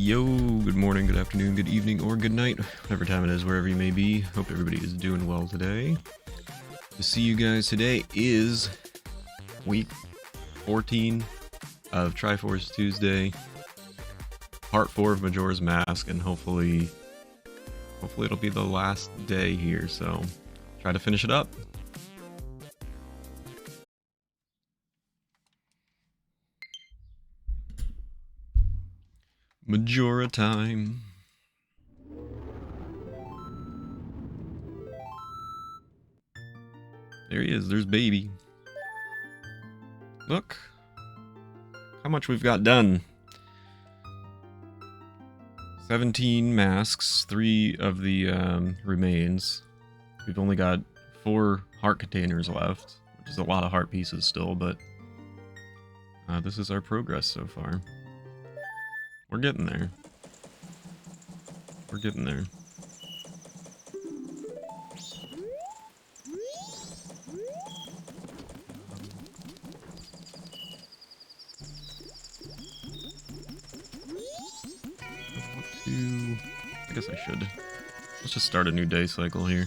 Yo, good morning, good afternoon, good evening, or good night, whatever time it is, wherever you may be. Hope everybody is doing well today. To see you guys today is week 14 of Triforce Tuesday, part 4 of Majora's Mask, and hopefully it'll be the last day here, so try to finish it up. Majora time. There he is, there's baby. Look how much we've got done. 17 masks, 3 of the remains. We've only got 4 heart containers left, which is a lot of heart pieces still, but this is our progress so far. We're getting there. We're getting there. I guess I should. Let's just start a new day cycle here.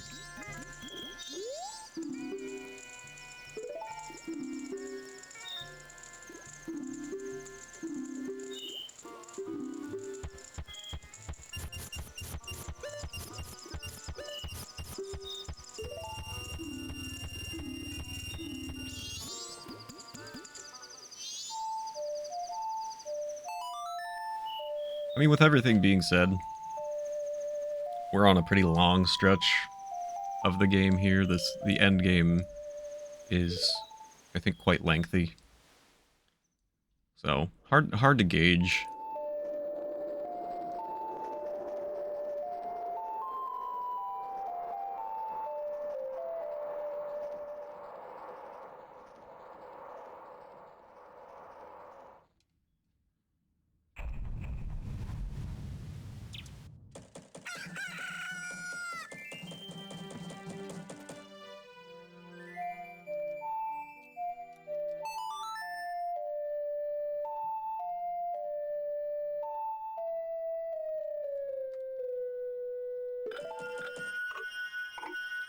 I mean, with everything being said, we're on a pretty long stretch of the game here. The end game is, I think, quite lengthy. So, hard to gauge.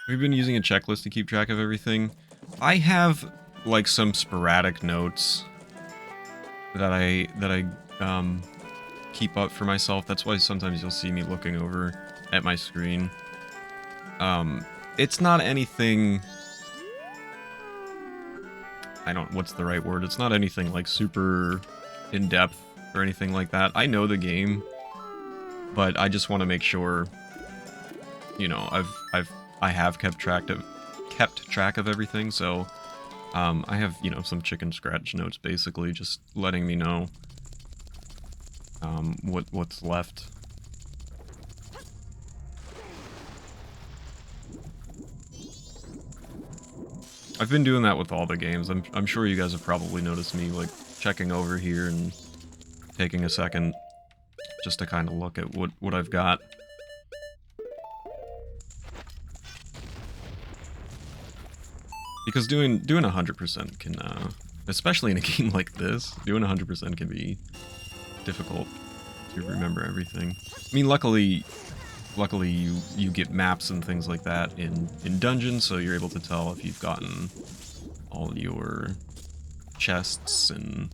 We've been using a checklist to keep track of everything. I have like some sporadic notes that I keep up for myself. That's why sometimes you'll see me looking over at my screen. It's not anything, what's the right word? It's not anything like super in-depth or anything like that. I know the game, but I just want to make sure, you know, I have kept track of everything, so I have, you know, some chicken scratch notes basically, just letting me know what's left. I've been doing that with all the games. I'm sure you guys have probably noticed me like checking over here and taking a second just to kind of look at what I've got. Because doing 100% can, especially in a game like this, doing 100% can be difficult to remember everything. I mean, luckily you get maps and things like that in dungeons, so you're able to tell if you've gotten all your chests and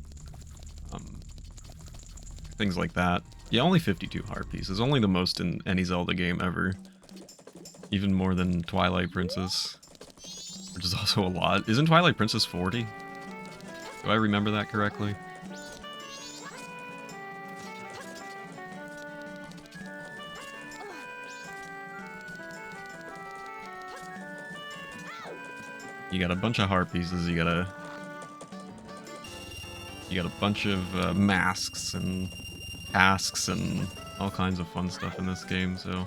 things like that. Yeah, only 52 heart pieces, only the most in any Zelda game ever. Even more than Twilight Princess. Which is also a lot. Isn't Twilight Princess 40? Do I remember that correctly? You got a bunch of heart pieces, you got a bunch of masks and tasks and all kinds of fun stuff in this game, so...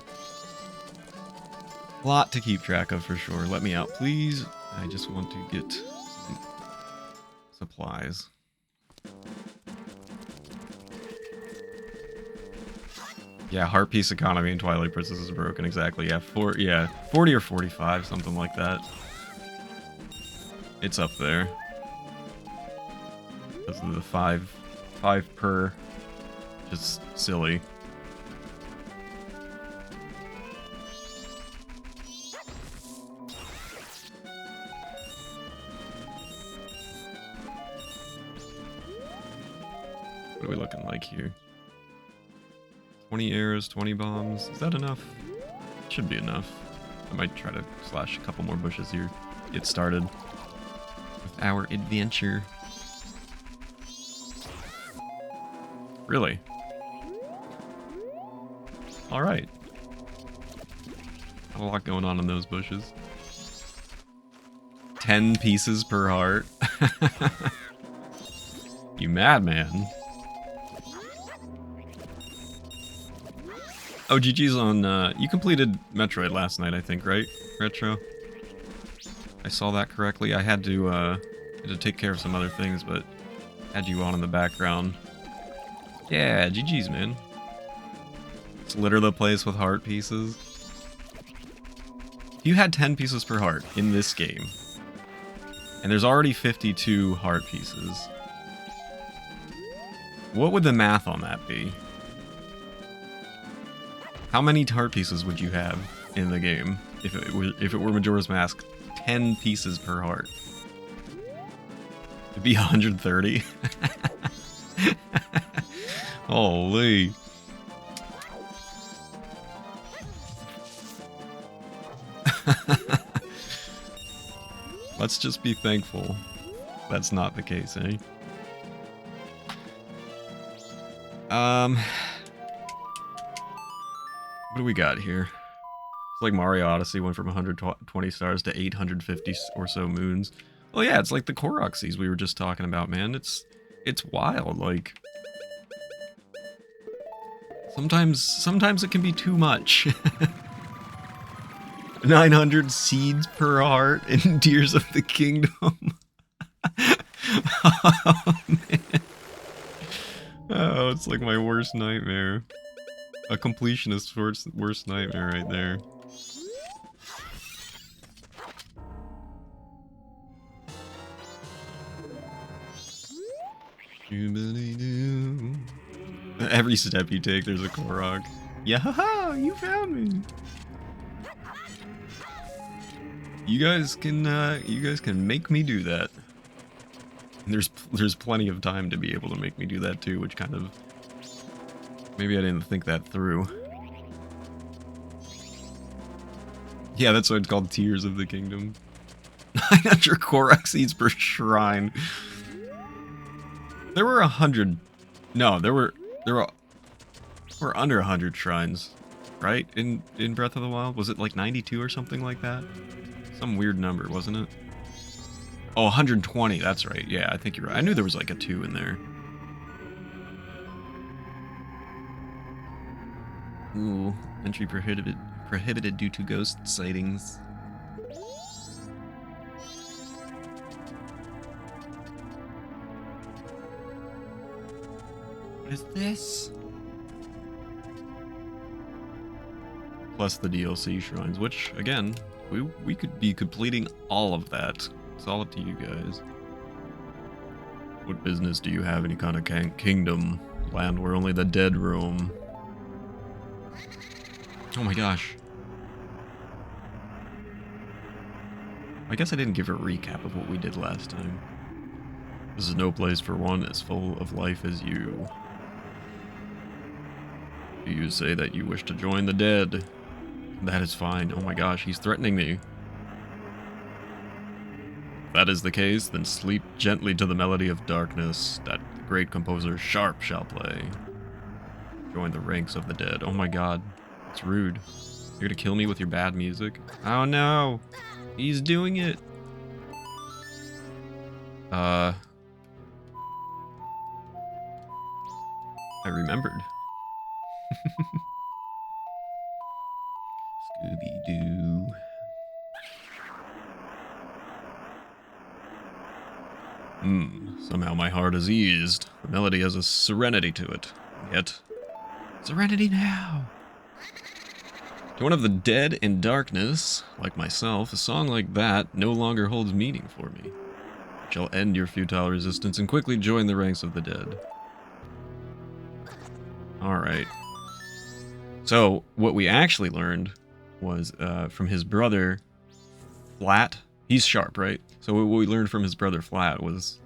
a lot to keep track of for sure. Let me out, please. I just want to get some supplies. Yeah, heart piece economy in Twilight Princess is broken, exactly. Yeah, 40 or 45, something like that. It's up there. Because of the 5 per. Just silly. What are we looking like here? 20 arrows, 20 bombs. Is that enough? Should be enough. I might try to slash a couple more bushes here. Get started with our adventure. Really? Alright. Not a lot going on in those bushes. 10 pieces per heart. You madman. Oh, GG's on, you completed Metroid last night, I think, right? Retro? I saw that correctly. I had to take care of some other things, but had you on in the background. Yeah, GG's, man. It's literally the place with heart pieces. You had 10 pieces per heart in this game. And there's already 52 heart pieces. What would the math on that be? How many heart pieces would you have in the game if it were Majora's Mask? 10 pieces per heart. It'd be 130. Holy. Let's just be thankful that's not the case, eh? What do we got here? It's like Mario Odyssey went from 120 stars to 850 or so moons. Oh yeah, it's like the Koroxes we were just talking about, man. It's wild, like... Sometimes it can be too much. 900 seeds per heart in Tears of the Kingdom. Oh, man. Oh, it's like my worst nightmare. A completionist's worst nightmare right there. Every step you take, there's a Korok. Yeah, haha, you found me. You guys can make me do that. There's plenty of time to be able to make me do that too, which kind of... Maybe I didn't think that through. Yeah, that's why it's called Tears of the Kingdom. 900 Korok seeds per shrine. There were 100... No, there were under 100 shrines, right? In Breath of the Wild? Was it like 92 or something like that? Some weird number, wasn't it? Oh, 120, that's right. Yeah, I think you're right. I knew there was like a 2 in there. Ooh, entry prohibited due to ghost sightings. What is this? Plus the DLC shrines, which, again, we could be completing all of that. It's all up to you guys. What business do you have any kind of kingdom? Land where only the dead roam. Oh my gosh. I guess I didn't give a recap of what we did last time. This is no place for one as full of life as you. Do you say that you wish to join the dead? That is fine. Oh my gosh, he's threatening me. If that is the case, then sleep gently to the melody of darkness that the great composer Sharp shall play. Join the ranks of the dead. Oh my god, it's rude. You're gonna kill me with your bad music? Oh no! He's doing it! I remembered. Scooby-Doo. Somehow my heart is eased. The melody has a serenity to it. Yet, serenity now! To one of the dead in darkness, like myself, a song like that no longer holds meaning for me. I shall end your futile resistance and quickly join the ranks of the dead. Alright. So, what we actually learned was from his brother, Flat. He's Sharp, right? So what we learned from his brother, Flat, was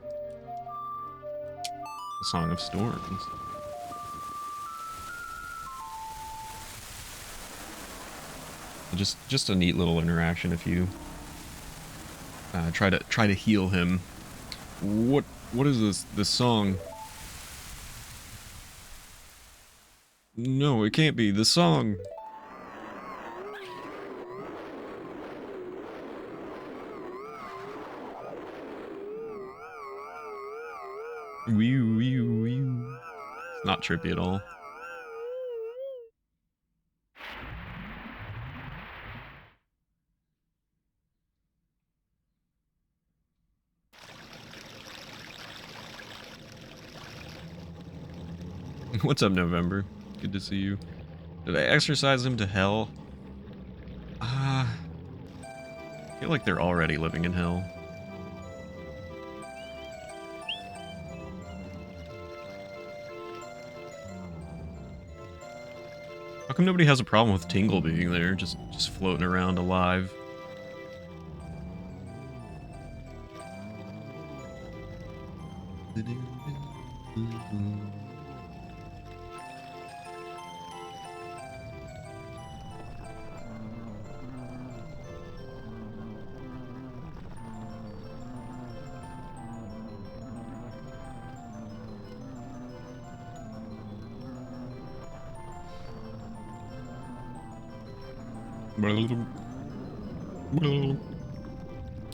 A Song of Storms. Just a neat little interaction if you try to heal him. What is this song? No, it can't be the song. It's not trippy at all. What's up, November? Good to see you. Did I exercise him to hell? I feel like they're already living in hell. How come nobody has a problem with Tingle being there, just floating around alive?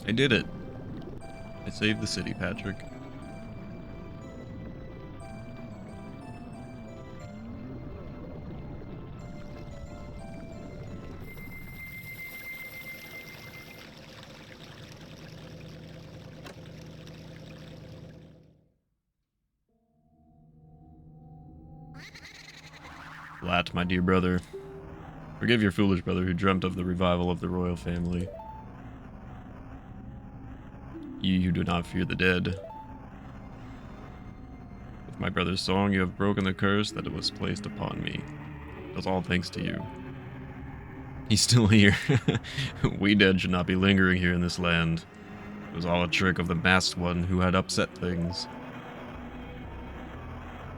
I did it. I saved the city, Patrick. Lat, my dear brother. Forgive your foolish brother who dreamt of the revival of the royal family. Ye who do not fear the dead. With my brother's song you have broken the curse that was placed upon me. It was all thanks to you. He's still here. We dead should not be lingering here in this land. It was all a trick of the masked one who had upset things.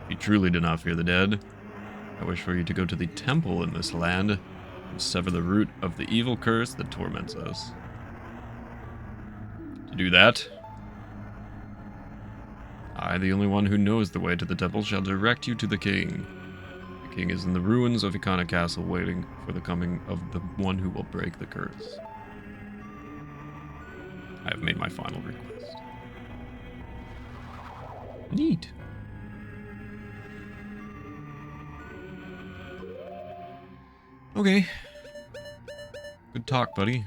If you truly do not fear the dead, I wish for you to go to the temple in this land and sever the root of the evil curse that torments us. To do that, I, the only one who knows the way to the temple, shall direct you to the king. The king is in the ruins of Ikana Castle waiting for the coming of the one who will break the curse. I have made my final request. Neat. Okay. Good talk, buddy.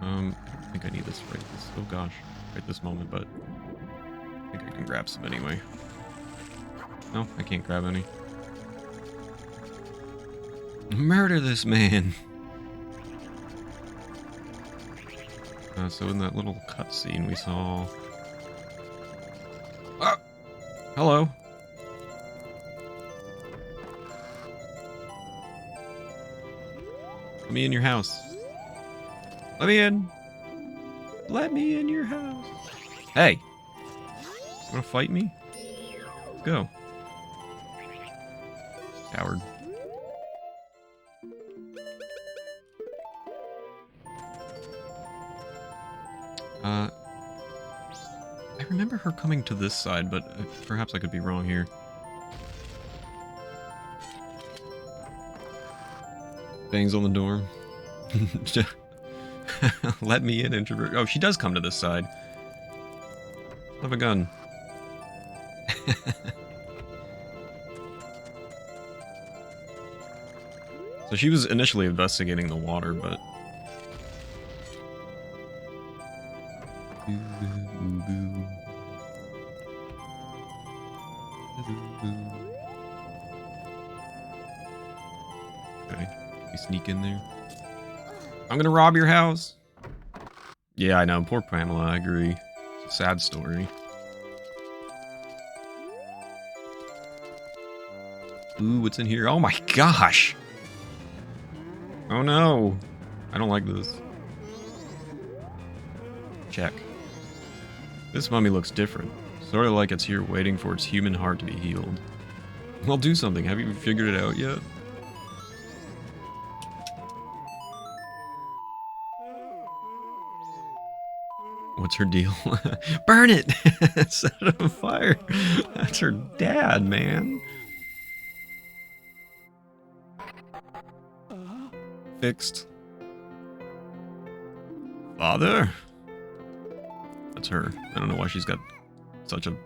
I don't think I need this oh gosh, right this moment, but I think I can grab some anyway. No, I can't grab any. Murder this man! So in that little cutscene we saw... Ah! Hello! Let me in your house. Let me in! Let me in your house! Hey! You wanna fight me? Let's go. Coward. I remember her coming to this side, but perhaps I could be wrong here. Bangs on the door. Let me in, introvert. Oh, she does come to this side. I have a gun. So she was initially investigating the water, but... Okay, you sneak in there. I'm gonna rob your house. Yeah, I know. Poor Pamela, I agree. It's a sad story. Ooh, what's in here? Oh my gosh! Oh no! I don't like this. Check. This mummy looks different. Sort of like it's here waiting for its human heart to be healed. Well, do something. Have you figured it out yet? What's her deal? Burn it! Set it on fire. That's her dad, man. Fixed. Father? That's her. I don't know why she's got such a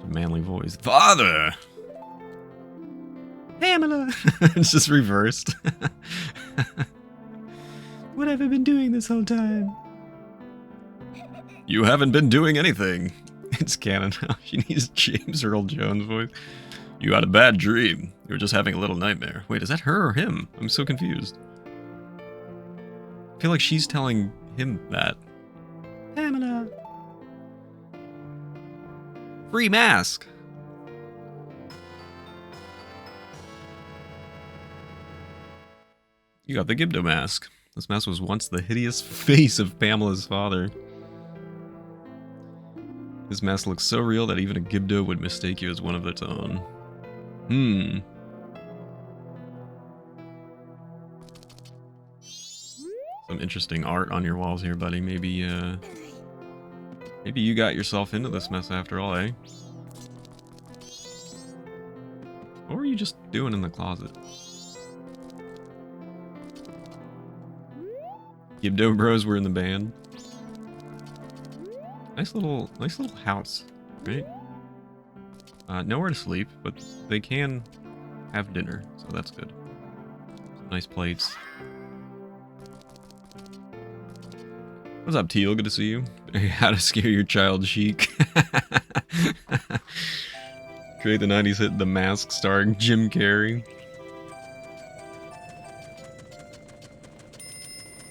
manly voice. Father! Pamela! It's just reversed. What have I been doing this whole time? You haven't been doing anything. It's canon now. She needs James Earl Jones voice. You had a bad dream. You were just having a little nightmare. Wait, is that her or him? I'm so confused. I feel like she's telling him that. Pamela. Free mask. You got the Gibdo mask. This mask was once the hideous face of Pamela's father. This mask looks so real that even a Gibdo would mistake you as one of its own. Some interesting art on your walls here, buddy. Maybe you got yourself into this mess after all, eh? What were you just doing in the closet? Gibdo Bros were in the band. Nice little house, right? Nowhere to sleep, but they can have dinner, so that's good. Some nice plates. What's up, Teal? Good to see you. How to scare your child chic. Create the 90s hit The Mask starring Jim Carrey.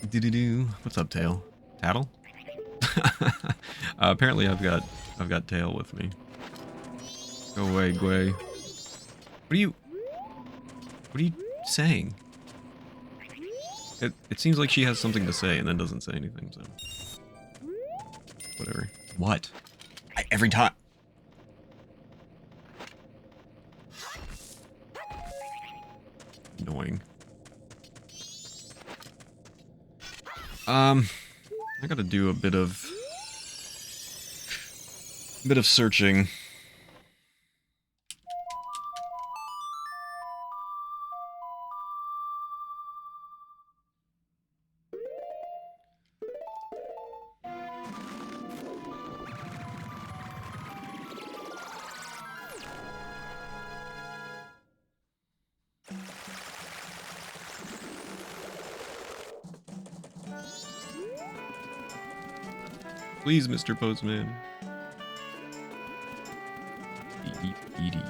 Do-do-do. What's up, Tail? Tattle? Apparently I've got Tail with me. Go away, Gway. What are you saying? It seems like she has something to say and then doesn't say anything, so whatever. What? Every time. Annoying. I gotta do a bit of searching. Please, Mr. Postman. Edie.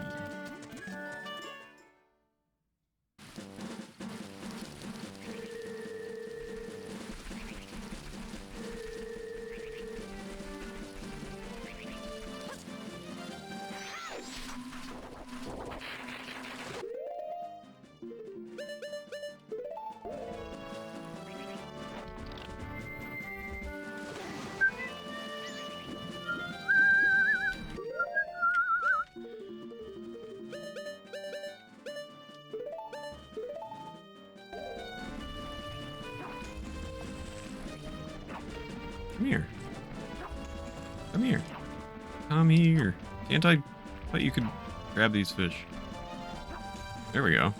Come here. Come here. Come here. Can't I thought you could grab these fish? There we go.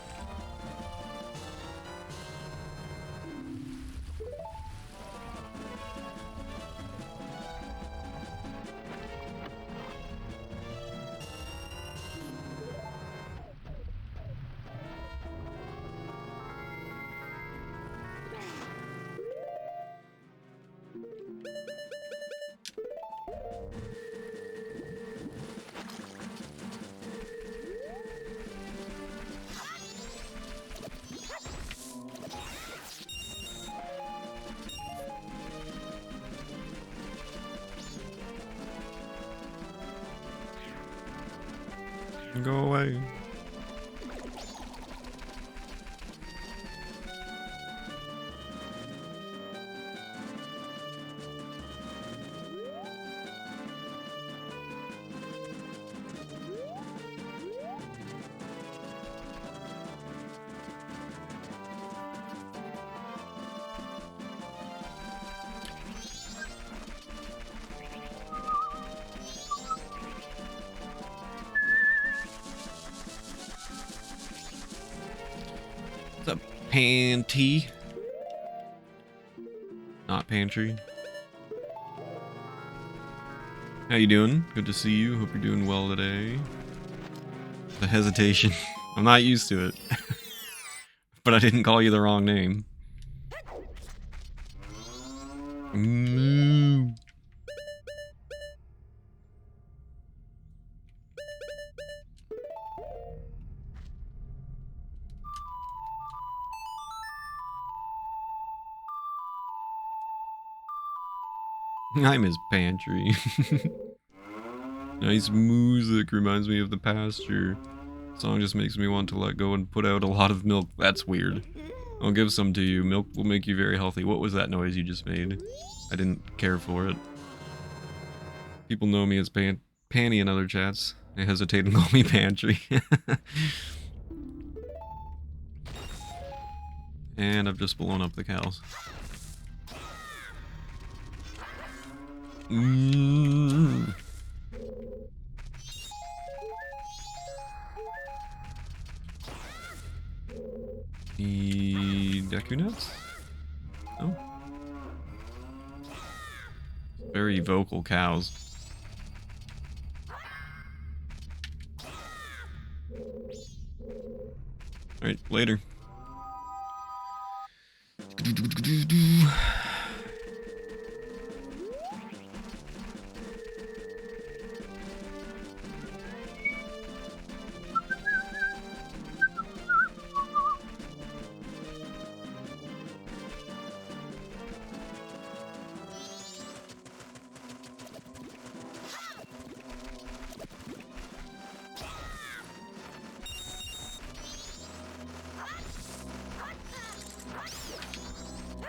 Go away. Panty. Not pantry. How you doing? Good to see you. Hope you're doing well today. The hesitation. I'm not used to it. But I didn't call you the wrong name. Moo. I miss pantry. Nice music, reminds me of the pasture. Song just makes me want to let go and put out a lot of milk. That's weird. I'll give some to you. Milk will make you very healthy. What was that noise you just made? I didn't care for it. People know me as Panty in other chats. They hesitate and call me Pantry. And I've just blown up the cows. Mm. The Deku Nuts? No? Very vocal cows. Alright, later.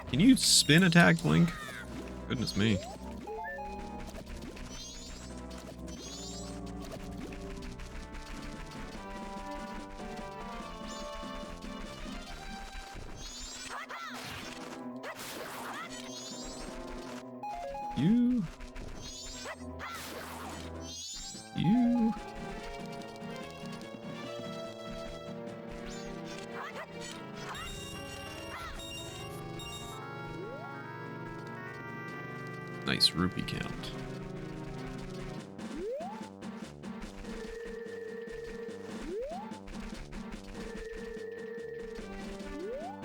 Can you spin attack, Link? Goodness me. You. Nice rupee count.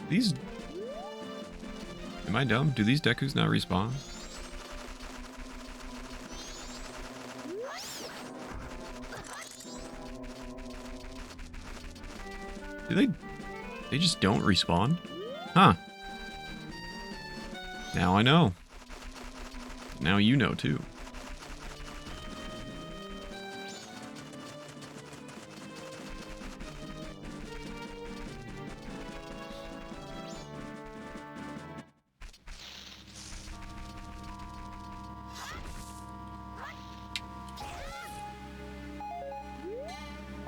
These... Am I dumb? Do these Dekus not respawn? Do they... They just don't respawn? Huh. Now I know. Now you know, too.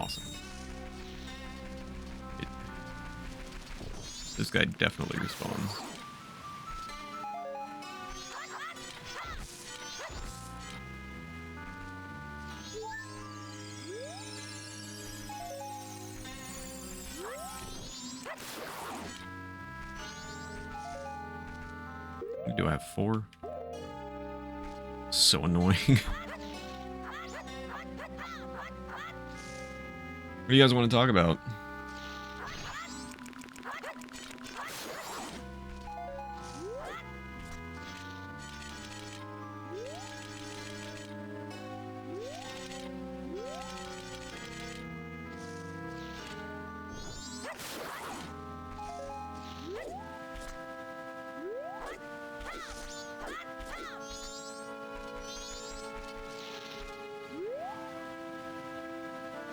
Awesome. This guy definitely respawns. Do I have 4? So annoying. What do you guys want to talk about?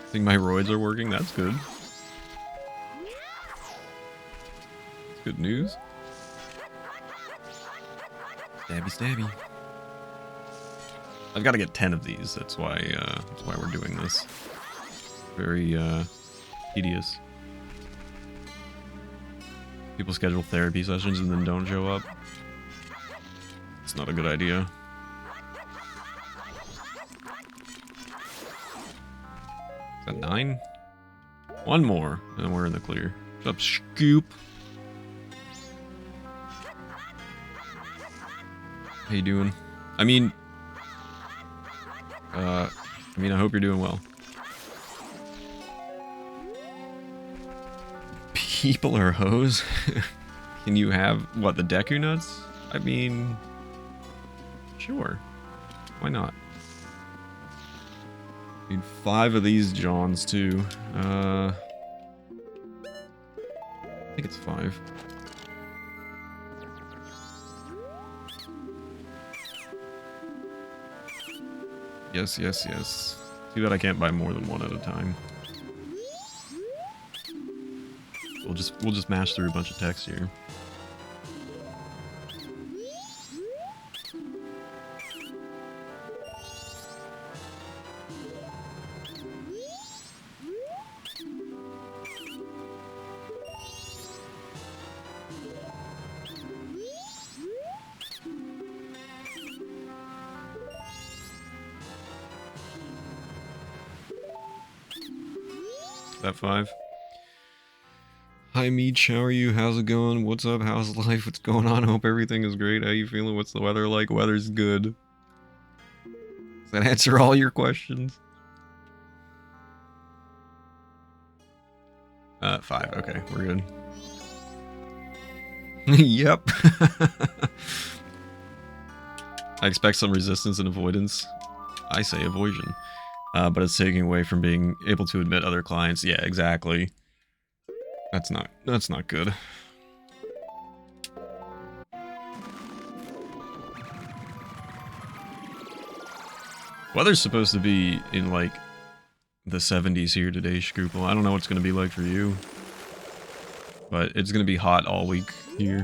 I think my roids are working. That's good. That's good news. Stabby, stabby. I've got to get 10 of these. That's why we're doing this. Very tedious. People schedule therapy sessions and then don't show up. It's not a good idea. Is that 9? One more, and then we're in the clear. What's up, Scoop? How you doing? I mean, I hope you're doing well. People are hoes? Can you have, what, the Deku nuts? I mean, sure. Why not? Need 5 of these Johns, too. I think it's 5. Yes, yes, yes. Too bad I can't buy more than one at a time. We'll just mash through a bunch of text here. That 5. Hi Meech, how are you? How's it going? What's up? How's life? What's going on? Hope everything is great. How you feeling? What's the weather like? Weather's good. Does that answer all your questions? 5. Okay, we're good. Yep. I expect some resistance and avoidance. I say avoidance. But it's taking away from being able to admit other clients. Yeah, exactly. That's not good. Weather's supposed to be in like the 70s here today, Scruple. I don't know what's gonna be like for you, but it's gonna be hot all week here.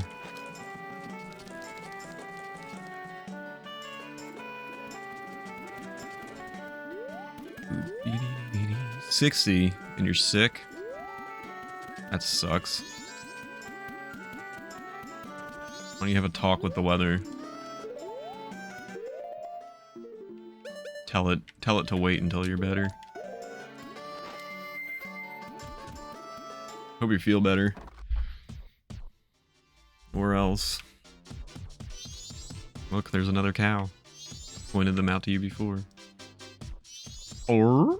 Ooh, 60 and you're sick? That sucks. Why don't you have a talk with the weather? Tell it to wait until you're better. Hope you feel better. Or else. Look, there's another cow. Pointed them out to you before. Or?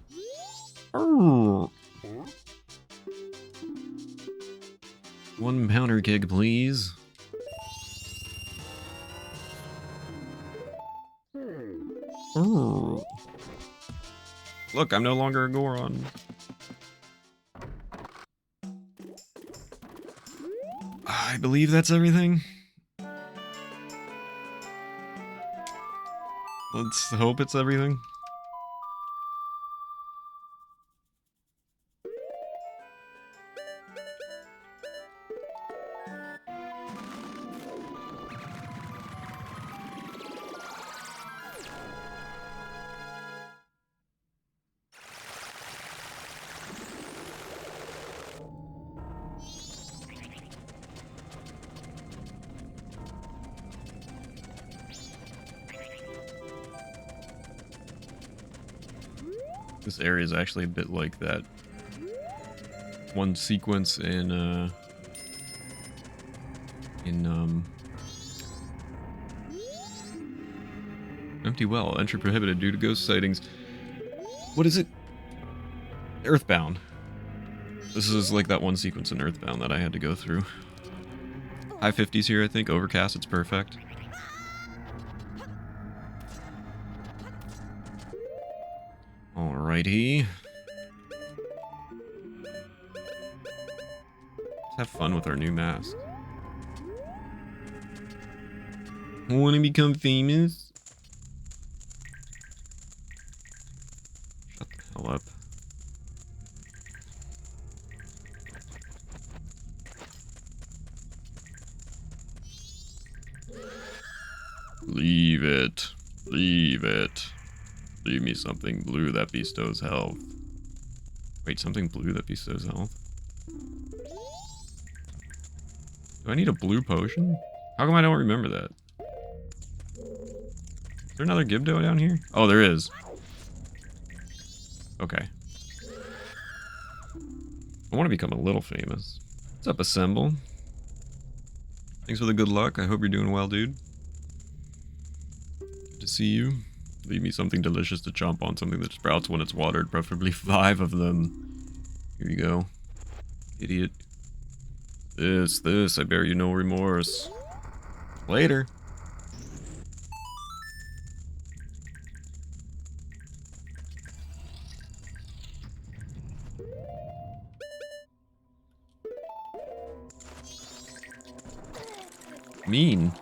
One powder keg, please. Look, I'm no longer a Goron. I believe that's everything. Let's hope it's everything. This area is actually a bit like that one sequence in Empty Well. Entry prohibited due to ghost sightings. What is it? Earthbound. This is like that one sequence in Earthbound that I had to go through. High 50s here, I think. Overcast, it's perfect. Alrighty. Let's have fun with our new mask. Wanna become famous? Shut the hell up. Leave it. Leave it. Leave me something blue that bestows health. Wait, something blue that bestows health? Do I need a blue potion? How come I don't remember that? Is there another Gibdo down here? Oh, there is. Okay. I want to become a little famous. What's up, Assemble? Thanks for the good luck. I hope you're doing well, dude. see you. Leave me something delicious to chomp on, something that sprouts when it's watered, preferably 5 of them. Here you go. Idiot. This, I bear you no remorse. Later. Mean.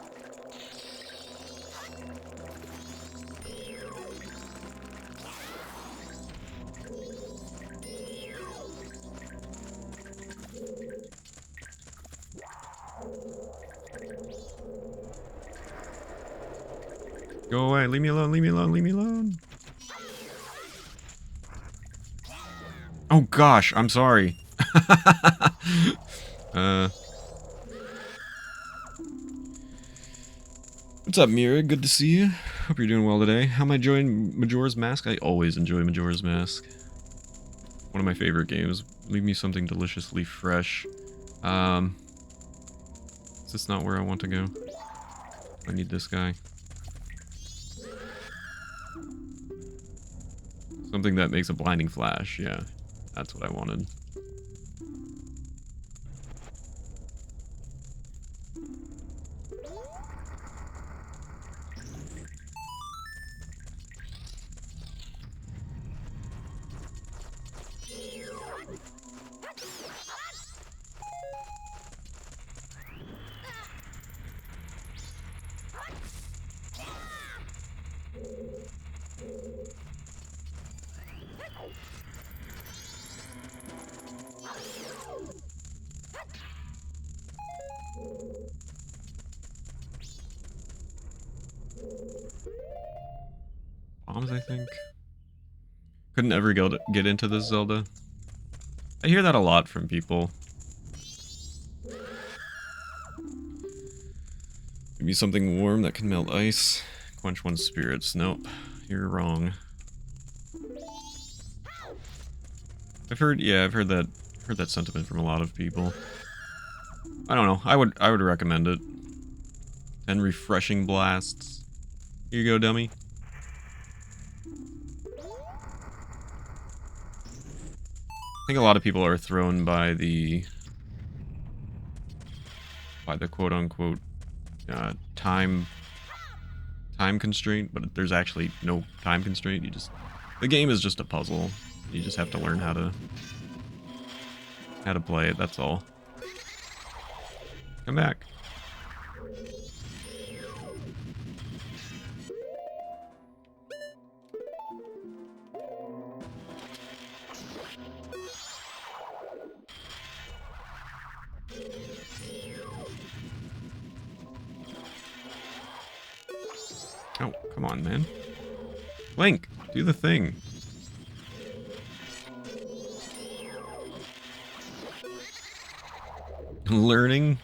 Go away, leave me alone, leave me alone, leave me alone. Oh gosh, I'm sorry. What's up, Mira? Good to see you. Hope you're doing well today. How am I enjoying Majora's Mask? I always enjoy Majora's Mask. One of my favorite games. Leave me something deliciously fresh. Is this not where I want to go? I need this guy. Something that makes a blinding flash, yeah. That's what I wanted. Bombs, I think. Couldn't ever get into this Zelda. I hear that a lot from people. Maybe something warm that can melt ice. Quench one's spirits. Nope, you're wrong. I've heard that sentiment from a lot of people. I don't know. I would recommend it. 10 refreshing blasts. Here you go, dummy. I think a lot of people are thrown by the quote-unquote time constraint, but there's actually no time constraint. The game is just a puzzle. You just have to learn how to play it. That's all. Come back. Oh, come on, man. Link, do the thing. Learning?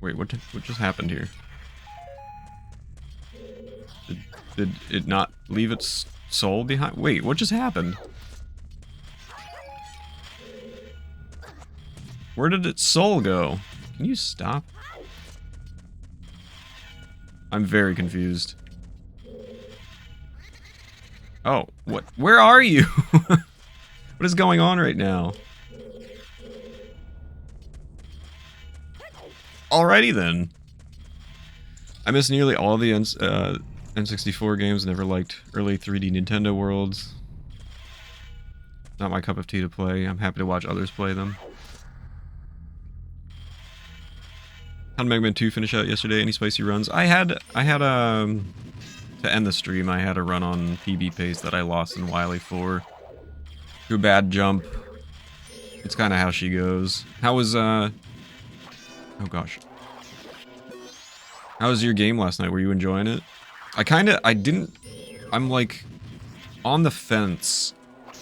Wait, what just happened here? Did it not leave its soul behind? Wait, what just happened? Where did its soul go? Can you stop? I'm very confused. Oh, what? Where are you? What is going on right now? Alrighty then. I missed nearly all the N64 games. Never liked early 3D Nintendo worlds. Not my cup of tea to play. I'm happy to watch others play them. How did Mega Man 2 finish out yesterday? Any spicy runs? I had to end the stream, I had a run on PB pace that I lost in Wily 4. To a bad jump. It's kind of how she goes. How was, oh gosh. How was your game last night? Were you enjoying it? I'm like on the fence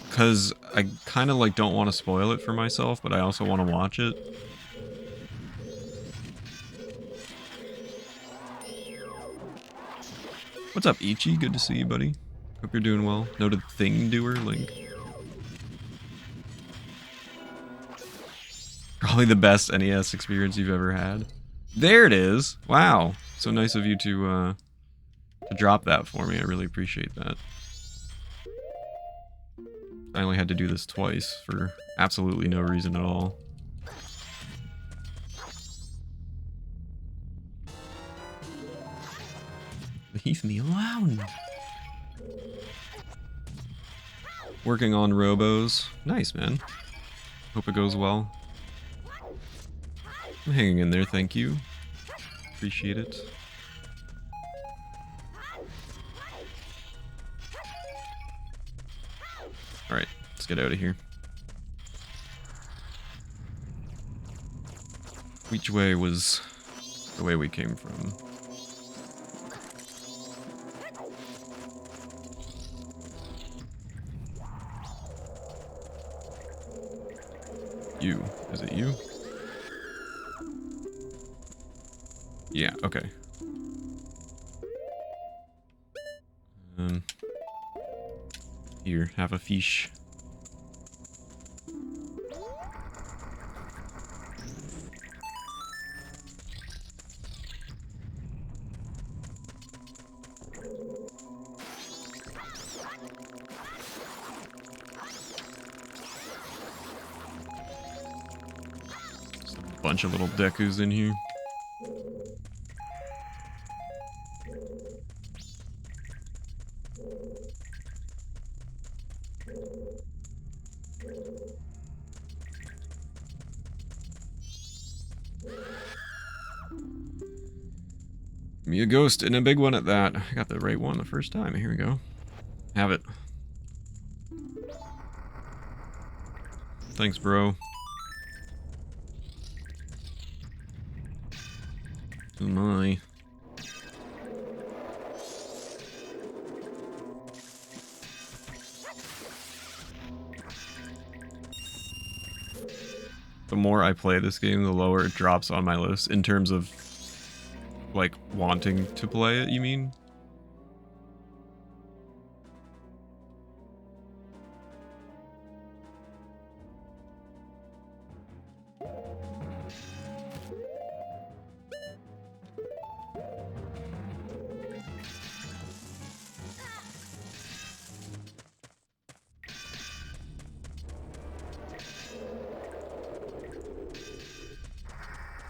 because I kind of like don't want to spoil it for myself, but I also want to watch it. What's up, Ichi? Good to see you, buddy. Hope you're doing well. Noted thing doer, Link. Probably the best NES experience you've ever had. There it is. Wow. So nice of you to drop that for me. I really appreciate that. I only had to do this twice for absolutely no reason at all. Leave me alone. Working on robos. Nice, man. Hope it goes well. I'm hanging in there, thank you. Appreciate it. Alright, let's get out of here. Which way was the way we came from? You. Is it you? Yeah, okay. Here, have a fish. Bunch of little Dekus in here. Me a ghost and a big one at that. I got the right one the first time. Here we go. Have it. Thanks, bro. Oh my. The more I play this game, the lower it drops on my list in terms of like wanting to play it, you mean?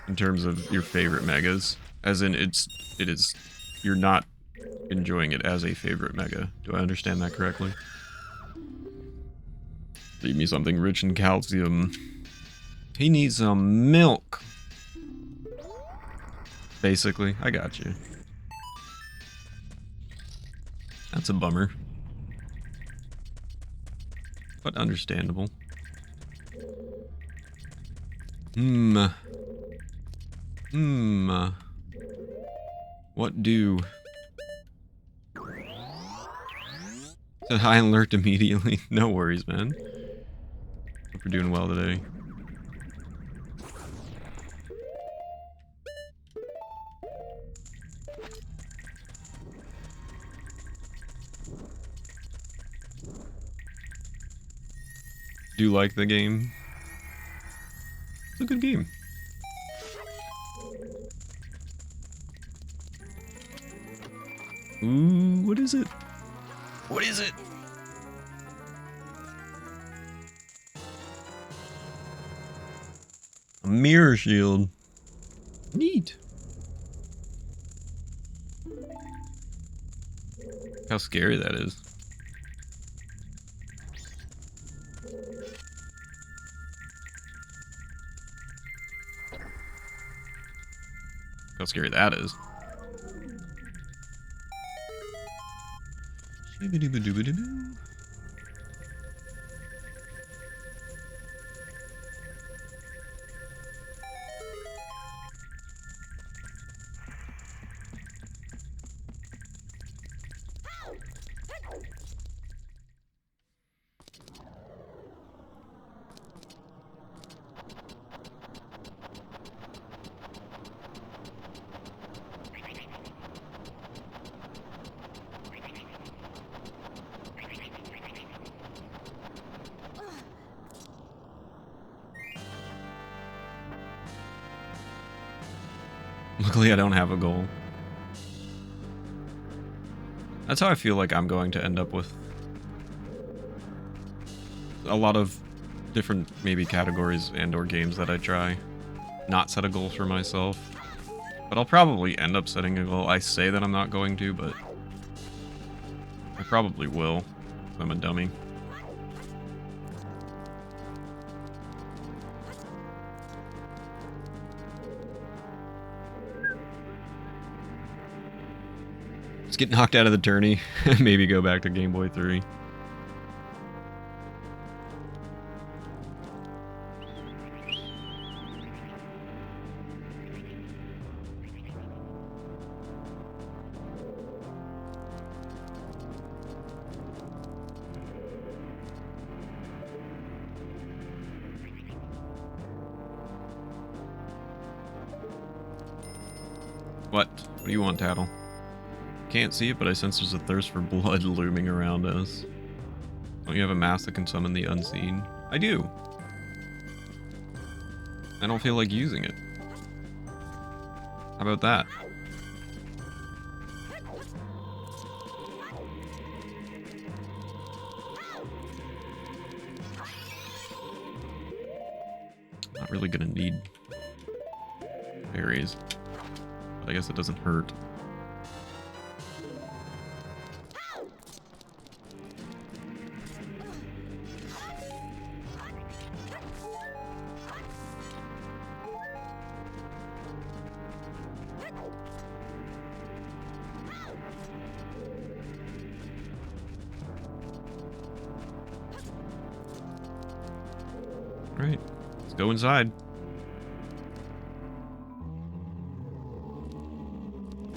In terms of your favorite megas, as in you're not enjoying it as a favorite mega. Do I understand that correctly? Leave me something rich in calcium. He needs some milk. Basically, I got you. That's a bummer. But understandable. What do? Said hi and lurked immediately. No worries, man. Hope you're doing well today. Do you like the game? It's a good game. Ooh, what is it? What is it? A mirror shield. Neat. How scary that is. How scary that is. Shibidibidibidiboo. Luckily, I don't have a goal. That's how I feel like I'm going to end up with a lot of different maybe categories and or games that I try. Not set a goal for myself. But I'll probably end up setting a goal. I say that I'm not going to, but I probably will. I'm a dummy. Just get knocked out of the tourney. Maybe go back to Game Boy 3. What? What do you want, Tattle? Can't see it, but I sense there's a thirst for blood looming around us. Don't you have a mask that can summon the unseen? I do. I don't feel like using it. How about that? Not really gonna need berries. But I guess it doesn't hurt. Right, let's go inside.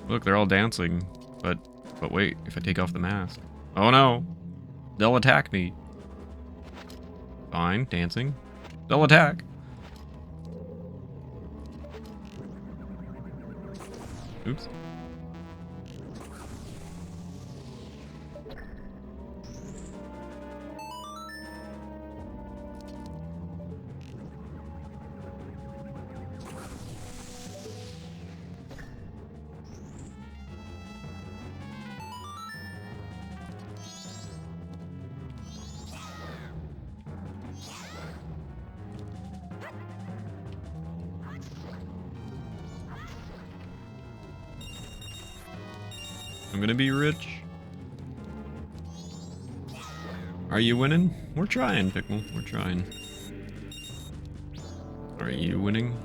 Look, they're all dancing, but wait, if I take off the mask. Oh no! They'll attack me. Fine, dancing. They'll attack. Oops. I'm gonna be rich. Are you winning? We're trying, Pickle. We're trying. Are you winning?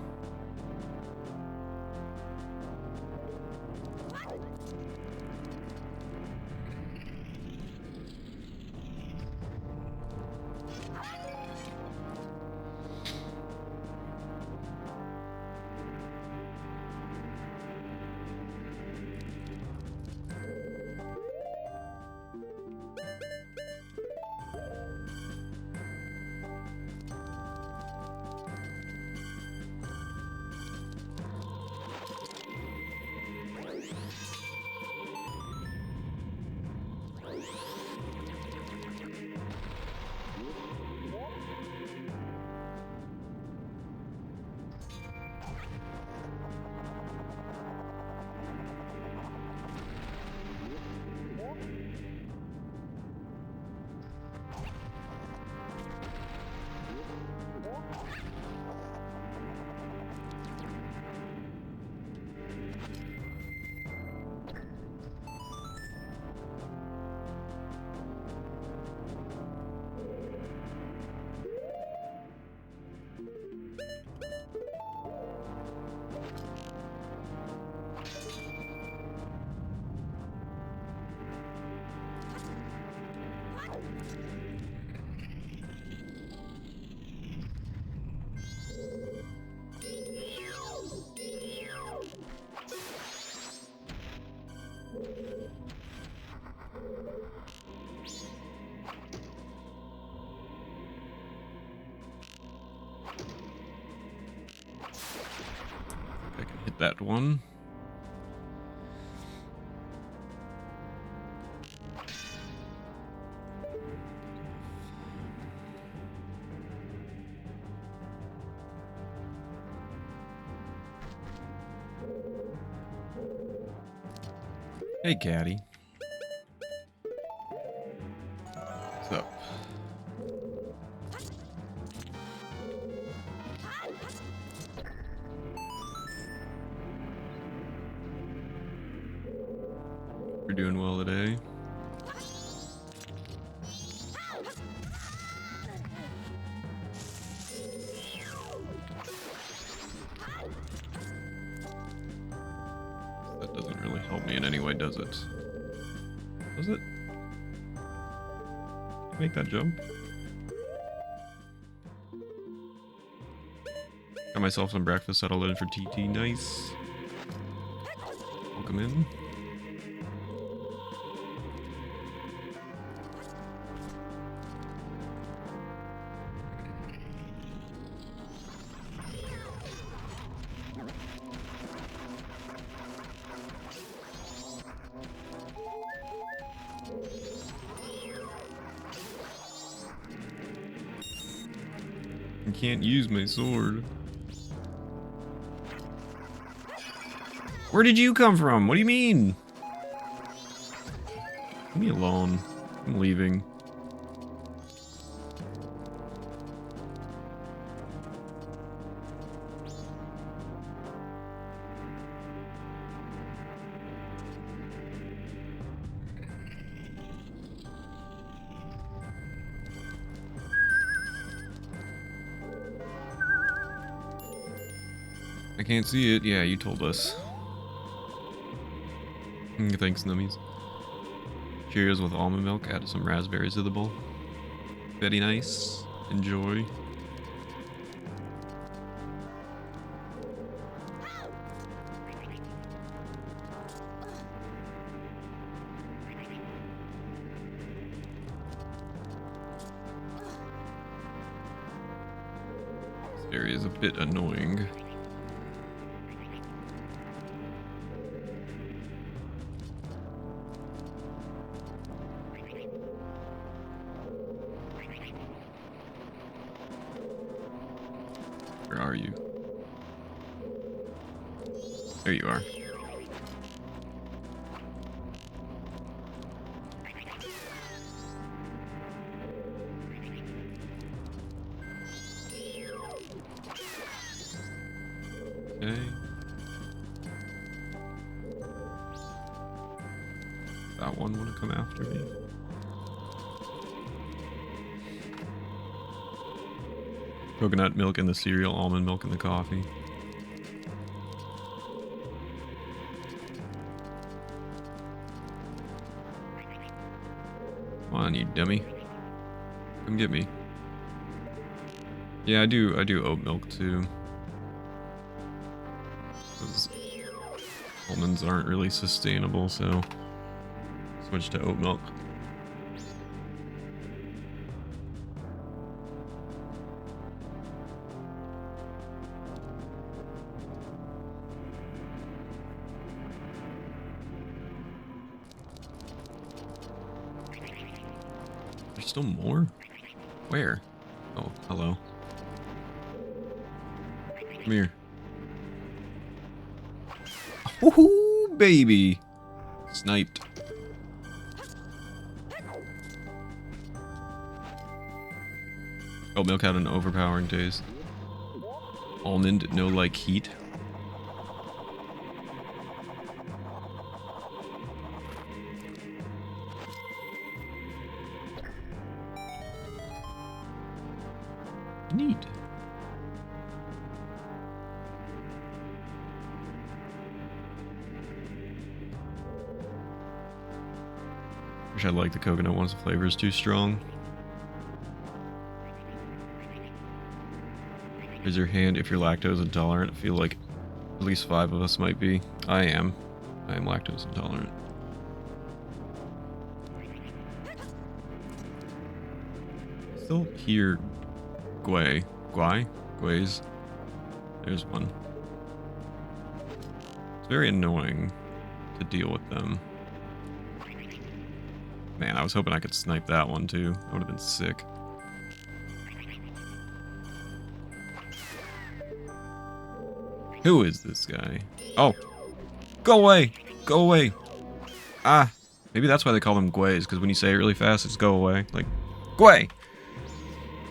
I can hit that one. Hey, Caddy. What's up? We're doing well today. That doesn't really help me in any way, does it? Does it? Make that jump? Got myself some breakfast, settled in for TT. Nice. Welcome in. I can't use my sword. Where did you come from? What do you mean? Leave me alone. I'm leaving. I can't see it. Yeah, you told us. Thanks, nummies. Cheerios with almond milk. Add some raspberries to the bowl. Very nice. Enjoy. This area is a bit annoying. Where are you? There you are. Okay. That one want to come after me? Coconut milk in the cereal, almond milk in the coffee. Come on, you dummy. Come get me. Yeah, I do oat milk too. Those almonds aren't really sustainable, so switch to oat milk. There's still more? Where? Oh, hello. Come here. Woohoo, baby! Sniped. Oat milk had an overpowering taste. Almond, no like heat. Neat. Wish I liked the coconut ones. The flavor is too strong. Raise your hand if you're lactose intolerant. I feel like at least 5 of us might be. I am. I am lactose intolerant. Still hear Guays. There's one. It's very annoying to deal with them. Man, I was hoping I could snipe that one too. That would have been sick. Who is this guy? Oh! Go away! Go away! Ah, maybe that's why they call them Guays, because when you say it really fast, it's go away. Like, Guay!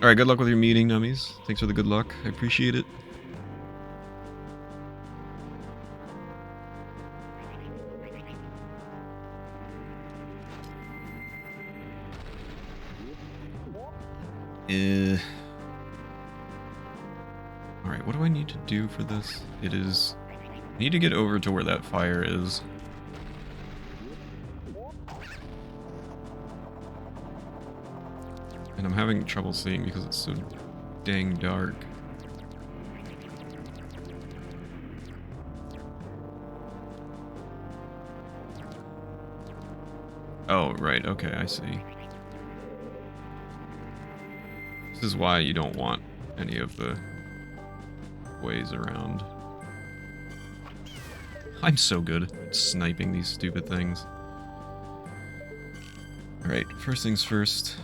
Alright, good luck with your meeting, nummies. Thanks for the good luck. I appreciate it. Alright, what do I need to do for this? I need to get over to where that fire is. And I'm having trouble seeing because it's so dang dark. Oh, right, okay, I see. This is why you don't want any of the ways around. I'm so good at sniping these stupid things. Alright, first things first.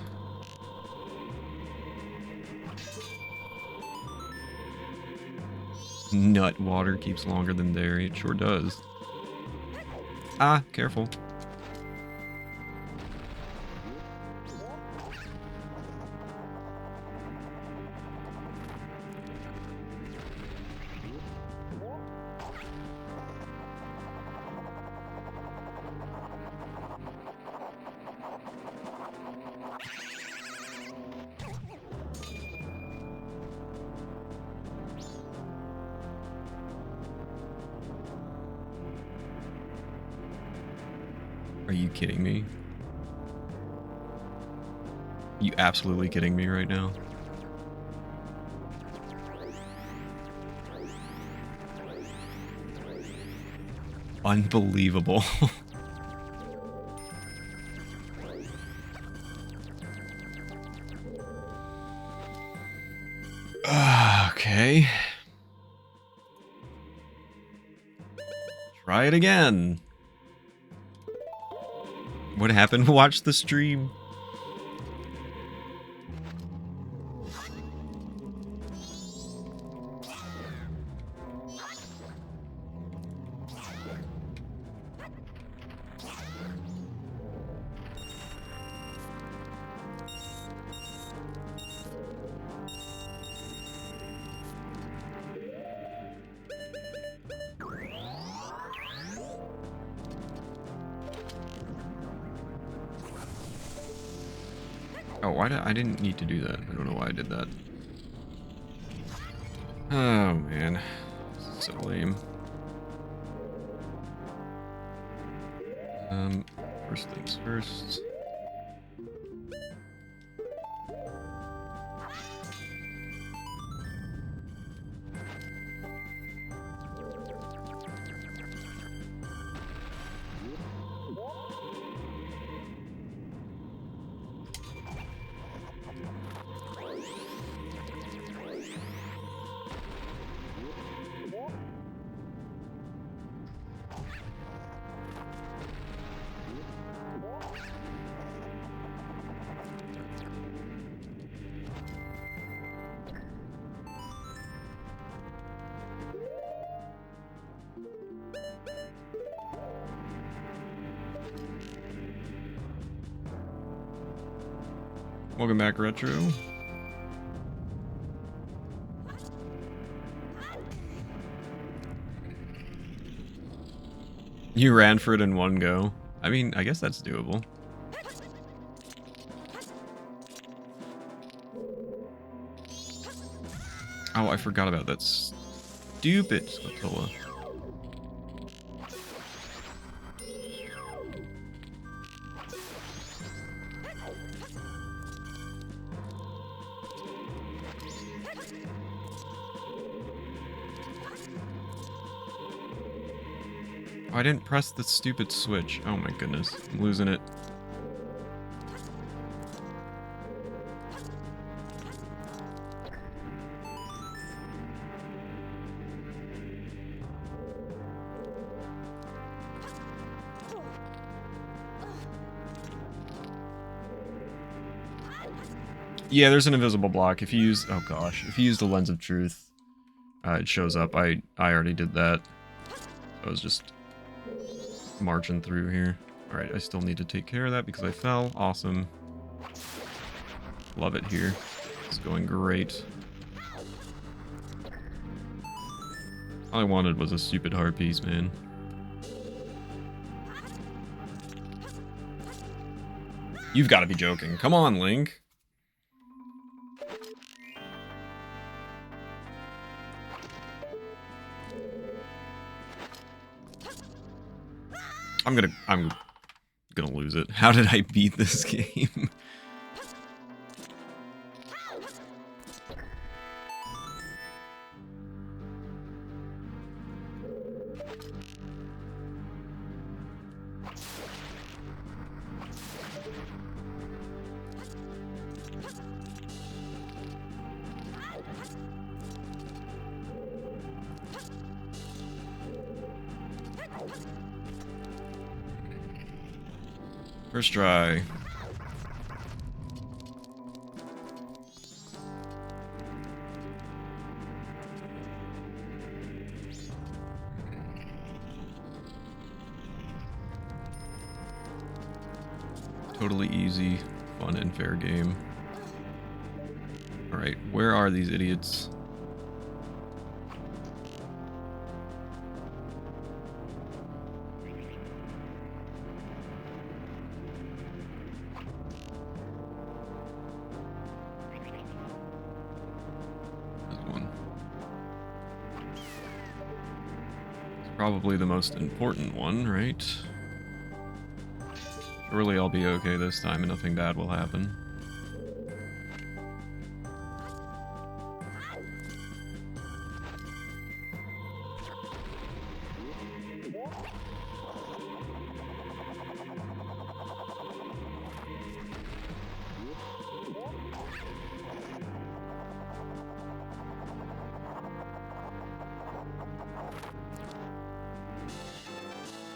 Nut water keeps longer than dairy. It sure does. Ah, careful. Are you kidding me? You absolutely kidding me right now? Unbelievable. Okay. Try it again. What happened? Watch the stream. Oh, I didn't need to do that. I don't know why I did that. Oh, man. So lame. First things first. Welcome back, Retro. You ran for it in one go. I mean, I guess that's doable. Oh, I forgot about that stupid Spatola. Oh, I didn't press the stupid switch. Oh my goodness. I'm losing it. Yeah, there's an invisible block. If you use... Oh gosh. If you use the Lens of Truth, it shows up. I already did that. I was just marching through here. Alright, I still need to take care of that because I fell. Awesome. Love it here. It's going great. All I wanted was a stupid heart piece, man. You've got to be joking. Come on, Link. I'm gonna lose it. How did I beat this game? First try. Totally easy, fun, and fair game. Alright, where are these idiots? Probably the most important one, right? Surely I'll be okay this time and nothing bad will happen.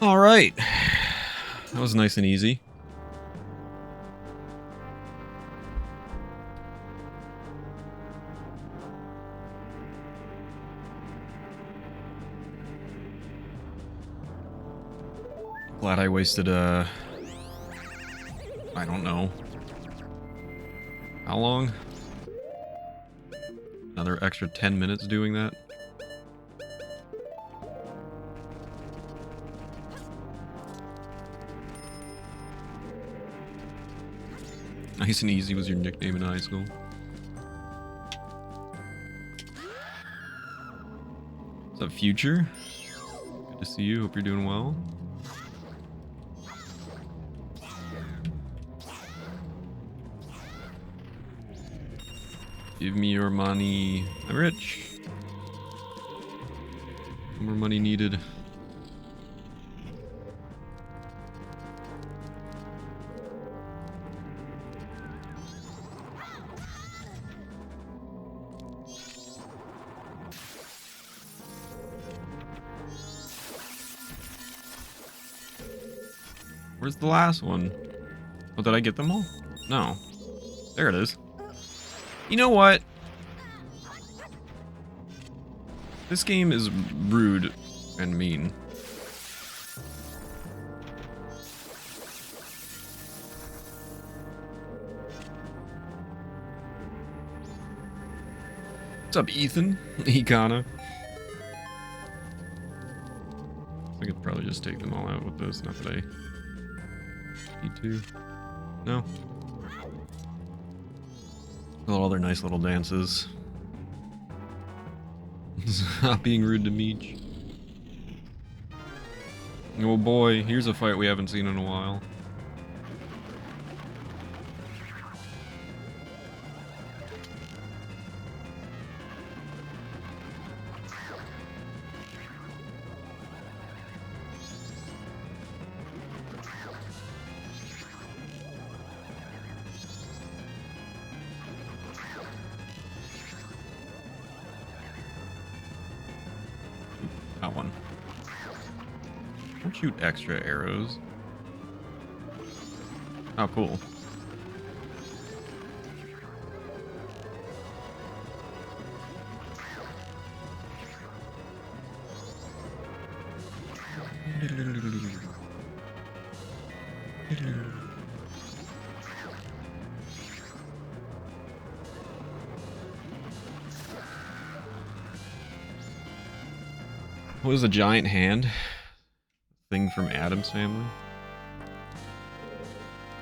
All right, that was nice and easy. Glad I wasted, I don't know. How long? Another extra 10 minutes doing that? Nice and Easy was your nickname in high school. What's up, Future? Good to see you. Hope you're doing well. Give me your money. I'm rich. No more money needed. Where's the last one? Oh, did I get them all? No. There it is. You know what? This game is rude and mean. What's up, Ethan? Ekana. I could probably just take them all out with this, not that I need to. No. All their nice little dances. Stop being rude to Meech. Oh boy, here's a fight we haven't seen in a while. That one. Don't shoot extra arrows. Oh, cool. What was a giant hand? Thing from Adam's family?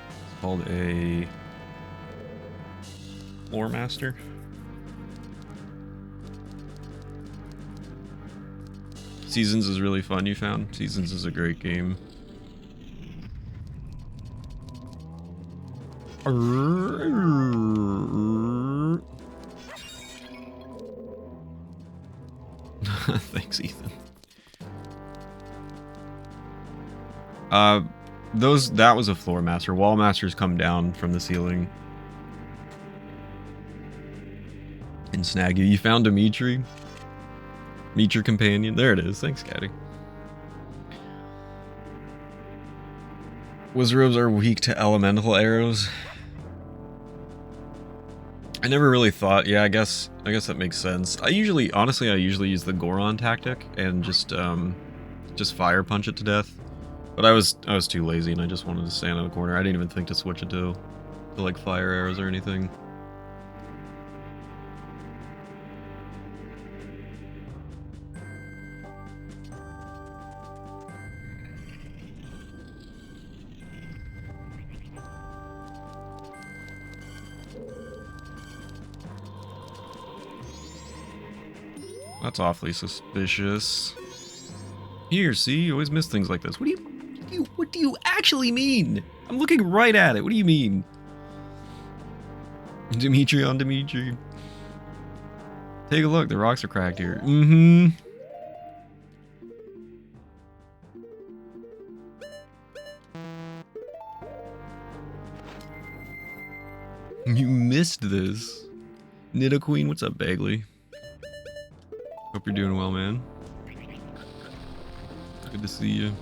It's called a Floor Master. Seasons is really fun, you found? Seasons is a great game. Thanks, Ethan. That was a Floor Master. Wall Masters come down from the ceiling and snag you. You found Dimitri? Meet your companion. There it is. Thanks, Caddy. Wizards are weak to elemental arrows. I never really thought. Yeah, I guess that makes sense. Honestly, I usually use the Goron tactic and just fire punch it to death. But I was too lazy and I just wanted to stand in the corner. I didn't even think to switch it to like fire arrows or anything. That's awfully suspicious. Here, see? You always miss things like this. What do you actually mean? I'm looking right at it. What do you mean? Dimitri on Dimitri. Take a look. The rocks are cracked here. Mm-hmm. You missed this. Nidoqueen, what's up, Bagley? Hope you're doing well, man. Good to see you.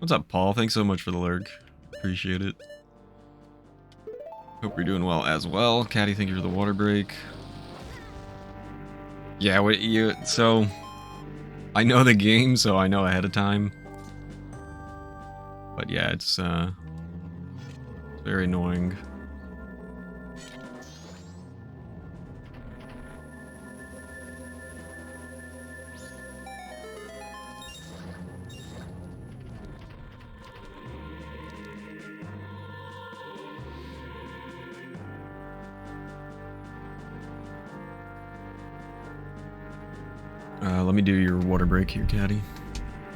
What's up, Paul? Thanks so much for the lurk. Appreciate it. Hope you're doing well as well. Caddy, thank you for the water break. Yeah, so I know the game, so I know ahead of time. But yeah, it's very annoying. Let me do your water break here, Caddy.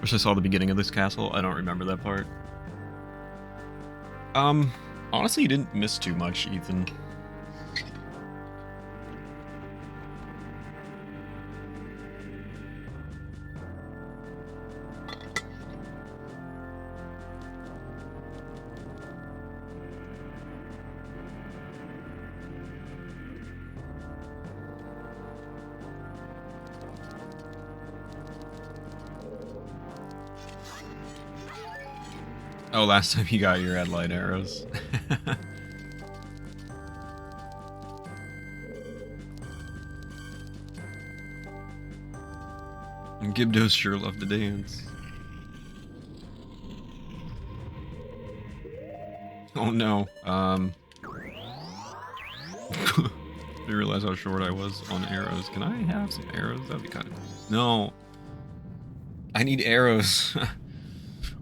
Wish I saw the beginning of this castle. I don't remember that part. Honestly, you didn't miss too much, Ethan. Oh, last time you got your red light arrows. And Gibdos sure loved to dance. Oh no, I didn't realize how short I was on arrows. Can I have some arrows? That'd be kind of cool. No. I need arrows.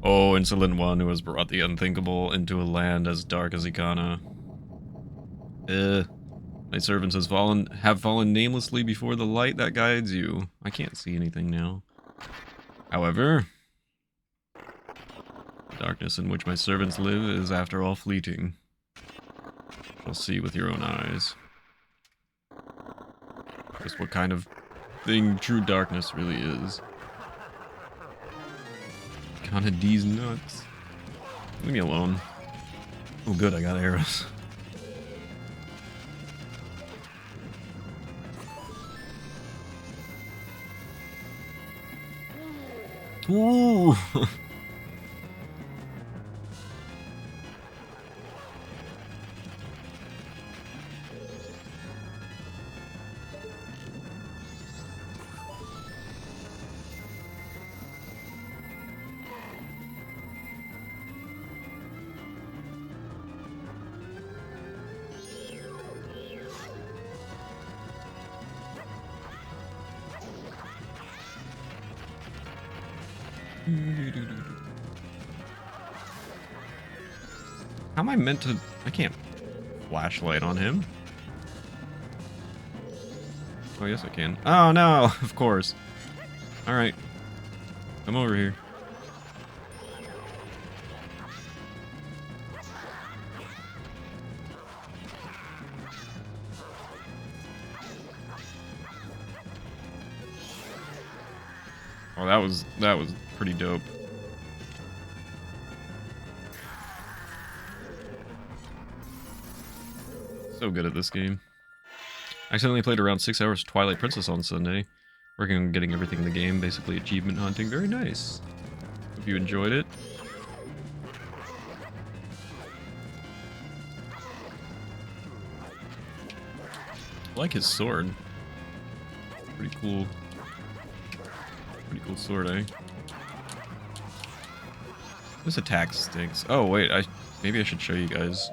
Oh, insolent one who has brought the unthinkable into a land as dark as Ikana. My servants have fallen namelessly before the light that guides you. I can't see anything now. However, the darkness in which my servants live is after all fleeting. You'll see with your own eyes. Just what kind of thing true darkness really is. Kinda D's nuts. Leave me alone. Oh good, I got arrows. Ooh! How am I meant to... I can't flashlight on him. Oh, yes I can. Oh, no! Of course. Alright. Come over here. Oh, that was pretty dope. So good at this game. I accidentally played around 6 hours of Twilight Princess on Sunday. Working on getting everything in the game, basically achievement hunting. Very nice. Hope you enjoyed it. I like his sword. Pretty cool. Pretty cool sword, eh? This attack stinks. Oh wait, maybe I should show you guys.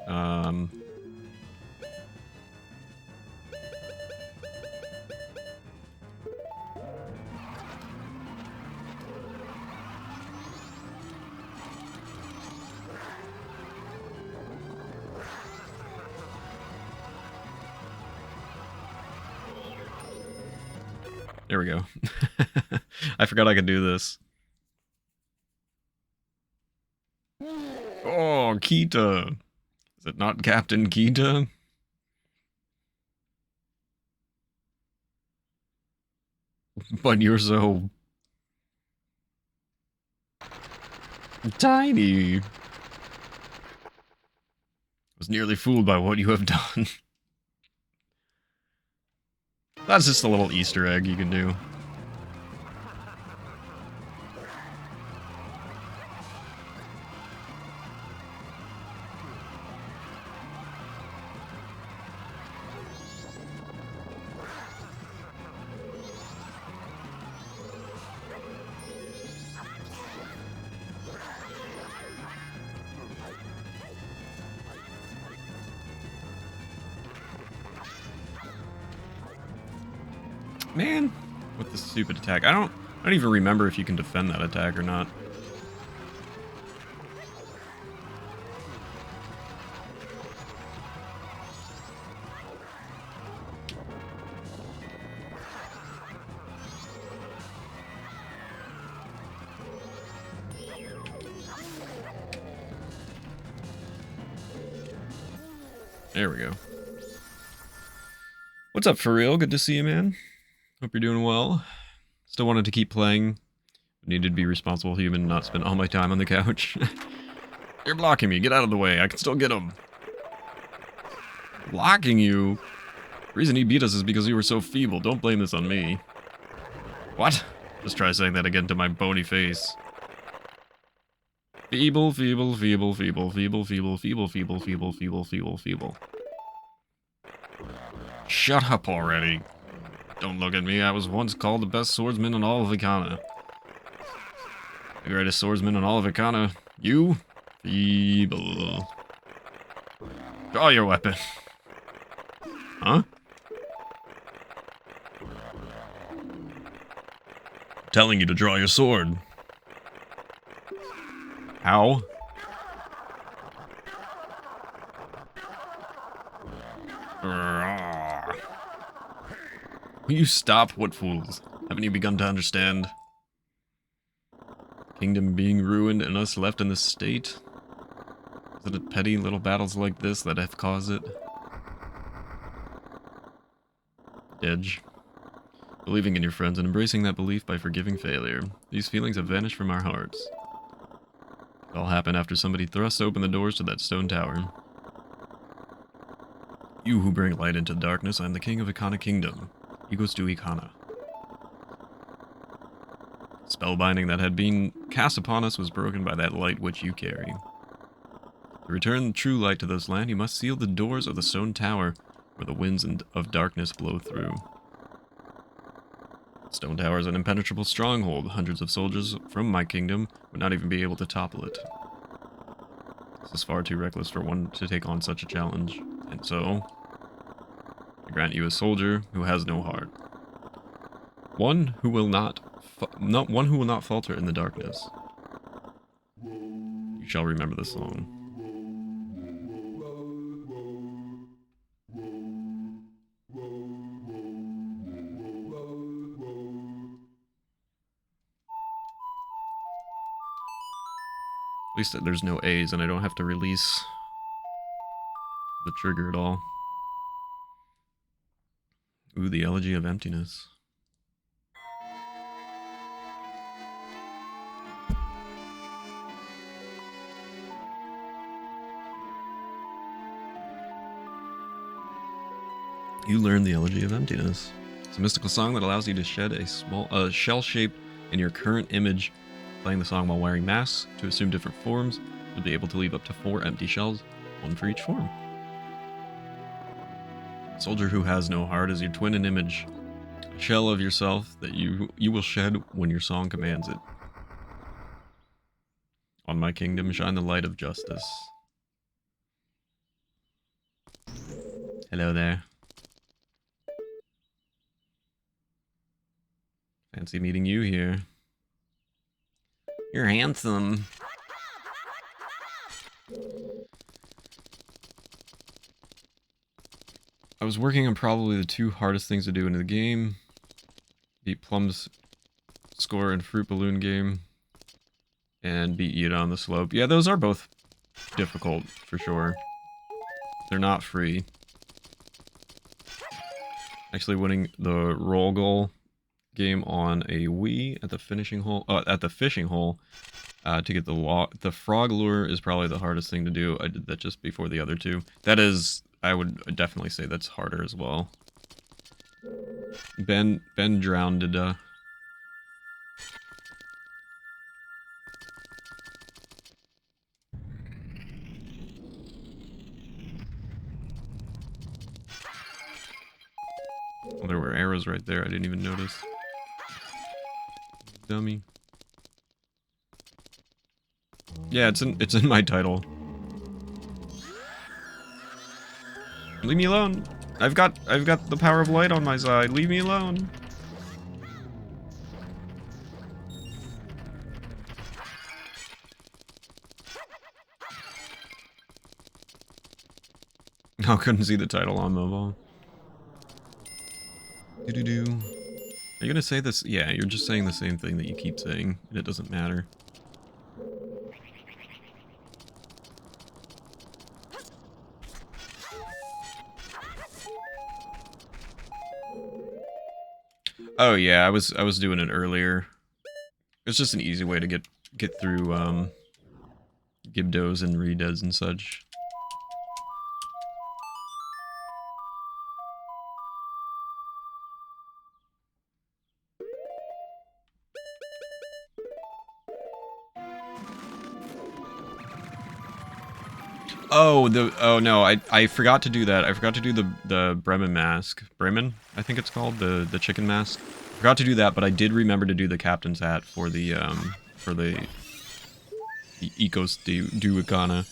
There we go. I forgot I could do this. Oh, Kita. Is it not Captain Kita? But you're so... tiny. I was nearly fooled by what you have done. That's just a little Easter egg you can do. Man, with this stupid attack. I don't even remember if you can defend that attack or not. There we go. What's up, for real? Good to see you, man. Hope you're doing well. Still wanted to keep playing. Needed to be responsible human and not spend all my time on the couch. You're blocking me. Get out of the way. I can still get him. Blocking you? The reason he beat us is because we were so feeble. Don't blame this on me. What? Just try saying that again to my bony face. Feeble, feeble, feeble, feeble, feeble, feeble, feeble, feeble, feeble, feeble, feeble, feeble. Shut up already. Don't look at me. I was once called the best swordsman in all of Ikana. The greatest swordsman in all of Ikana. You? Feeble. Draw your weapon. Huh? Telling you to draw your sword. How? Will you stop? What fools? Haven't you begun to understand? Kingdom being ruined and us left in this state? Is it petty little battles like this that have caused it? Edge. Believing in your friends and embracing that belief by forgiving failure. These feelings have vanished from our hearts. It all happened after somebody thrust open the doors to that stone tower. You who bring light into darkness, I am the king of Ikana Kingdom. Equals to Ikana. Spellbinding that had been cast upon us was broken by that light which you carry. To return the true light to this land, you must seal the doors of the stone tower where the winds of darkness blow through. Stone Tower is an impenetrable stronghold. Hundreds of soldiers from my kingdom would not even be able to topple it. This is far too reckless for one to take on such a challenge, and so I grant you a soldier who has no heart. One who will not falter in the darkness. You shall remember the song. At least there's no A's and I don't have to release the trigger at all. Ooh, the Elegy of Emptiness. You learn the Elegy of Emptiness. It's a mystical song that allows you to shed a small shell shape in your current image. Playing the song while wearing masks to assume different forms, you'll be able to leave up to 4 empty shells, 1 for each form. A soldier who has no heart is your twin and image, a shell of yourself that you will shed when your song commands it. On my kingdom shine the light of justice. Hello there. Fancy meeting you here. You're handsome. I was working on probably the 2 hardest things to do in the game. Beat Plum's score in Fruit Balloon game. And beat Yida on the slope. Yeah, those are both difficult, for sure. They're not free. Actually winning the roll goal game on a Wii at the fishing hole to get the frog lure is probably the hardest thing to do. I did that just before the other 2. That is, I would definitely say that's harder as well. Ben drowned. Oh, there were arrows right there. I didn't even notice. Dummy. Yeah, it's in my title. Leave me alone. I've got the power of light on my side. Leave me alone. I couldn't see the title on mobile. Do-do-do. Are you gonna say this? Yeah, you're just saying the same thing that you keep saying, and it doesn't matter. Oh yeah, I was doing it earlier. It's just an easy way to get through Gibdos and Rededs and such. Oh, no, I forgot to do that. I forgot to do the Bremen mask. Bremen, I think it's called, the chicken mask. Forgot to do that, but I did remember to do the captain's hat for the Ecos Duicana.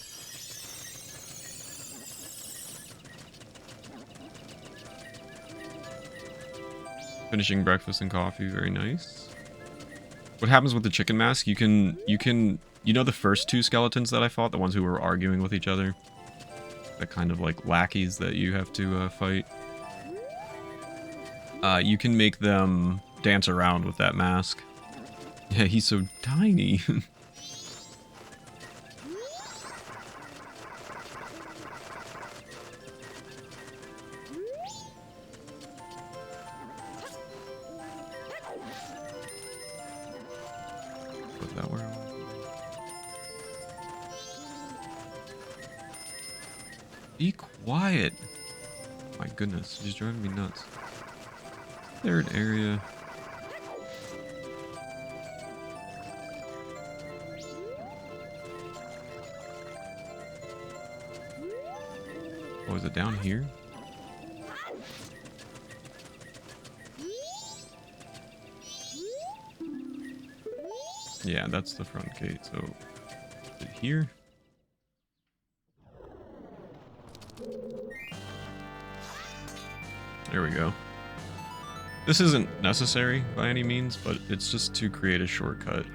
Finishing breakfast and coffee, very nice. What happens with the chicken mask? You know the first 2 skeletons that I fought, the ones who were arguing with each other? The kind of like lackeys that you have to fight. You can make them dance around with that mask. Yeah, he's so tiny. Was that where I was? Be quiet. My goodness, she's driving me nuts. 3rd area. Oh, is it down here? Yeah, that's the front gate, so... Is it here? There we go. This isn't necessary by any means, but it's just to create a shortcut.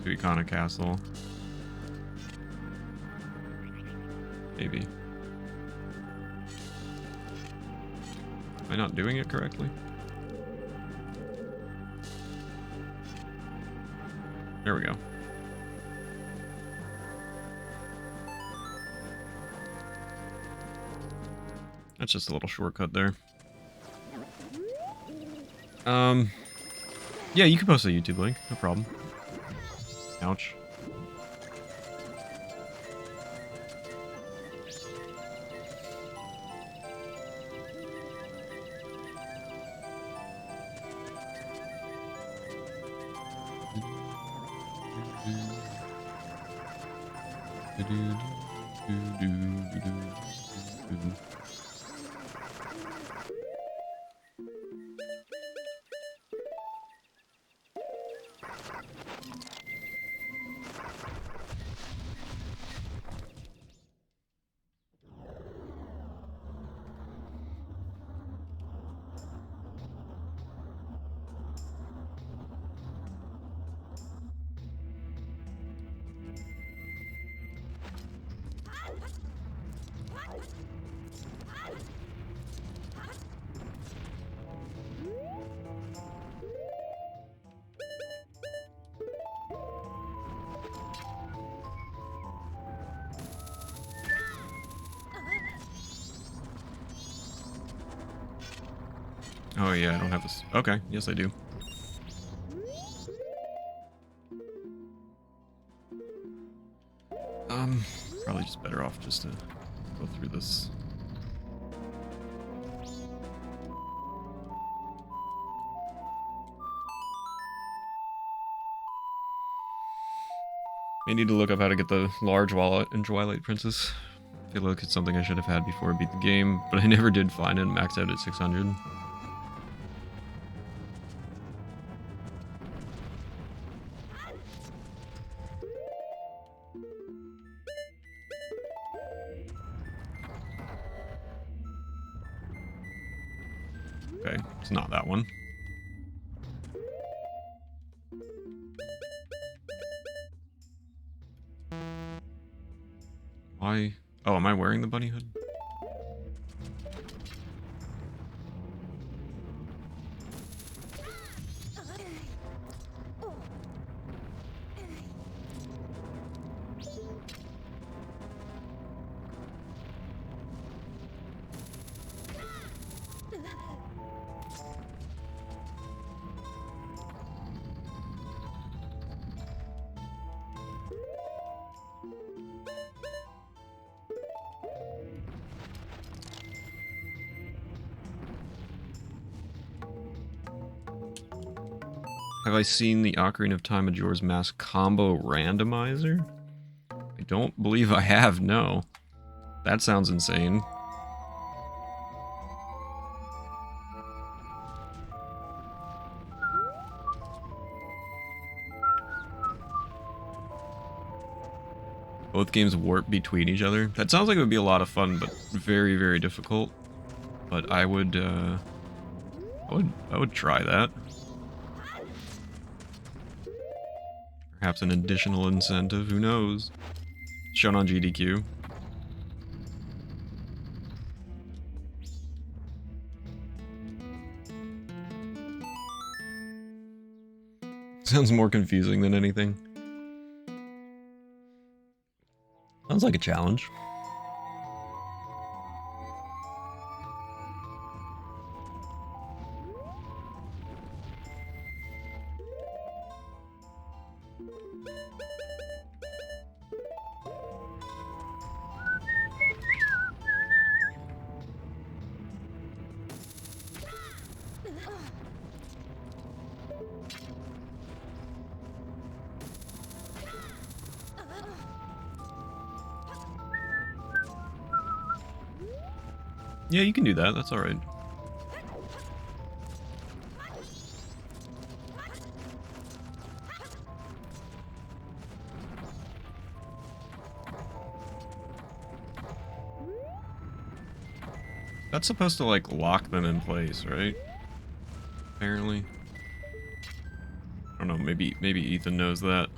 to Icona Castle. Maybe. Am I not doing it correctly? There we go. That's just a little shortcut there. Yeah, you can post a YouTube link, no problem. Ouch. Oh yeah, I don't have this. Okay, yes I do. Probably just better off just to go through this. I need to look up how to get the large wallet in Twilight Princess. I feel like it's something I should have had before I beat the game, but I never did find it and maxed out at 600. Okay, it's not that one. Why? Oh, am I wearing the bunny hood? Have I seen the Ocarina of Time Majora's Mask combo randomizer? I don't believe I have, no. That sounds insane. Both games warp between each other. That sounds like it would be a lot of fun, but very, very difficult. But I would try that. Perhaps an additional incentive, who knows? Shown on GDQ. Sounds more confusing than anything. Sounds like a challenge. Yeah, you can do that. That's all right. That's supposed to, like, lock them in place, right? Apparently. I don't know, maybe Ethan knows that.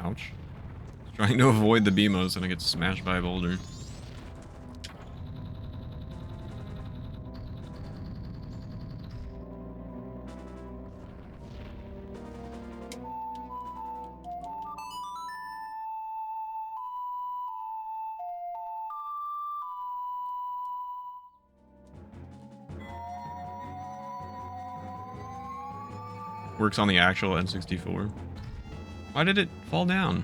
Ouch. Trying to avoid the BMOs and I get smashed by a boulder. Works on the actual N64. Why did it fall down?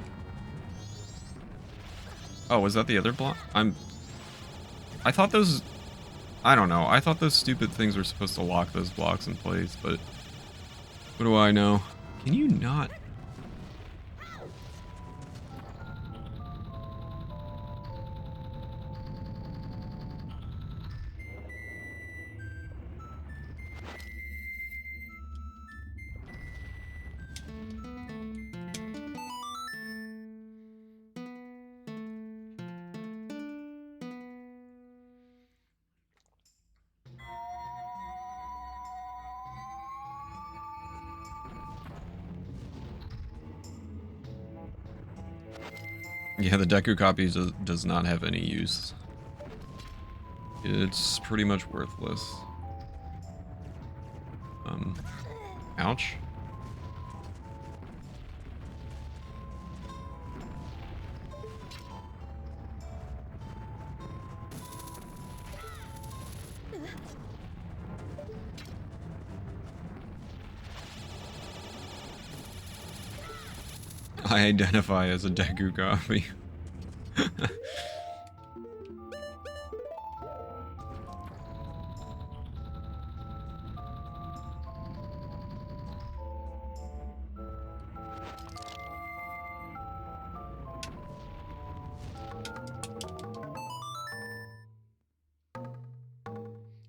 Oh, was that the other block? I thought those... I don't know. I thought those stupid things were supposed to lock those blocks in place, but... What do I know? Can you not... Yeah, the Deku copy does not have any use. It's pretty much worthless. Ouch. I identify as a Deku copy.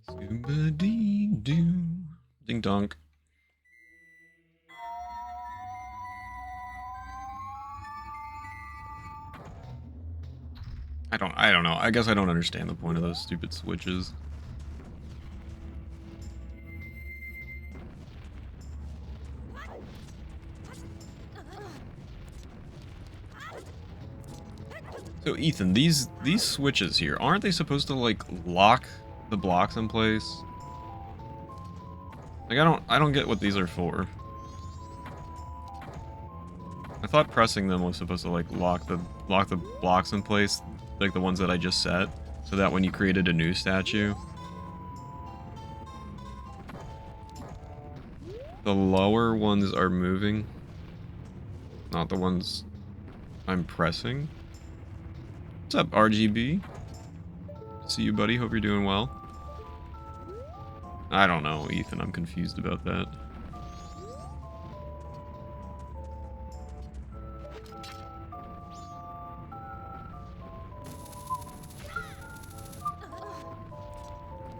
Scuba-dee-doo. Ding donk. I don't know. I guess I don't understand the point of those stupid switches. So Ethan, these switches here, aren't they supposed to like lock the blocks in place? Like I don't get what these are for. I thought pressing them was supposed to like lock the blocks in place, like the ones that I just set, so that when you created a new statue, the lower ones are moving, not the ones I'm pressing. What's up, RGB? See you, buddy. Hope you're doing well. I don't know, Ethan. I'm confused about that.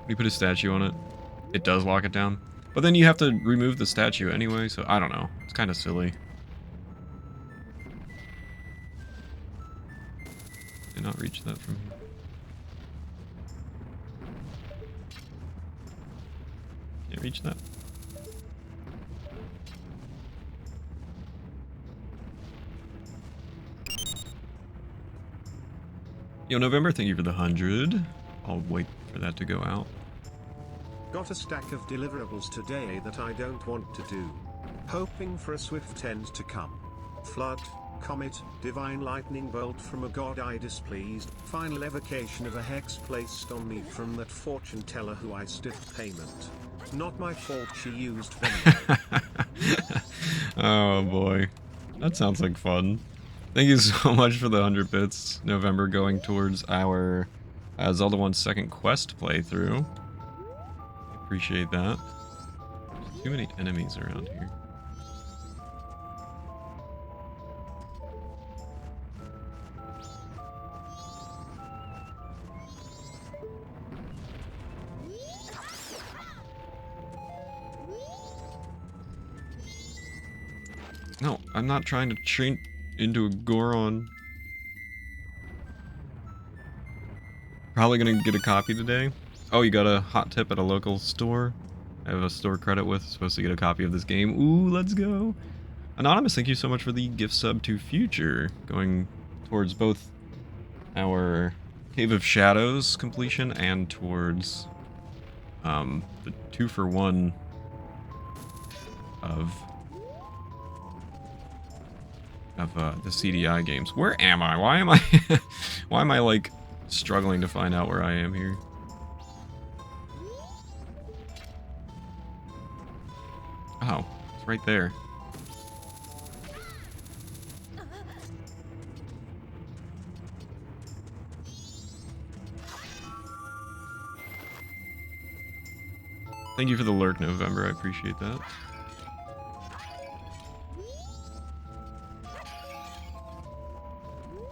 You put a statue on it, it does lock it down. But then you have to remove the statue anyway, so I don't know. It's kind of silly. Did not reach that from here. Can't reach that. Yo, November, thank you for the 100. I'll wait for that to go out. Got a stack of deliverables today that I don't want to do. Hoping for a swift end to come. Flood, comet, divine lightning bolt from a god I displeased, final evocation of a hex placed on me from that fortune teller who I stiffed payment. Not my fault she used venom. Oh boy. That sounds like fun. Thank you so much for the 100 bits. November going towards our Zelda 1's second quest playthrough. Appreciate that. There's too many enemies around here. No, I'm not trying to train into a Goron. Probably gonna get a copy today. Oh, you got a hot tip at a local store? I have a store credit with, supposed to get a copy of this game. Ooh, let's go. Anonymous, thank you so much for the gift sub to Future, going towards both our Cave of Shadows completion and towards the 2-for-1 of the CDI games. Where am I? Why am I why am I like struggling to find out where I am here? Oh, it's right there. Thank you for the lurk, November. I appreciate that.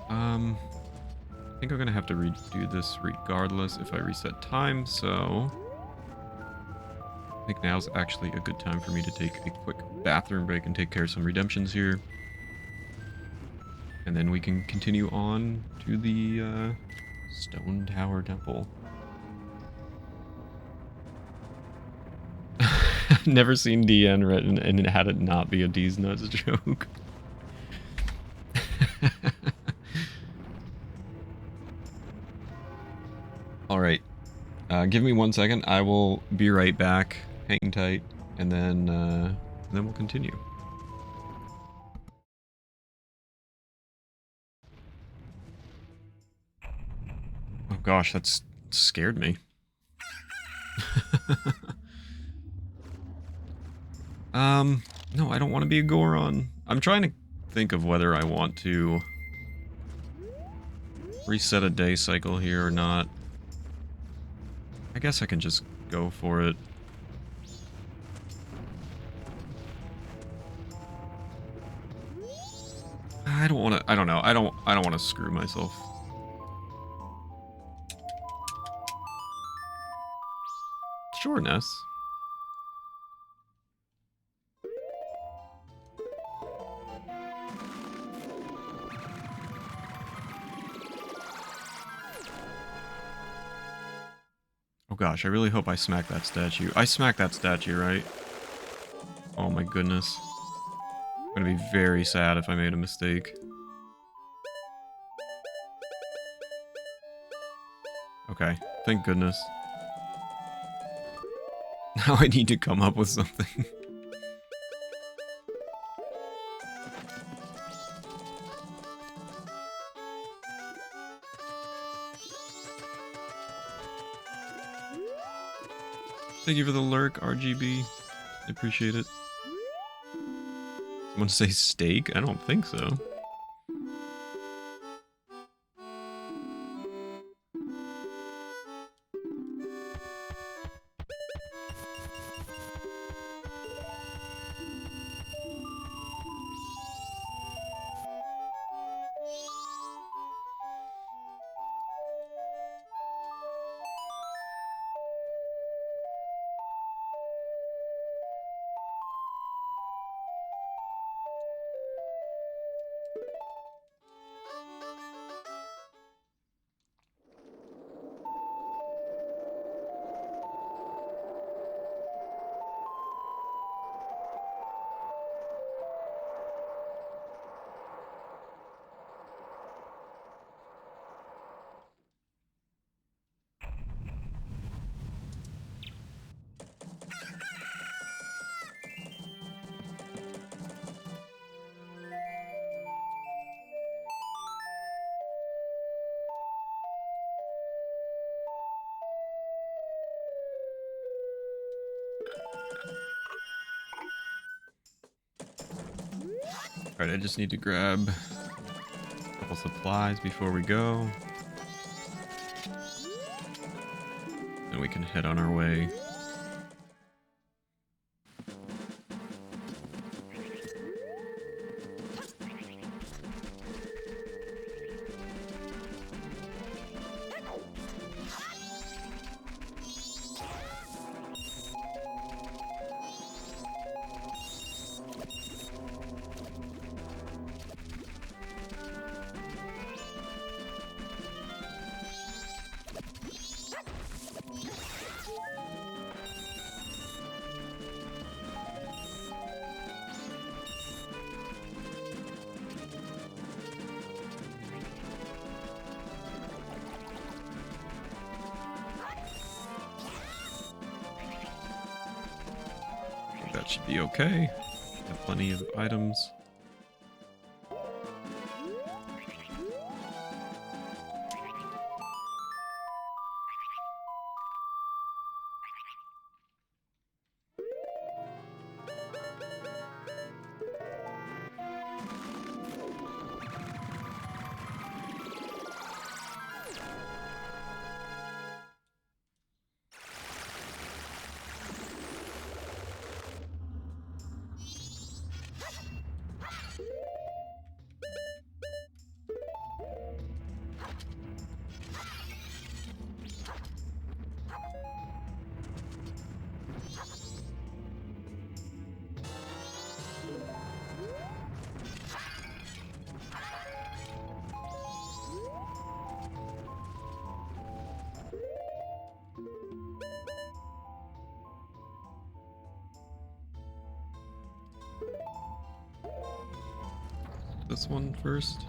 I think I'm gonna have to redo this regardless if I reset time, so I think now's actually a good time for me to take a quick bathroom break and take care of some redemptions here. And then we can continue on to the Stone Tower Temple. Never seen DN written and it had it not be a D's nuts joke. Alright. Give me 1 second. I will be right back. Hang tight. And then we'll continue. Oh gosh, that's scared me. No, I don't want to be a Goron. I'm trying to think of whether I want to reset a day cycle here or not. I guess I can just go for it. I don't want to, I don't know. I don't want to screw myself. Sure, Ness. Oh gosh, I really hope I smack that statue. I smacked that statue, right? Oh my goodness. I'm gonna be very sad if I made a mistake. Okay, thank goodness. Now I need to come up with something. Thank you for the lurk, RGB. I appreciate it. Someone say steak? I don't think so. Alright, I just need to grab a couple supplies before we go. And we can head on our way. That should be okay. Have plenty of items. This one first.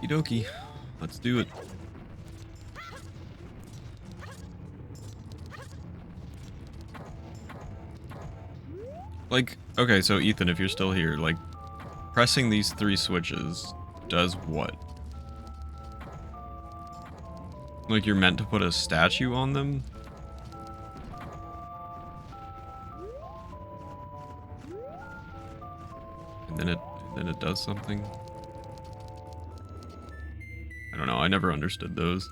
Okie dokie. Let's do it. Like, okay, so Ethan, if you're still here, like, pressing these 3 switches does what? Like, you're meant to put a statue on them? And then it does something? I don't know, I never understood those.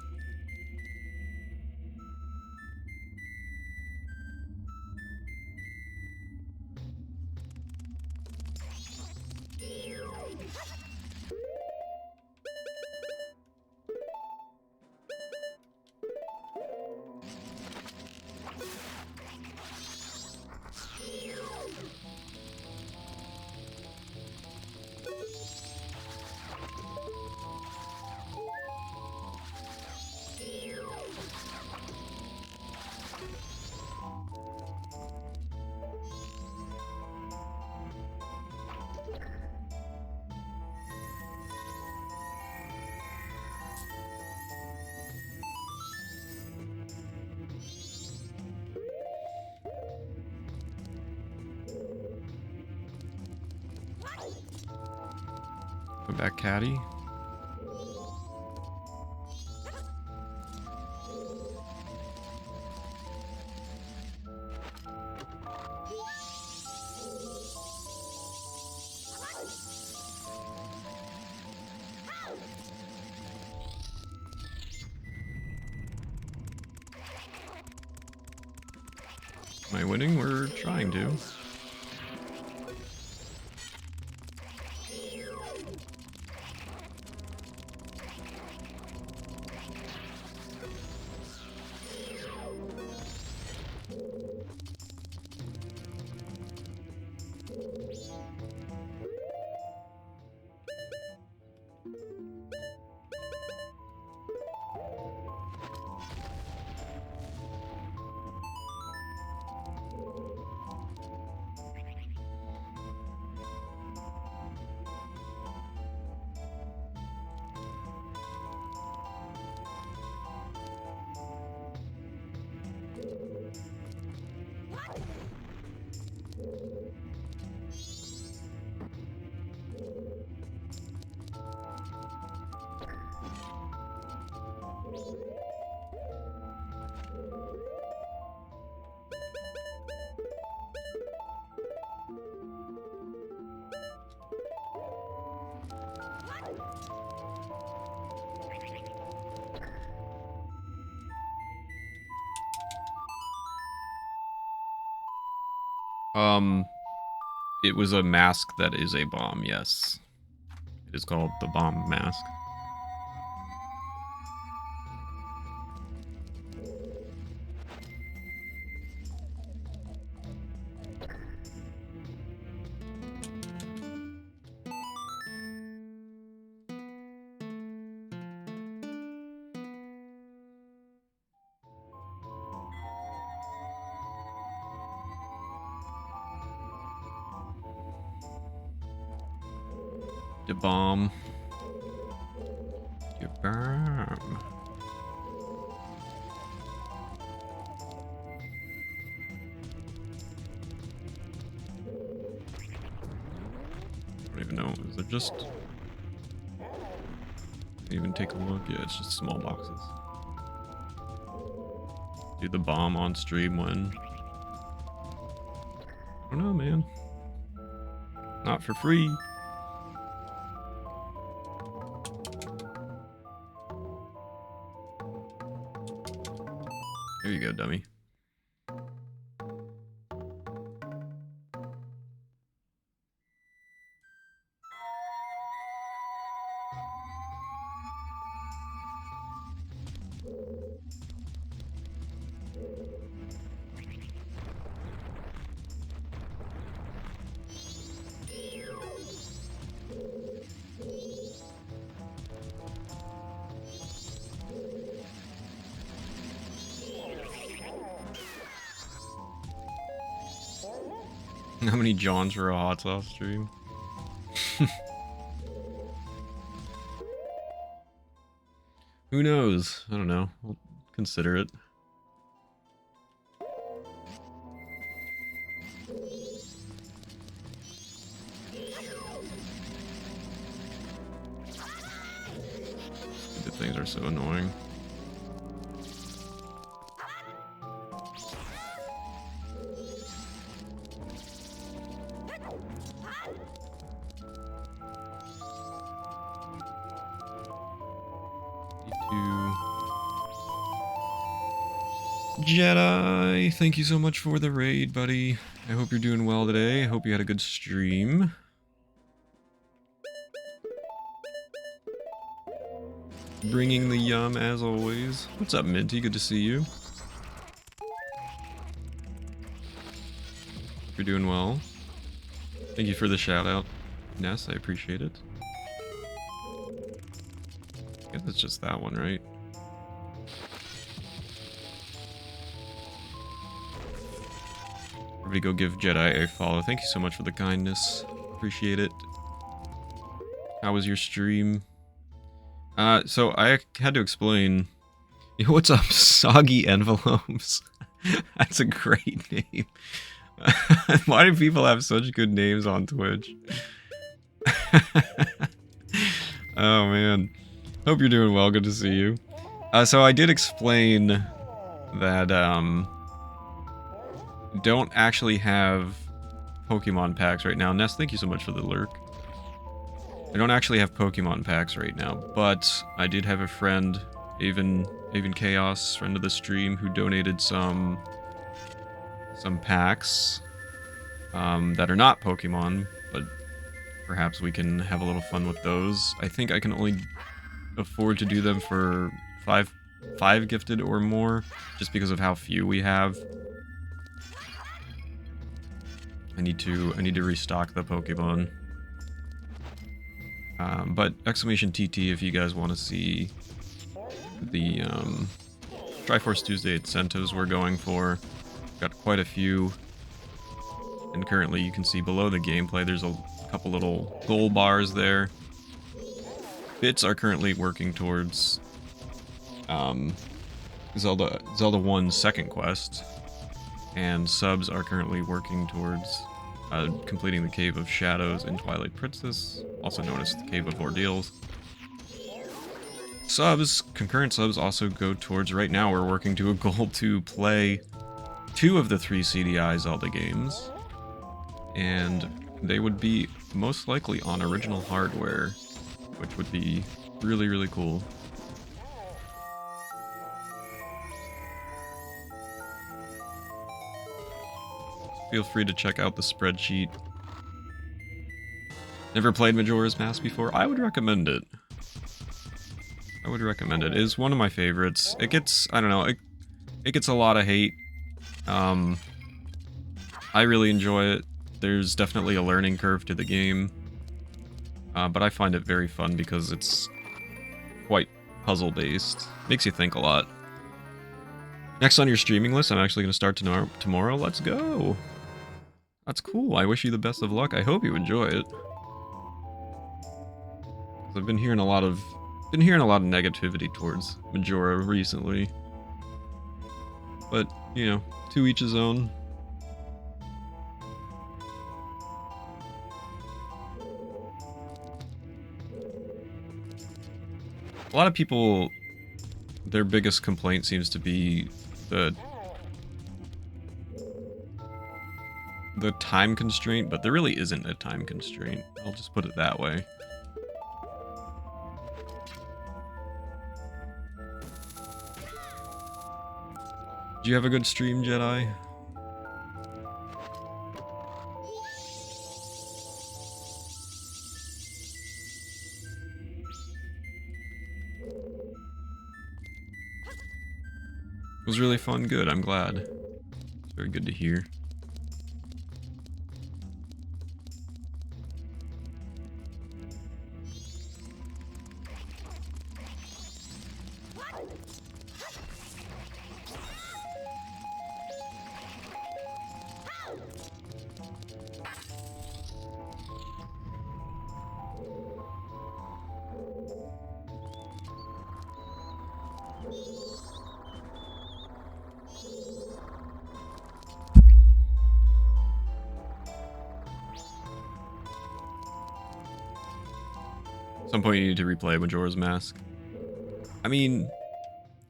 Come back, Caddy. Am I winning? We're trying to. Um, it was a mask that is a bomb, yes. It is called the bomb mask. The bomb. Your bomb. I don't even know. Is there just... Even take a look. Yeah, it's just small boxes. Do the bomb on stream when... I don't know, man. Not for free. There you go, dummy. How many Johns for a hot sauce stream? Who knows? I don't know. We'll consider it. The things are so annoying. Jedi, thank you so much for the raid, buddy. I hope you're doing well today. I hope you had a good stream. Bringing the yum as always. What's up, Minty? Good to see you. You're doing well. Thank you for the shout out, Ness. I appreciate it. I guess it's just that one, right? Everybody go give Jedi a follow. Thank you so much for the kindness. Appreciate it. How was your stream? So I had to explain... What's up, Soggy Envelopes? That's a great name. Why do people have such good names on Twitch? Oh man. Hope you're doing well, good to see you. So I did explain that, don't actually have Pokemon packs right now. Ness, thank you so much for the lurk. I don't actually have Pokemon packs right now, but I did have a friend, Avon Chaos, friend of the stream, who donated some packs that are not Pokemon, but perhaps we can have a little fun with those. I think I can only afford to do them for five gifted or more, just because of how few we have. I need to restock the Pokemon. But exclamation TT if you guys want to see the Triforce Tuesday incentives we're going for. Got quite a few. And currently you can see below the gameplay there's a couple little goal bars there. Bits are currently working towards Zelda 1's second quest. And subs are currently working towards completing the Cave of Shadows in Twilight Princess, also known as the Cave of Ordeals. Concurrent subs also go towards, right now we're working to a goal to play 2 of the 3 CDI Zelda games, and they would be most likely on original hardware, which would be really, really cool. feel free to check out the spreadsheet. Never played Majora's Mask before? I would recommend it. I would recommend it. It is one of my favorites. It gets, I don't know, it gets a lot of hate. I really enjoy it. There's definitely a learning curve to the game. But I find it very fun because it's quite puzzle-based. Makes you think a lot. Next on your streaming list, I'm actually going to start tomorrow. Let's go! That's cool. I wish you the best of luck. I hope you enjoy it. I've been hearing a lot of negativity towards Majora recently. But, you know, to each his own. A lot of people, their biggest complaint seems to be the time constraint, but there really isn't a time constraint. I'll just put it that way. Did you have a good stream, Jedi? It was really fun. Good, I'm glad. It's very good to hear. At some point you need to replay Majora's Mask. I mean,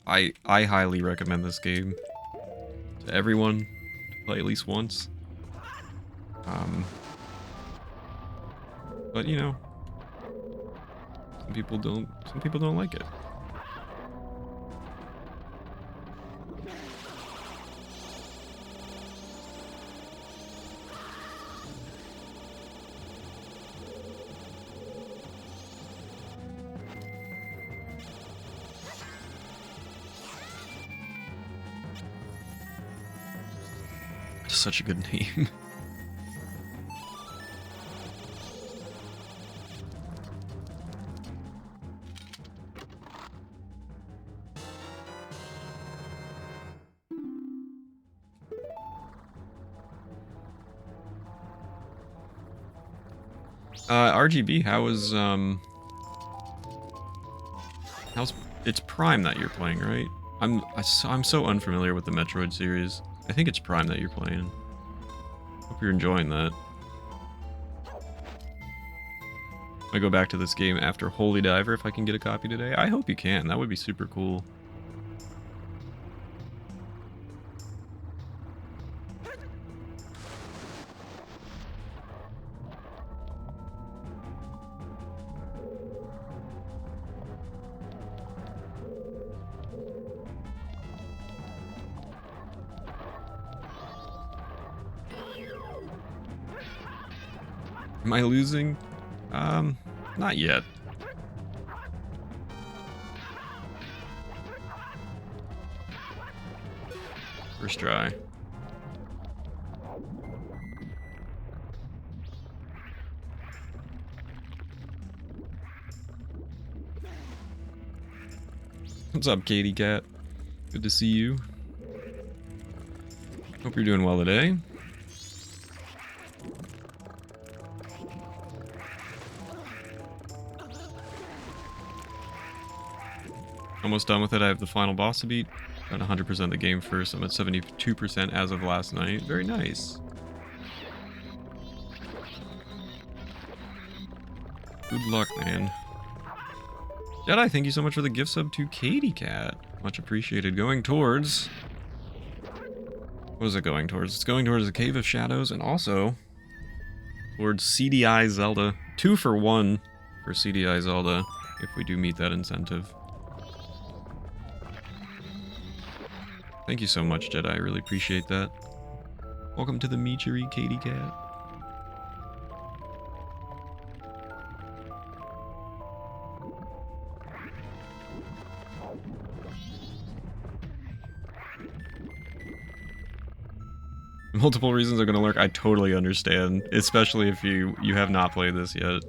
I highly recommend this game to everyone to play at least once. But you know, some people don't like it. Such a good name. RGB, how's it's Prime that you're playing, right? I'm so unfamiliar with the Metroid series. I think it's Prime that you're playing. Hope you're enjoying that. I go back to this game after Holy Diver if I can get a copy today. I hope you can. That would be super cool. Am I losing? Not yet. First try. What's up, Katie Cat? Good to see you. Hope you're doing well today. Almost done with it. I have the final boss to beat. Got 100% the game first. I'm at 72% as of last night. Very nice. Good luck, man. Jedi, thank you so much for the gift sub to Katie Cat. Much appreciated. Going towards... What is it going towards? It's going towards the Cave of Shadows and also towards CDI Zelda. 2 for 1 for CDI Zelda if we do meet that incentive. Thank you so much, Jedi. I really appreciate that. Welcome to the Meachery, Katie Cat. Multiple reasons are gonna lurk. I totally understand, especially if you have not played this yet.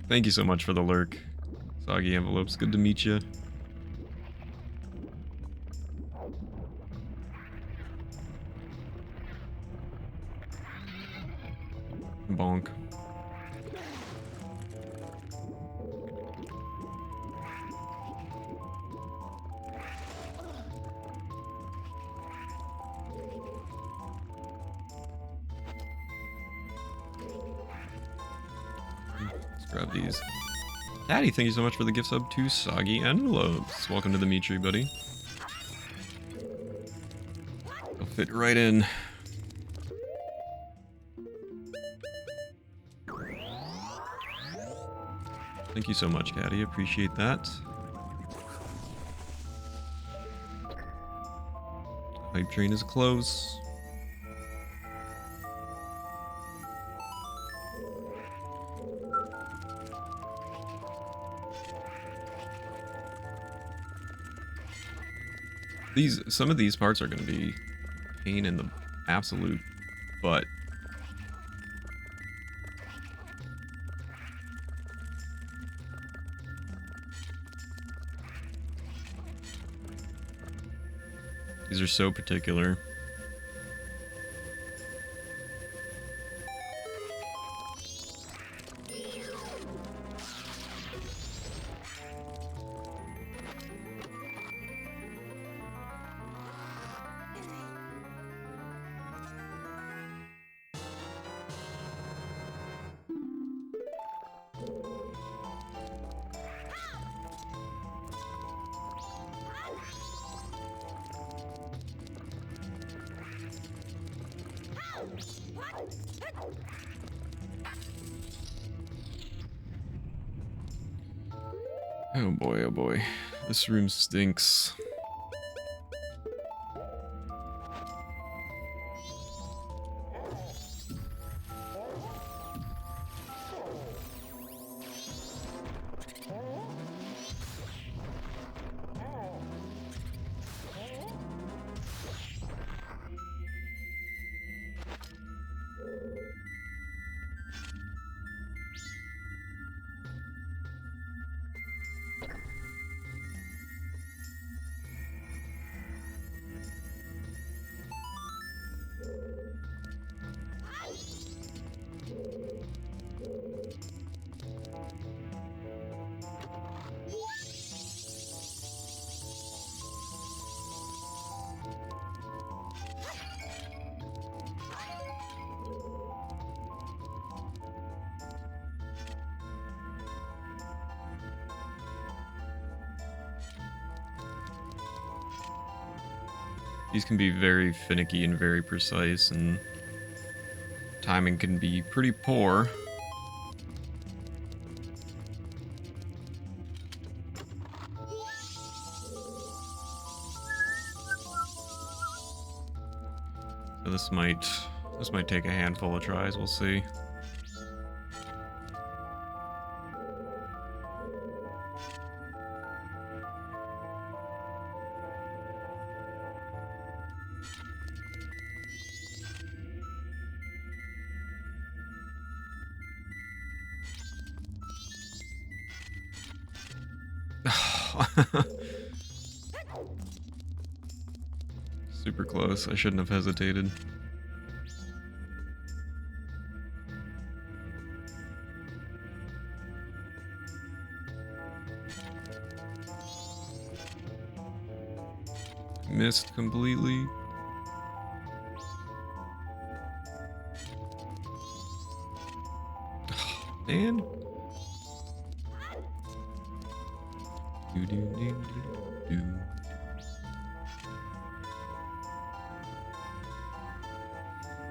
Thank you so much for the lurk, Soggy Envelopes. Good to meet you. Bonk. Let's grab these. Daddy, thank you so much for the gift sub to Soggy Envelopes. Welcome to the meat tree, buddy. They'll fit right in. Thank you so much, Caddy. Appreciate that. Hype train is close. Some of these parts are going to be a pain in the absolute butt. These are so particular. Oh boy, oh boy. This room stinks. These can be very finicky and very precise, and timing can be pretty poor. So this might take a handful of tries, we'll see. Super close. I shouldn't have hesitated. Missed completely. Oh, man. Do, do, do, do, do.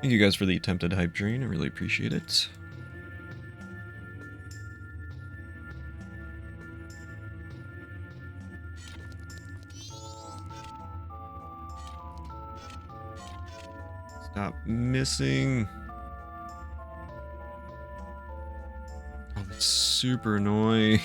Thank you guys for the attempted hype train. I really appreciate it. Stop missing. Oh, that's super annoying.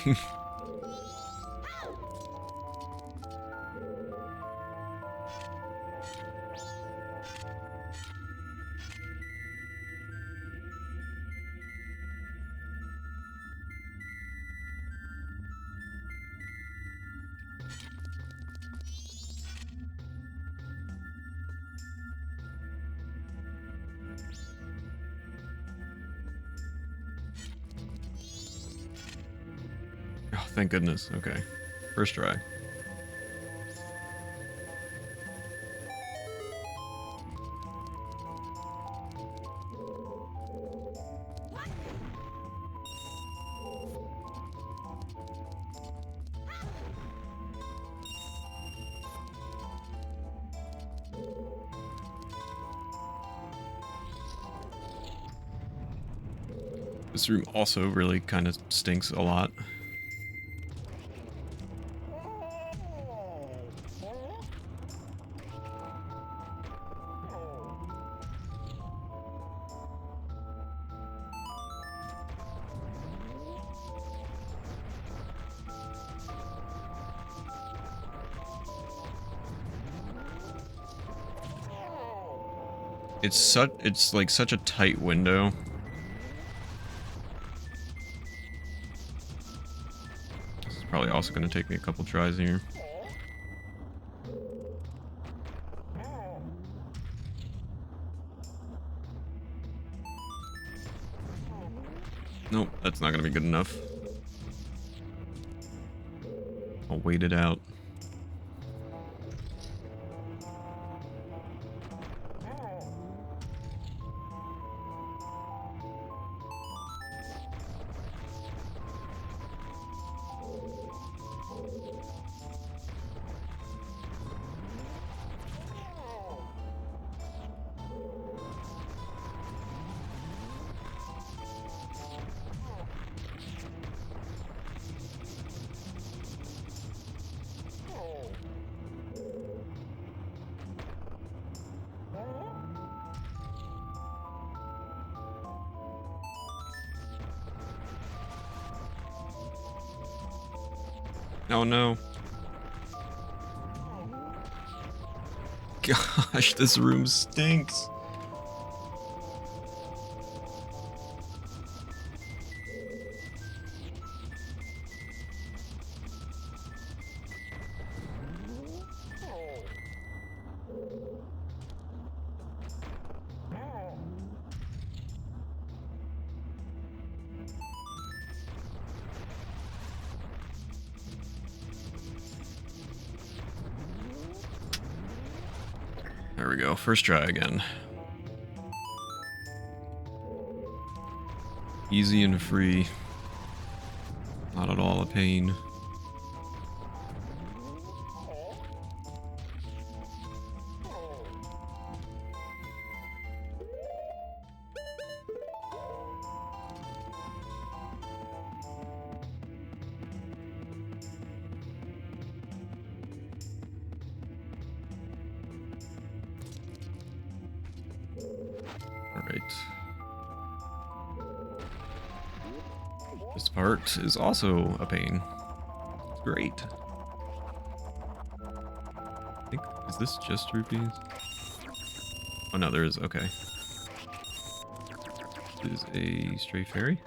Oh, thank goodness. Okay. First try. This room also really kind of stinks a lot. It's like such a tight window. This is probably also going to take me a couple tries here. Nope, that's not going to be good enough. I'll wait it out. Oh no. Gosh, this room stinks. There we go. First try again. Easy and free. Not at all a pain. Alright. This part is also a pain. It's great. I think, is this just rupees? Oh no, there is, okay. This is a stray fairy?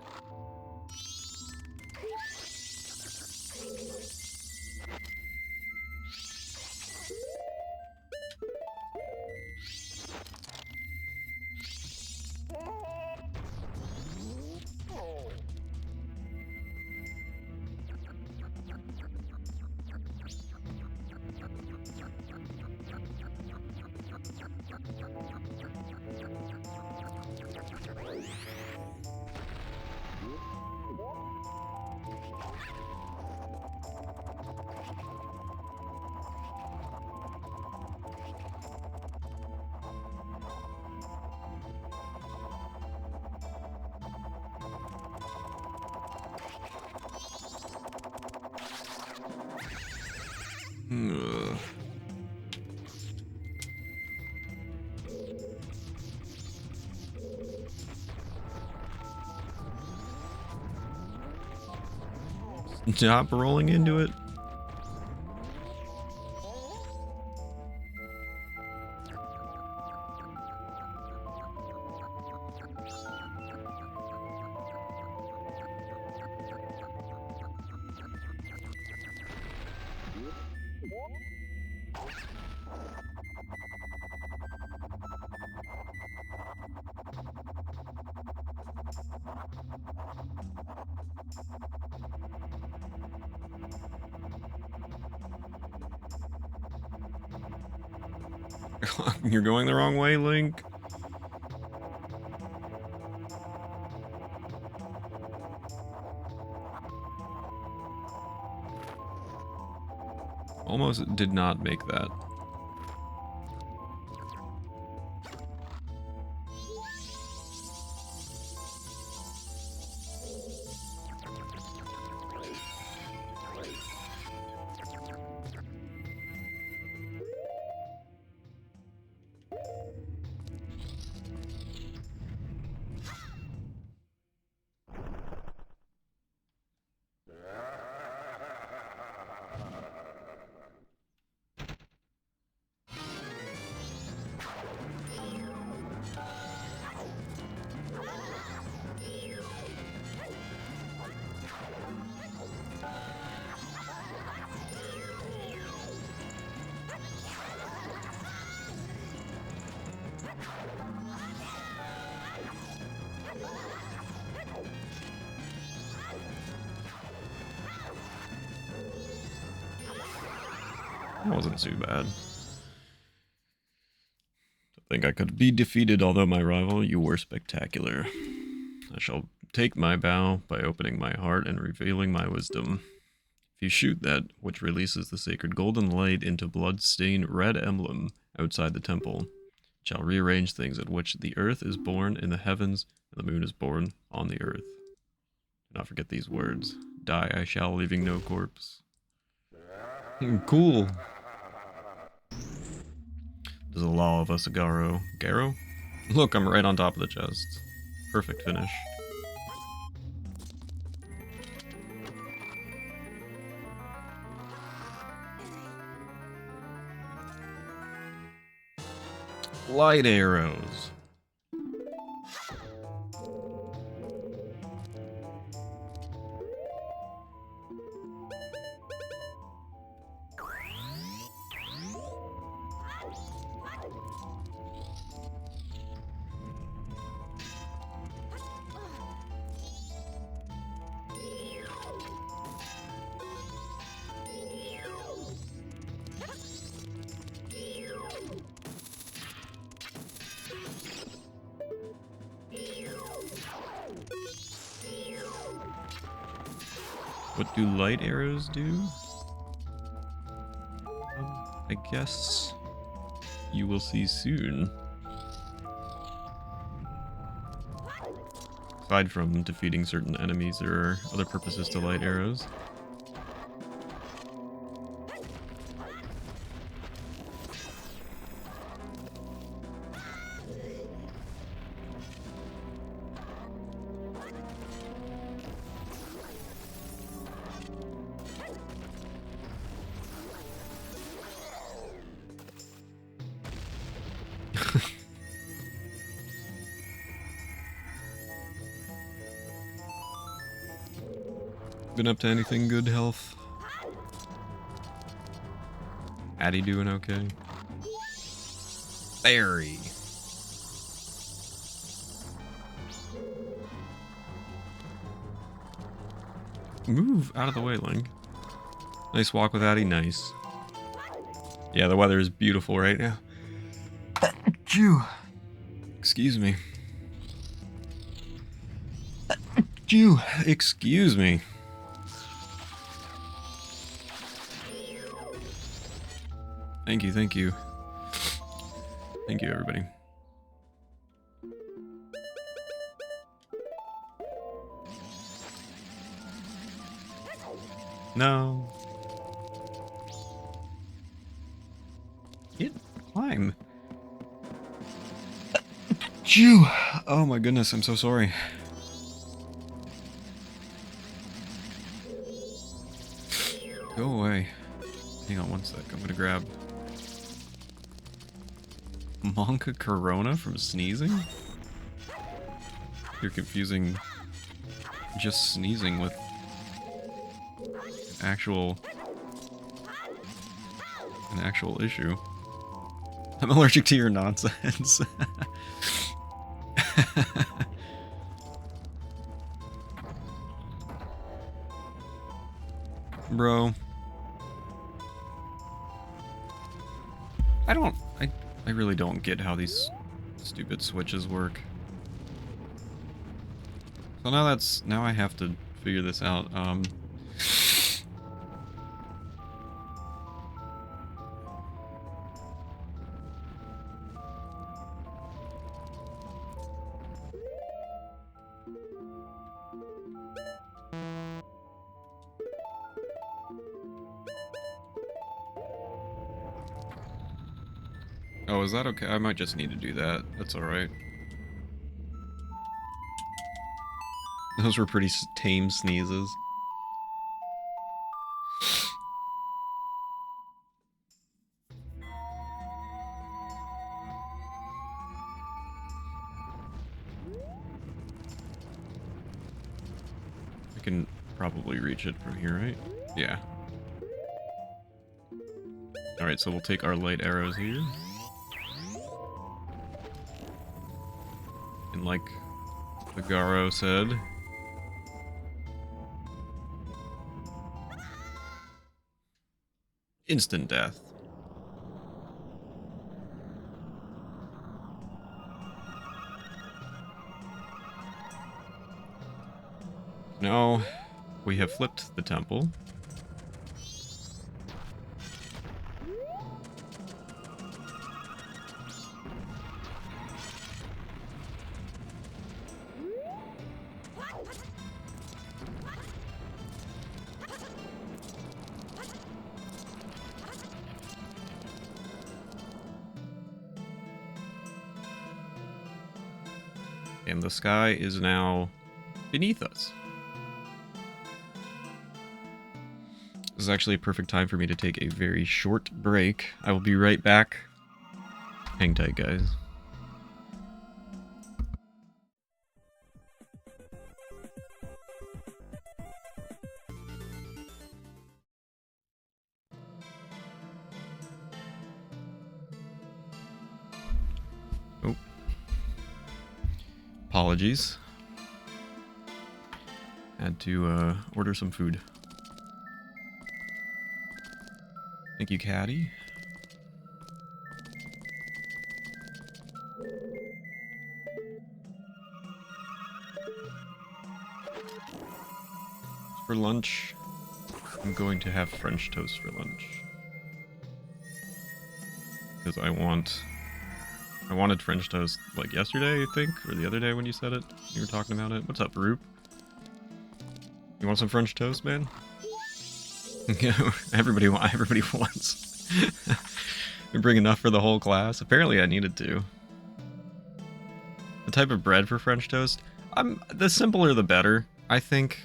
Ugh. Stop rolling into it. You're going the wrong way, Link. Almost did not make that. That wasn't too bad. I think I could be defeated, although my rival, you were spectacular. I shall take my bow by opening my heart and revealing my wisdom. If you shoot that, which releases the sacred golden light into blood-stained red emblem outside the temple, it shall rearrange things at which the earth is born in the heavens and the moon is born on the earth. Do not forget these words. Die I shall, leaving no corpse. Cool. There's a law of Asagaro. Garo? Look, I'm right on top of the chest. Perfect finish. Light arrows. What do light arrows do? I guess you will see soon. Aside from defeating certain enemies, there are other purposes to light arrows. Been up to anything good, health? Addie doing okay? Fairy. Move out of the way, Link. Nice walk with Addie, nice. Yeah, the weather is beautiful right now. Chew. Excuse me. Chew. Excuse me. Thank you, thank you. Thank you, everybody. No. Get climb. Chew. Oh my goodness, I'm so sorry. Hang on one sec. I'm gonna grab Monka Corona from sneezing? You're confusing just sneezing with an actual issue. I'm allergic to your nonsense. Bro. I really don't get how these stupid switches work. So now I have to figure this out. Oh, is that okay? I might just need to do that. That's alright. Those were pretty tame sneezes. I can probably reach it from here, right? Yeah. Alright, so we'll take our light arrows here. And like the Garo said, instant death. Now we have flipped the temple. And the sky is now beneath us. This is actually a perfect time for me to take a very short break. I will be right back. Hang tight, guys. Oh. Apologies. Had to order some food. Thank you, Caddy. For lunch, I'm going to have French toast for lunch. Because I wanted French toast like yesterday, I think, or the other day when you said it. You were talking about it. What's up, Roop? You want some French toast, man? everybody wants. We bring enough for the whole class. Apparently I needed to. The type of bread for French toast, the simpler the better, I think.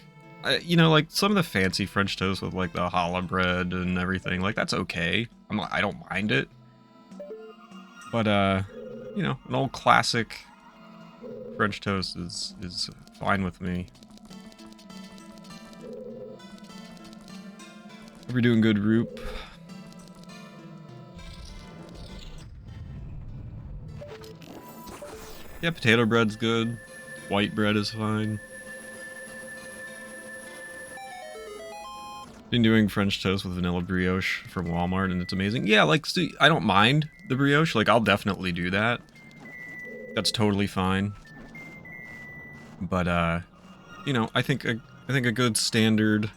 You know, like some of the fancy French toast with like the challah bread and everything, like that's okay. I don't mind it. But you know, an old classic French toast is fine with me. Hope you're doing good, Roop. Yeah, potato bread's good. White bread is fine. Been doing French toast with vanilla brioche from Walmart, and it's amazing. Yeah, like, see, I don't mind the brioche. Like, I'll definitely do that. That's totally fine. But, you know, I think a good standard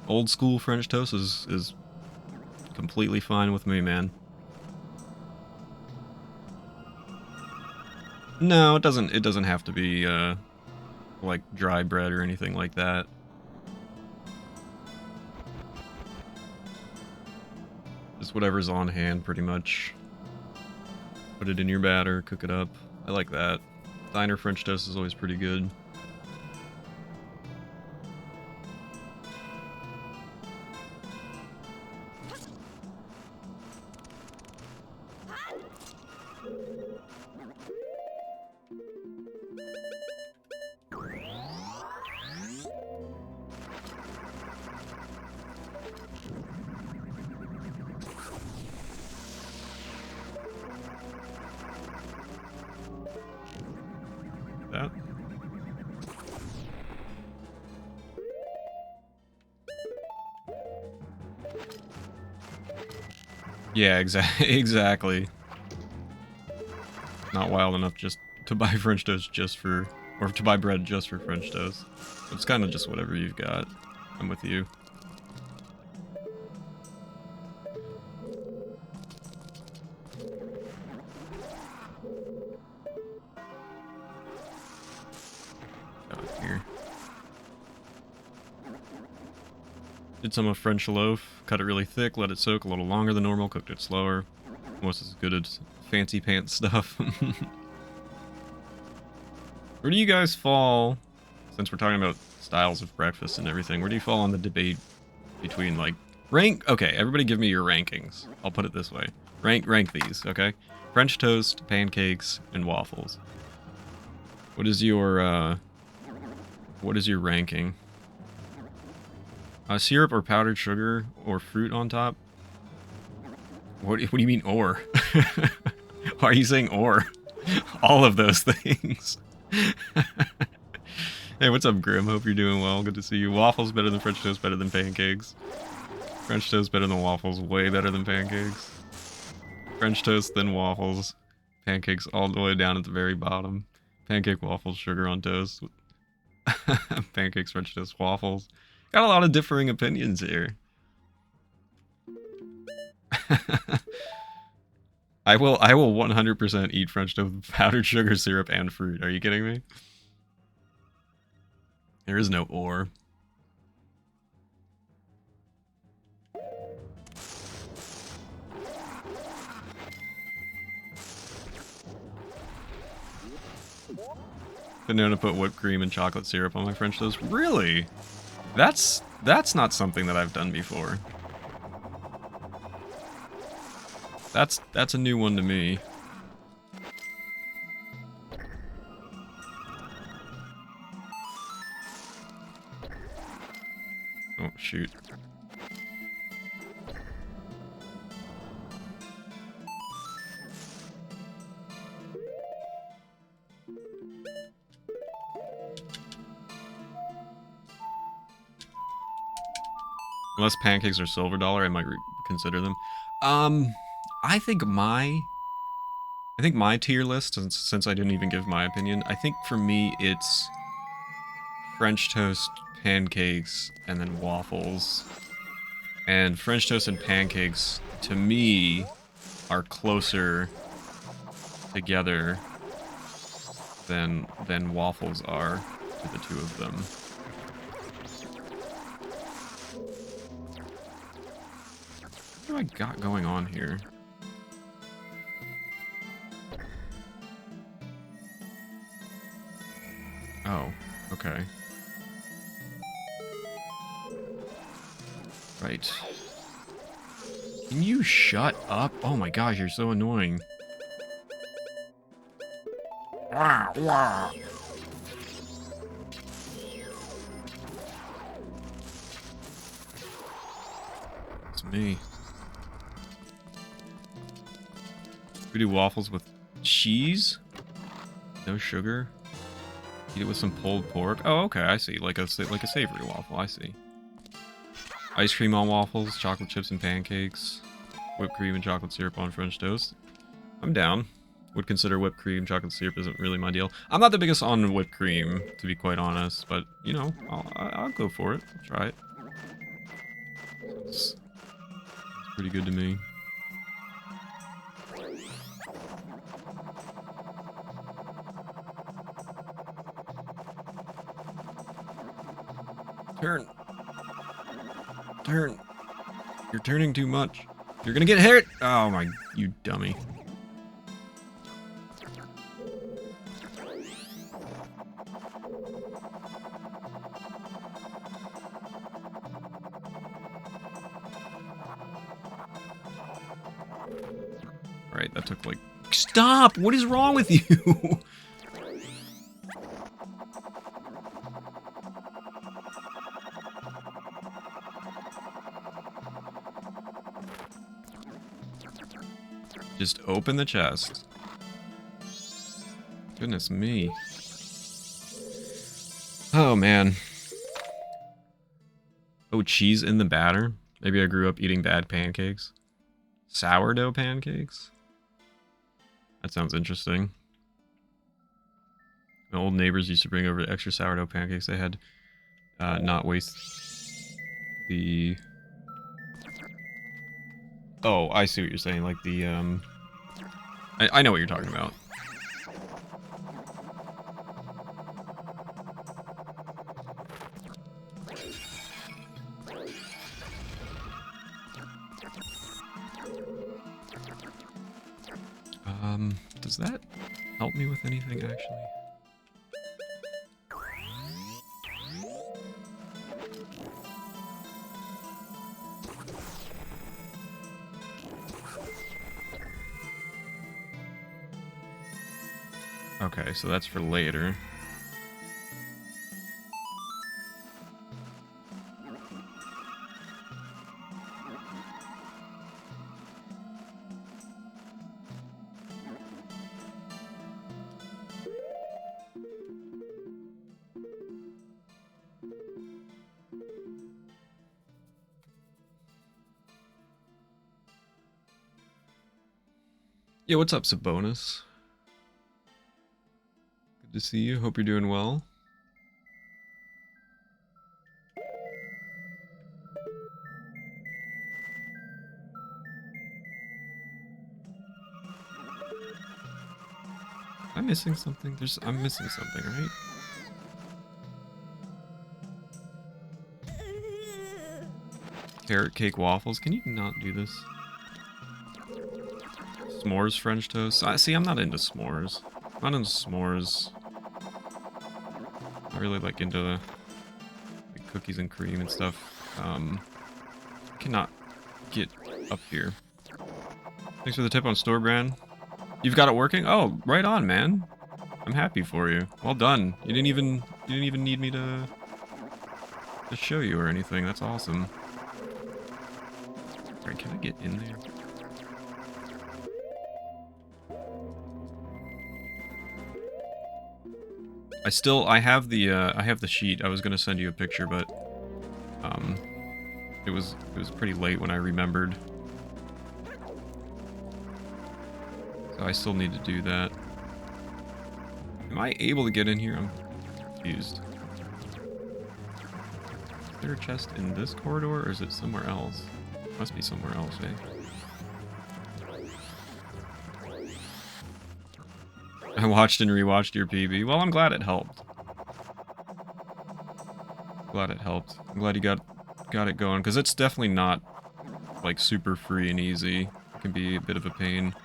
old school French toast is completely fine with me, man. No, it doesn't have to be like dry bread or anything like that. Just whatever's on hand, pretty much. Put it in your batter, cook it up. I like that. Diner French toast is always pretty good. that. Yeah, exactly. Not wild enough just to buy French toast just for, or to buy bread just for French toast. It's kind of just whatever you've got. I'm with you. Here. Did some of French loaf, cut it really thick, let it soak a little longer than normal, cooked it slower. Almost as good as fancy pants stuff. Where do you guys fall, since we're talking about styles of breakfast and everything, where do you fall on the debate between, like, okay, everybody give me your rankings. I'll put it this way. Rank these, okay? French toast, pancakes, and waffles. What is your ranking? Syrup or powdered sugar or fruit on top? What do you mean or? Why are you saying or? All of those things. Hey, what's up, Grim? Hope you're doing well. Good to see you. Waffles better than French toast, better than pancakes. French toast better than waffles, way better than pancakes. French toast, then waffles. Pancakes all the way down at the very bottom. Pancake, waffles, sugar on toast. Pancakes, French toast, waffles. Got a lot of differing opinions here. I will 100% eat French toast with powdered sugar, syrup, and fruit. Are you kidding me? There is no or. Been known to put whipped cream and chocolate syrup on my French toast. Really? That's not something that I've done before. That's a new one to me. Oh, shoot. Unless pancakes are silver dollar, I might consider them. I think my tier list, since I didn't even give my opinion, I think for me it's French toast, pancakes, and then waffles. And French toast and pancakes, to me, are closer together than waffles are to the two of them. What do I got going on here? Oh, okay. Right. Can you shut up? Oh my gosh, you're so annoying. Wah, wah. It's me. We do waffles with cheese? No sugar? Eat it with some pulled pork? Oh, okay, I see. Like a savory waffle, I see. Ice cream on waffles, chocolate chips and pancakes, whipped cream and chocolate syrup on French toast. I'm down. Would consider whipped cream, chocolate syrup isn't really my deal. I'm not the biggest on whipped cream, to be quite honest, but, you know, I'll go for it. I'll try it. It's pretty good to me. Turn. You're turning too much. You're gonna get hit! Oh my, you dummy. Alright, that took like... Stop! What is wrong with you? Just open the chest. Goodness me. Oh, man. Oh, cheese in the batter? Maybe I grew up eating bad pancakes. Sourdough pancakes? That sounds interesting. My old neighbors used to bring over extra sourdough pancakes. They had not waste the... Oh, I see what you're saying. Like the, I know what you're talking about. Does that help me with anything, actually? Okay, so that's for later. Yeah, what's up, Sabonis? Good to see you. Hope you're doing well. Am I missing something? I'm missing something, right? Carrot cake waffles. Can you not do this? S'mores French toast. See, I'm not into s'mores. I'm not into s'mores. I really like into the cookies and cream and stuff. Cannot get up here. Thanks for the tip on store brand. You've got it working? Oh, right on, man. I'm happy for you. Well done. You didn't even need me to show you or anything. That's awesome. Alright, can I get in there? I have the sheet. I was gonna send you a picture, but it was pretty late when I remembered. So I still need to do that. Am I able to get in here? I'm confused. Is there a chest in this corridor, or is it somewhere else? Must be somewhere else, eh? I watched and rewatched your PB. Well, I'm glad it helped. Glad it helped. I'm glad you got it going, because it's definitely not, like, super free and easy. It can be a bit of a pain.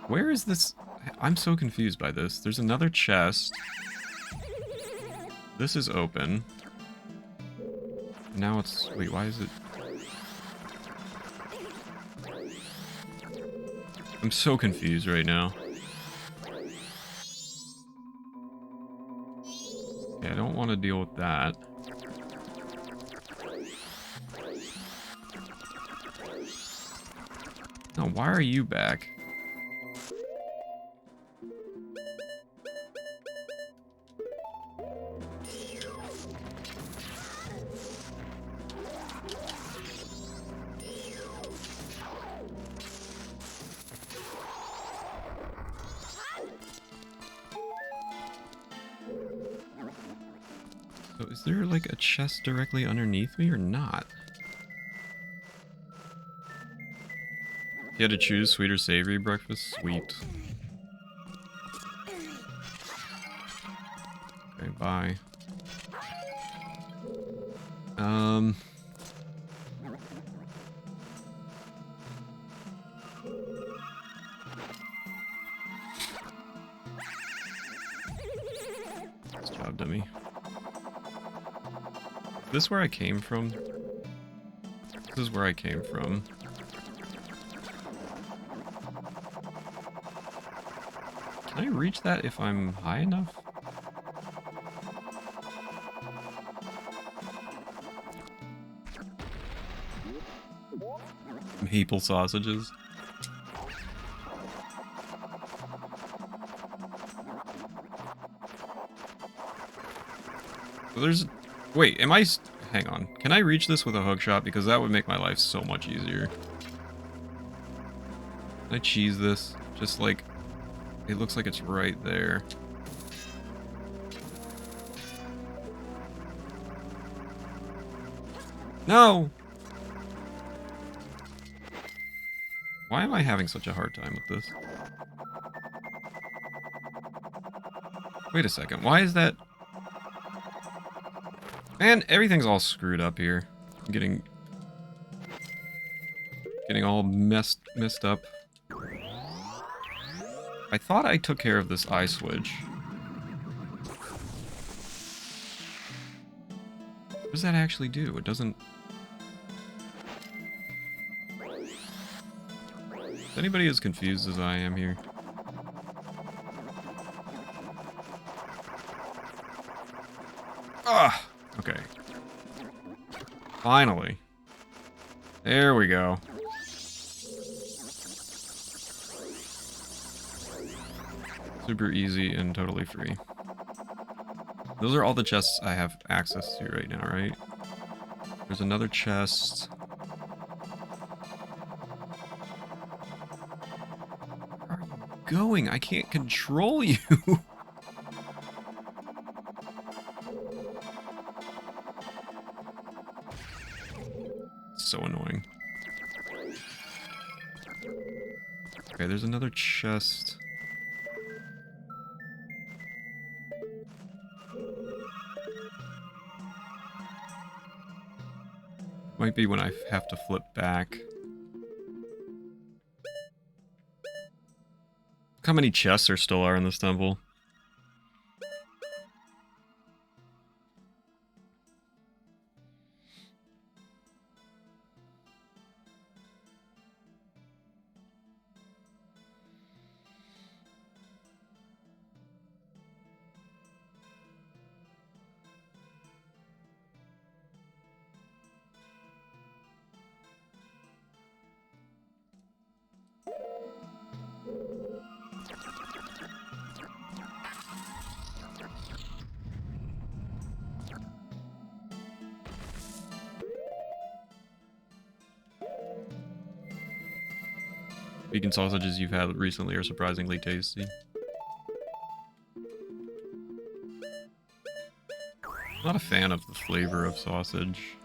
Where is this? I'm so confused by this. There's another chest. This is open. Now it's... Wait, why is it... I'm so confused right now. Okay, I don't want to deal with that. No, why are you back? So is there like a chest directly underneath me or not? If you had to choose sweet or savory breakfast, sweet. Okay, bye. Nice job, dummy. Is this where I came from? This is where I came from. Can I reach that if I'm high enough? Maple sausages. There's... Wait, am I... Hang on. Can I reach this with a hookshot? Because that would make my life so much easier. Can I cheese this? Just like... It looks like it's right there. No! Why am I having such a hard time with this? Wait a second, why is that... Man, everything's all screwed up here. I'm getting all messed up. I thought I took care of this eye switch. What does that actually do? It doesn't... Is anybody as confused as I am here? Ah! Okay. Finally. There we go. Super easy and totally free. Those are all the chests I have access to right now, right? There's another chest. Where are you going? I can't control you. So annoying. Okay, there's another chest. Might be when I have to flip back. Look how many chests there still are in this temple. Vegan sausages you've had recently are surprisingly tasty. Not a fan of the flavor of sausage.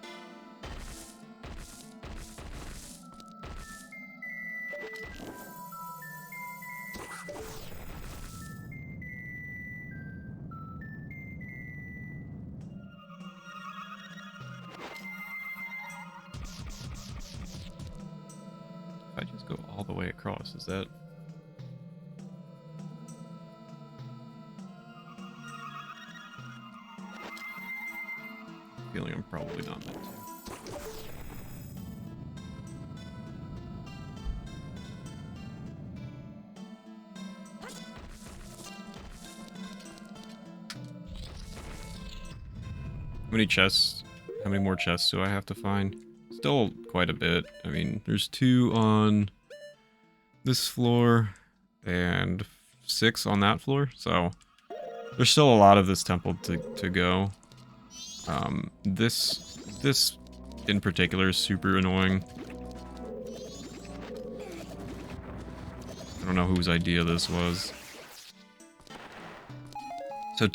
If I just go all the way across, is that... Feeling I'm probably not meant to. How many chests? How many more chests do I have to find? Still quite a bit. I mean, there's 2 on this floor and 6 on that floor, so there's still a lot of this temple to go. This in particular is super annoying. I don't know whose idea this was. So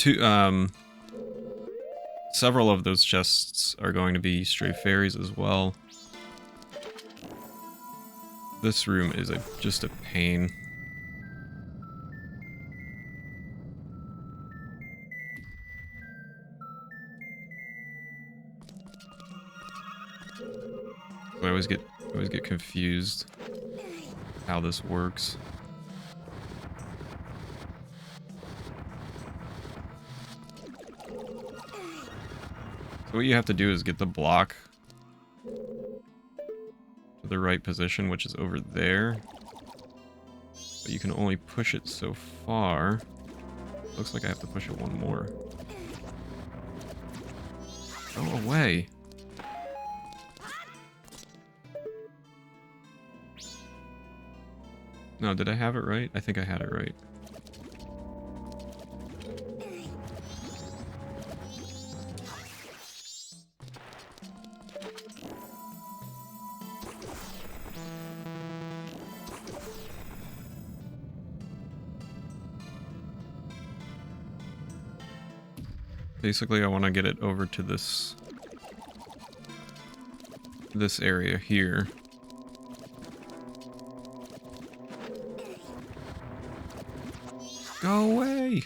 several of those chests are going to be stray fairies as well. This room is just a pain. I always get confused how this works. So what you have to do is get the block to the right position, which is over there. But you can only push it so far. Looks like I have to push it one more. Go away. No, did I have it right? I think I had it right. Basically, I want to get it over to this area here. Go away!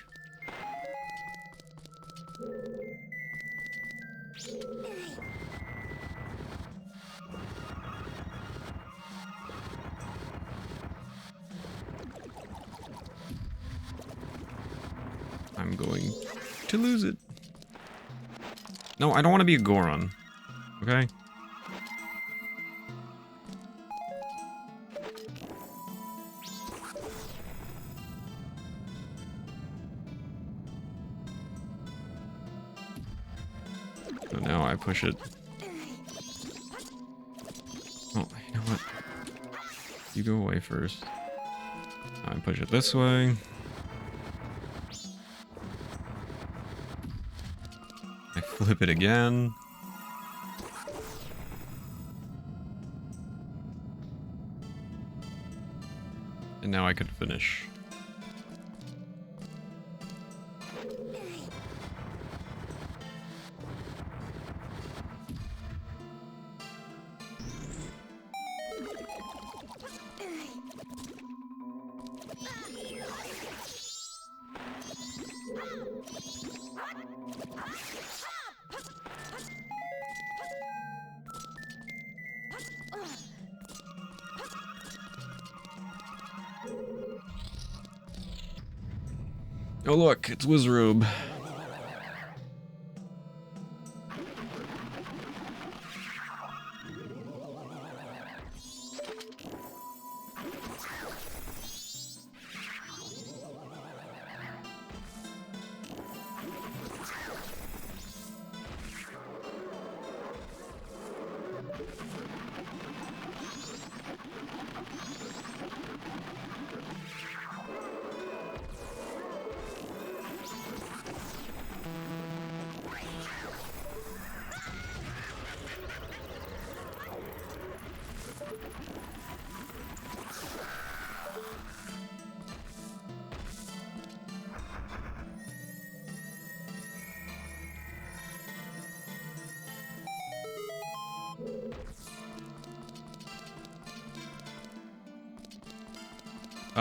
I'm going to lose it. No, I don't want to be a Goron. Okay? So now I push it. Oh, you know what? You go away first. I push it this way. I flip it again. And now I could finish. Oh look, it's Wizrobe.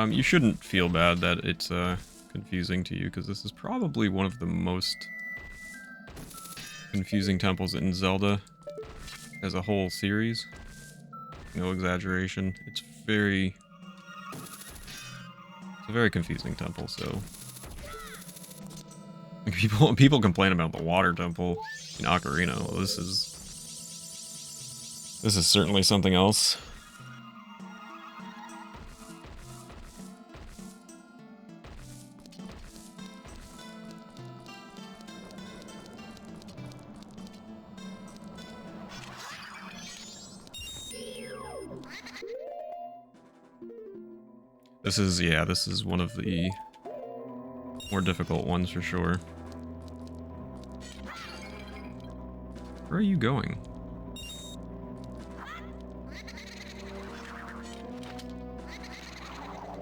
You shouldn't feel bad that it's confusing to you, because this is probably one of the most confusing temples in Zelda as a whole series. No exaggeration. It's a very confusing temple, so people complain about the water temple in Ocarina. Well, this is certainly something else. This is one of the more difficult ones for sure. Where are you going?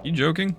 You joking?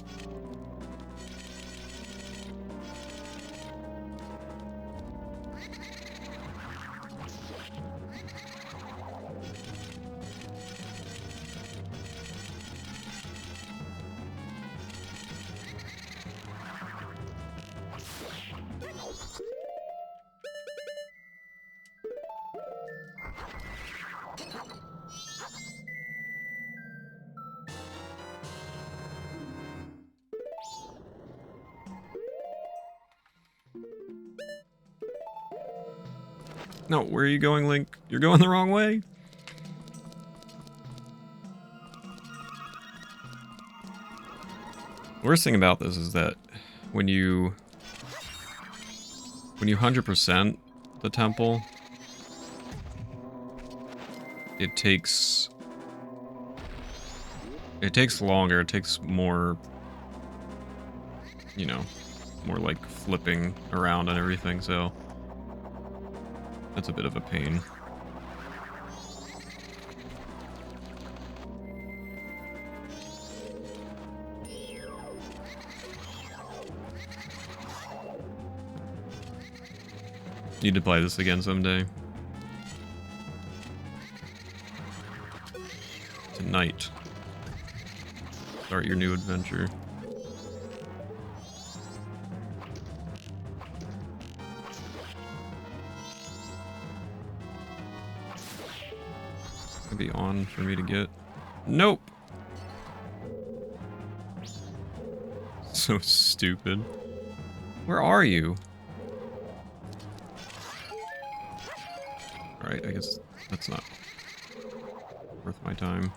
No, where are you going, Link? You're going the wrong way. Worst thing about this is that when you 100% the temple, it takes longer, it takes more, you know, more like flipping around and everything, so that's a bit of a pain. Need to play this again someday. Tonight. Start your new adventure. It'll be on for me to get. Nope. So stupid. Where are you? Alright, I guess that's not worth my time.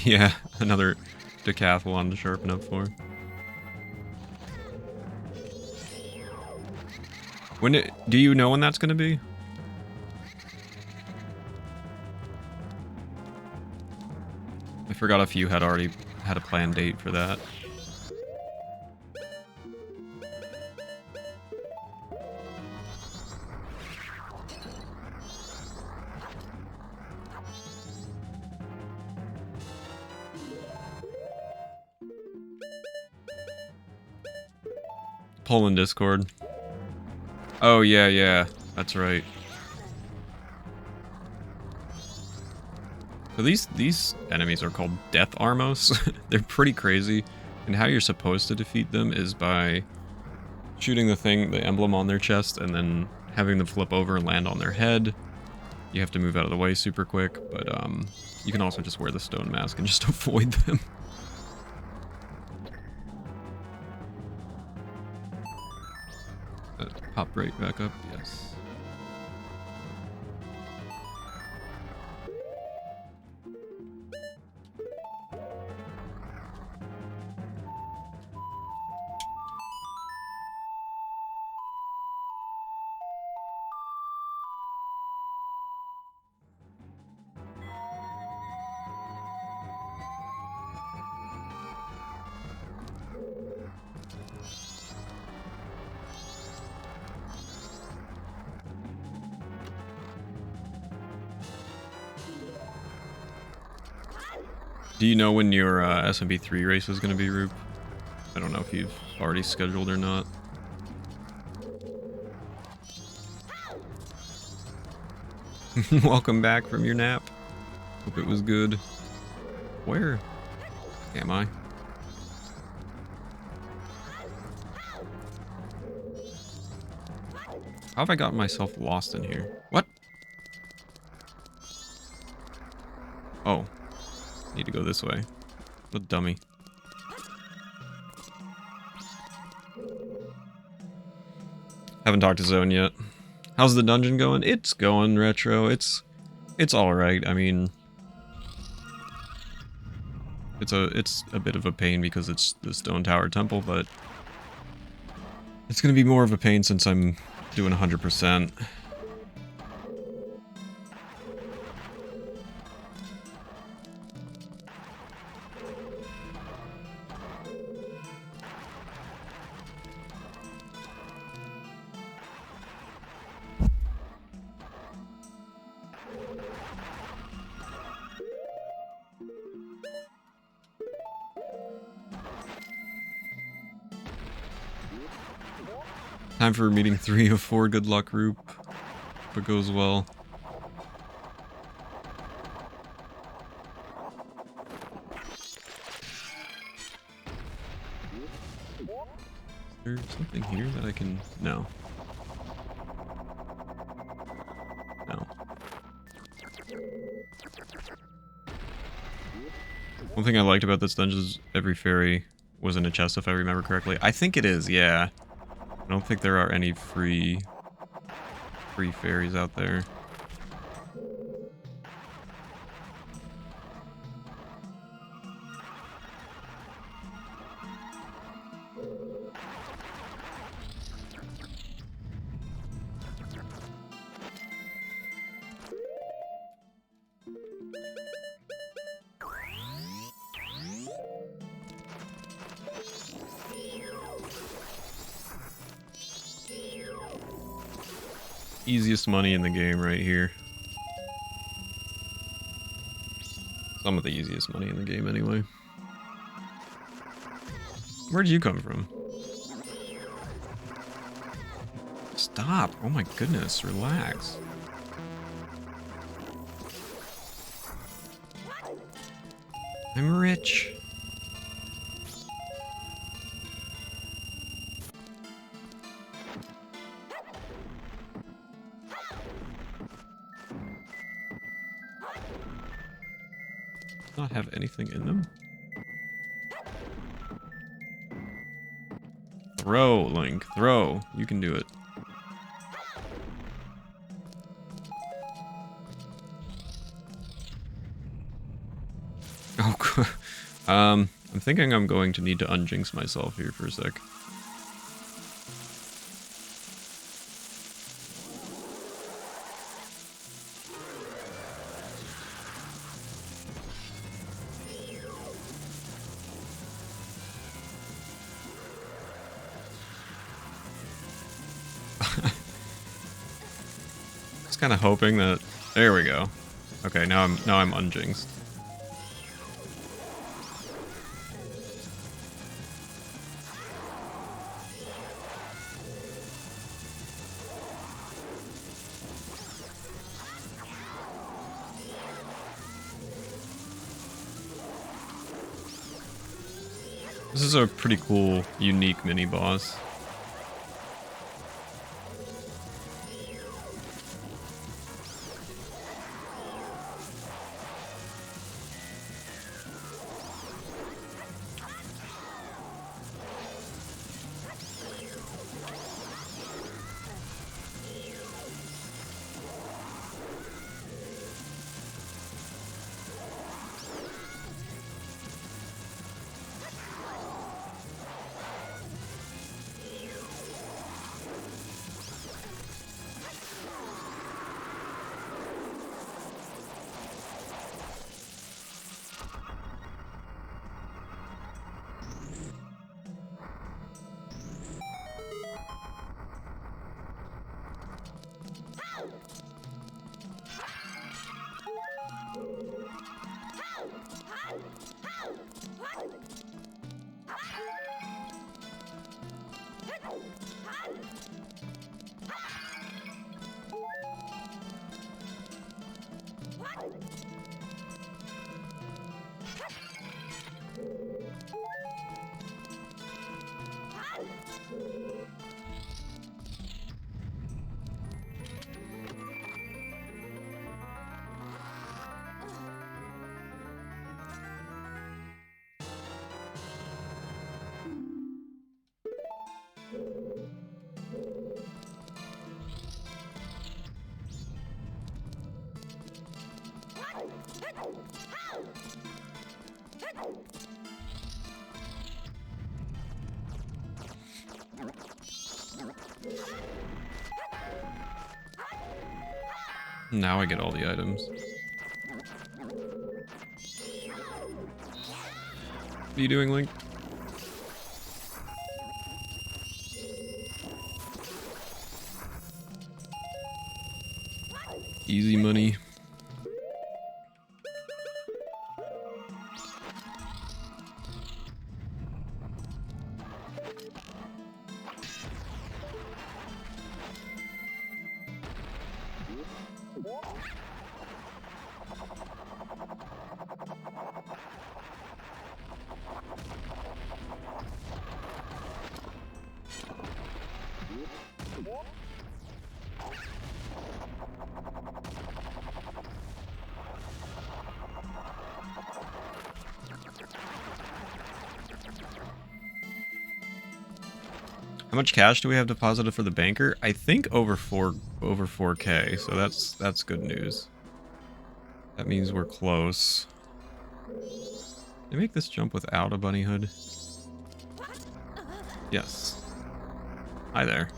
Yeah, another decathlon to sharpen up for. Do you know when that's gonna be? I forgot if you had already had a planned date for that. Poll in Discord. Oh, yeah, that's right. So these enemies are called Death Armos. They're pretty crazy, and how you're supposed to defeat them is by shooting the emblem on their chest, and then having them flip over and land on their head. You have to move out of the way super quick, but you can also just wear the stone mask and just avoid them. Pop right back up, yes. Do you know when your SMP3 race is going to be, Roop? I don't know if you've already scheduled or not. Welcome back from your nap. Hope it was good. Where am I? How have I gotten myself lost in here? What? Oh. Need to go this way. What a dummy. Haven't talked to Zone yet. How's the dungeon going? It's going, Retro. It's alright. I mean, it's a bit of a pain because it's the Stone Tower Temple, but it's gonna be more of a pain since I'm doing 100%. Time for meeting 3 of 4. Good luck, Roop. Hope it goes well. Is there something here that I can... No. No. One thing I liked about this dungeon is every fairy was in a chest, if I remember correctly. I think it is, yeah. I don't think there are any free fairies out there. Easiest money in the game right here. Some of the easiest money in the game anyway. Where'd you come from? Stop. Oh my goodness. Relax. I'm rich. Not have anything in them? Throw, Link. Throw. You can do it. Oh, I'm thinking I'm going to need to unjinx myself here for a sec. Just kind of hoping that. There we go. Okay, now I'm unjinxed. This is a pretty cool, unique mini-boss. Now I get all the items. What are you doing, Link? Easy money. How much cash do we have deposited for the banker? I think over 4K, so that's good news. That means we're close. Can I make this jump without a bunny hood? Yes. Hi there.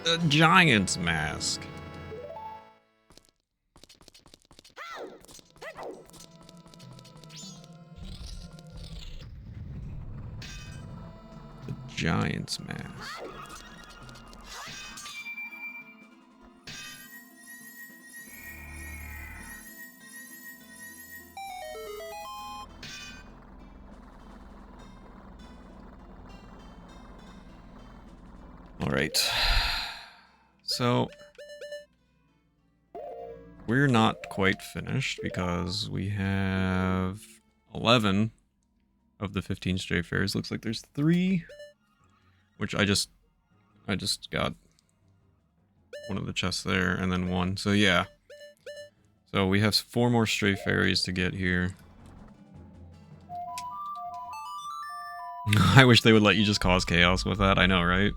A giant's mask. The giant's mask. All right. So we're not quite finished because we have 11 of the 15 stray fairies. Looks like there's 3, which I just got one of the chests there and then 1. So yeah. So we have 4 more stray fairies to get here. I wish they would let you just cause chaos with that. I know, right?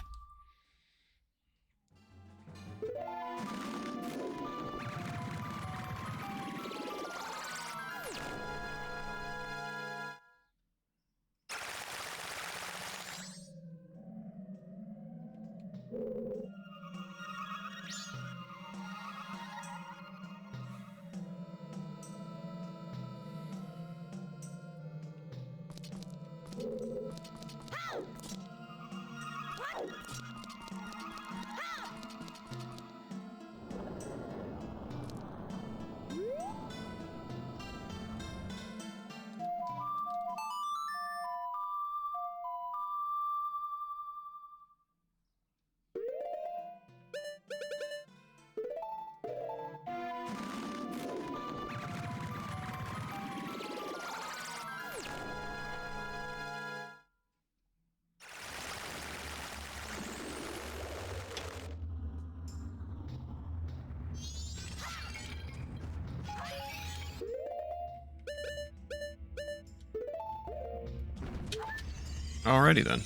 Alrighty then.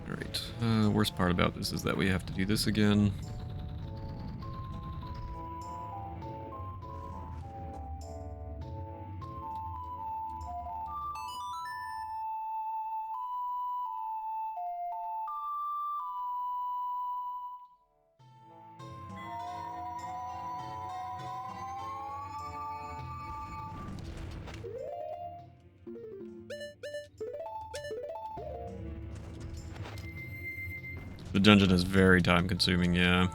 Alright, worst part about this is that we have to do this again. The dungeon is very time consuming, yeah.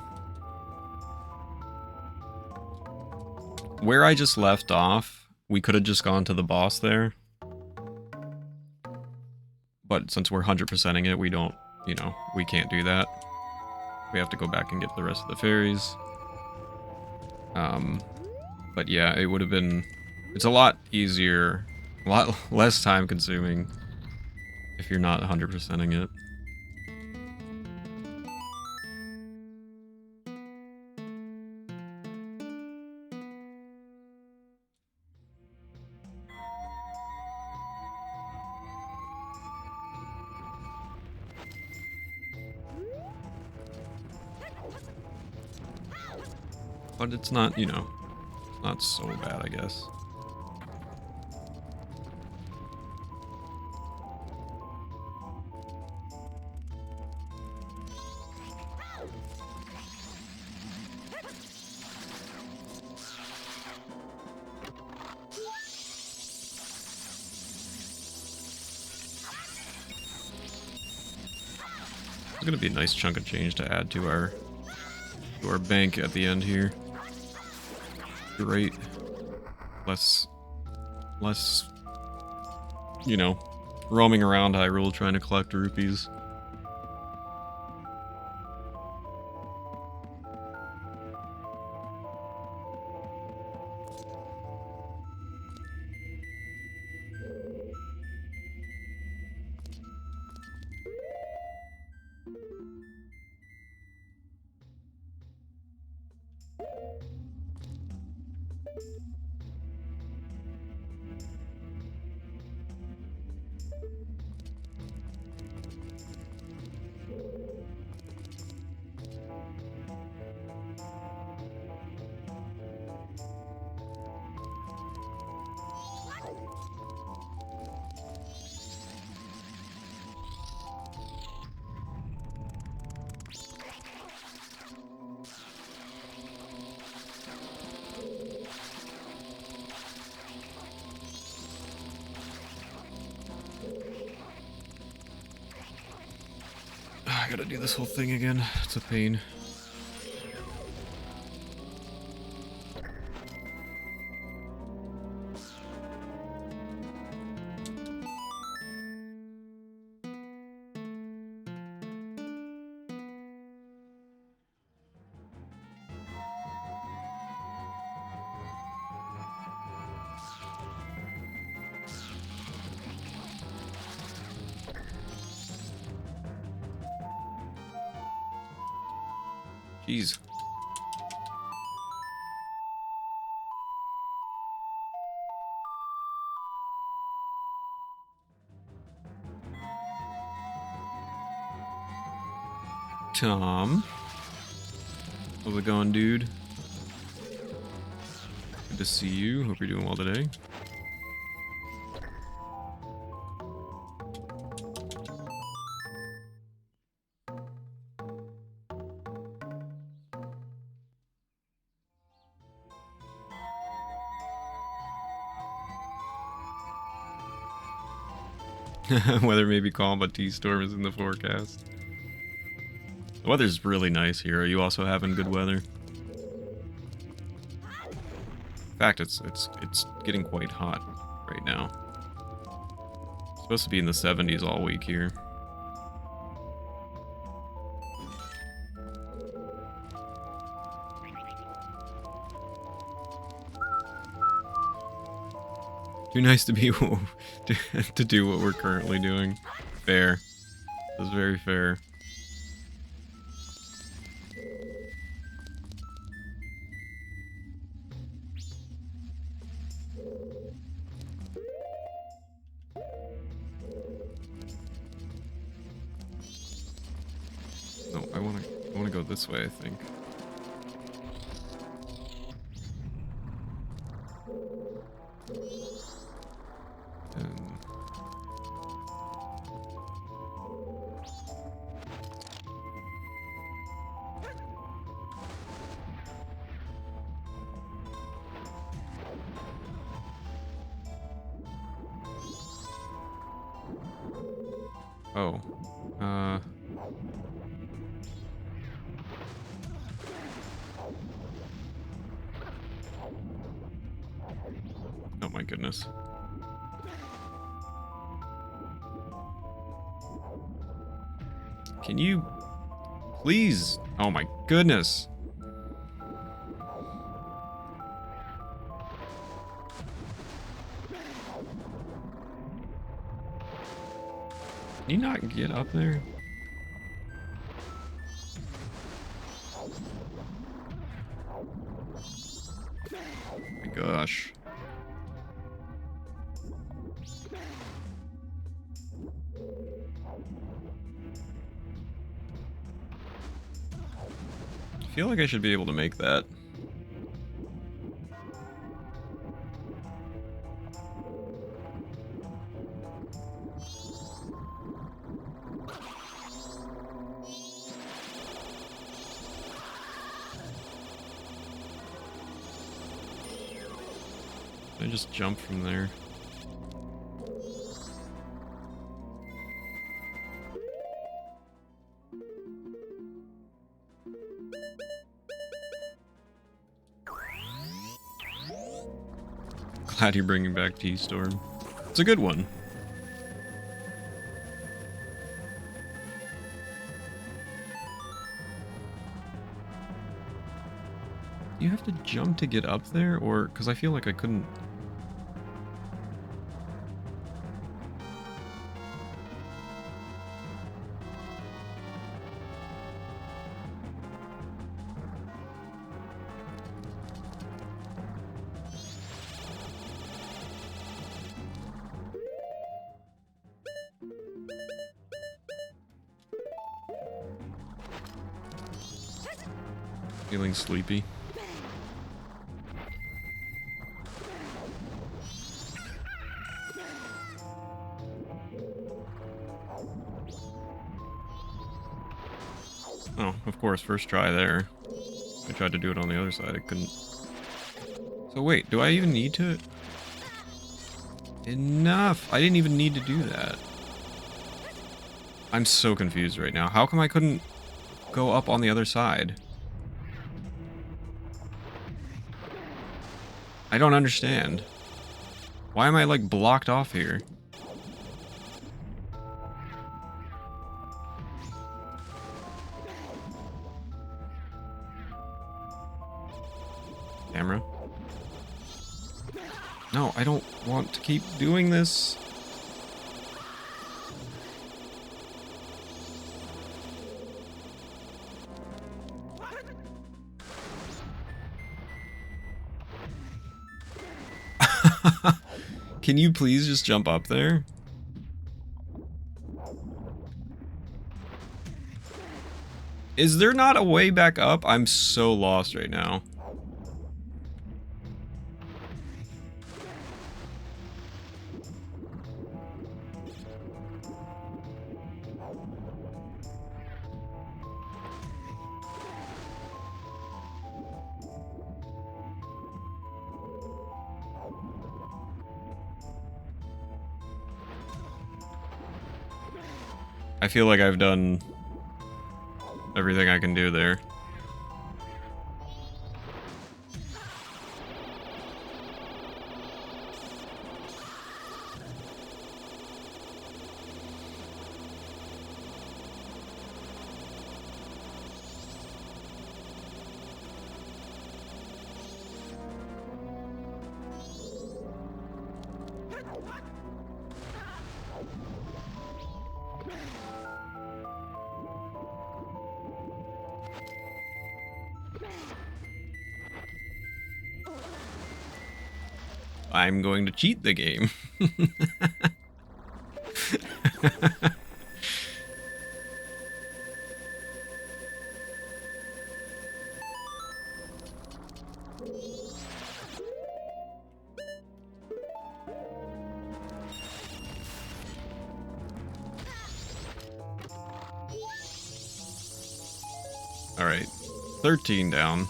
Where I just left off, we could have just gone to the boss there. But since we're 100%ing it, we don't, you know, we can't do that. We have to go back and get the rest of the fairies. But yeah, it would have been... It's a lot easier, a lot less time consuming if you're not 100%ing it. But it's not, you know, it's not so bad, I guess. It's gonna be a nice chunk of change to add to our bank at the end here. Great. Less, you know, roaming around Hyrule trying to collect rupees. gotta do this whole thing again. It's a pain. Jeez. Tom. How's it going, dude? Good to see you. Hope you're doing well today. Weather may be calm, but T-storm is in the forecast. The weather's really nice here. Are you also having good weather? In fact, it's getting quite hot right now. It's supposed to be in the 70s all week here. Too nice to be to do what we're currently doing. Fair. That's very fair. No, I wanna go this way, I think. Oh. Oh my goodness. Can you please? Oh my goodness. Can you not get up there? Oh my gosh. I feel like I should be able to make that. I just jump from there. Glad you're bringing back T-Storm. It's a good one. You have to jump to get up there, or because I feel like I couldn't. Feeling sleepy. Oh, of course, first try there. I tried to do it on the other side, I couldn't. So wait, do I even need to? Enough! I didn't even need to do that. I'm so confused right now. How come I couldn't go up on the other side? I don't understand. Why am I, like, blocked off here? Camera? No, I don't want to keep doing this. Can you please just jump up there? Is there not a way back up? I'm so lost right now. I feel like I've done everything I can do there. I'm going to cheat the game. All right, 13 down.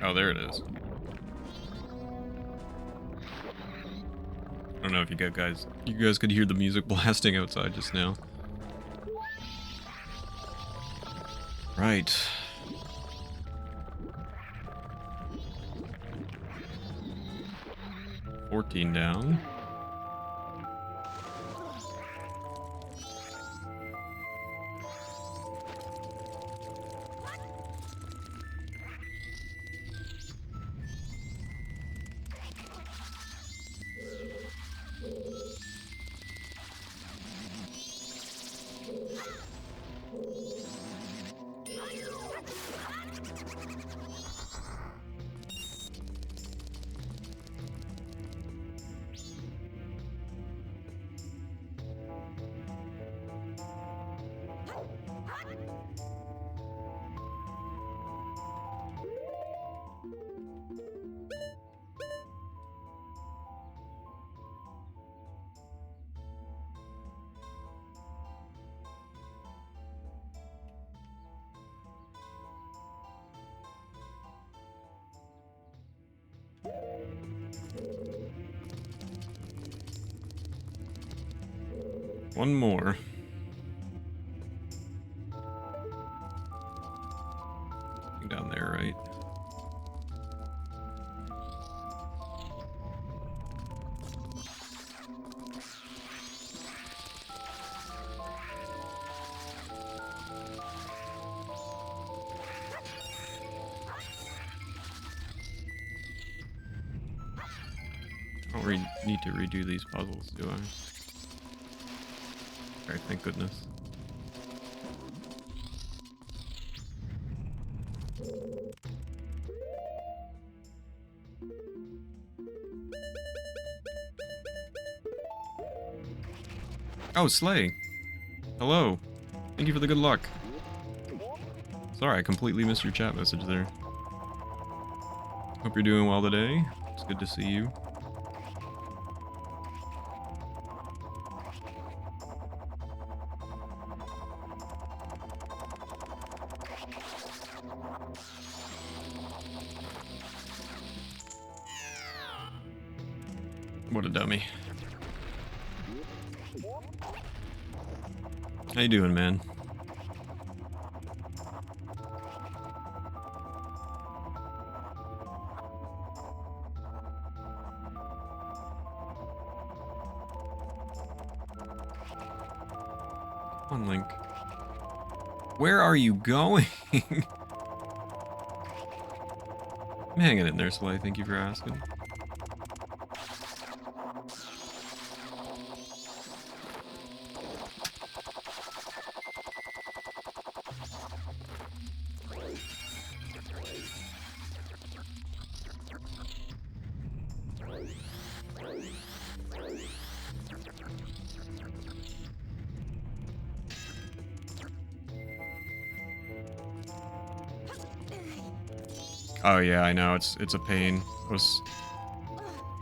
Oh, there it is. I don't know if you guys could hear the music blasting outside just now. Right. $14 down. One more. Down there, right? I don't need to redo these puzzles, do I? Alright, thank goodness. Oh, Slay! Hello! Thank you for the good luck. Sorry, I completely missed your chat message there. Hope you're doing well today. It's good to see you. What a dummy. How you doing, man? Come on, Link. Where are you going? I'm hanging in there, Slay. Thank you for asking. Oh yeah, I know, it's a pain.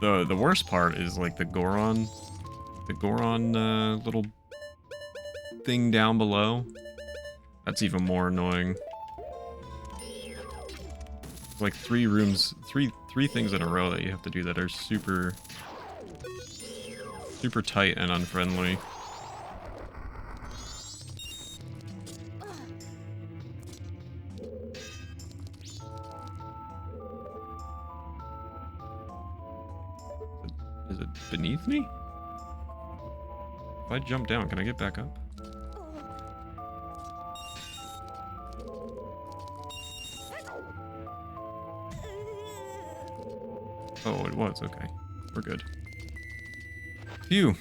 The worst part is like the Goron little thing down below. That's even more annoying. Like three things in a row that you have to do that are super tight and unfriendly. Is it beneath me? If I jump down, can I get back up? Oh, it was. Okay. We're good. Phew.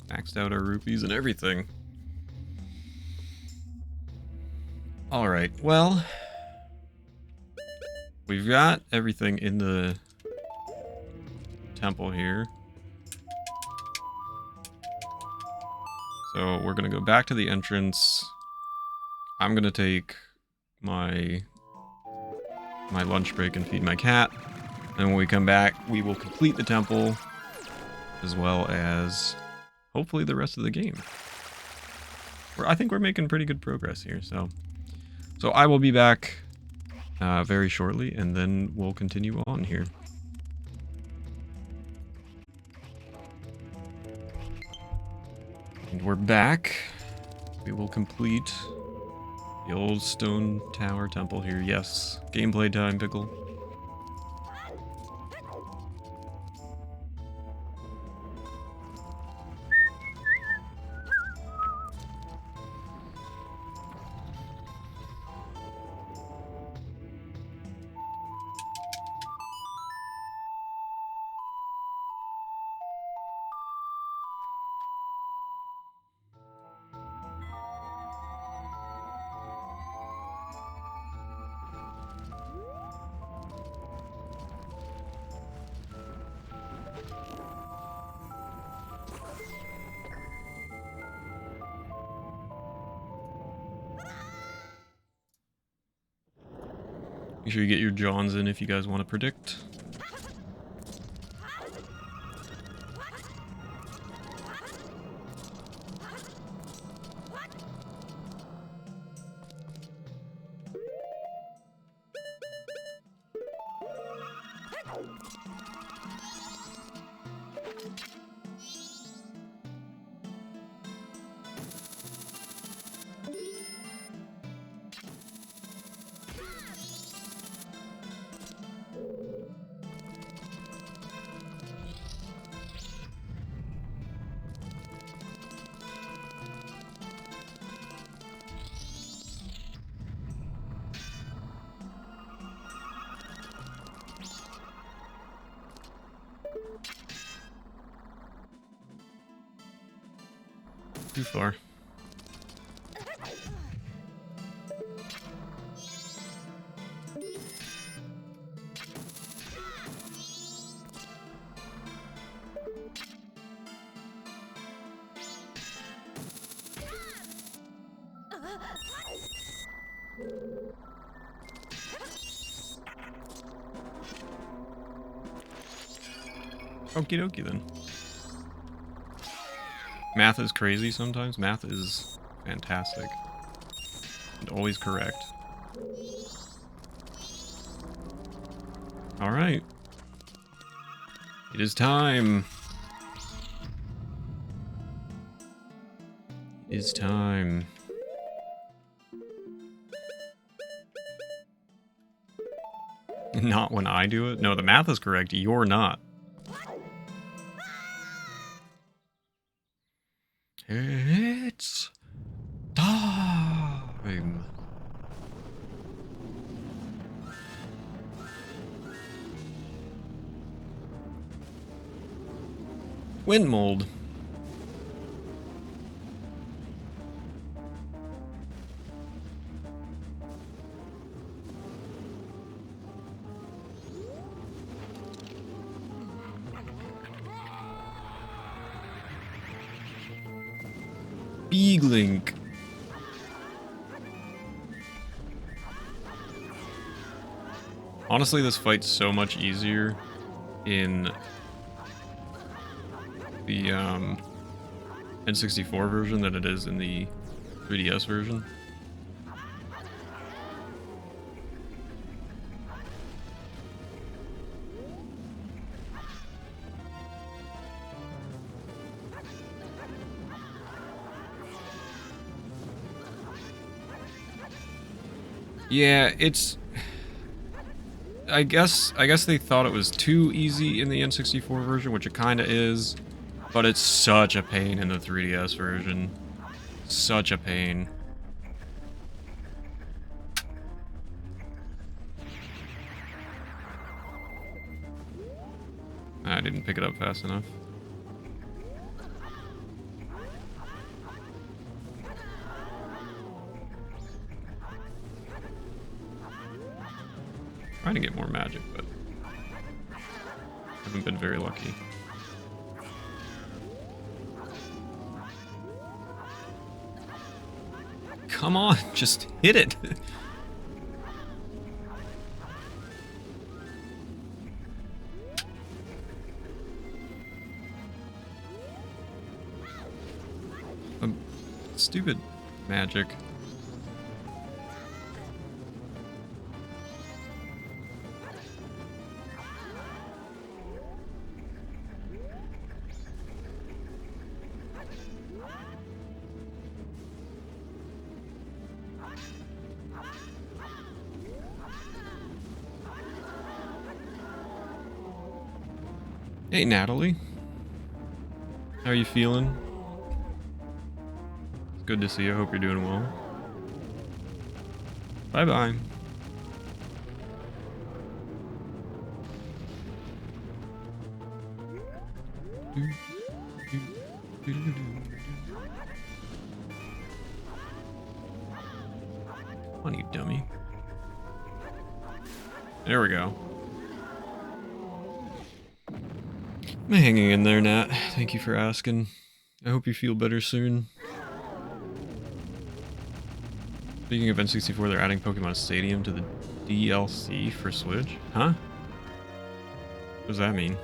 Maxed out our rupees and everything. Alright, well, we've got everything in the temple here. So we're going to go back to the entrance. I'm going to take my lunch break and feed my cat. And when we come back, we will complete the temple, as well as hopefully the rest of the game. I think we're making pretty good progress here, so I will be back very shortly, and then we'll continue on here. And we're back. We will complete the old stone tower temple here. Yes, gameplay time, Pickle. Make sure you get your Johns in if you guys want to predict. too far. Okie dokie then. Math is crazy sometimes. Math is fantastic. And always correct. Alright. It is time. It is time. Not when I do it? No, the math is correct. You're not. It's time. Wind mold. Link. Honestly, this fight's so much easier in the N64 version than it is in the 3DS version. Yeah, it's... I guess they thought it was too easy in the N64 version, which it kinda is, but it's such a pain in the 3DS version. Such a pain. I didn't pick it up fast enough. Trying to get more magic, but haven't been very lucky. Come on, just hit it. Stupid magic. Hey, Natalie. How are you feeling? It's good to see you. I hope you're doing well. Bye-bye. Come on, you dummy. There we go. I'm hanging in there, Nat. Thank you for asking. I hope you feel better soon. Speaking of N64, they're adding Pokemon Stadium to the DLC for Switch? Huh? What does that mean?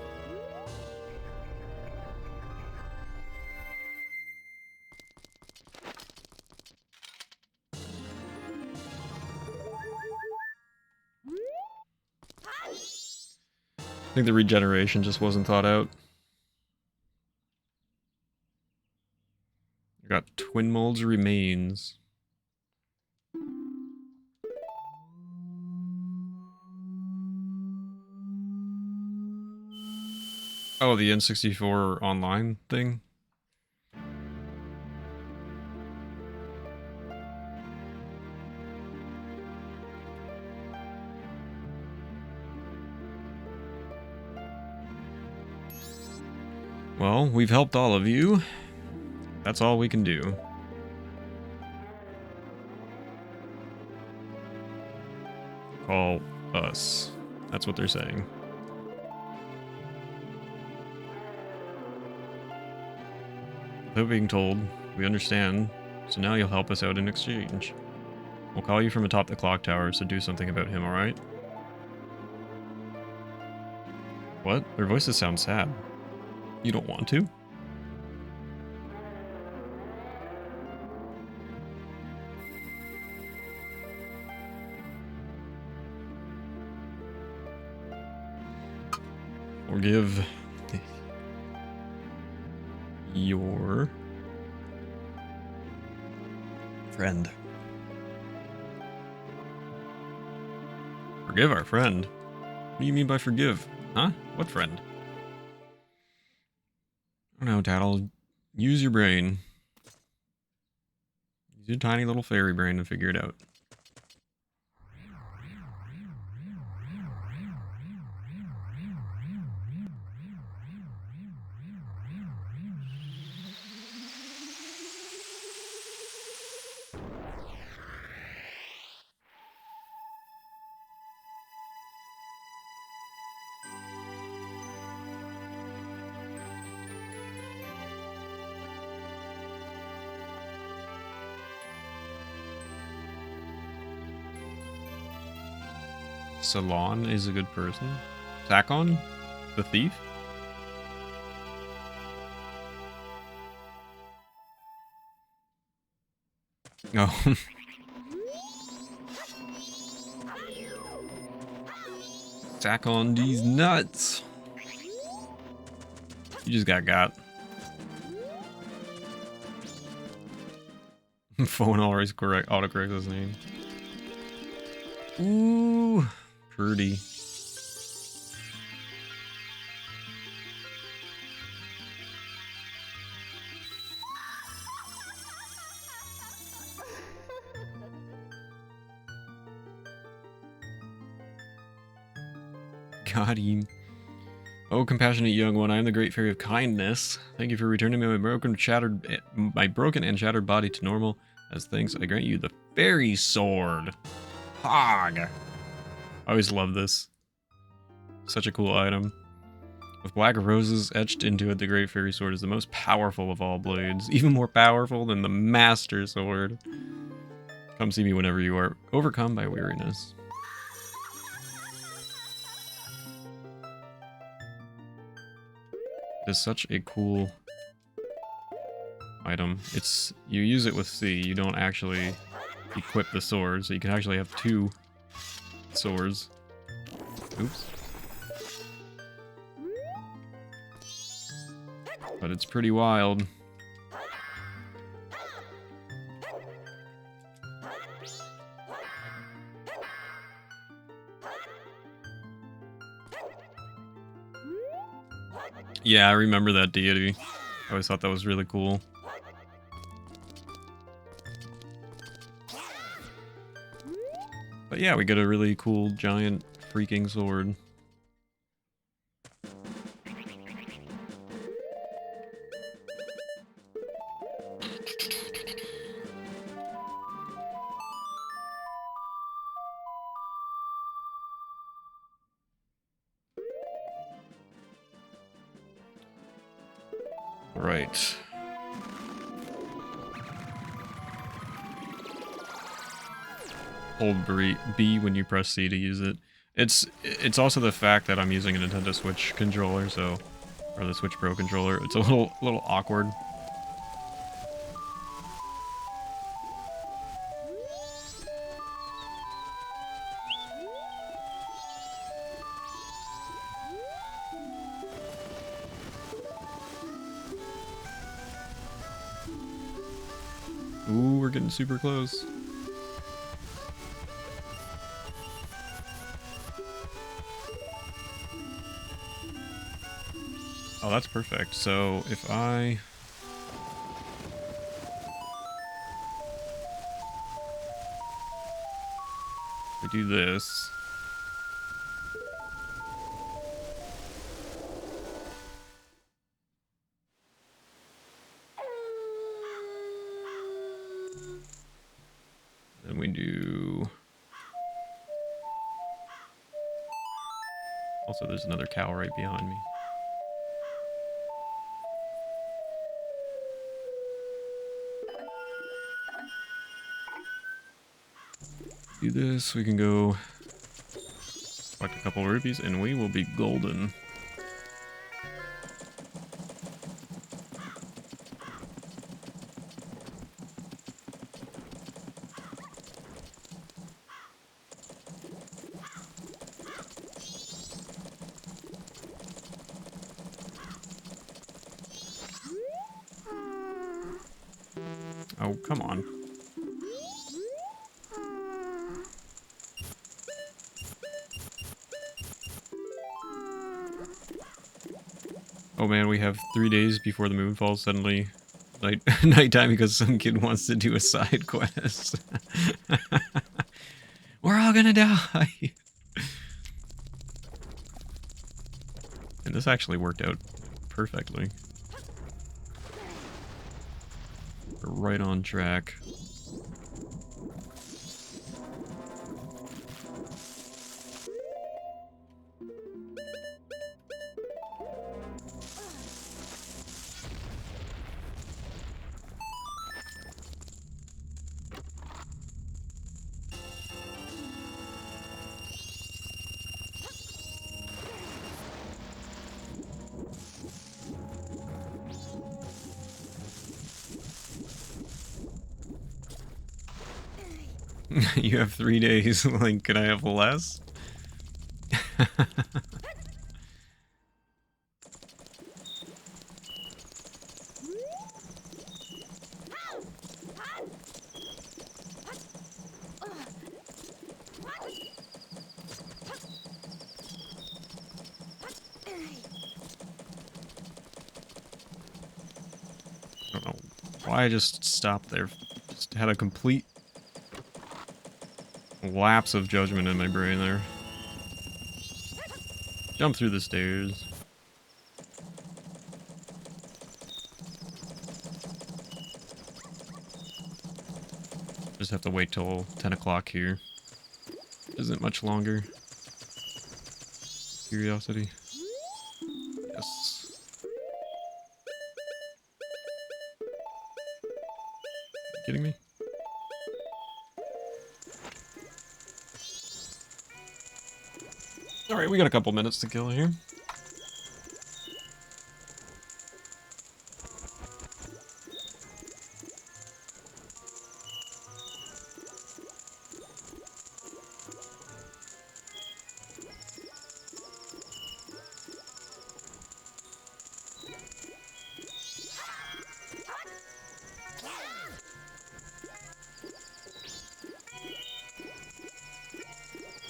I think the regeneration just wasn't thought out. I got Twin Mold's Remains. Oh, the N64 online thing? Well, we've helped all of you. That's all we can do. Call us. That's what they're saying. Without being told, we understand, so now you'll help us out in exchange. We'll call you from atop the clock tower, so do something about him, alright? What? Their voices sound sad. You don't want to? Forgive your friend. Forgive our friend? What do you mean by forgive? Huh? What friend? I don't know, Tattle. Use your brain. Use your tiny little fairy brain to figure it out. Salon is a good person. Sakon? The thief? Oh. Sakon these nuts. You just got. Phone always autocorrects his name. Ooh, pretty. Got him. Oh, compassionate young one, I am the great fairy of kindness. Thank you for returning my broken and shattered body to normal. As thanks, I grant you the fairy sword. Hog. I always love this. Such a cool item. With black roses etched into it, the great fairy sword is the most powerful of all blades. Even more powerful than the master sword. Come see me whenever you are overcome by weariness. It's such a cool item. You use it with C, you don't actually equip the sword, so you can actually have two swords. Oops. But it's pretty wild. Yeah, I remember that deity. I always thought that was really cool. But yeah, we get a really cool giant freaking sword. Right. Hold B when you press C to use it. It's also the fact that I'm using a Nintendo Switch controller, so or the Switch Pro controller. It's a little awkward. Ooh, we're getting super close. Oh, that's perfect. So if I do this, Then we do... Also, there's another cow right behind me. Do this, we can go collect a couple rupees, and we will be golden. Oh, come on. Oh man, we have 3 days before the moon falls. Suddenly, nighttime because some kid wants to do a side quest. We're all gonna die. And this actually worked out perfectly. We're right on track. You have 3 days. Like, can I have less? I don't know why I just stopped there. Just had a complete lapse of judgment in my brain there. Jump through the stairs. Just have to wait till 10 o'clock here. Isn't much longer. Curiosity. Yes. Are you kidding me? Alright, we got a couple minutes to kill here.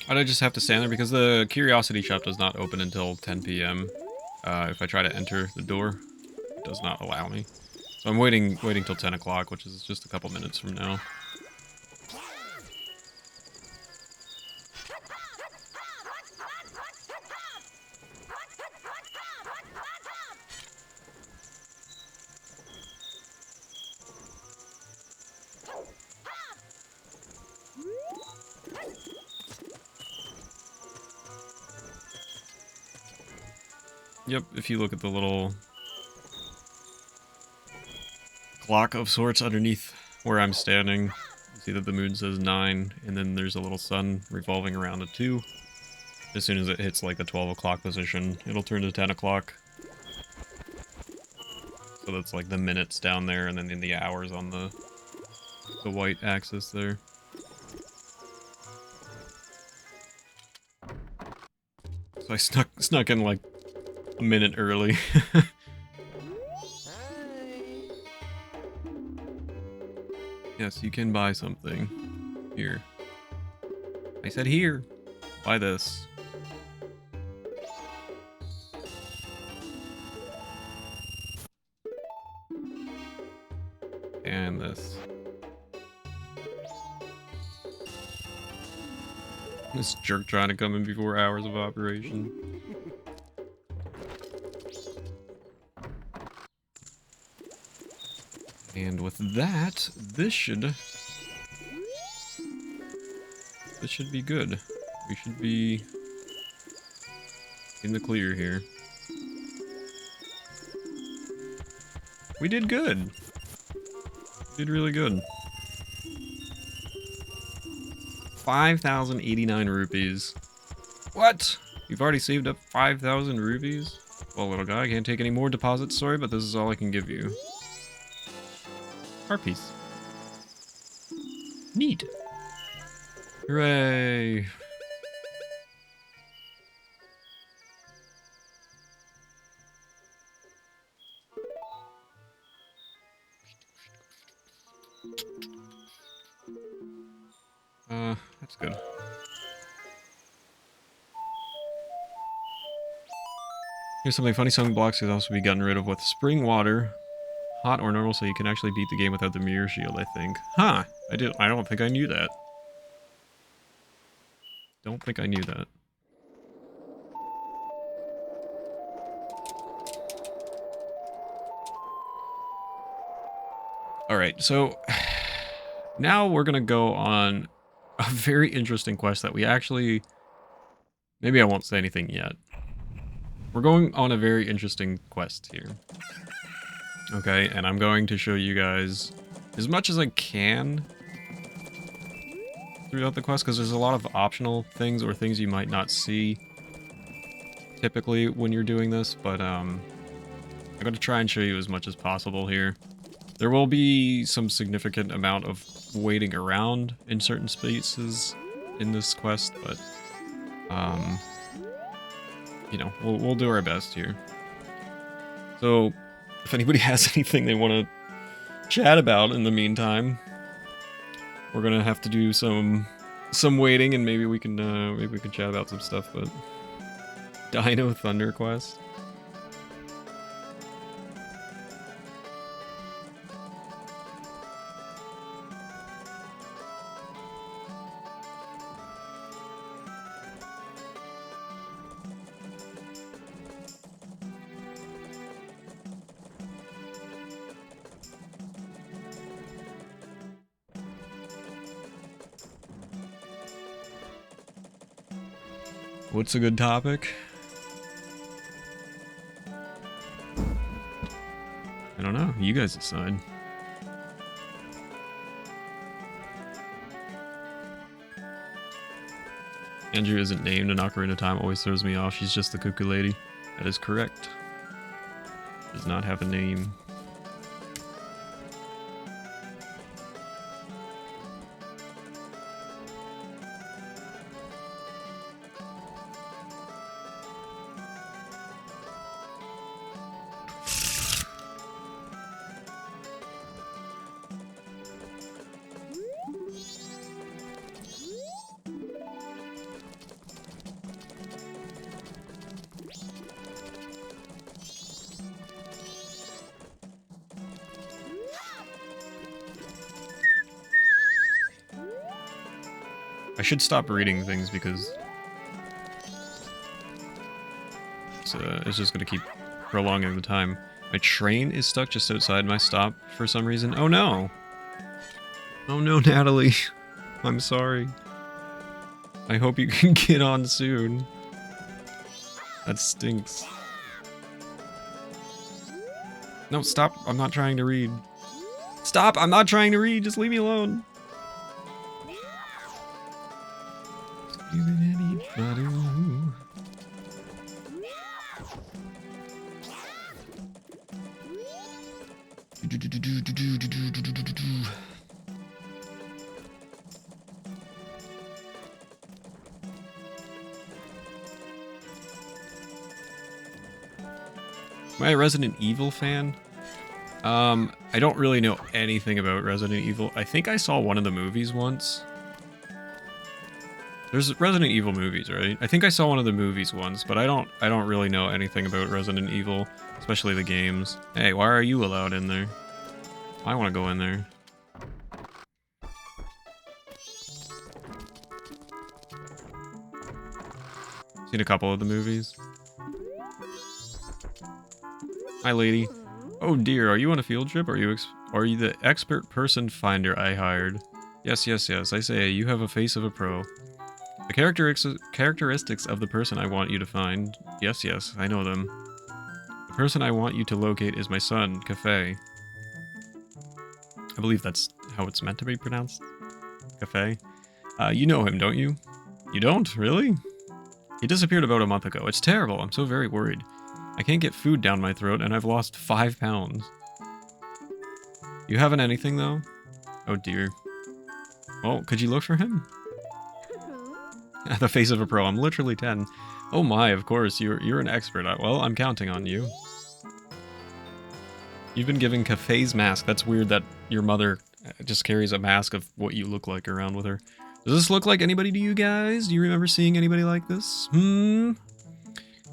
Why'd I just have to stand there? Because the curiosity shop does not open until 10 p.m. If I try to enter the door, it does not allow me. So I'm waiting till 10 o'clock, which is just a couple minutes from now. Yep, if you look at the little clock of sorts underneath where I'm standing, you see that the moon says 9, and then there's a little sun revolving around a 2. As soon as it hits like the 12 o'clock position, it'll turn to 10 o'clock. So that's like the minutes down there, and then in the hours on the white axis there. So I snuck in like a minute early. Yes, you can buy something. Here. I said here. Buy this. And this. This jerk trying to come in before hours of operation. And with that, this should be good. We should be in the clear here. We did good. We did really good. 5,089 rupees. What? You've already saved up 5,000 rupees? Well, little guy, I can't take any more deposits, sorry, but this is all I can give you. Art piece. Neat. Hooray. That's good. Here's something funny. Some blocks can also be gotten rid of with spring water, hot or normal, so you can actually beat the game without the mirror shield, I think. Huh. I don't think I knew that. Don't think I knew that. Alright, so now we're gonna go on a very interesting quest that we actually... Maybe I won't say anything yet. We're going on a very interesting quest here. Okay, and I'm going to show you guys as much as I can throughout the quest, because there's a lot of optional things or things you might not see typically when you're doing this, but I'm going to try and show you as much as possible here. There will be some significant amount of waiting around in certain spaces in this quest, but you know, we'll do our best here. So, if anybody has anything they want to chat about in the meantime, we're gonna have to do some waiting, and maybe we can chat about some stuff. But Dino Thunder Quest. What's a good topic? I don't know. You guys decide. Andrew isn't named, and Ocarina of Time always throws me off. She's just the cuckoo lady. That is correct. Does not have a name. I should stop reading things because it's just going to keep prolonging the time. My train is stuck just outside my stop for some reason. Oh no! Oh no, Natalie. I'm sorry. I hope you can get on soon. That stinks. No, stop. I'm not trying to read. Stop! I'm not trying to read. Just leave me alone. Am I a Resident Evil fan? I don't really know anything about Resident Evil. I think I saw one of the movies once. There's Resident Evil movies, right? I think I saw one of the movies once, but I don't really know anything about Resident Evil, especially the games. Hey, why are you allowed in there? I want to go in there. Seen a couple of the movies. Hi, lady. Oh dear, are you on a field trip? Are you Are you the expert person finder I hired? Yes, yes, yes. I say, you have a face of a pro. The characteristics of the person I want you to find. Yes, yes, I know them. The person I want you to locate is my son, Cafe. I believe that's how it's meant to be pronounced. Cafe. You know him, don't you? You don't? Really? He disappeared about a month ago. It's terrible. I'm so very worried. I can't get food down my throat, and I've lost 5 pounds. You haven't anything, though? Oh, dear. Well, could you look for him? The face of a pro. I'm literally 10. Oh my, of course. You're an expert. Well, I'm counting on you. You've been given Cafe's mask. That's weird that your mother just carries a mask of what you look like around with her. Does this look like anybody to you guys? Do you remember seeing anybody like this? And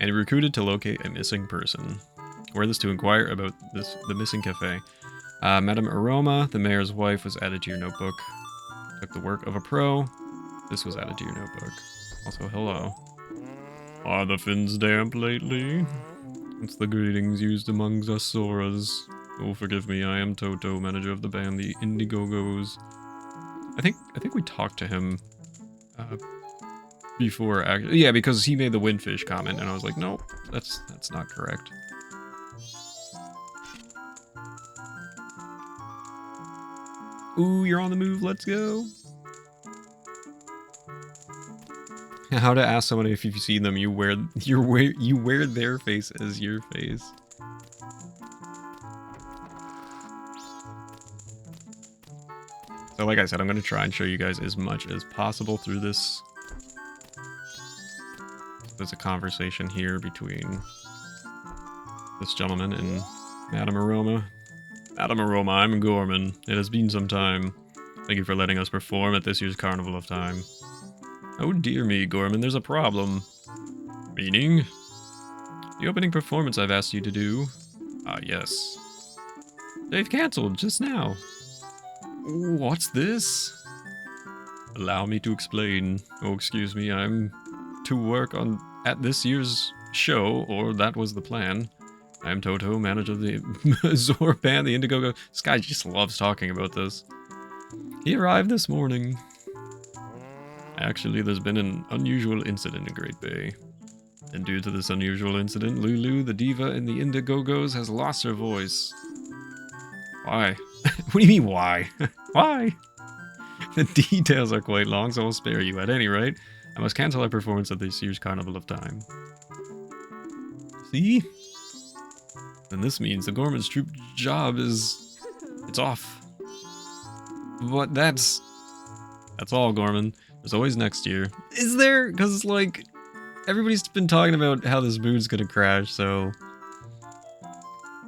he recruited to locate a missing person. Wear this to inquire about the missing Cafe. Madame Aroma, the mayor's wife, was added to your notebook. Took the work of a pro. This was added to your notebook. Also, hello. Are the fins damp lately? It's the greetings used amongst us Zoras. Oh, forgive me, I am Toto, manager of the band, the Indigogos. I think we talked to him before. Yeah, because he made the windfish comment, and I was like, nope, that's not correct. Ooh, you're on the move. Let's go. How to ask someone if you see them, you wear their face as your face. So like I said, I'm going to try and show you guys as much as possible through this. There's a conversation here between this gentleman and Madame Aroma. Madame Aroma, I'm Gorman. It has been some time. Thank you for letting us perform at this year's Carnival of Time. Oh dear me, Gorman, there's a problem. Meaning? The opening performance I've asked you to do. Ah, yes. They've cancelled just now. What's this? Allow me to explain. Oh, excuse me, I'm to work at this year's show, or that was the plan. I'm Toto, manager of the Zor band, the Indiegogo. This guy just loves talking about this. He arrived this morning. Actually, there's been an unusual incident in Great Bay. And due to this unusual incident, Lulu, the diva in the Indigogos, has lost her voice. Why? What do you mean, why? Why? The details are quite long, so I'll spare you. At any rate, I must cancel our performance at this year's Carnival of Time. See? Then this means the Gorman's troop job is... it's off. But that's all, Gorman. There's always next year. Is there? Because, like, everybody's been talking about how this mood's gonna crash, so...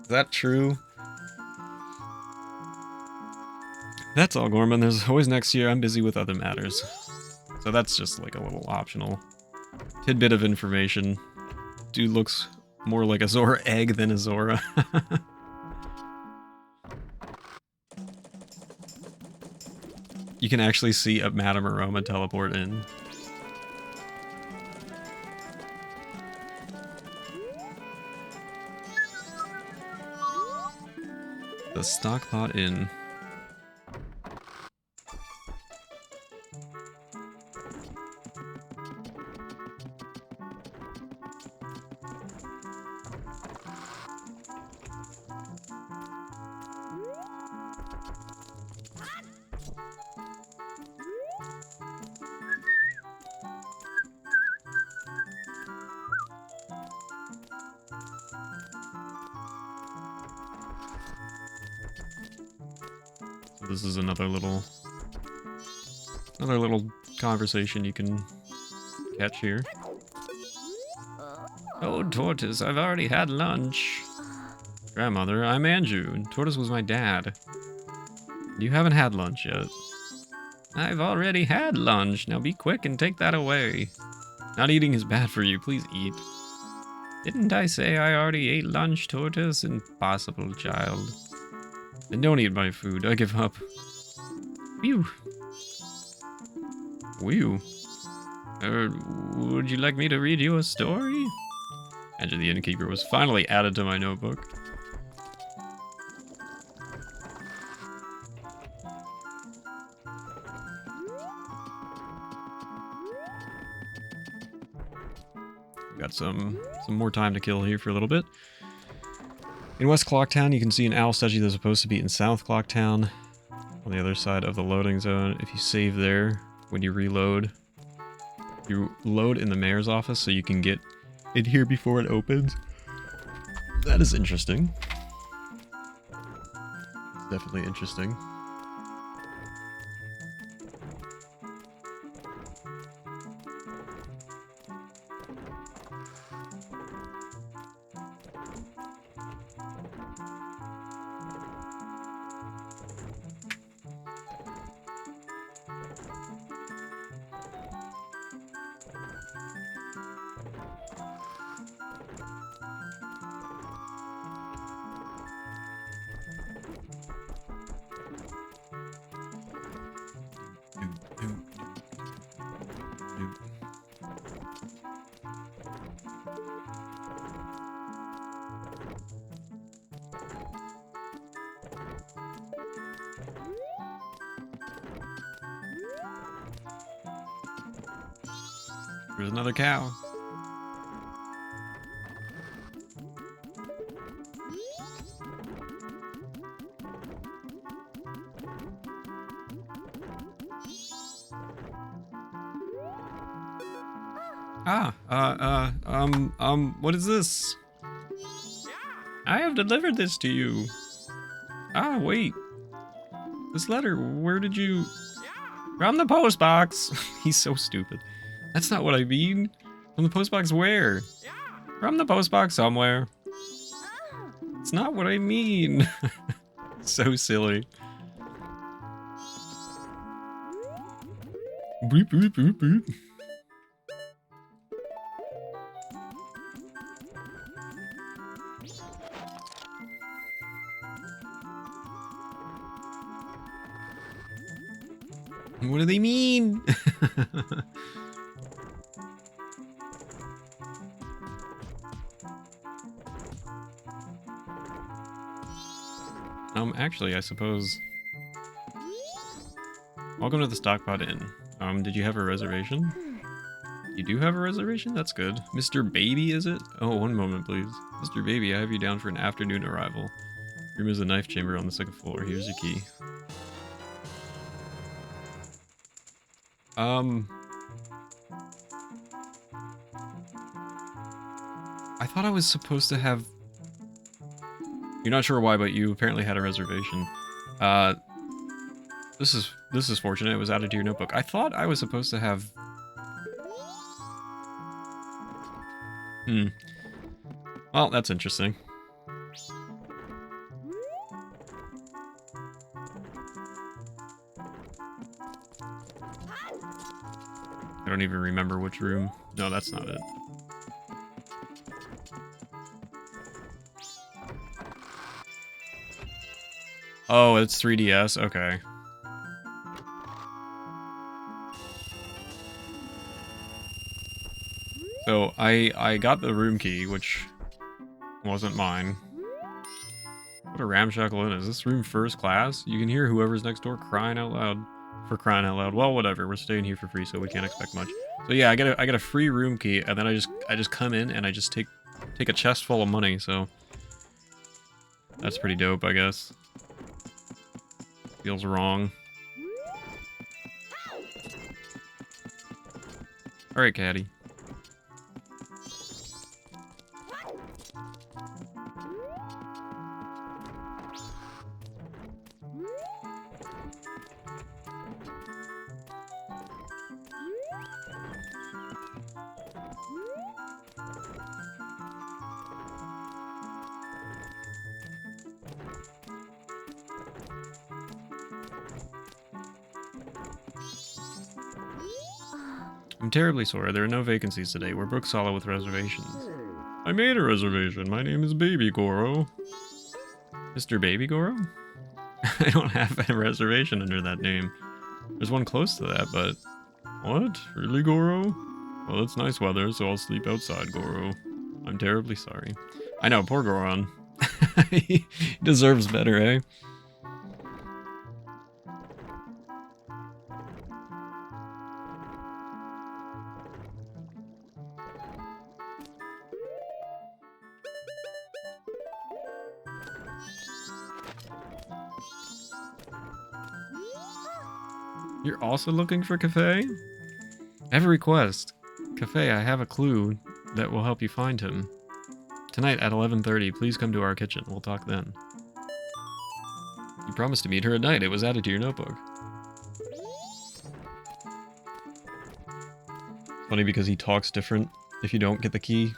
is that true? That's all, Gorman. There's always next year. I'm busy with other matters. So that's just, like, a little optional tidbit of information. Dude looks more like a Zora egg than a Zora. You can actually see a Madame Aroma teleport in. The Stockpot Inn. This is another little conversation you can catch here. Oh, Tortoise, I've already had lunch. Grandmother, I'm Andrew, and Tortoise was my dad. You haven't had lunch yet. I've already had lunch. Now be quick and take that away. Not eating is bad for you. Please eat. Didn't I say I already ate lunch, Tortoise? Impossible, child. Then don't eat my food. I give up. Whew. Whew. Would you like me to read you a story? Enter the innkeeper was finally added to my notebook. Got some more time to kill here for a little bit. In West Clocktown, you can see an owl statue that's supposed to be in South Clocktown, on the other side of the loading zone. If you save there, when you reload, you load in the mayor's office so you can get in here before it opens. That is interesting. It's definitely interesting. There's another cow. What is this? I have delivered this to you. Ah, wait. This letter, where did you... From the post box. He's so stupid. That's not what I mean. From the post box where? From the post box somewhere. It's not what I mean. So silly. Boop, boop, boop, boop. What do they mean? Actually, I suppose... Welcome to the Stockpot Inn. Did you have a reservation? You do have a reservation? That's good. Mr. Baby, is it? Oh, one moment, please. Mr. Baby, I have you down for an afternoon arrival. Room is a knife chamber on the second floor. Here's your key. I thought I was supposed to have... You're not sure why, but you apparently had a reservation. This is fortunate. It was added to your notebook. I thought I was supposed to have... Well, that's interesting. I don't even remember which room. No, that's not it. Oh, it's 3DS? Okay. So, I got the room key, which wasn't mine. What a ramshackle inn. Is this room first class? You can hear whoever's next door crying out loud. For crying out loud. Well, whatever. We're staying here for free, so we can't expect much. So yeah, I get a free room key, and then I just come in and I just take a chest full of money. So that's pretty dope, I guess. Feels wrong. All right, Caddy. I'm terribly sorry, there are no vacancies today. We're booked solid with reservations. I made a reservation. My name is Baby Goro. Mr. Baby Goro? I don't have a reservation under that name. There's one close to that, but... What? Really, Goro? Well, it's nice weather, so I'll sleep outside, Goro. I'm terribly sorry. I know, poor Goron. He deserves better, eh? You're also looking for Cafe? I have a request. Cafe, I have a clue that will help you find him. Tonight at 11:30, please come to our kitchen. We'll talk then. You promised to meet her at night. It was added to your notebook. Funny because he talks different if you don't get the key,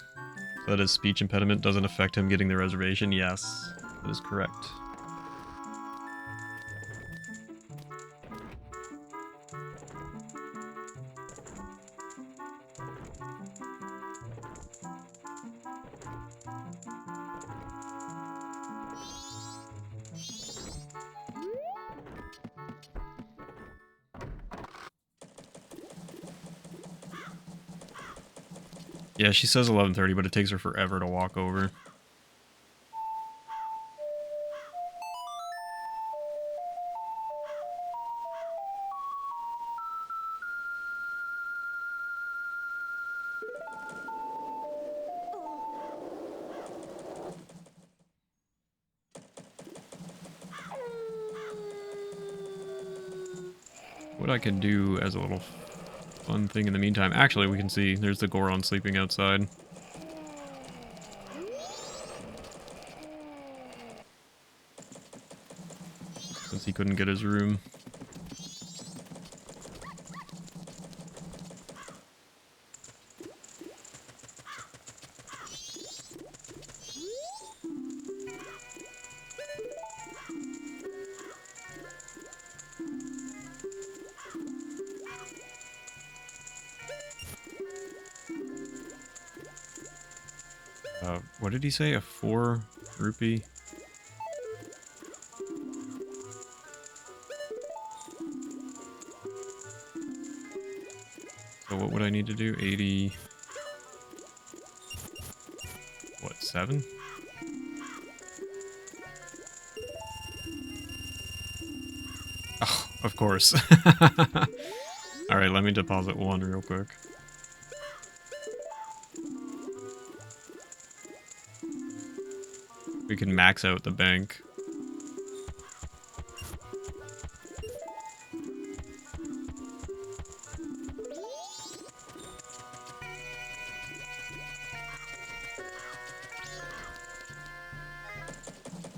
so that his speech impediment doesn't affect him getting the reservation. Yes, that is correct. Yeah, she says 11:30, but it takes her forever to walk over. What I could do as a little fun thing in the meantime... Actually, we can see there's the Goron sleeping outside. Since he couldn't get his room. What did he say? A 4 rupee? So what would I need to do? 80... What, 7? Oh, of course. Alright, let me deposit 1 real quick. We can max out the bank.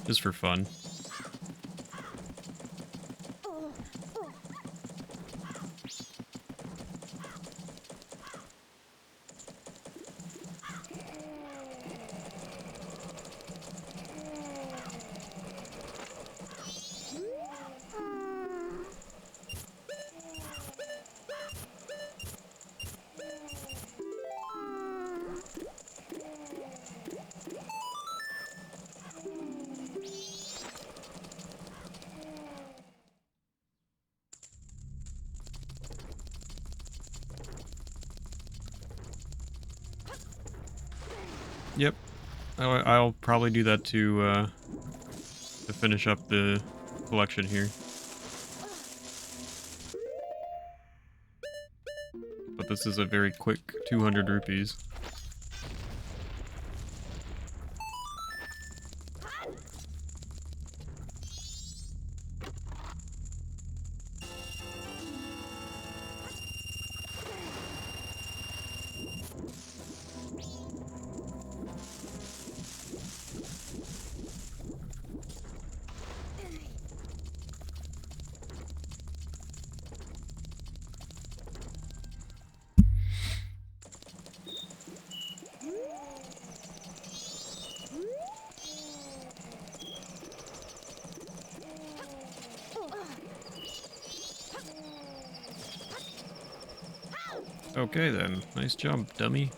Just for fun. Yep. I'll probably do that to finish up the collection here. But this is a very quick 200 rupees. Okay then, nice jump, dummy.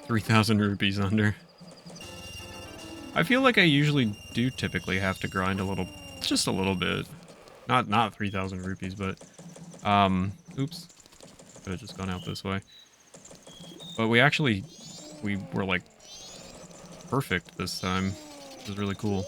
₹3,000 under. I feel like I usually do typically have to grind a little, just a little bit. Not 3,000 rupees, but, oops. Could have just gone out this way. But we were like perfect this time. This is really cool.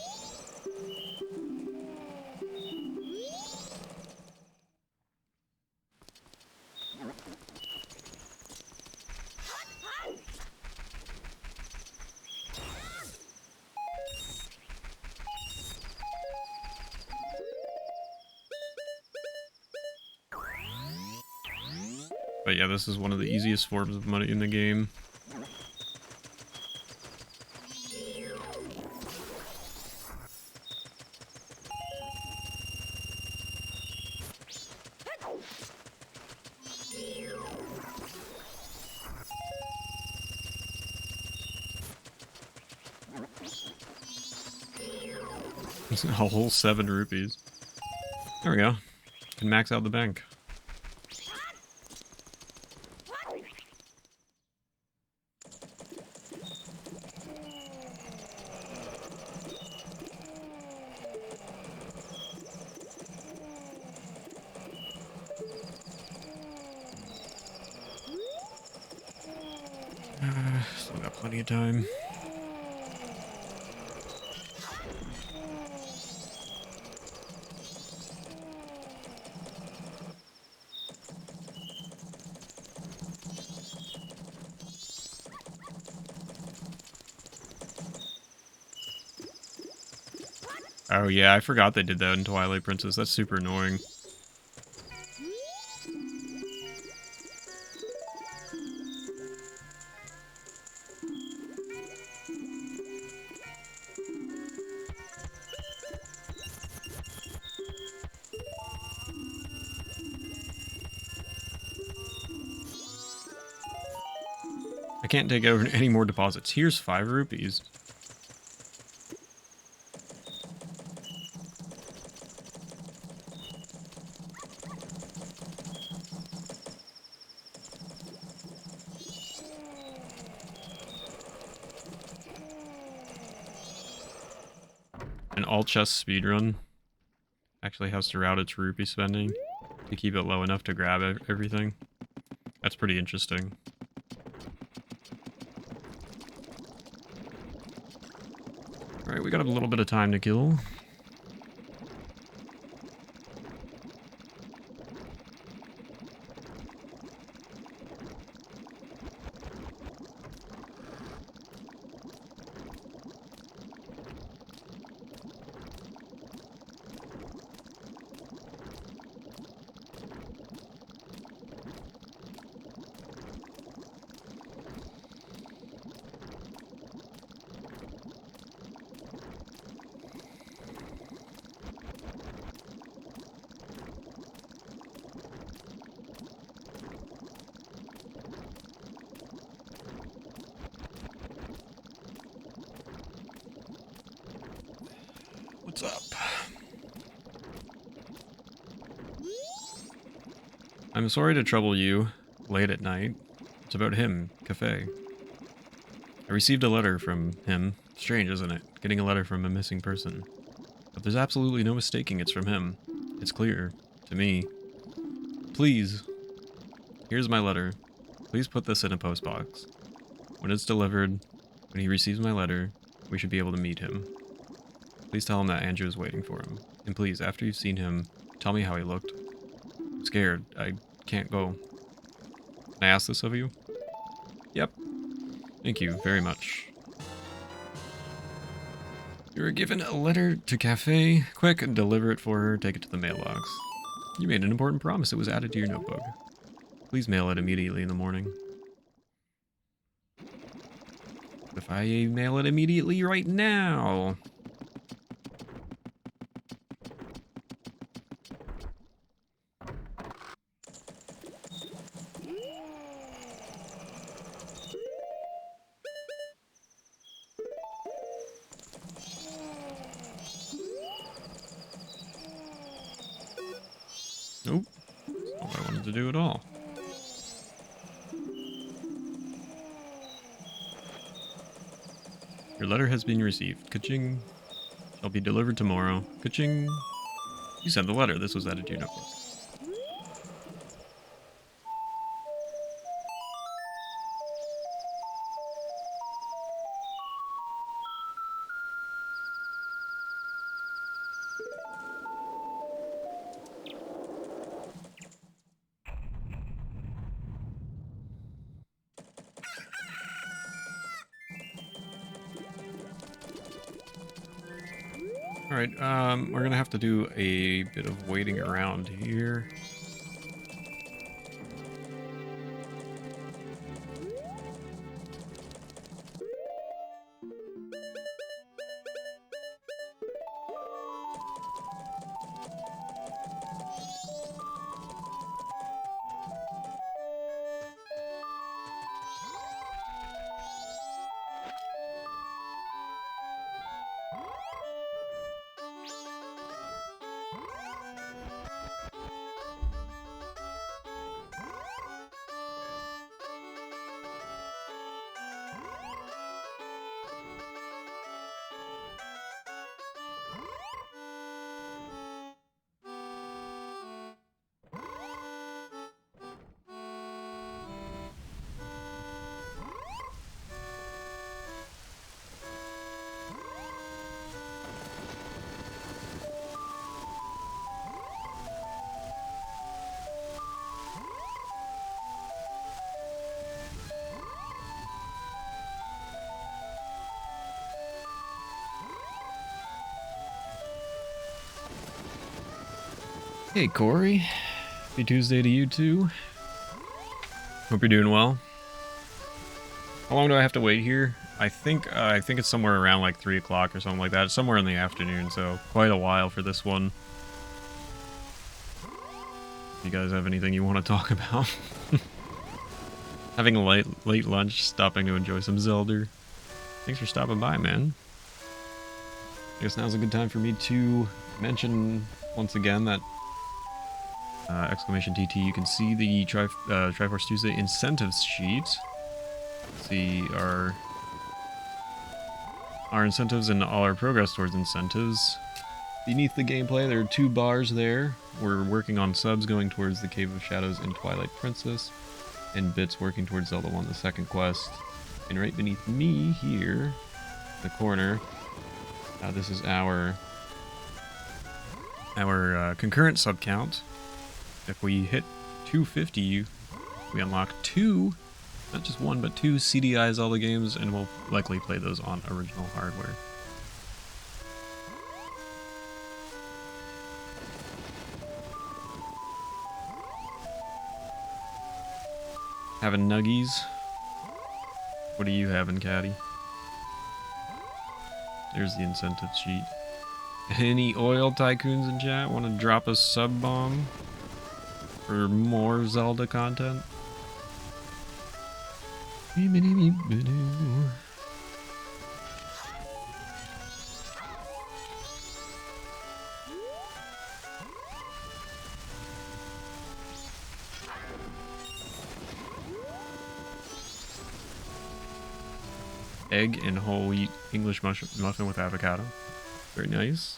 But yeah, this is one of the easiest forms of money in the game. A whole 7 rupees. There we go. Can max out the bank. Still got plenty of time. Oh yeah, I forgot they did that in Twilight Princess. That's super annoying. I can't take over any more deposits. Here's 5 rupees. An all chest speedrun actually has to route its rupee spending to keep it low enough to grab everything. That's pretty interesting. Alright, we got a little bit of time to kill. What's up? I'm sorry to trouble you late at night. It's about him, Cafe. I received a letter from him. Strange, isn't it? Getting a letter from a missing person. But there's absolutely no mistaking it's from him. It's clear. To me. Please. Here's my letter. Please put this in a postbox. When it's delivered, when he receives my letter, we should be able to meet him. Please tell him that Andrew is waiting for him. And please, after you've seen him, tell me how he looked. I'm scared. I can't go. Can I ask this of you? Yep. Thank you very much. You were given a letter to Cafe. Quick, deliver it for her. Take it to the mailbox. You made an important promise. It was added to your notebook. Please mail it immediately in the morning. If I mail it immediately right now... Nope. That's not what I wanted to do at all. Your letter has been received. Ka-ching. Shall be delivered tomorrow. Ka-ching. You sent the letter. This was added to your notebook. Alright, we're gonna have to do a bit of waiting around here. Hey Corey, happy Tuesday to you too. Hope you're doing well. How long do I have to wait here? I think it's somewhere around like 3 o'clock or something like that. It's somewhere in the afternoon, so quite a while for this one. If you guys have anything you want to talk about? Having a late lunch, stopping to enjoy some Zelda. Thanks for stopping by, man. I guess now's a good time for me to mention once again that exclamation TT, you can see the Triforce Tuesday incentives sheet. See our incentives and all our progress towards incentives. Beneath the gameplay, there are 2 bars there. We're working on subs going towards the Cave of Shadows and Twilight Princess, and bits working towards Zelda 1, the second quest. And right beneath me here, in the corner, this is our concurrent sub count. If we hit 250, we unlock 2, not just 1, but 2 CDI Zelda games, and we'll likely play those on original hardware. Having nuggies? What are you having, Caddy? There's the incentive sheet. Any oil tycoons in chat want to drop a sub bomb for more Zelda content? Egg and whole wheat English muffin with avocado. Very nice.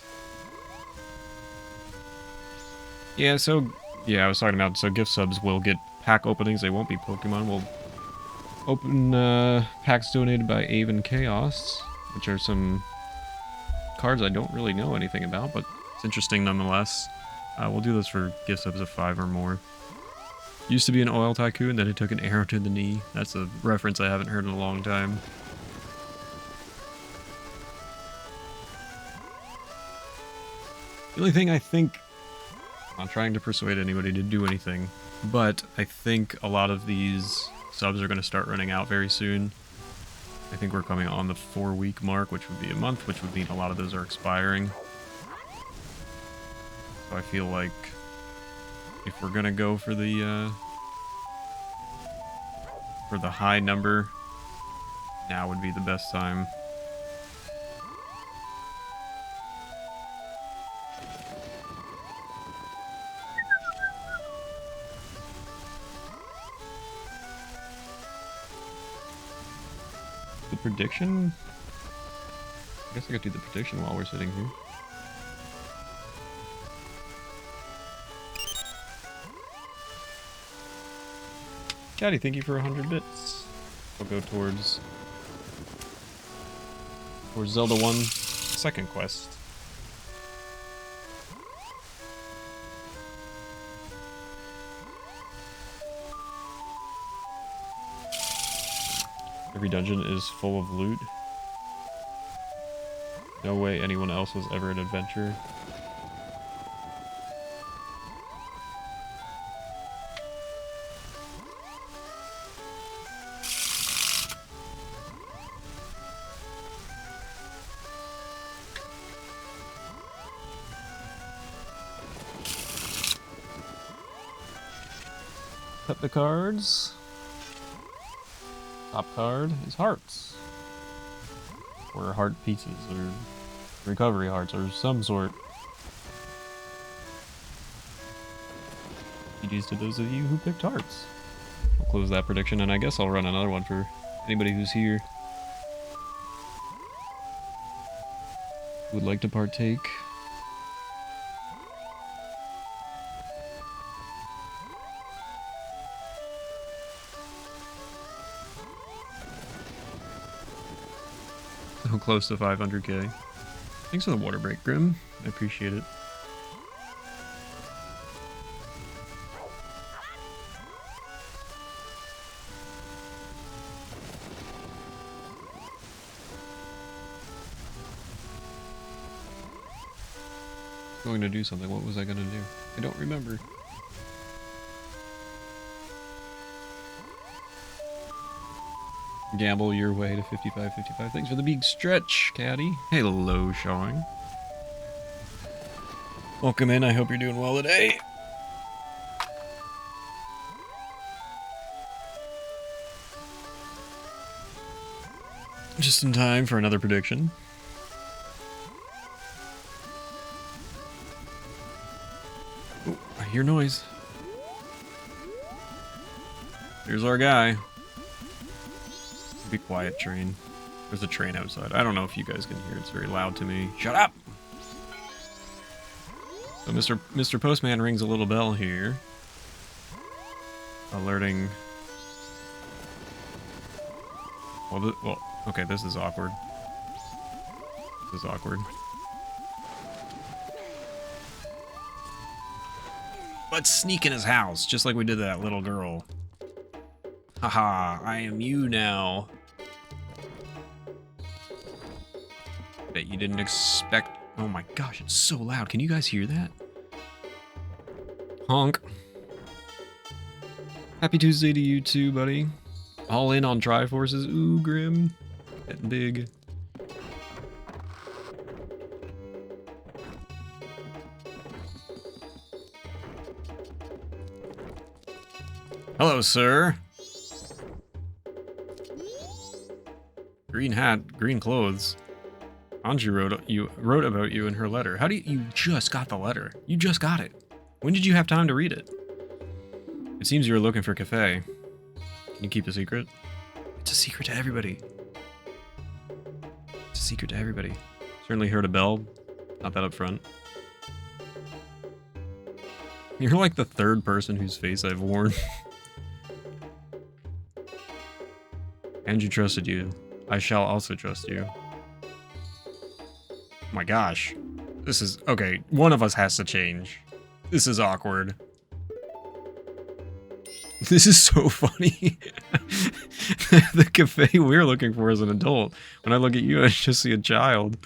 Yeah, I was talking about, so gift subs will get pack openings. They won't be Pokemon. We'll open packs donated by Aven Chaos, which are some cards I don't really know anything about, but it's interesting nonetheless. We'll do this for gift subs of 5 or more. Used to be an oil tycoon, then it took an arrow to the knee. That's a reference I haven't heard in a long time. The only thing I think, I'm not trying to persuade anybody to do anything, but I think a lot of these subs are going to start running out very soon. I think we're coming on the 4-week mark, which would be a month, which would mean a lot of those are expiring. So I feel like if we're going to go for the high number, now would be the best time. Prediction? I guess I could do the prediction while we're sitting here. Caddy, thank you for 100 bits. I'll go towards Zelda 1 second quest. Every dungeon is full of loot. No way anyone else was ever an adventurer. Cut the cards. Top card is hearts. Or heart pieces, or recovery hearts, or some sort. GG's to those of you who picked hearts. I'll close that prediction, and I guess I'll run another one for anybody who's here who would like to partake. So close to 500k. Thanks for the water break, Grim. I appreciate it. Going to do something. What was I going to do? I don't remember. Gamble your way to 55. Thanks for the big stretch, Caddy. Hello, Shawing. Welcome in. I hope you're doing well today. Just in time for another prediction. Oh, I hear noise. Here's our guy. Be quiet, train. There's a train outside. I don't know if you guys can hear. It's very loud to me. Shut up! So Mr. Postman rings a little bell here. Alerting... Well, okay, this is awkward. This is awkward. Let's sneak in his house, just like we did that little girl. Haha, I am you now. Bet you didn't expect... Oh my gosh, it's so loud. Can you guys hear that? Honk. Happy Tuesday to you too, buddy. All in on Triforces. Ooh, Grim. Getting big. Hello, sir. Green hat, green clothes. Anju wrote about you in her letter. How do you just got the letter? You just got it. When did you have time to read it? It seems you were looking for Cafe. Can you keep a secret? It's a secret to everybody. It's a secret to everybody. Certainly heard a bell. Not that up front. You're like the third person whose face I've worn. Anju trusted you. I shall also trust you. Oh my gosh. This is... Okay, one of us has to change. This is awkward. This is so funny. The cafe we're looking for is an adult. When I look at you, I just see a child.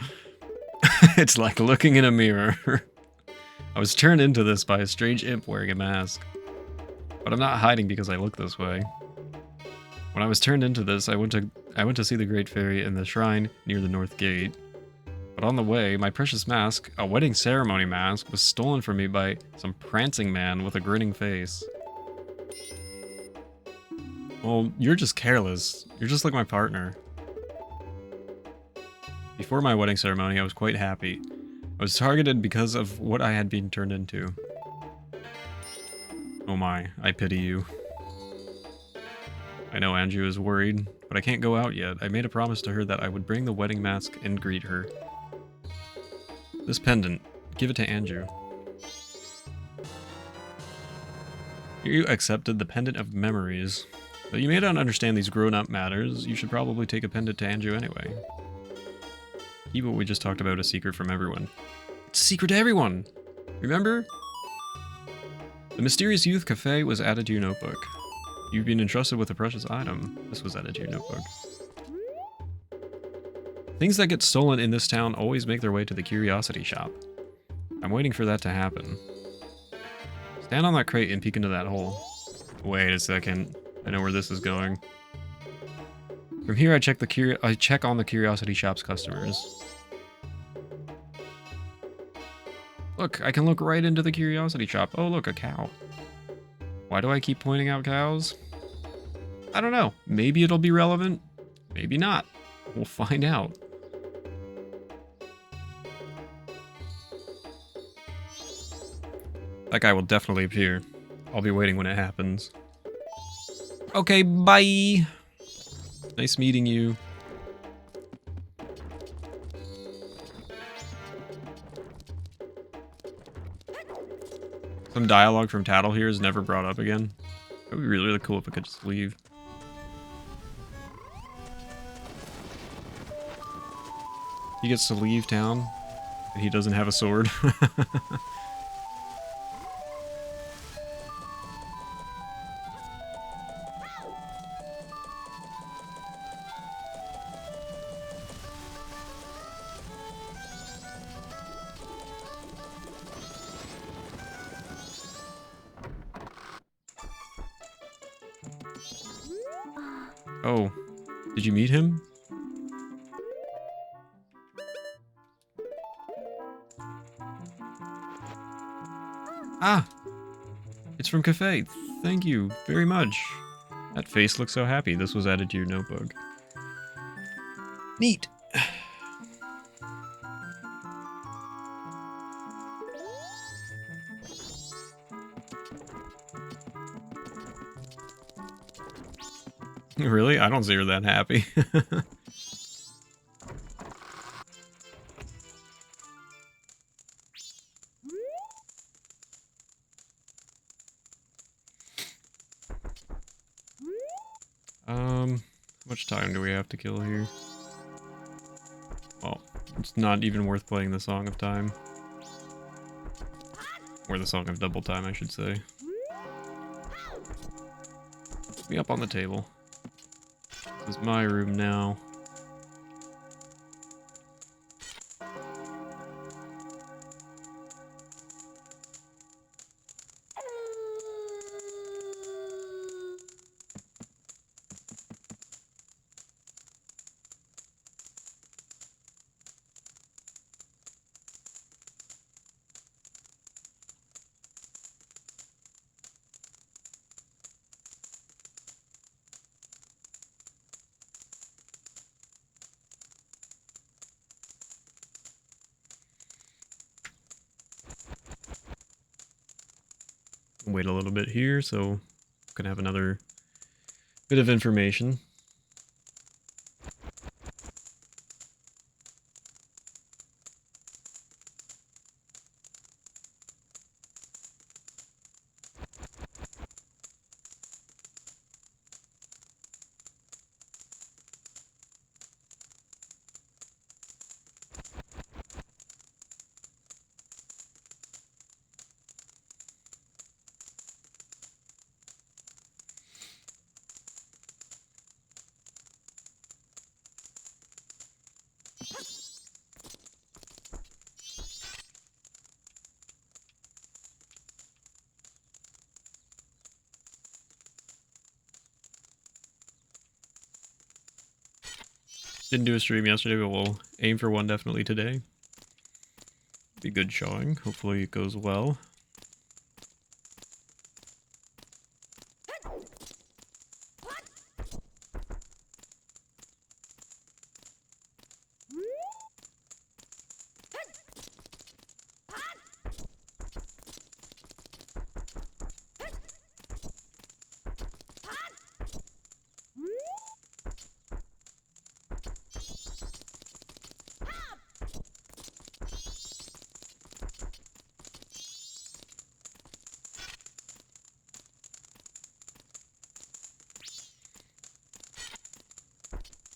It's like looking in a mirror. I was turned into this by a strange imp wearing a mask. But I'm not hiding because I look this way. When I was turned into this, I went to see the Great Fairy in the shrine near the North Gate. But on the way, my precious mask, a wedding ceremony mask, was stolen from me by some prancing man with a grinning face. Well, you're just careless. You're just like my partner. Before my wedding ceremony, I was quite happy. I was targeted because of what I had been turned into. Oh my, I pity you. I know Anju is worried, but I can't go out yet. I made a promise to her that I would bring the wedding mask and greet her. This pendant, give it to Anju. You accepted the pendant of memories. But you may not understand these grown-up matters. You should probably take a pendant to Anju anyway. Keep what we just talked about a secret from everyone. It's a secret to everyone! Remember? The mysterious youth cafe was added to your notebook. You've been entrusted with a precious item. This was added to your notebook. Things that get stolen in this town always make their way to the curiosity shop. I'm waiting for that to happen. Stand on that crate and peek into that hole. Wait a second. I know where this is going. From here, I check on the curiosity shop's customers. Look, I can look right into the curiosity shop. Oh, look, a cow. Why do I keep pointing out cows? I don't know. Maybe it'll be relevant. Maybe not. We'll find out. That guy will definitely appear. I'll be waiting when it happens. Okay, bye! Nice meeting you. Some dialogue from Tattle here is never brought up again. It would be really, really cool if I could just leave. He gets to leave town, and he doesn't have a sword. Oh, did you meet him? Ah! It's from Cafe. Thank you very much. That face looks so happy. This was added to your notebook. Neat. Really? I don't see her that happy. How much time do we have to kill here? Well, it's not even worth playing the Song of Time. Or the Song of Double Time, I should say. Put me up on the table. This is my room now. Wait a little bit here, so I'm gonna have another bit of information. Didn't do a stream yesterday, but we'll aim for one definitely today. Be good showing. Hopefully it goes well.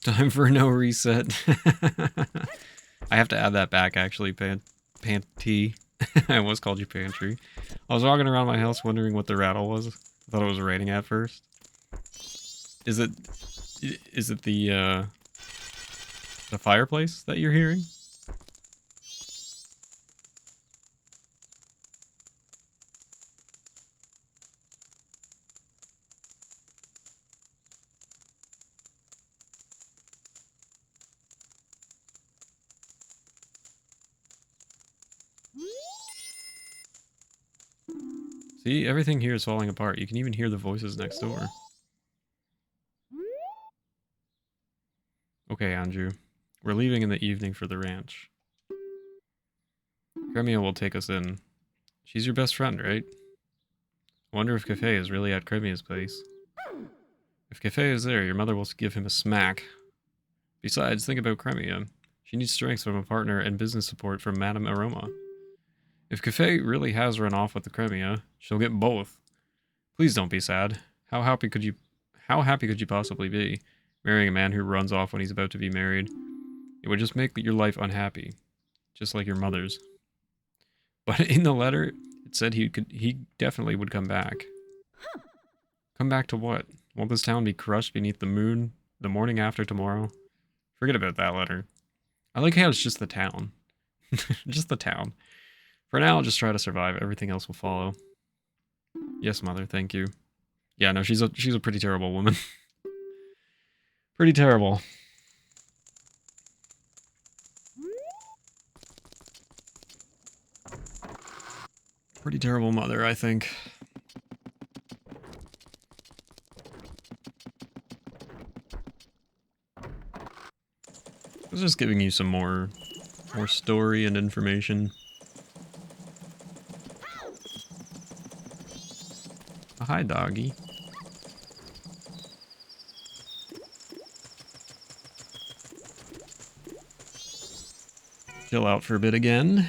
Time for no reset. I have to add that back, actually, Panty. I almost called you Pantry. I was walking around my house wondering what the rattle was. I thought it was raining at first. Is it the The fireplace that you're hearing? See, everything here is falling apart. You can even hear the voices next door. Okay, Andrew. We're leaving in the evening for the ranch. Cremia will take us in. She's your best friend, right? I wonder if Cafe is really at Cremia's place. If Cafe is there, your mother will give him a smack. Besides, think about Cremia. She needs strength from a partner and business support from Madame Aroma. If Cafe really has run off with the Cremia, she'll get both. Please don't be sad. How happy could you possibly be, marrying a man who runs off when he's about to be married? It would just make your life unhappy, just like your mother's. But in the letter, it said he definitely would come back. Come back to what? Won't this town be crushed beneath the moon the morning after tomorrow? Forget about that letter. I like how it's just the town. Just the town. For now, I'll just try to survive. Everything else will follow. Yes, mother, thank you. Yeah, no, she's a pretty terrible woman. Pretty terrible. Pretty terrible mother, I think. I was just giving you some more story and information. Oh, hi, doggy. Chill out for a bit again.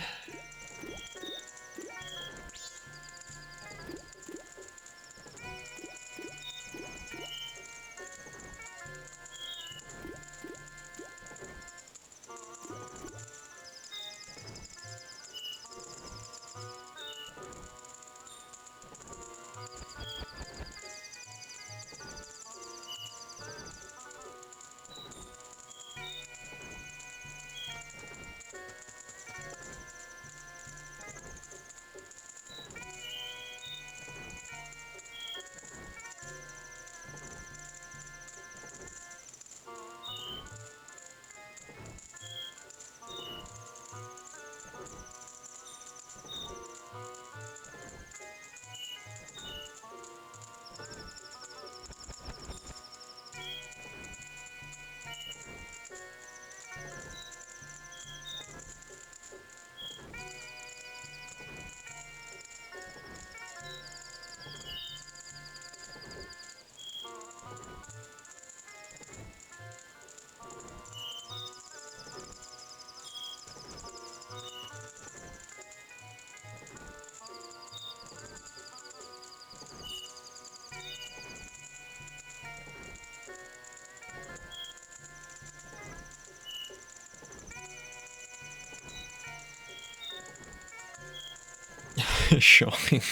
Showing.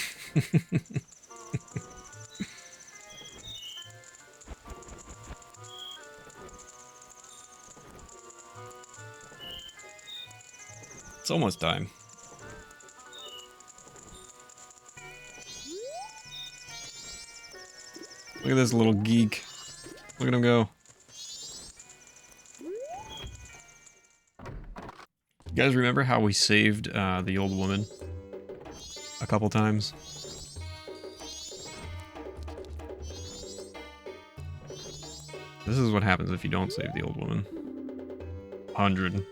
It's almost time. Look at this little geek. Look at him go. You guys remember how we saved the old woman a couple times? This is what happens if you don't save the old woman. 100.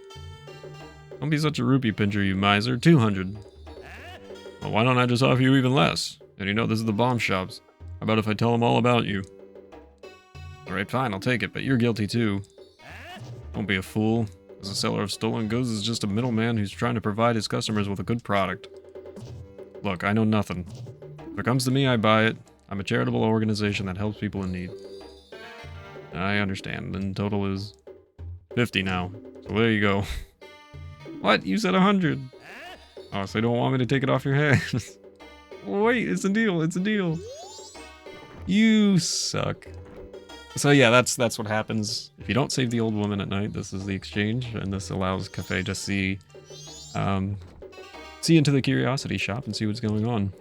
Don't be such a rupee pincher, you miser. 200. Well, why don't I just offer you even less? And you know this is the bomb shops. How about if I tell them all about you? Alright, fine, I'll take it, but you're guilty too. Don't be a fool. As a seller of stolen goods is just a middleman who's trying to provide his customers with a good product. Look, I know nothing. If it comes to me, I buy it. I'm a charitable organization that helps people in need. I understand. Then total is 50 now. So there you go. What? You said 100. Oh, so you don't want me to take it off your hands? Wait, it's a deal. It's a deal. You suck. So yeah, that's what happens if you don't save the old woman at night. This is the exchange, and this allows Cafe to see into the curiosity shop and see what's going on.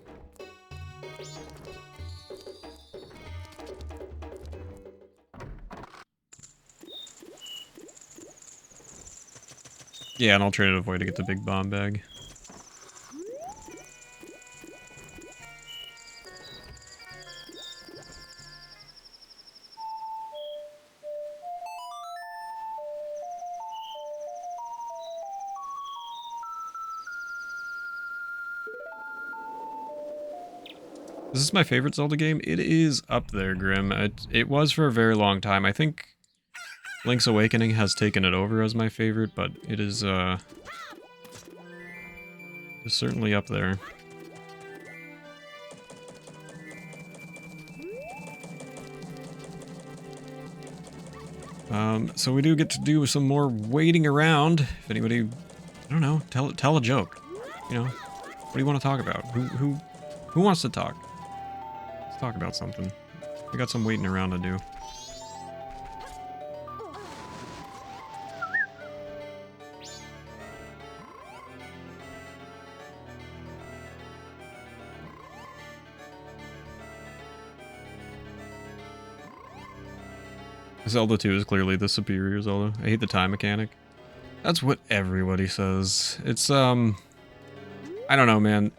Yeah, an alternative way to get the big bomb bag. This is my favorite Zelda game. It is up there, Grim. It was for a very long time. I think Link's Awakening has taken it over as my favorite, but it is it's certainly up there. So we do get to do some more waiting around. If anybody, I don't know, tell a joke. You know, what do you want to talk about? Who wants to talk? Let's talk about something. We got some waiting around to do. Zelda 2 is clearly the superior Zelda. I hate the time mechanic. That's what everybody says. It's, I don't know, man.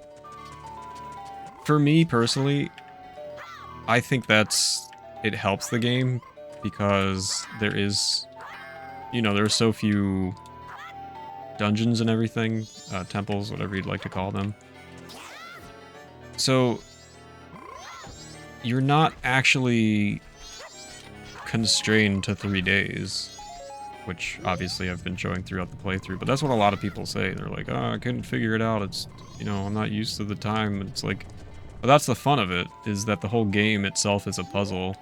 For me, personally, I think it helps the game because there is, you know, there are so few dungeons and everything, temples, whatever you'd like to call them. So, you're not actually constrained to 3 days, which obviously I've been showing throughout the playthrough, but that's what a lot of people say. They're like, oh, I couldn't figure it out. It's, you know, I'm not used to the time. It's like, but that's the fun of it, is that the whole game itself is a puzzle.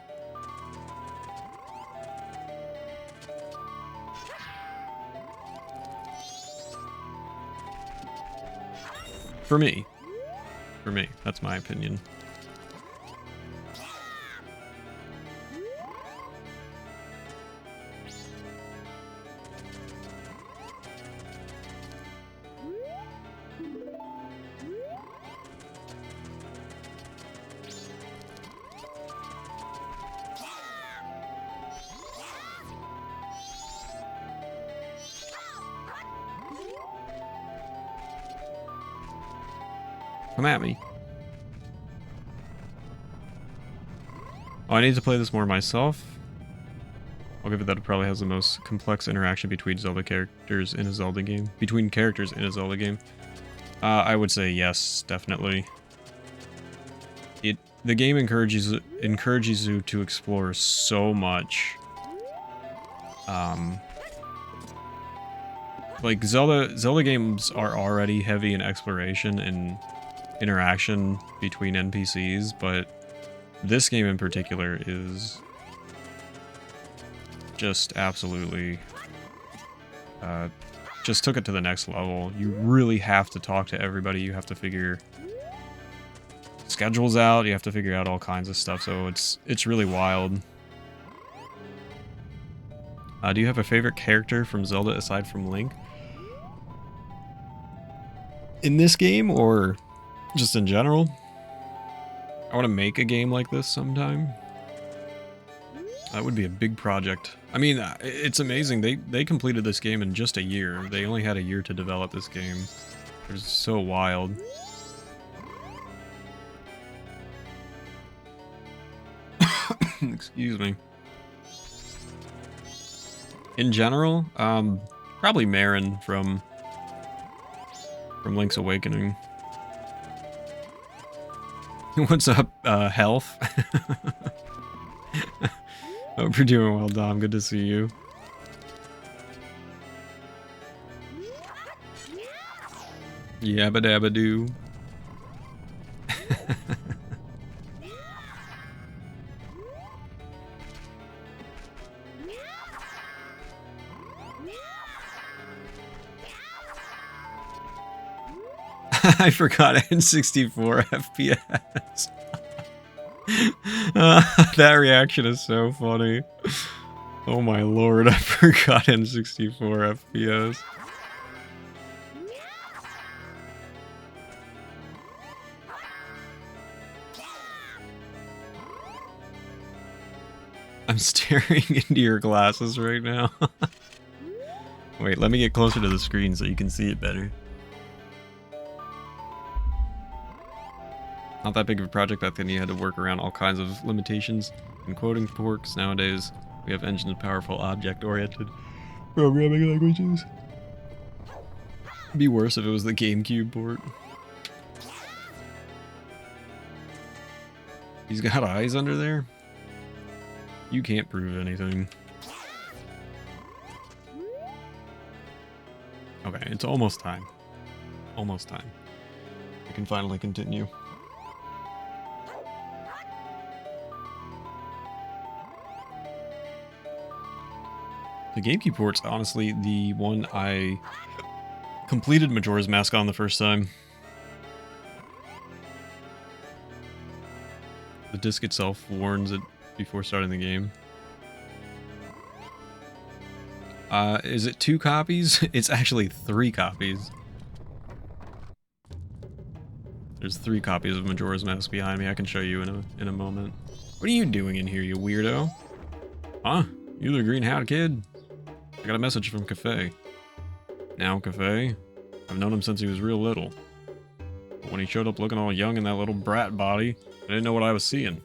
For me. For me. That's my opinion. Come at me. Oh, I need to play this more myself. I'll give it that it probably has the most complex interaction between Zelda characters in a Zelda game. Between characters in a Zelda game. I would say yes, definitely. The game encourages you to explore so much. Like Zelda games are already heavy in exploration and interaction between NPCs, but this game in particular is just absolutely just took it to the next level. You really have to talk to everybody. You have to figure schedules out. You have to figure out all kinds of stuff. So it's really wild. Do you have a favorite character from Zelda aside from Link? In this game or just in general? I want to make a game like this sometime. That would be a big project. I mean, it's amazing. They completed this game in just a year. They only had a year to develop this game. It's so wild. Excuse me. In general, probably Marin from Link's Awakening. What's up, Health? Hope you're doing well, Dom. Good to see you. Yabba dabba doo. I forgot I had 64 FPS. That reaction is so funny. Oh my lord, I forgot N64 FPS. I'm staring into your glasses right now. Wait, let me get closer to the screen so you can see it better. Not that big of a project back then. You had to work around all kinds of limitations and quoting porks. Nowadays, we have engines with powerful object-oriented programming languages. It'd be worse if it was the GameCube port. He's got eyes under there? You can't prove anything. Okay, it's almost time. Almost time. We can finally continue. The GameCube port's honestly the one I completed Majora's Mask on the first time. The disc itself warns it before starting the game. Is it 2 copies? It's actually 3 copies. There's 3 copies of Majora's Mask behind me. I can show you in a moment. What are you doing in here, you weirdo? Huh? You the green hat kid? I got a message from Cafe. Now, Cafe, I've known him since he was real little. But when he showed up looking all young in that little brat body, I didn't know what I was seeing.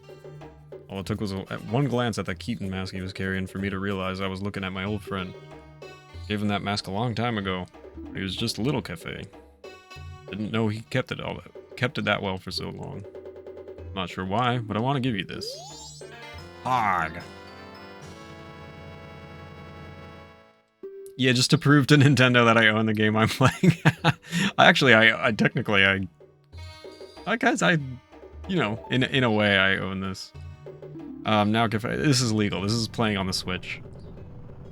All it took was one glance at that Keaton mask he was carrying for me to realize I was looking at my old friend. Gave him that mask a long time ago. He was just a little Cafe. Didn't know he kept it that well for so long. Not sure why, but I want to give you this. Hog. Yeah, just to prove to Nintendo that I own the game I'm playing. I technically, guess you know, in a way I own this. Now Cafe, this is legal. This is playing on the Switch.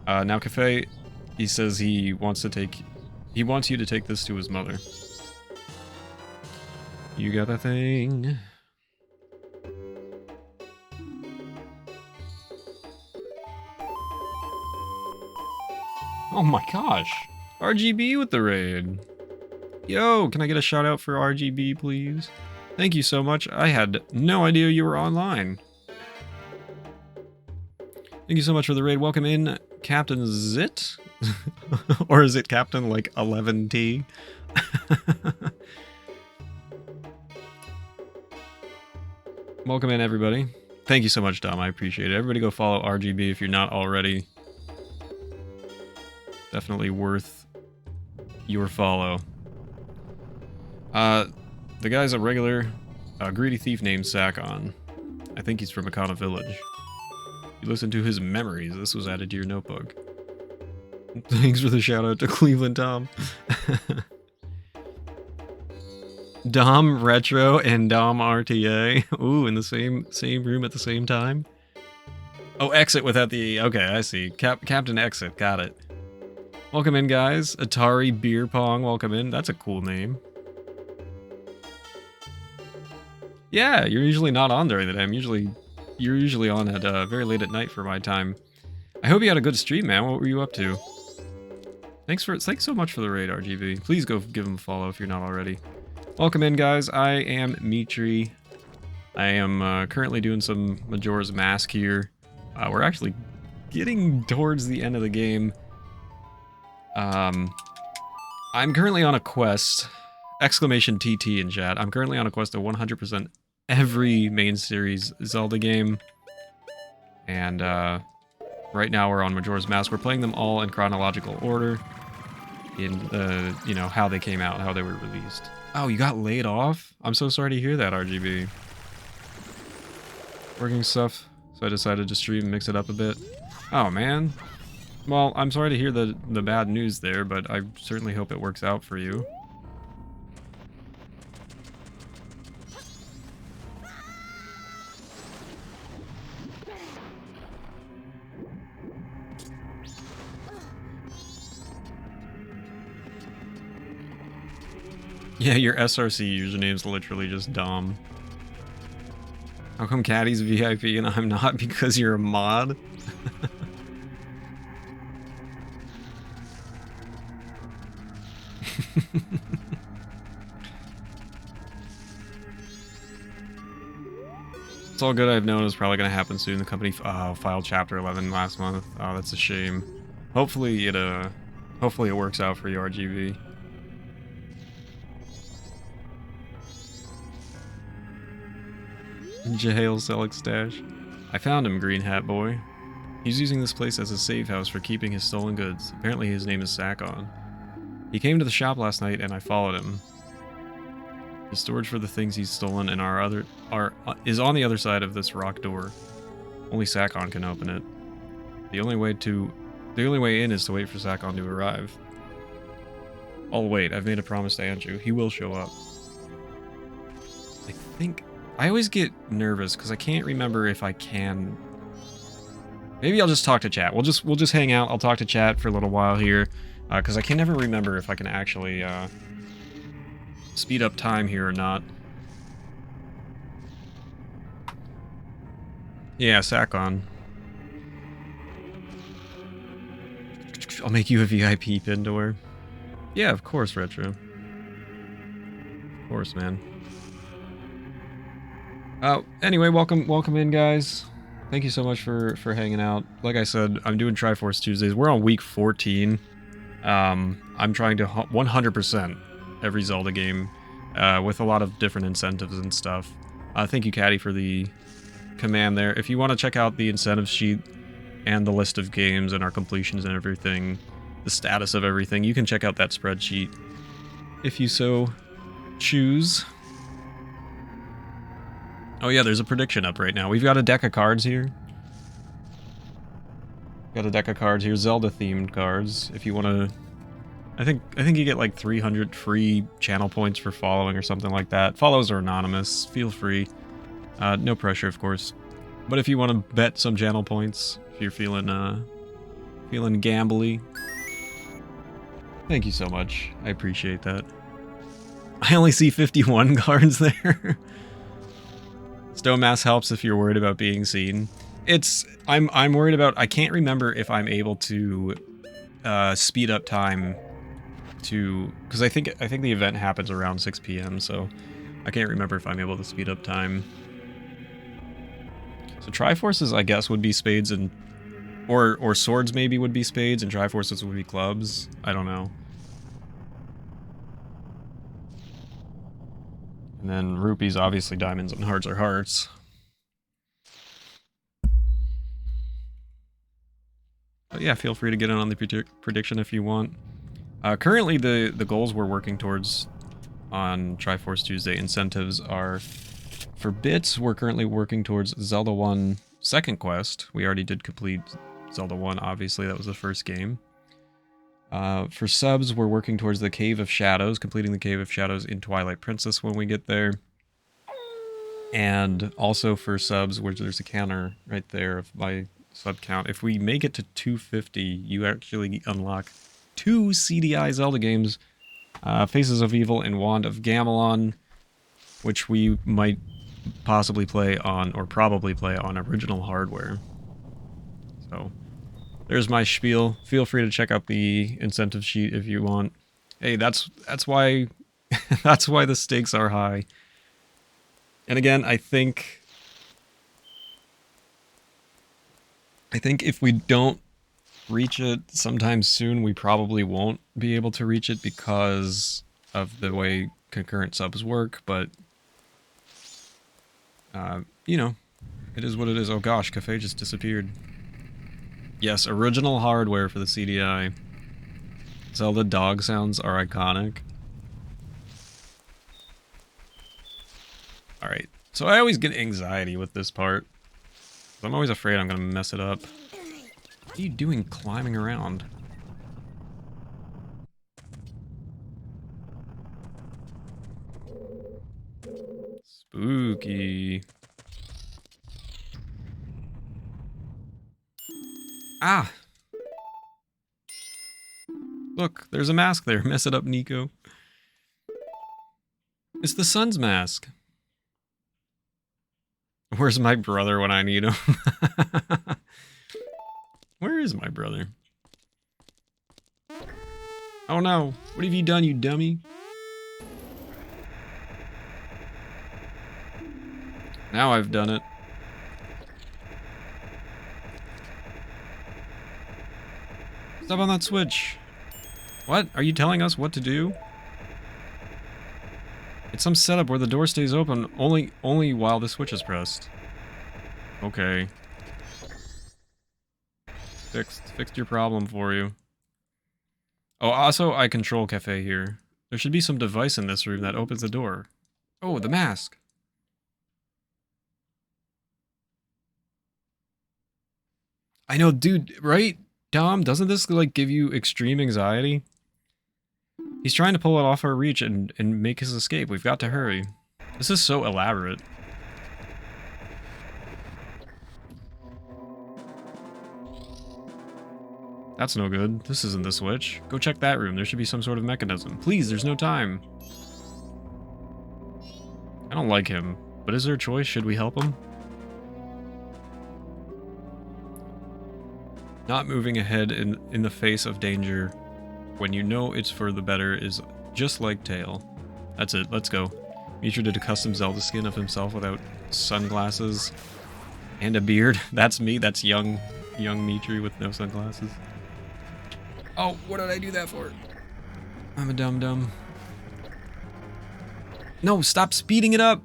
Now Cafe, he says he wants you to take this to his mother. You got a thing. Oh my gosh. RGB with the raid. Yo, can I get a shout out for RGB, please? Thank you so much. I had no idea you were online. Thank you so much for the raid. Welcome in, Captain Zit. Or is it Captain like 11T? Welcome in, everybody. Thank you so much, Dom. I appreciate it. Everybody go follow RGB if you're not already. Definitely worth your follow. The guy's a regular greedy thief named Sakon. I think he's from Akana Village. You listen to his memories. This was added to your notebook. Thanks for the shout out to Cleveland Tom. Dom Retro and Dom RTA. Ooh, in the same room at the same time. Oh, exit without the... Okay, I see. Captain Exit. Got it. Welcome in, guys. Atari Beer Pong, welcome in. That's a cool name. Yeah, you're usually not on during the day. You're usually on at very late at night for my time. I hope you had a good stream, man. What were you up to? Thanks so much for the raid, RGB. Please go give him a follow if you're not already. Welcome in, guys. I am Mitri. I am currently doing some Majora's Mask here. We're actually getting towards the end of the game. I'm currently on a quest, exclamation TT in chat. I'm currently on a quest to 100% every main series Zelda game. And, right now we're on Majora's Mask. We're playing them all in chronological order. In, you know, how they came out, how they were released. Oh, you got laid off? I'm so sorry to hear that, RGB. Working stuff, so I decided to stream and mix it up a bit. Oh, man. Well, I'm sorry to hear the bad news there, but I certainly hope it works out for you. Yeah, your SRC username is literally just Dom. How come Caddy's VIP and I'm not? Because you're a mod? It's all good. I've known it's probably going to happen soon. The company filed Chapter 11 last month. Oh, that's a shame. Hopefully it works out for you, RGV. Jail Selleck stash. I found him, Green Hat Boy. He's using this place as a safe house for keeping his stolen goods. Apparently his name is Sakon. He came to the shop last night and I followed him. The storage for the things he's stolen and is on the other side of this rock door. Only Sakon can open it. The only way in is to wait for Sakon to arrive. I'll wait. I've made a promise to Andrew. He will show up. I always get nervous because I can't remember if I can. Maybe I'll just talk to chat. We'll just hang out. I'll talk to chat for a little while here because I can never remember if I can actually speed up time here or not. Yeah, Sakon. I'll make you a VIP pin to wear. Yeah, of course, Retro. Of course, man. Anyway, welcome in, guys. Thank you so much for hanging out. Like I said, I'm doing Triforce Tuesdays. We're on week 14. I'm trying to 100% every Zelda game with a lot of different incentives and stuff. Thank you, Caddy, for the command there. If you want to check out the incentive sheet and the list of games and our completions and everything, the status of everything, you can check out that spreadsheet if you so choose. Oh yeah, there's a prediction up right now. We've got a deck of cards here. Got a deck of cards here, Zelda-themed cards. If you want to, I think you get like 300 free channel points for following or something like that. Follows are anonymous. Feel free. No pressure, of course. But if you want to bet some channel points, if you're feeling gambly, thank you so much. I appreciate that. I only see 51 cards there. Stone Mass helps if you're worried about being seen. I'm worried about, I can't remember if I'm able to speed up time to, because I think the event happens around 6 p.m. so I can't remember if I'm able to speed up time. So Triforces, I guess, would be spades and or swords maybe would be spades and Triforces would be clubs. I don't know. And then rupees, obviously diamonds, and hearts are hearts. But yeah, feel free to get in on the prediction if you want. Currently, the goals we're working towards on Triforce Tuesday incentives are, for bits, we're currently working towards Zelda 1 second quest. We already did complete Zelda 1, obviously, that was the first game. For subs, we're working towards the Cave of Shadows, completing the Cave of Shadows in Twilight Princess when we get there. And also for subs, where there's a counter right there of my sub count. If we make it to 250, you actually unlock 2 CDI Zelda games, Faces of Evil and Wand of Gamelon, which we might possibly play on, or probably play on, original hardware. So there's my spiel. Feel free to check out the incentive sheet if you want. Hey, that's why that's why the stakes are high. And again, I think if we don't reach it sometime soon, we probably won't be able to reach it because of the way concurrent subs work, but you know, it is what it is. Oh gosh, Cafe just disappeared. Yes, original hardware for the CDI. Zelda dog sounds are iconic. Alright, so I always get anxiety with this part. I'm always afraid I'm gonna mess it up. What are you doing climbing around? Spooky. Ah! Look, there's a mask there. Mess it up, Nico. It's the sun's mask. Where's my brother when I need him? Where is my brother? Oh no, what have you done, you dummy? Now I've done it. Stop on that switch. What? Are you telling us what to do? It's some setup where the door stays open only while the switch is pressed. Okay. Fixed your problem for you. Oh, also I control cafe here. There should be some device in this room that opens the door. Oh, the mask. I know, dude, right? Dom, doesn't this like give you extreme anxiety? He's trying to pull it off our reach and make his escape. We've got to hurry. This is so elaborate. That's no good. This isn't the switch. Go check that room. There should be some sort of mechanism. Please, there's no time. I don't like him, but is there a choice? Should we help him? Not moving ahead in the face of danger when you know it's for the better is just like Tail. That's it, let's go. Mitra did a custom Zelda skin of himself without sunglasses and a beard. That's me, that's young Mitra with no sunglasses. Oh, what did I do that for? I'm a dum-dum. No, stop speeding it up!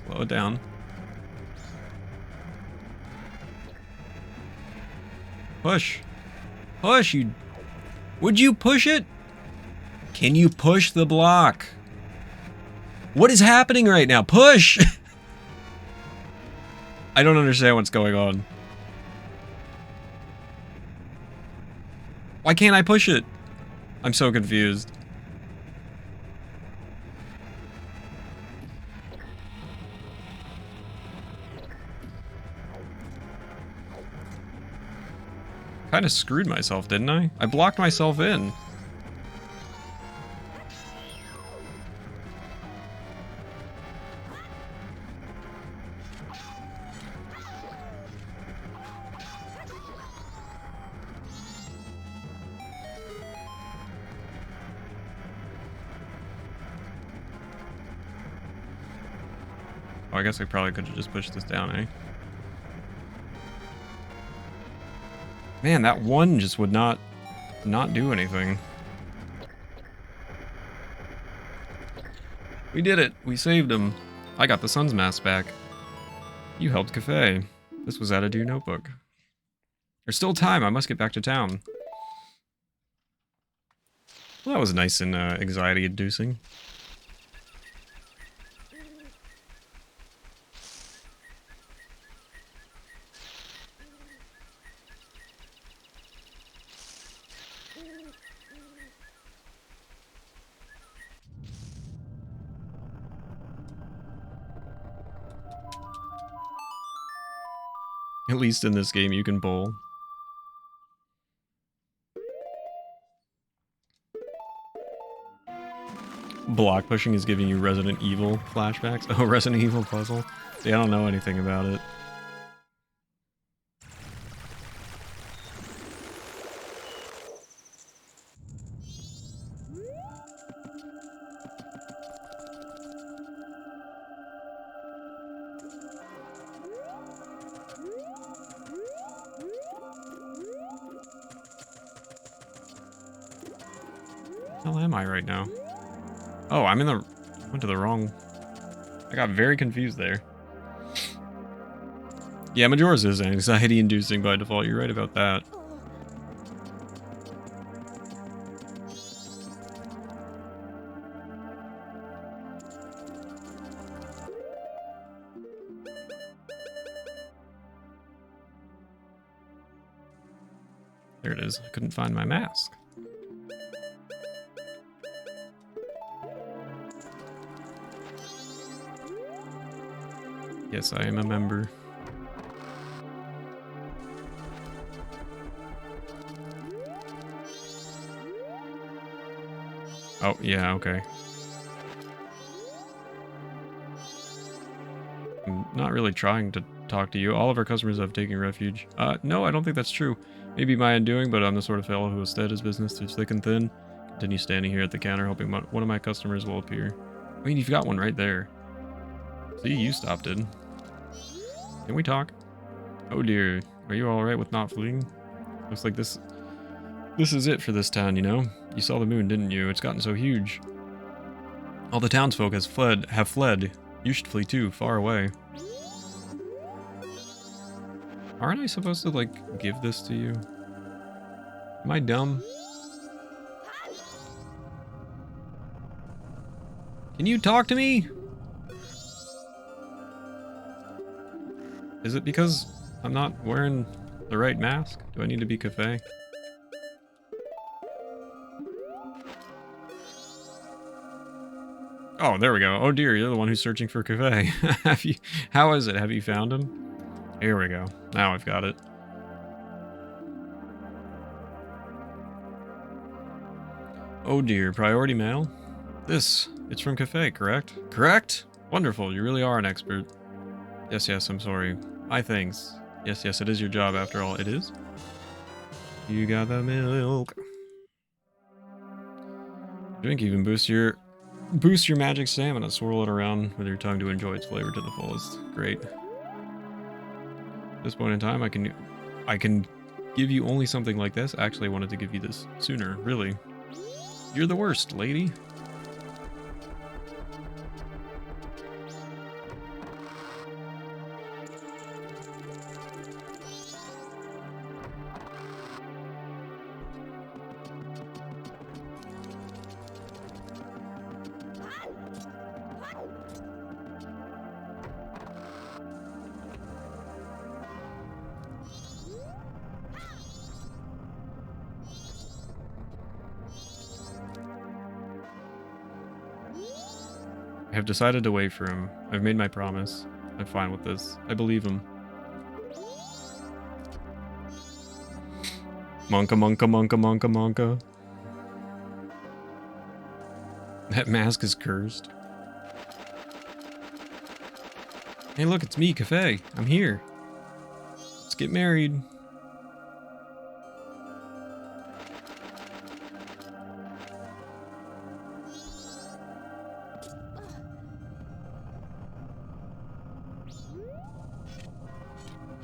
Slow it down. Push. Push, you... Would you push it? Can you push the block? What is happening right now? Push! I don't understand what's going on. Why can't I push it? I'm so confused. Kind of screwed myself, didn't I? I blocked myself in. Oh, I guess I probably could have just pushed this down, eh? Man, that one just would not do anything. We did it! We saved him. I got the sun's mask back. You helped Cafe. This was added to your notebook. There's still time, I must get back to town. Well, that was nice and anxiety-inducing. At least in this game you can bowl. Block pushing is giving you Resident Evil flashbacks. Oh, Resident Evil puzzle? See, I don't know anything about it. Where am I right now? Oh, I'm in the... went to the wrong... I got very confused there. Yeah, Majora's is anxiety-inducing by default. You're right about that. There it is. I couldn't find my mask. Yes, I am a member. Oh, yeah, okay. I'm not really trying to talk to you. All of our customers have taken refuge. No, I don't think that's true. Maybe my undoing, but I'm the sort of fellow who has stead his business through thick and thin. Continue standing here at the counter, hoping one of my customers will appear. I mean, you've got one right there. See, you stopped it. Can we talk? Oh dear, are you alright with not fleeing? Looks like this is it for this town, you know? You saw the moon, didn't you? It's gotten so huge. All the townsfolk have fled. You should flee too, far away. Aren't I supposed to, like, give this to you? Am I dumb? Can you talk to me? Is it because I'm not wearing the right mask? Do I need to be Cafe? Oh, there we go. Oh dear, you're the one who's searching for Cafe. How is it? Have you found him? Here we go. Now I've got it. Oh dear, priority mail? It's from Cafe, correct? Correct? Wonderful, you really are an expert. Yes, I'm sorry. My thanks. Yes, it is your job after all. It is? You got the milk. Drink even boost your magic stamina. Swirl it around with your tongue to enjoy its flavor to the fullest. Great. At this point in time, I can give you only something like this. Actually, I wanted to give you this sooner, really. You're the worst, lady. I have decided to wait for him. I've made my promise. I'm fine with this. I believe him. Monka. That mask is cursed. Hey look, it's me, Cafe. I'm here. Let's get married.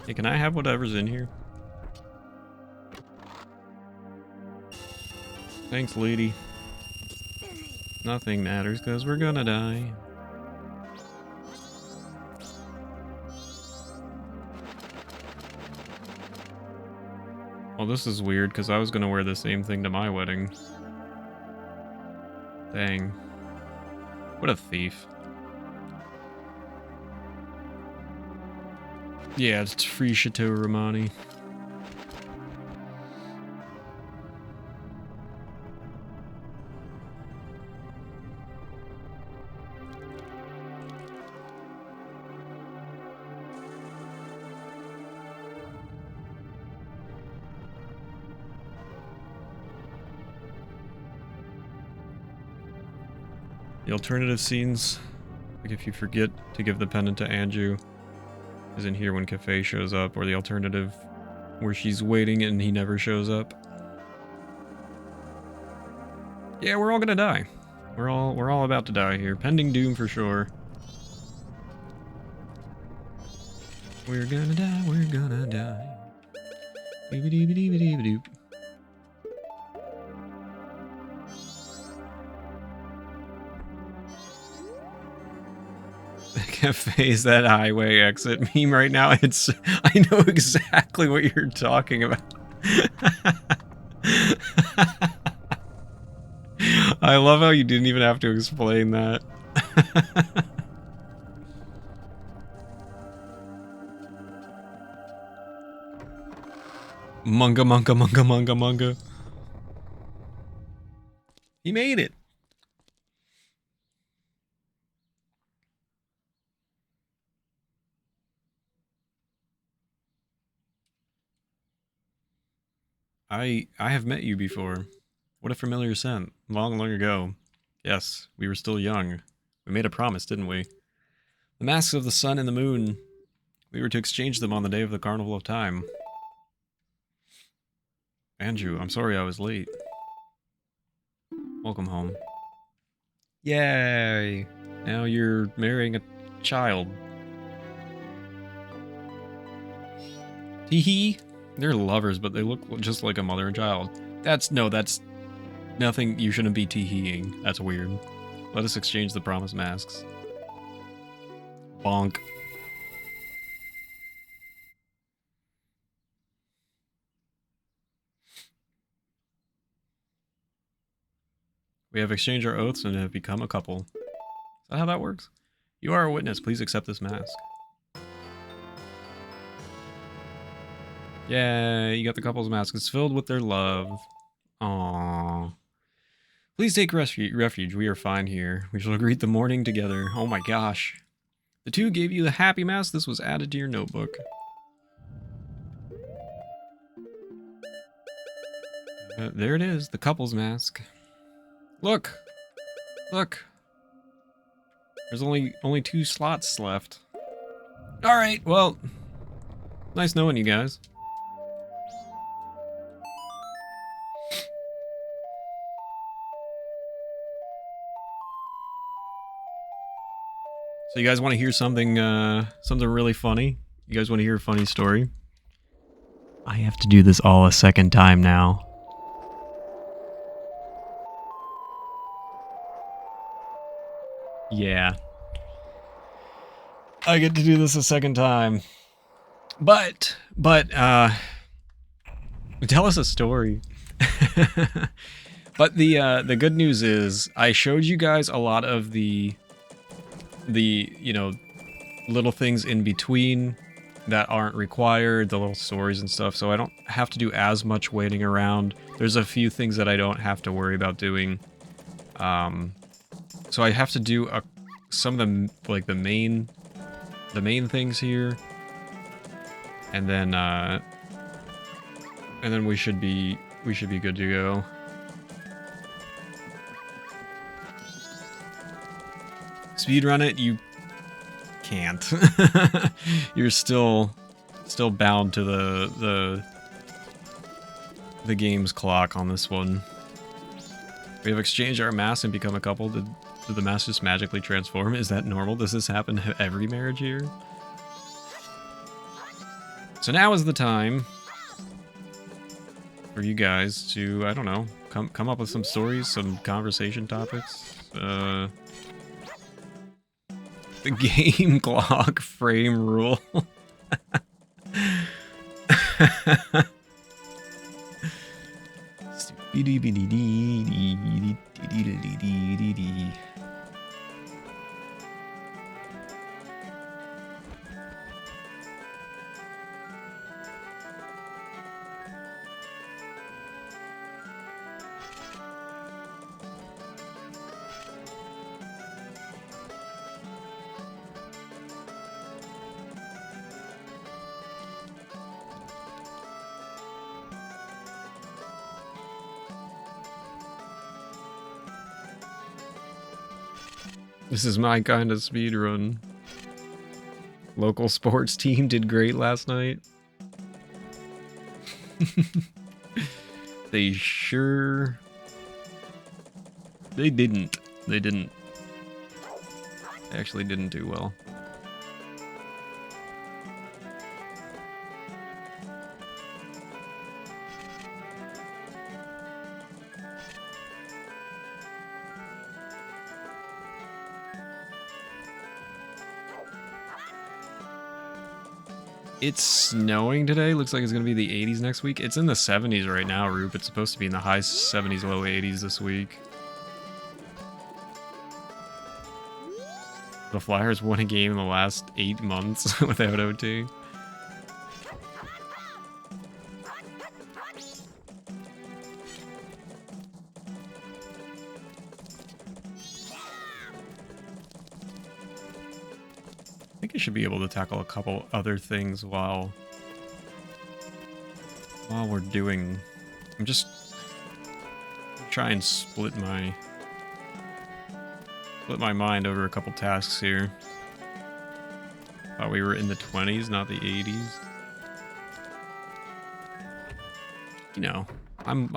Hey, can I have whatever's in here? Thanks, lady. Nothing matters, because we're gonna die. Well, this is weird, because I was gonna wear the same thing to my wedding. Dang. What a thief. Yeah, it's free Chateau Romani. The alternative scenes, like if you forget to give the pendant to Anju, isn't here when Cafe shows up, or the alternative where she's waiting and he never shows up. Yeah, we're all gonna die. We're all about to die here. Pending doom for sure. We're gonna die, we're gonna die. Doop-a-doop-a-doop-a-doop. Cafe's that highway exit meme right now. I know exactly what you're talking about. I love how you didn't even have to explain that. Munga. He made it. I have met you before. What a familiar scent. Long ago. Yes, we were still young. We made a promise, didn't we? The masks of the sun and the moon. We were to exchange them on the day of the Carnival of Time. Andrew, I'm sorry I was late. Welcome home. Yay! Now you're marrying a child. Hee. They're lovers, but they look just like a mother and child. That's nothing. You shouldn't be tee-heeing. That's weird. Let us exchange the promised masks. Bonk. We have exchanged our oaths and have become a couple. Is that how that works? You are a witness. Please accept this mask. Yeah, you got the couple's mask. It's filled with their love. Aww. Please take refuge. We are fine here. We shall greet the morning together. Oh my gosh. The two gave you the happy mask. This was added to your notebook. There it is. The couple's mask. Look. Look. There's only 2 slots left. Alright, well. Nice knowing you guys. So you guys want to hear something really funny? You guys want to hear a funny story? I have to do this all a second time now. Yeah. I get to do this a second time. But tell us a story. But the good news is I showed you guys a lot of the you know, little things in between that aren't required, the little stories and stuff, so I don't have to do as much waiting around. There's a few things that I don't have to worry about doing. So I have to do some of the like the main things here, and then we should be good to go. Speedrun it, you can't. You're still bound to the game's clock on this one. We have exchanged our masks and become a couple. Did the masks just magically transform? Is that normal? Does this happen every marriage year? So now is the time for you guys to, I don't know, come up with some stories, some conversation topics. The game clock frame rule. This is my kind of speedrun. Local sports team did great last night. They sure... They didn't. They didn't. They actually didn't do well. It's snowing today. Looks like it's going to be the 80s next week. It's in the 70s right now, Roop. It's supposed to be in the high 70s, low 80s this week. The Flyers won a game in the last 8 months without OT. I think I should be able to tackle a couple other things while we're doing... I'm just try and split my Split my mind over a couple tasks here. Thought we were in the 20s, not the 80s. You know, I'm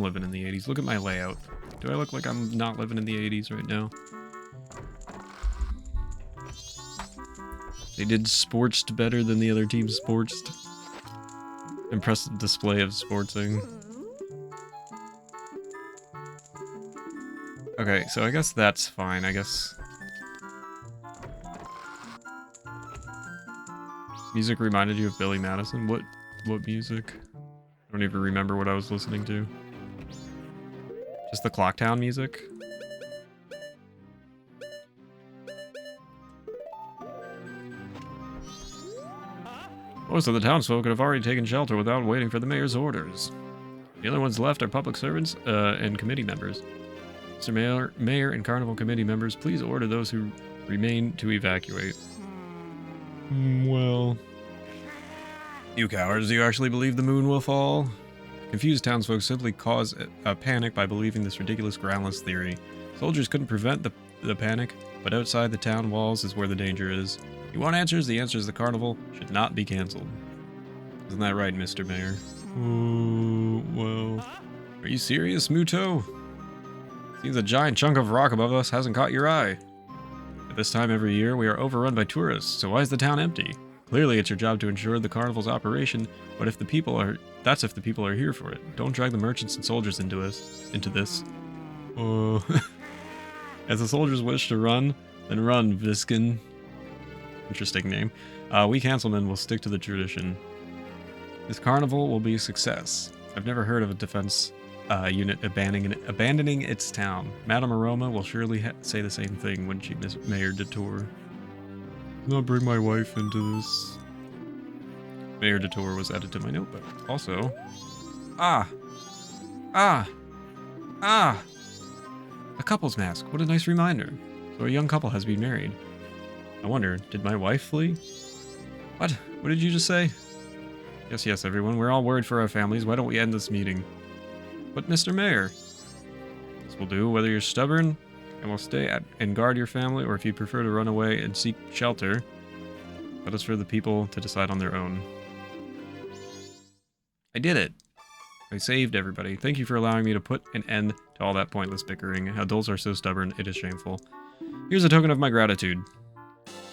living in the 80s. Look at my layout. Do I look like I'm not living in the 80s right now? They did sportsed better than the other team's sportsed. Impressive display of sportsing. Okay, so I guess that's fine. I guess music reminded you of Billy Madison. What music? I don't even remember what I was listening to. Just the Clocktown music. Most of the townsfolk have already taken shelter without waiting for the mayor's orders. The only ones left are public servants and committee members. Mr. Mayor and Carnival Committee members, please order those who remain to evacuate. Well... You cowards, do you actually believe the moon will fall? Confused townsfolk simply cause a panic by believing this ridiculous groundless theory. Soldiers couldn't prevent the panic, but outside the town walls is where the danger is. You want answers? The answer is the carnival should not be cancelled. Isn't that right, Mr. Mayor? Oh, well... Are you serious, Muto? Seems a giant chunk of rock above us hasn't caught your eye. At this time every year, we are overrun by tourists, so why is the town empty? Clearly, it's your job to ensure the carnival's operation, but if the people are here for it. Don't drag the merchants and soldiers into this. Oh. As the soldiers wish to run, then run, Viskin. Interesting name. We councilmen will stick to the tradition. This carnival will be a success. I've never heard of a defense unit abandoning its town. Madame Aroma will surely say the same thing, wouldn't she, Miss Mayor Detour? Not bring my wife into this. Mayor Detour was added to my notebook. Also, a couple's mask. What a nice reminder. So a young couple has been married. I wonder, did my wife flee? What? What did you just say? Yes, everyone. We're all worried for our families. Why don't we end this meeting? But Mr. Mayor, this will do. Whether you're stubborn and will stay and guard your family, or if you prefer to run away and seek shelter, that is for the people to decide on their own. I did it. I saved everybody. Thank you for allowing me to put an end to all that pointless bickering. Adults are so stubborn, it is shameful. Here's a token of my gratitude.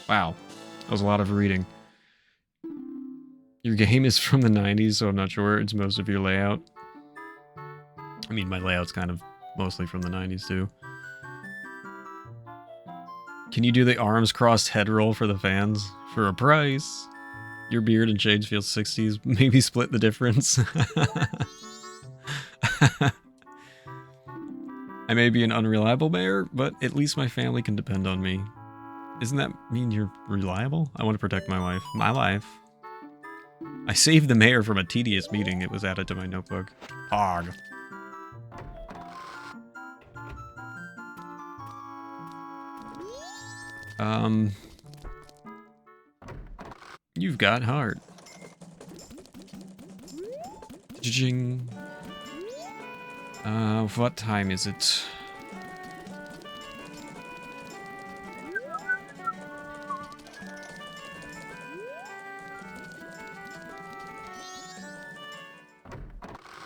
Wow, that was a lot of reading. Your game is from the 90s, so I'm not sure it's most of your layout. I mean, my layout's kind of mostly from the 90s, too. Can you do the arms crossed head roll for the fans? For a price. Your beard and shades feel 60s. Maybe split the difference. I may be an unreliable mayor, but at least my family can depend on me. Doesn't that mean you're reliable? I want to protect my wife. My life. I saved the mayor from a tedious meeting. It was added to my notebook. Pog. You've got heart. Jing. What time is it?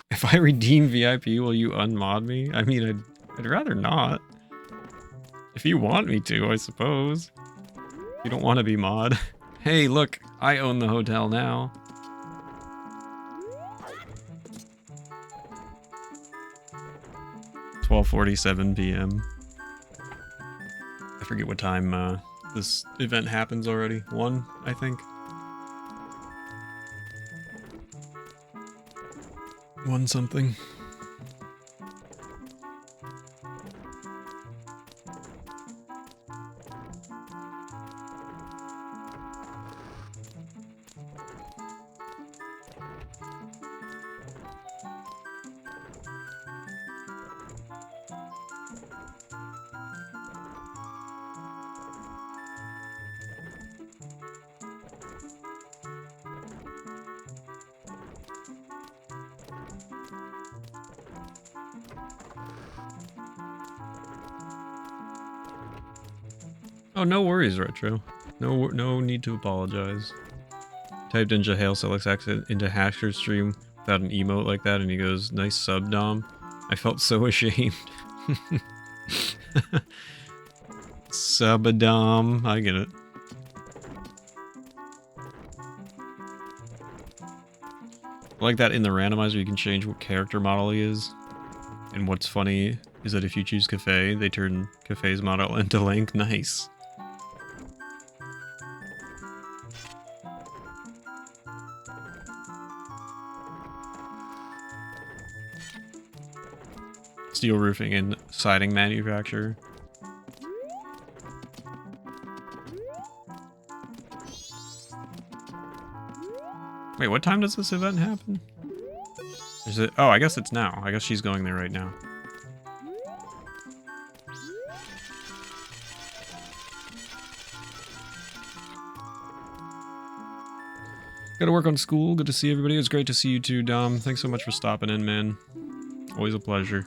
If I redeem VIP, will you unmod me? I mean, I'd rather not. If you want me to, I suppose. You don't want to be mod. Hey, look, I own the hotel now. $12:47 p.m. I forget what time this event happens already. 1, I think. 1 something. Oh, no worries, Retro. No need to apologize. Typed Ninja Hail Celix exit into Hasher's stream without an emote like that, and he goes, "Nice sub, Dom." I felt so ashamed. Sub-a-dom. I get it. I like that in the randomizer you can change what character model he is. And what's funny is that if you choose Cafe, they turn Cafe's model into Link. Nice. Steel roofing and siding manufacturer. Wait, what time does this event happen? Is it? Oh, I guess it's now. I guess she's going there right now. Gotta work on school. Good to see everybody. It was great to see you too, Dom. Thanks so much for stopping in, man. Always a pleasure.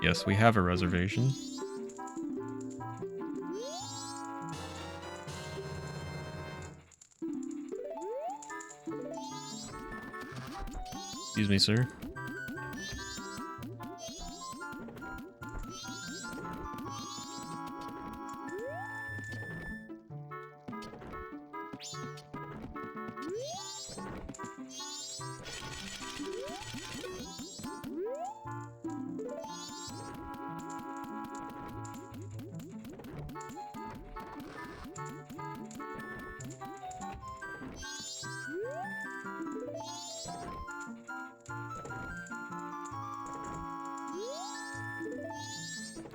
Yes, we have a reservation. Excuse me, sir.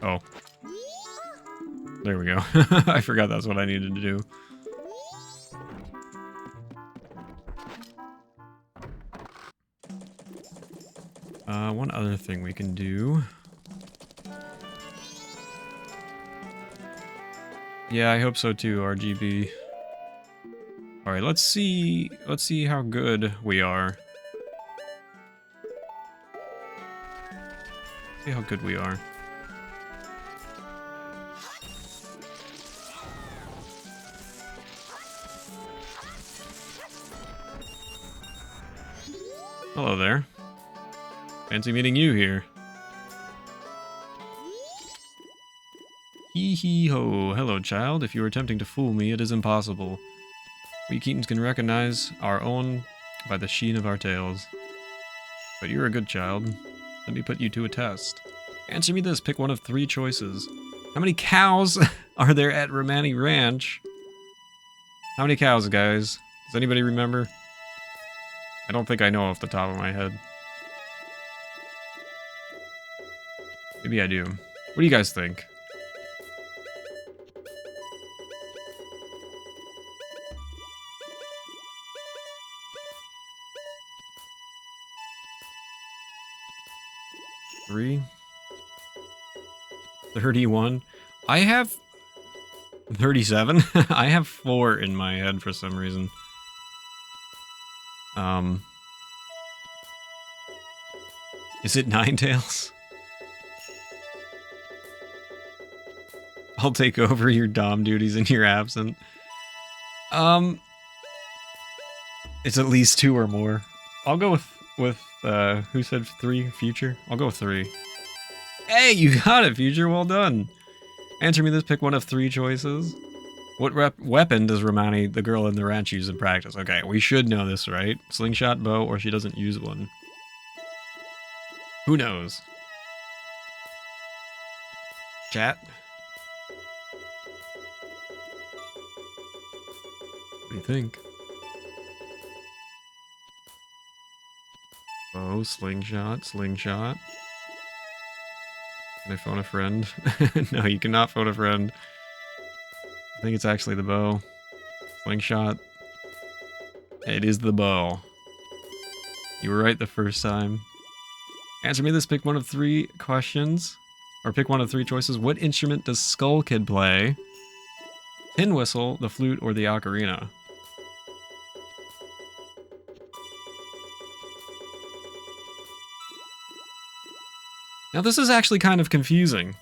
Oh. There we go. I forgot that's what I needed to do. One other thing we can do. Yeah, I hope so too, RGB. Alright, let's see how good we are. See how good we are. Hello there. Fancy meeting you here. Hee hee ho. Hello, child. If you are attempting to fool me, it is impossible. We Keatons can recognize our own by the sheen of our tails. But you're a good child. Let me put you to a test. Answer me this. Pick one of 3 choices. How many cows are there at Romani Ranch? How many cows, guys? Does anybody remember? I don't think I know off the top of my head. Maybe I do. What do you guys think? Three? 31? I have 37? I have 4 in my head for some reason. Is it Ninetales? I'll take over your Dom duties in your absence. It's at least 2 or more. I'll go with who said 3? Future? I'll go with 3. Hey, you got it, Future. Well done. Answer me this. Pick one of 3 choices. What weapon does Romani, the girl in the ranch, use in practice? Okay, we should know this, right? Slingshot, bow, or she doesn't use one. Who knows? Chat? What do you think? Bow, slingshot, slingshot. Can I phone a friend? No, you cannot phone a friend. I think it's actually the bow. Slingshot. It is the bow. You were right the first time. Answer me this. Pick one of 3 questions. Or pick one of 3 choices. What instrument does Skull Kid play? Tin whistle, the flute, or the ocarina? Now this is actually kind of confusing.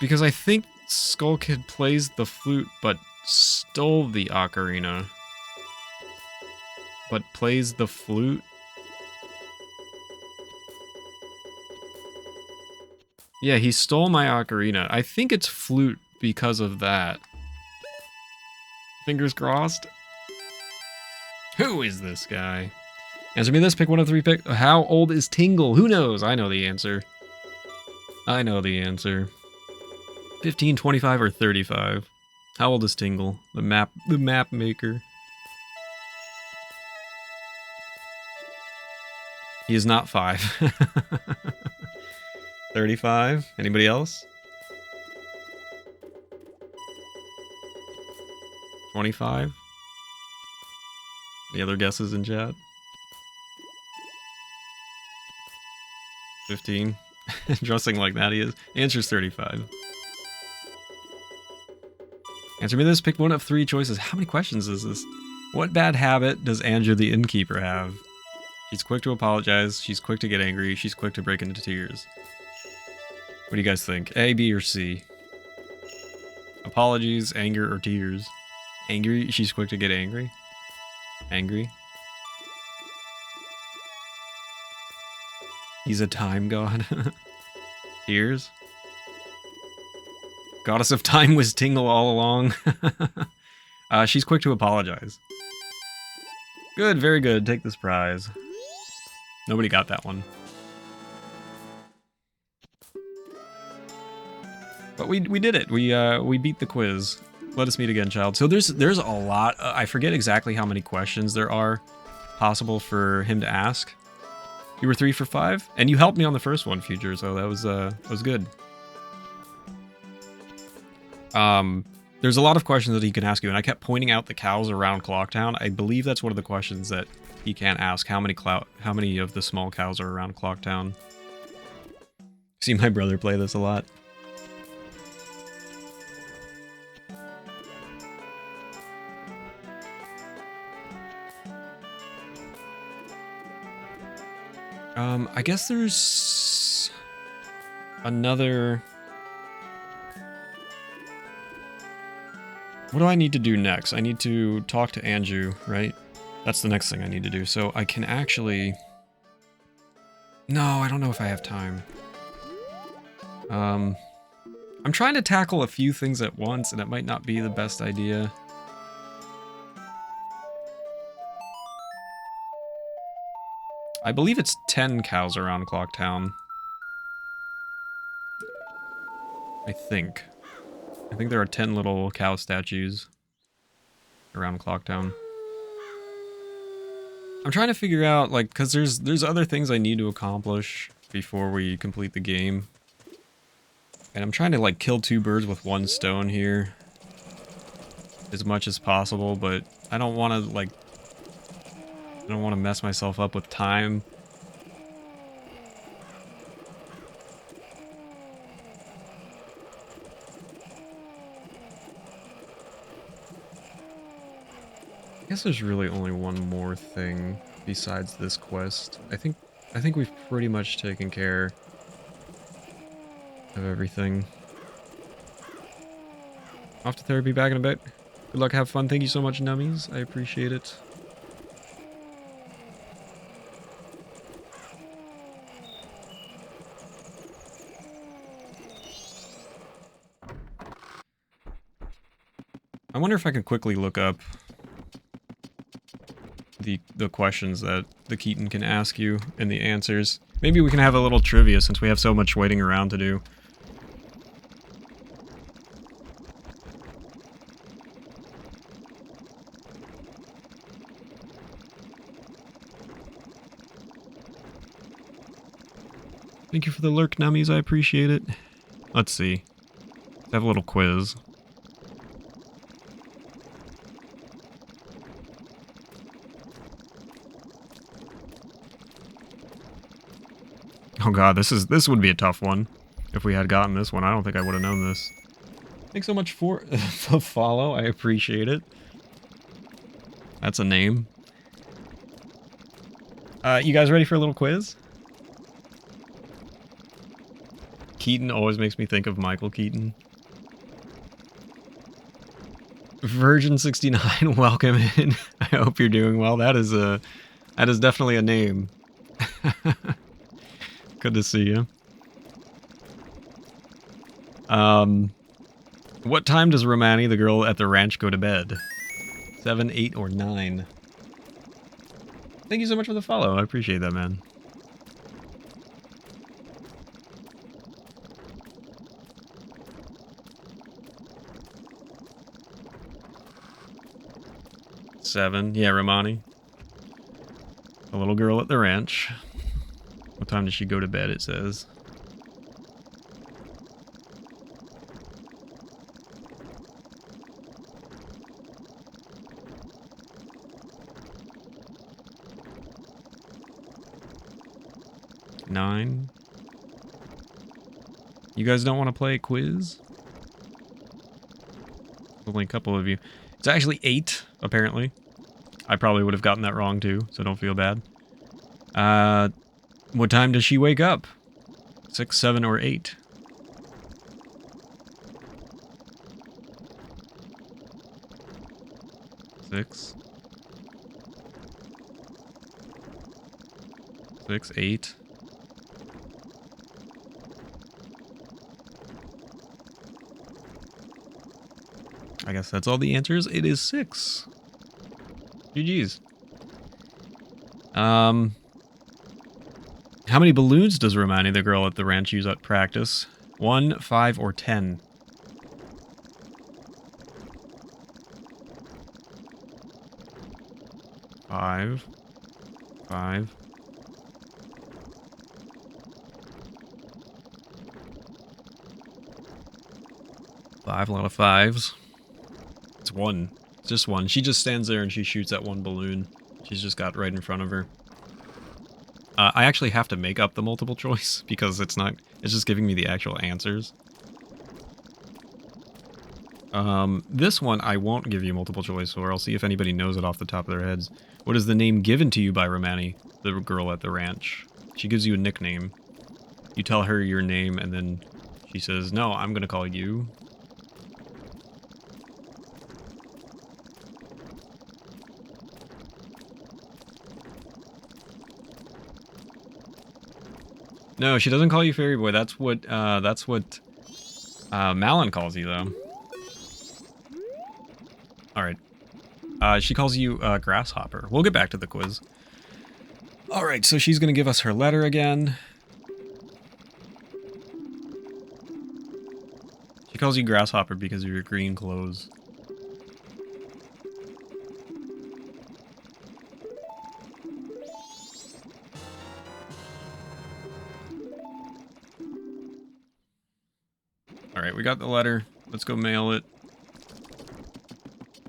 Because I think Skull Kid plays the flute, but stole the ocarina. But plays the flute? Yeah, he stole my ocarina. I think it's flute because of that. Fingers crossed. Who is this guy? Answer me this, pick one of three pick. How old is Tingle? Who knows? I know the answer. I know the answer. 15, 25, or 35? How old is Tingle? The map maker. He is not 5. 35? Anybody else? 25? Any other guesses in chat? 15? Dressing like that he is. Answer's 35. Answer me this, pick one of 3 choices. How many questions is this? What bad habit does Andrew the innkeeper have? She's quick to apologize, she's quick to get angry, she's quick to break into tears. What do you guys think? A, B, or C? Apologies, anger, or tears? Angry? She's quick to get angry? Angry? He's a time god? Tears? Goddess of time was Tingle all along. She's quick to apologize. Good, very good. Take this prize. Nobody got that one. But we did it. We beat the quiz. Let us meet again, child. So there's a lot. I forget exactly how many questions there are possible for him to ask. You were 3 for 5, and you helped me on the first one, Future. So that was good. There's a lot of questions that he can ask you, and I kept pointing out the cows around Clocktown. I believe that's one of the questions that he can't ask. How many of the small cows are around Clocktown? See my brother play this a lot. I guess there's another... What do I need to do next? I need to talk to Andrew, right? That's the next thing I need to do. So I can actually... No, I don't know if I have time. I'm trying to tackle a few things at once, and it might not be the best idea. I believe it's 10 cows around Clocktown. I think there are 10 little cow statues around Clocktown. I'm trying to figure out, like, because there's other things I need to accomplish before we complete the game. And I'm trying to, like, kill 2 birds with 1 stone here as much as possible, but I don't want to, like, I don't want to mess myself up with time. I guess there's really only one more thing besides this quest. I think we've pretty much taken care of everything. Off to therapy, back in a bit. Good luck, have fun. Thank you so much, Nummies. I appreciate it. I wonder if I could quickly look up the questions that the Keaton can ask you and the answers. Maybe we can have a little trivia since we have so much waiting around to do. Thank you for the lurk, Nummies. I appreciate it. Let's see. Let's have a little quiz. Oh god, this would be a tough one. If we had gotten this one, I don't think I would have known this. Thanks so much for the follow, I appreciate it. That's a name. You guys ready for a little quiz? Keaton always makes me think of Michael Keaton. Virgin 69, welcome in. I hope you're doing well. That is definitely a name. Good to see you. What time does Romani, the girl at the ranch, go to bed? 7, 8, or 9? Thank you so much for the follow. I appreciate that, man. Seven. Yeah, Romani. A little girl at the ranch. What time does she go to bed, it says. Nine. You guys don't want to play a quiz? Only a couple of you. It's actually 8, apparently. I probably would have gotten that wrong too, so don't feel bad. What time does she wake up? 6, 7, or 8? Six. 6, 8. I guess that's all the answers. It is 6. GG's. How many balloons does Romani, the girl at the ranch, use at practice? 1, 5, or 10? 5. 5. 5, a lot of 5s. It's 1. It's just 1. She just stands there and she shoots at one balloon. She's just got right in front of her. I actually have to make up the multiple choice because it's just giving me the actual answers. This one I won't give you multiple choice for. I'll see if anybody knows it off the top of their heads. What is the name given to you by Romani, the girl at the ranch? She gives you a nickname. You tell her your name and then she says, no, I'm gonna call you. No, she doesn't call you Fairy Boy. That's what Malin calls you, though. Alright. She calls you Grasshopper. We'll get back to the quiz. Alright, so she's gonna give us her letter again. She calls you Grasshopper because of your green clothes. Alright, we got the letter. Let's go mail it.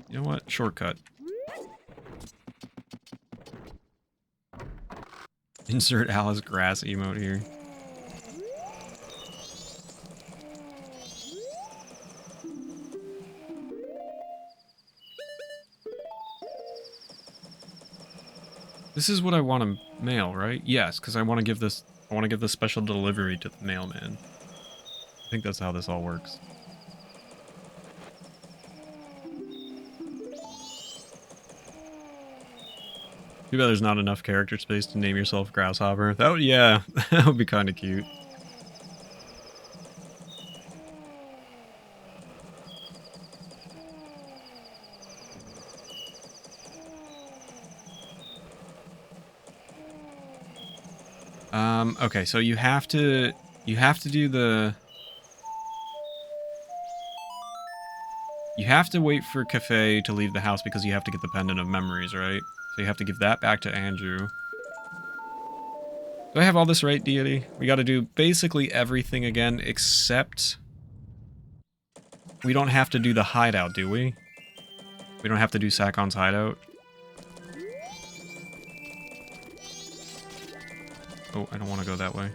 You know what? Shortcut. Insert Alice Grass emote here. This is what I want to mail, right? Yes, because I want to give this special delivery to the mailman. I think that's how this all works. Too bad there's not enough character space to name yourself Grasshopper. That would, yeah, that would be kind of cute. Okay, so you have to do the... You have to wait for Cafe to leave the house because you have to get the Pendant of Memories, right? So you have to give that back to Andrew. Do I have all this right, Deity? We gotta do basically everything again, except... We don't have to do the hideout, do we? We don't have to do Sakon's hideout? Oh, I don't want to go that way.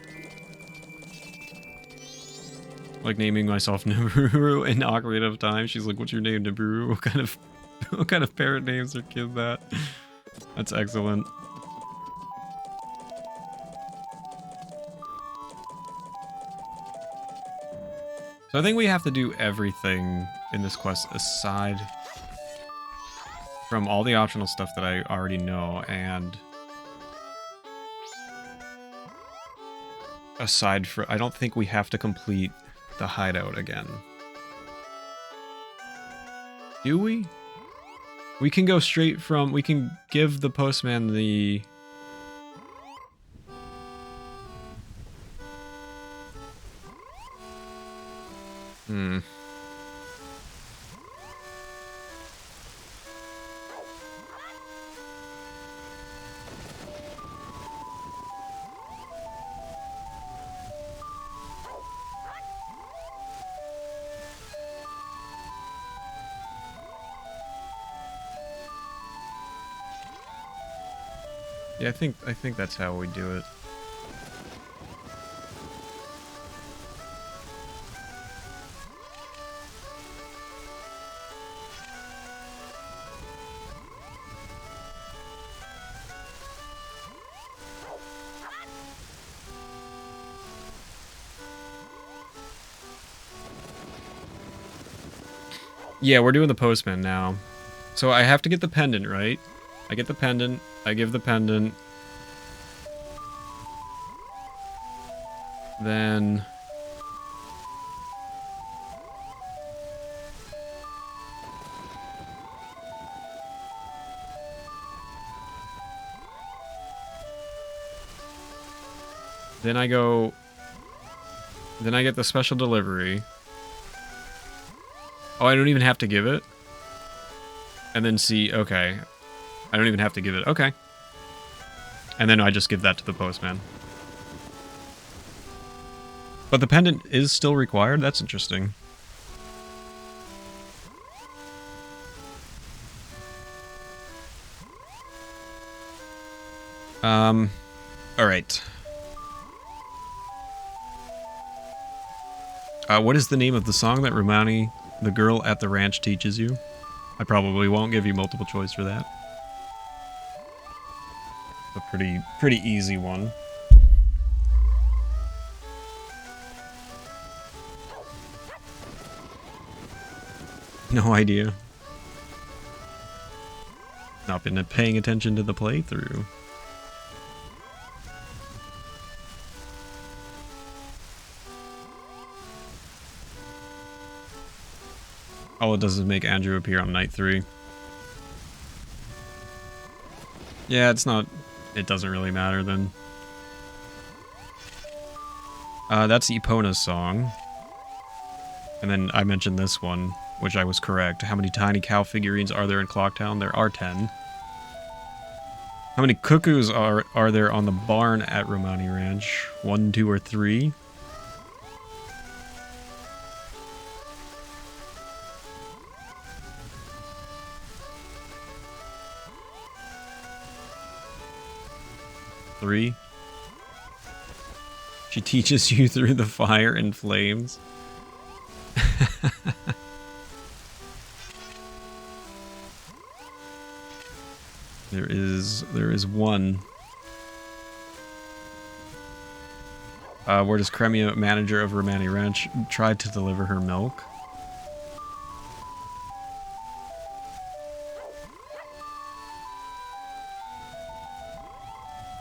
Like naming myself Naburu in Ocarina of Time. She's like, what's your name, Naburu? What kind of parrot names are kids that? That's excellent. So I think we have to do everything in this quest aside from all the optional stuff that I already know, and aside from, I don't think we have to complete the hideout again. Do we? We can go straight from, we can give the postman the... Yeah, I think that's how we do it. Yeah, we're doing the postman now. So I have to get the pendant, right? I get the pendant, I give the pendant. Then... Then I go... Then I get the special delivery. Oh, I don't even have to give it? And then see, okay. I don't even have to give it, okay. And then I just give that to the postman. But the pendant is still required? That's interesting. Alright. What is the name of the song that Romani, the girl at the ranch, teaches you? I probably won't give you multiple choice for that. It's a pretty easy one. No idea. Not been paying attention to the playthrough. All it does is make Andrew appear on night 3. Yeah, it's not... It doesn't really matter then. That's Epona's song. And then I mentioned this one, which I was correct. How many tiny cow figurines are there in Clocktown? There are 10. How many cuckoos are there on the barn at Romani Ranch? 1, 2, or 3? Three. She teaches you through the fire and flames. There is one. Where does Cremia, manager of Romani Ranch, try to deliver her milk?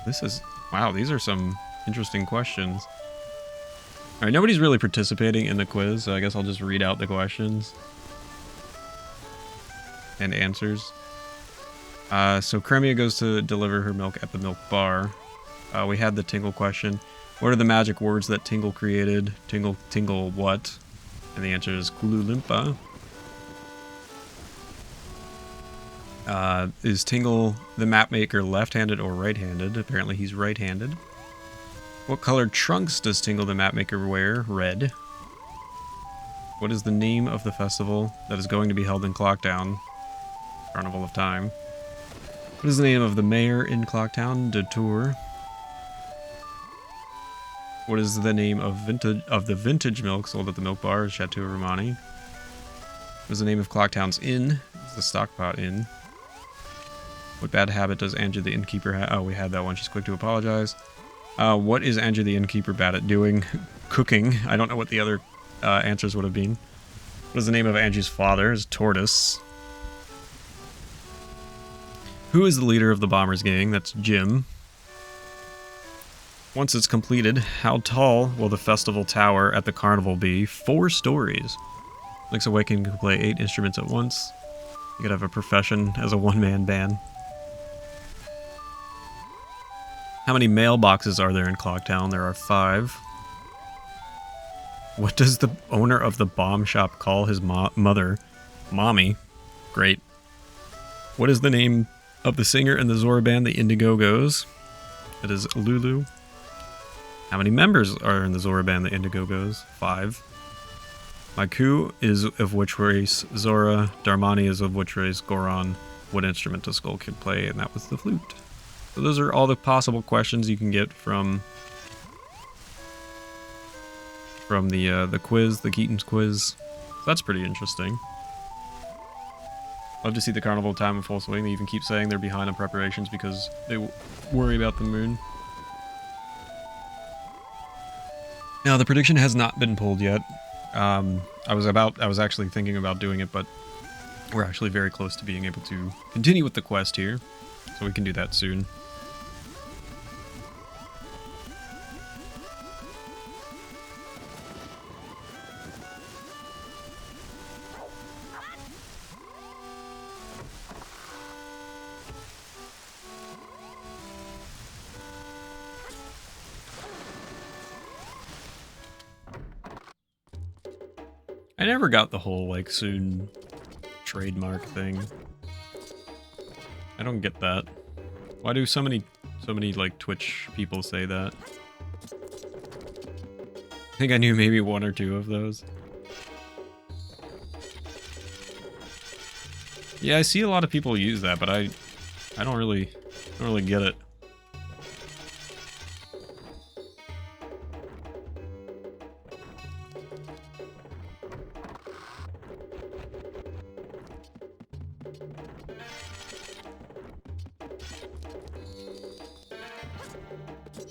This is... Wow, these are some interesting questions. Alright, nobody's really participating in the quiz, so I guess I'll just read out the questions. And answers. So Cremia goes to deliver her milk at the milk bar. We had the Tingle question. What are the magic words that Tingle created? Tingle what? And the answer is Kululimpa. Is Tingle the mapmaker left-handed or right-handed? Apparently he's right-handed. What colored trunks does Tingle the mapmaker wear? Red. What is the name of the festival that is going to be held in Clocktown? Carnival of Time. What is the name of the mayor in Clocktown? Detour. What is the name of the vintage milk sold at the milk bar? Chateau Romani. What is the name of Clocktown's inn? It's the Stockpot Inn. What bad habit does Andrew the innkeeper have? Oh, we had that one. She's quick to apologize. What is Andrew the innkeeper bad at doing? Cooking. I don't know what the other answers would have been. What is the name of Angie's father? Is Tortoise. Who is the leader of the Bombers gang? That's Jim. Once it's completed, how tall will the festival tower at the carnival be? 4 stories. Link's Awakening can play 8 instruments at once. You could have a profession as a one-man band. How many mailboxes are there in Clocktown? There are 5. What does the owner of the bomb shop call his mother? Mommy. Great. What is the name of the singer in the Zora band, the Indiegogo's? It is Lulu. How many members are in the Zora band, the Indiegogo's? 5. Maiku is of which race? Zora. Darmani is of which race? Goron. What instrument does Skull Kid play? And that was the flute. So those are all the possible questions you can get from the quiz, the Keaton's quiz. So that's pretty interesting. Love to see the carnival time in full swing. They even keep saying they're behind on preparations because they worry about the moon. Now the prediction has not been pulled yet. I was actually thinking about doing it, but we're actually very close to being able to continue with the quest here, so we can do that soon. I never got the whole, like, soon trademark thing. I don't get that. Why do so many, like, Twitch people say that? I think I knew maybe 1 or 2 of those. Yeah, I see a lot of people use that, but I don't really get it.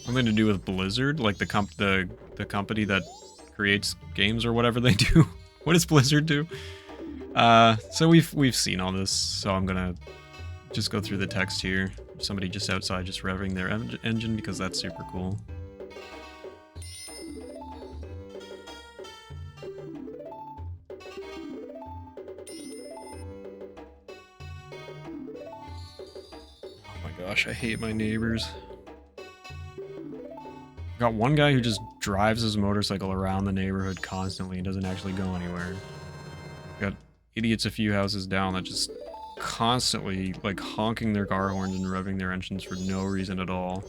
Something to do with Blizzard, like the company that creates games or whatever they do. What does Blizzard do? So we've seen all this, so I'm gonna just go through the text here. Somebody just outside just revving their engine because that's super cool. Oh my gosh, I hate my neighbors. Got one guy who just drives his motorcycle around the neighborhood constantly and doesn't actually go anywhere. Got idiots a few houses down that just constantly, like, honking their car horns and revving their engines for no reason at all.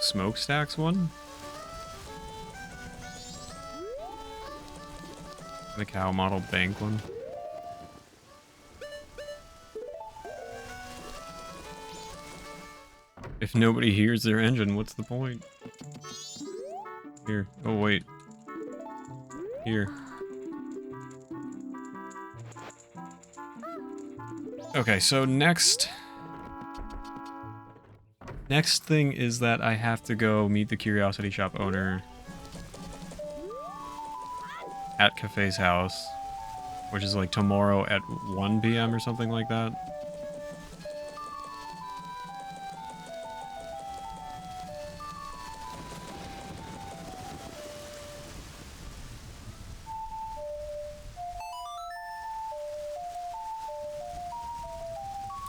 Smokestacks one? The cow model bank one. If nobody hears their engine, what's the point? Here. Oh, wait. Here. Okay, so next thing is that I have to go meet the Curiosity Shop owner at Cafe's house, which is like tomorrow at 1 p.m. or something like that.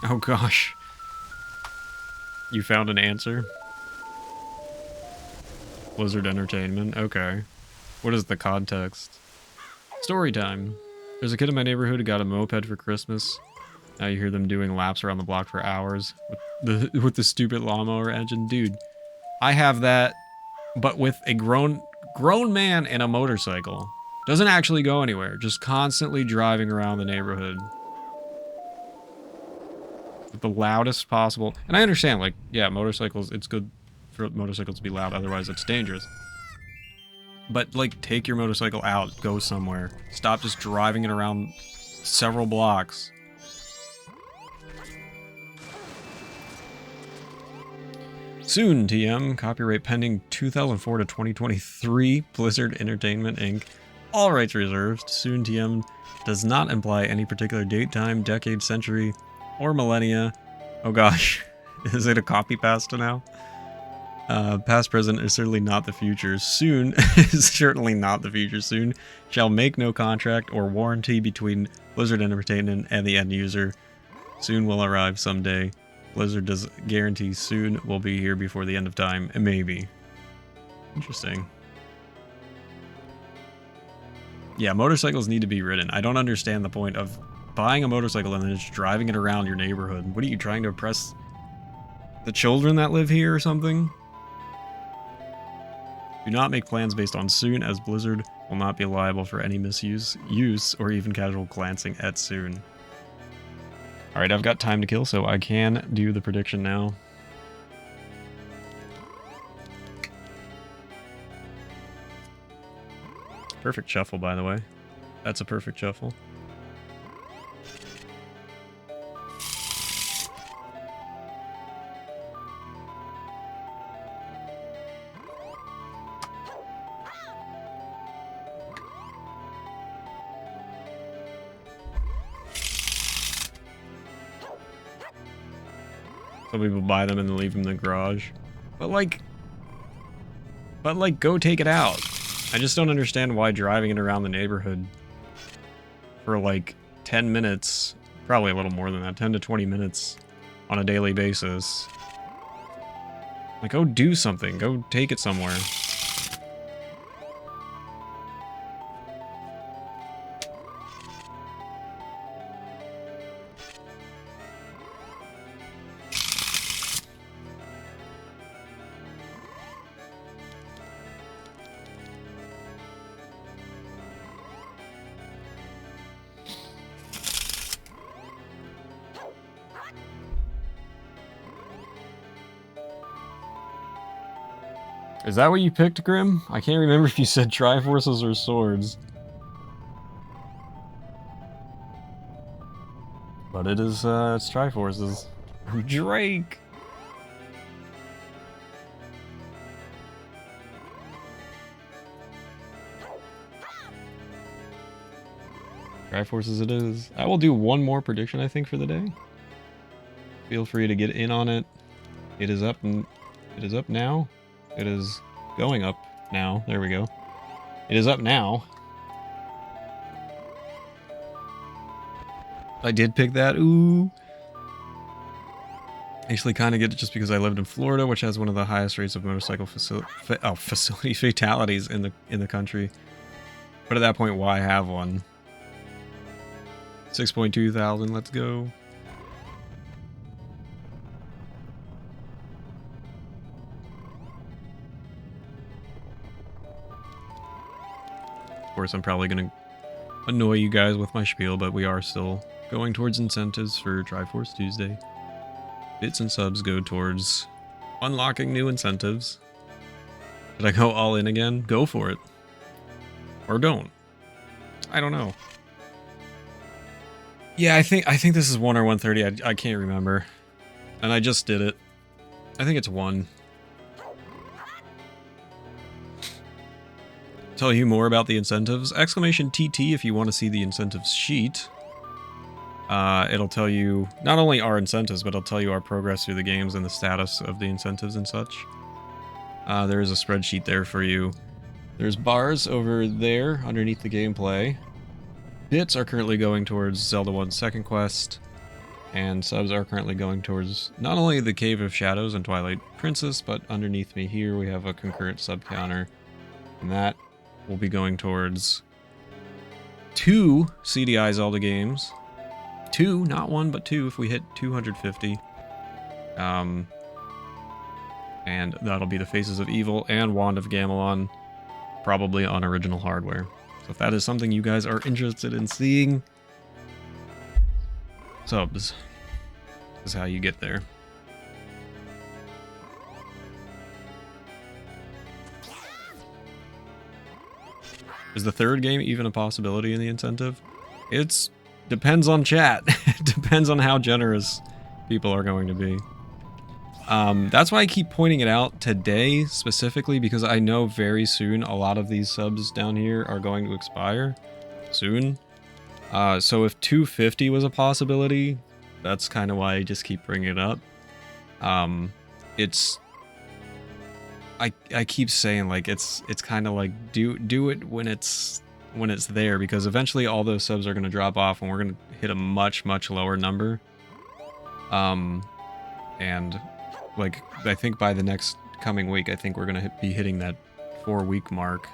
Oh gosh. You found an answer? Blizzard Entertainment, okay. What is the context? Story time. There's a kid in my neighborhood who got a moped for Christmas. Now you hear them doing laps around the block for hours with the stupid lawnmower engine. Dude, I have that, but with a grown man and a motorcycle. Doesn't actually go anywhere, just constantly driving around the neighborhood. the loudest possible. And I understand, like, yeah, motorcycles, it's good for motorcycles to be loud, otherwise it's dangerous. But, like, take your motorcycle out, go somewhere. Stop just driving it around several blocks. Soon, TM. Copyright pending 2004 to 2023. Blizzard Entertainment, Inc. All rights reserved. Soon, TM does not imply any particular date, time, decade, century, or millennia. Oh gosh. Is it a copy pasta now? Past present is certainly not the future. Soon is certainly not the future. Soon shall make no contract or warranty between Blizzard Entertainment and the end user. Soon will arrive someday. Blizzard does guarantee soon will be here before the end of time. Maybe. Interesting. Yeah, motorcycles need to be ridden. I don't understand the point of buying a motorcycle and then just driving it around your neighborhood. What are you trying to impress the children that live here or something? Do not make plans based on soon, as Blizzard will not be liable for any misuse, use, or even casual glancing at soon. Alright, I've got time to kill, so I can do the prediction now. Perfect shuffle, by the way. That's a perfect shuffle. Some people buy them and then leave them in the garage. But like, go take it out. I just don't understand why driving it around the neighborhood for like 10 minutes, probably a little more than that, 10 to 20 minutes on a daily basis. Like, go do something. Go take it somewhere. Is that what you picked, Grim? I can't remember if you said Triforces or Swords. But it is, it's Triforces. Drake! Triforces it is. I will do one more prediction, I think, for the day. Feel free to get in on it. It is up and it is up now. It is going up now. There we go. It is up now. I did pick that. Ooh. I actually kind of get it just because I lived in Florida, which has one of the highest rates of motorcycle facility fatalities in the country. But at that point, why have one? 6.2 thousand. Let's go. Of course, I'm probably going to annoy you guys with my spiel, but we are still going towards incentives for Triforce Tuesday. Bits and subs go towards unlocking new incentives. Should I go all in again? Go for it. Or don't. I don't know. Yeah, I think this is 1 or 130. I can't remember. And I just did it. I think it's 1. Tell you more about the incentives. Exclamation TT if you want to see the incentives sheet. It'll tell you not only our incentives, but it'll tell you our progress through the games and the status of the incentives and such. There is a spreadsheet there for you. There's bars over there underneath the gameplay. Bits are currently going towards Zelda 1's second quest, and subs are currently going towards not only the Cave of Shadows and Twilight Princess, but underneath me here we have a concurrent sub counter, and that will be going towards 2 CDI Zelda games. 2, not 1, but 2 if we hit 250. And that'll be the Faces of Evil and Wand of Gamelon, probably on original hardware. So if that is something you guys are interested in seeing, subs. is how you get there. Is the third game even a possibility in the incentive? It's depends on chat. It depends on how generous people are going to be. That's why I keep pointing it out today specifically, because I know very soon a lot of these subs down here are going to expire soon. So if 250 was a possibility, that's kind of why I just keep bringing it up. I keep saying, like, it's kind of like do it when it's there, because eventually all those subs are going to drop off and we're going to hit a much lower number. And like, I think by the next coming week, I think we're going to be hitting that 4-week mark.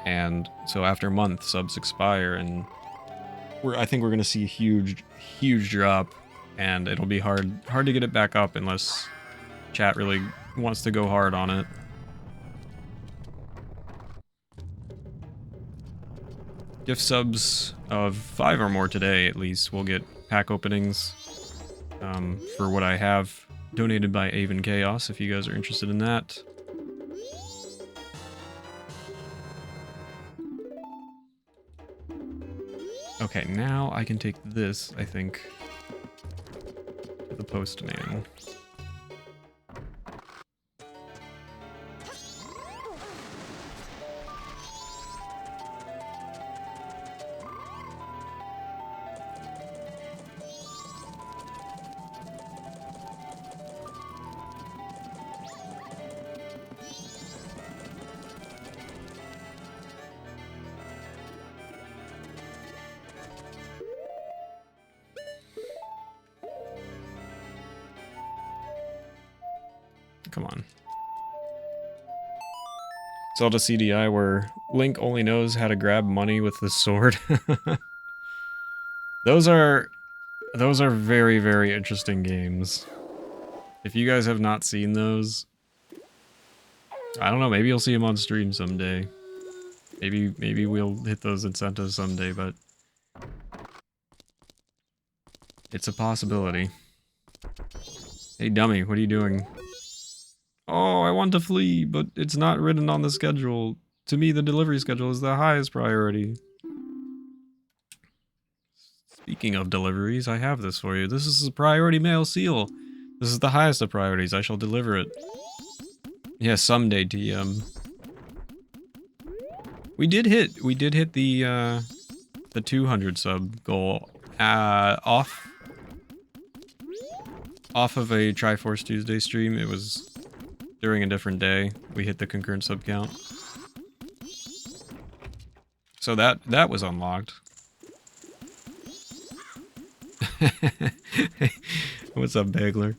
And so after a month, subs expire, and I think we're going to see a huge drop, and it'll be hard to get it back up unless chat really wants to go hard on it. Gift subs of 5 or more today, at least, will get pack openings for what I have donated by Avon Chaos, if you guys are interested in that. Okay, now I can take this, I think, to the postman. Come on. Zelda CDI where Link only knows how to grab money with the sword. Those are very interesting games. If you guys have not seen those, I don't know, maybe you'll see them on stream someday. Maybe we'll hit those incentives someday, but it's a possibility. Hey dummy, what are you doing? Oh, I want to flee, but it's not written on the schedule. To me, the delivery schedule is the highest priority. Speaking of deliveries, I have this for you. This is a priority mail seal. This is the highest of priorities. I shall deliver it. Yeah, someday, TM. We did hit the 200 sub goal off of a Triforce Tuesday stream. It was during a different day. We hit the concurrent sub count. So that was unlocked. What's up, Bagler?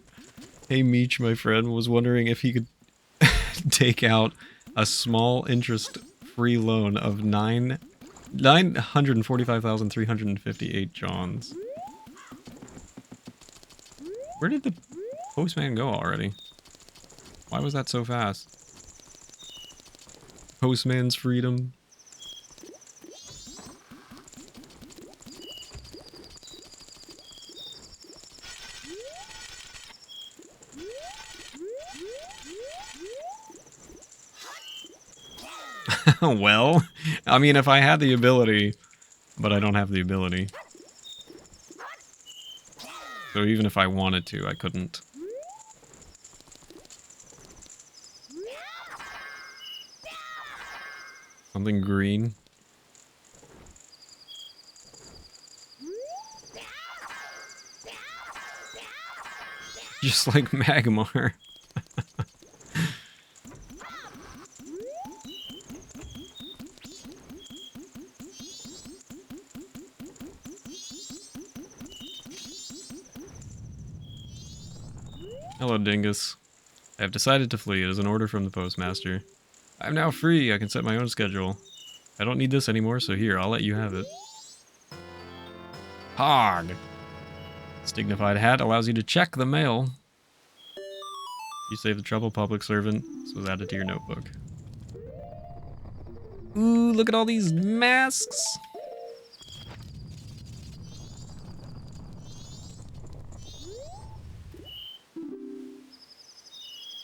Hey Meech, my friend, was wondering if he could take out a small interest-free loan of 945,358 Johns. Where did the postman go already? Why was that so fast? Postman's freedom. Well, I mean, if I had the ability, but I don't have the ability. So even if I wanted to, I couldn't. Something green. Just like Magmar. Hello, Dingus. I have decided to flee. It is an order from the postmaster. I'm now free. I can set my own schedule. I don't need this anymore, so here, I'll let you have it. Hog! This dignified hat allows you to check the mail. You save the trouble, public servant. This was added to your notebook. Ooh, look at all these masks!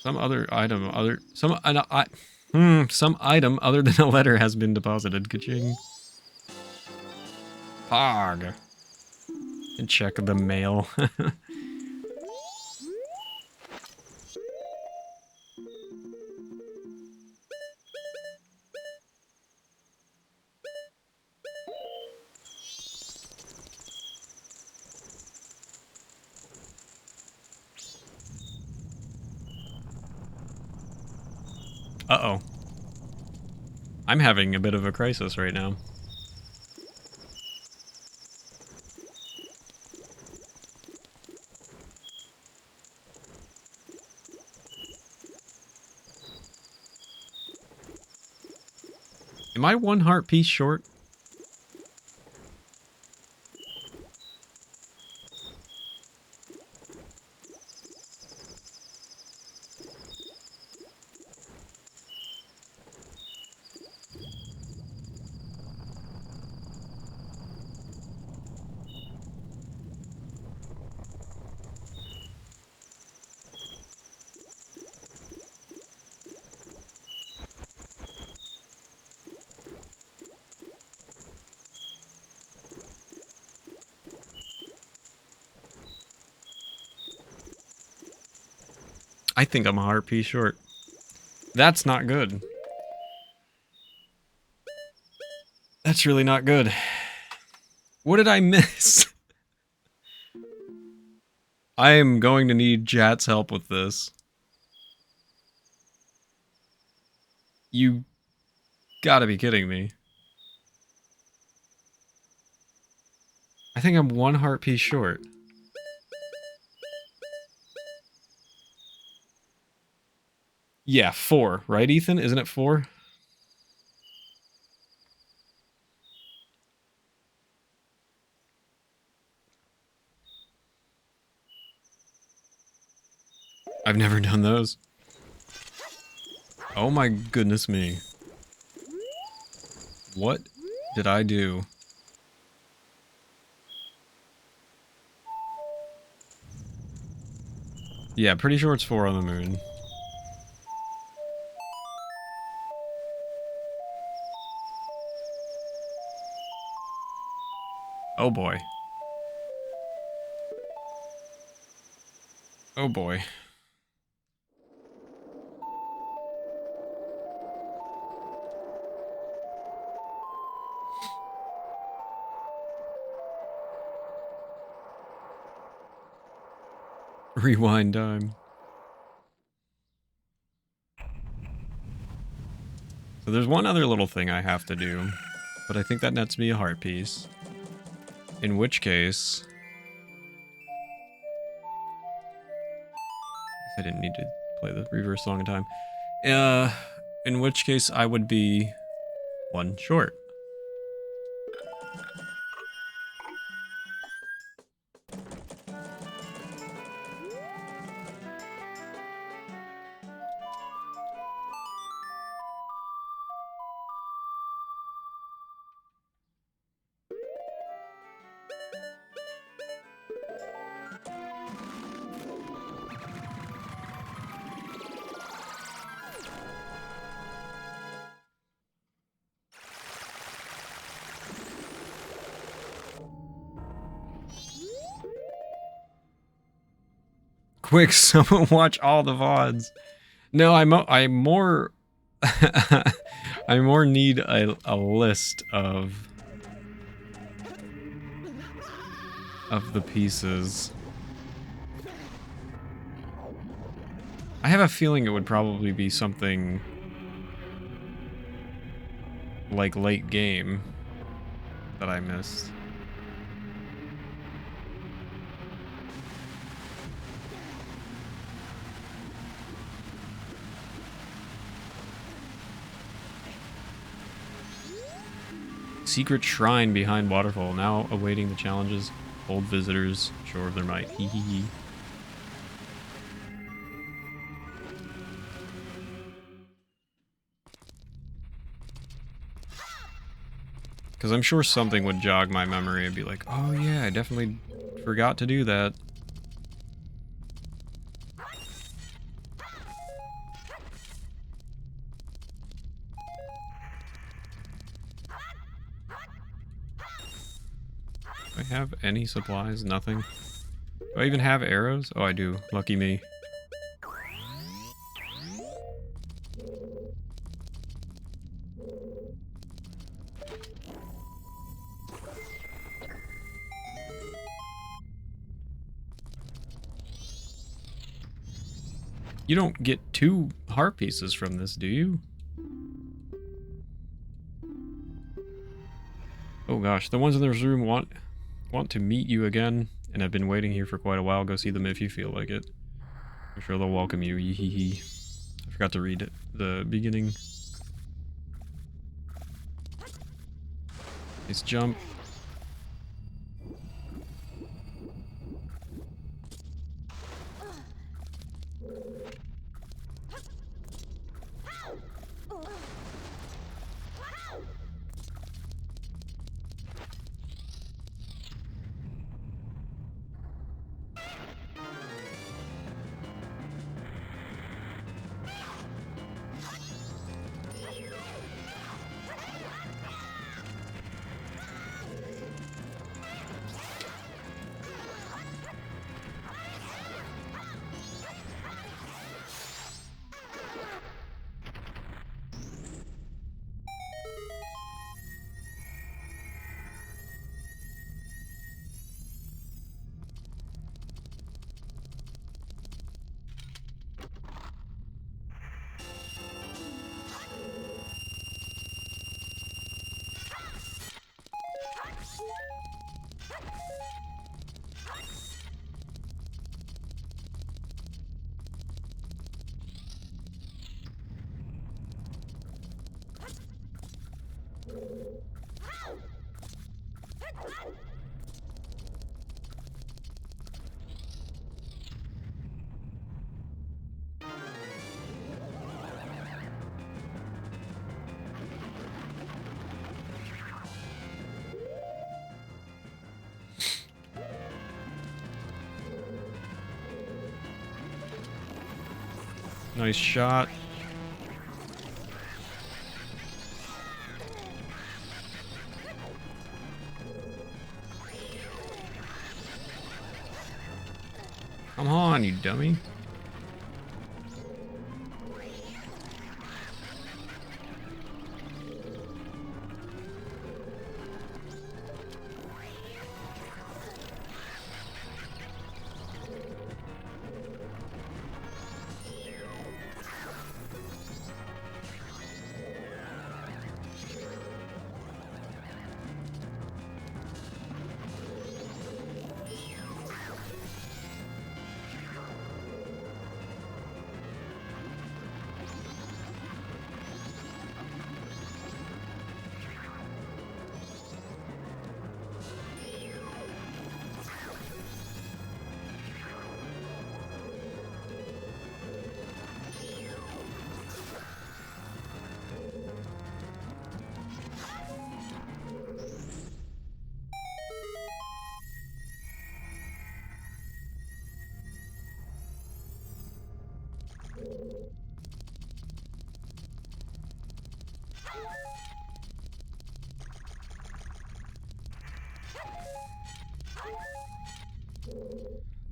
Some other item some item other than a letter has been deposited. Ka-ching. Pog. And check the mail. Uh-oh. I'm having a bit of a crisis right now. Am I one heart piece short? I think I'm a heart piece short. That's not good. That's really not good. What did I miss? I am going to need Jat's help with this. You gotta be kidding me. I think I'm one heart piece short. Yeah, 4, right, Ethan? Isn't it 4? I've never done those. Oh my goodness me. What did I do? Yeah, pretty sure it's 4 on the moon. Oh boy. Oh boy. Rewind time. So there's one other little thing I have to do, but I think that nets me a heart piece. In which case... I didn't need to play the reverse song in time. In which case I would be 1 short. Quick, someone watch all the VODs. No, I more I more need a list of the pieces. I have a feeling it would probably be something like late game that I missed. Secret shrine behind waterfall, now awaiting the challenges. Old visitors, sure of their might. Hee hee hee. Because I'm sure something would jog my memory and be like, oh yeah, I definitely forgot to do that. have any supplies? Nothing. Do I even have arrows? Oh, I do. Lucky me. You don't get 2 heart pieces from this, do you? Oh gosh, the ones in this room want to meet you again, and have been waiting here for quite a while. Go see them if you feel like it. I'm sure they'll welcome you. Yee. I forgot to read it. The beginning. Nice jump. Nice shot. Come on, you dummy.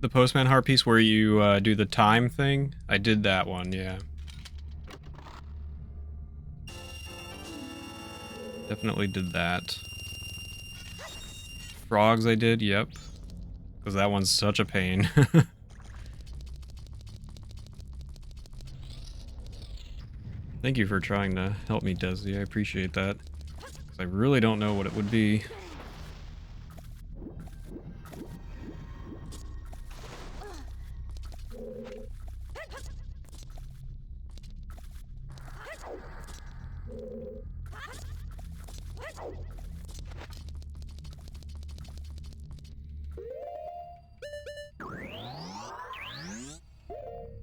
The Postman heart piece where you do the time thing? I did that one, yeah. Definitely did that. Frogs I did, yep. Because that one's such a pain. Thank you for trying to help me, Desi. I appreciate that. 'Cause I really don't know what it would be.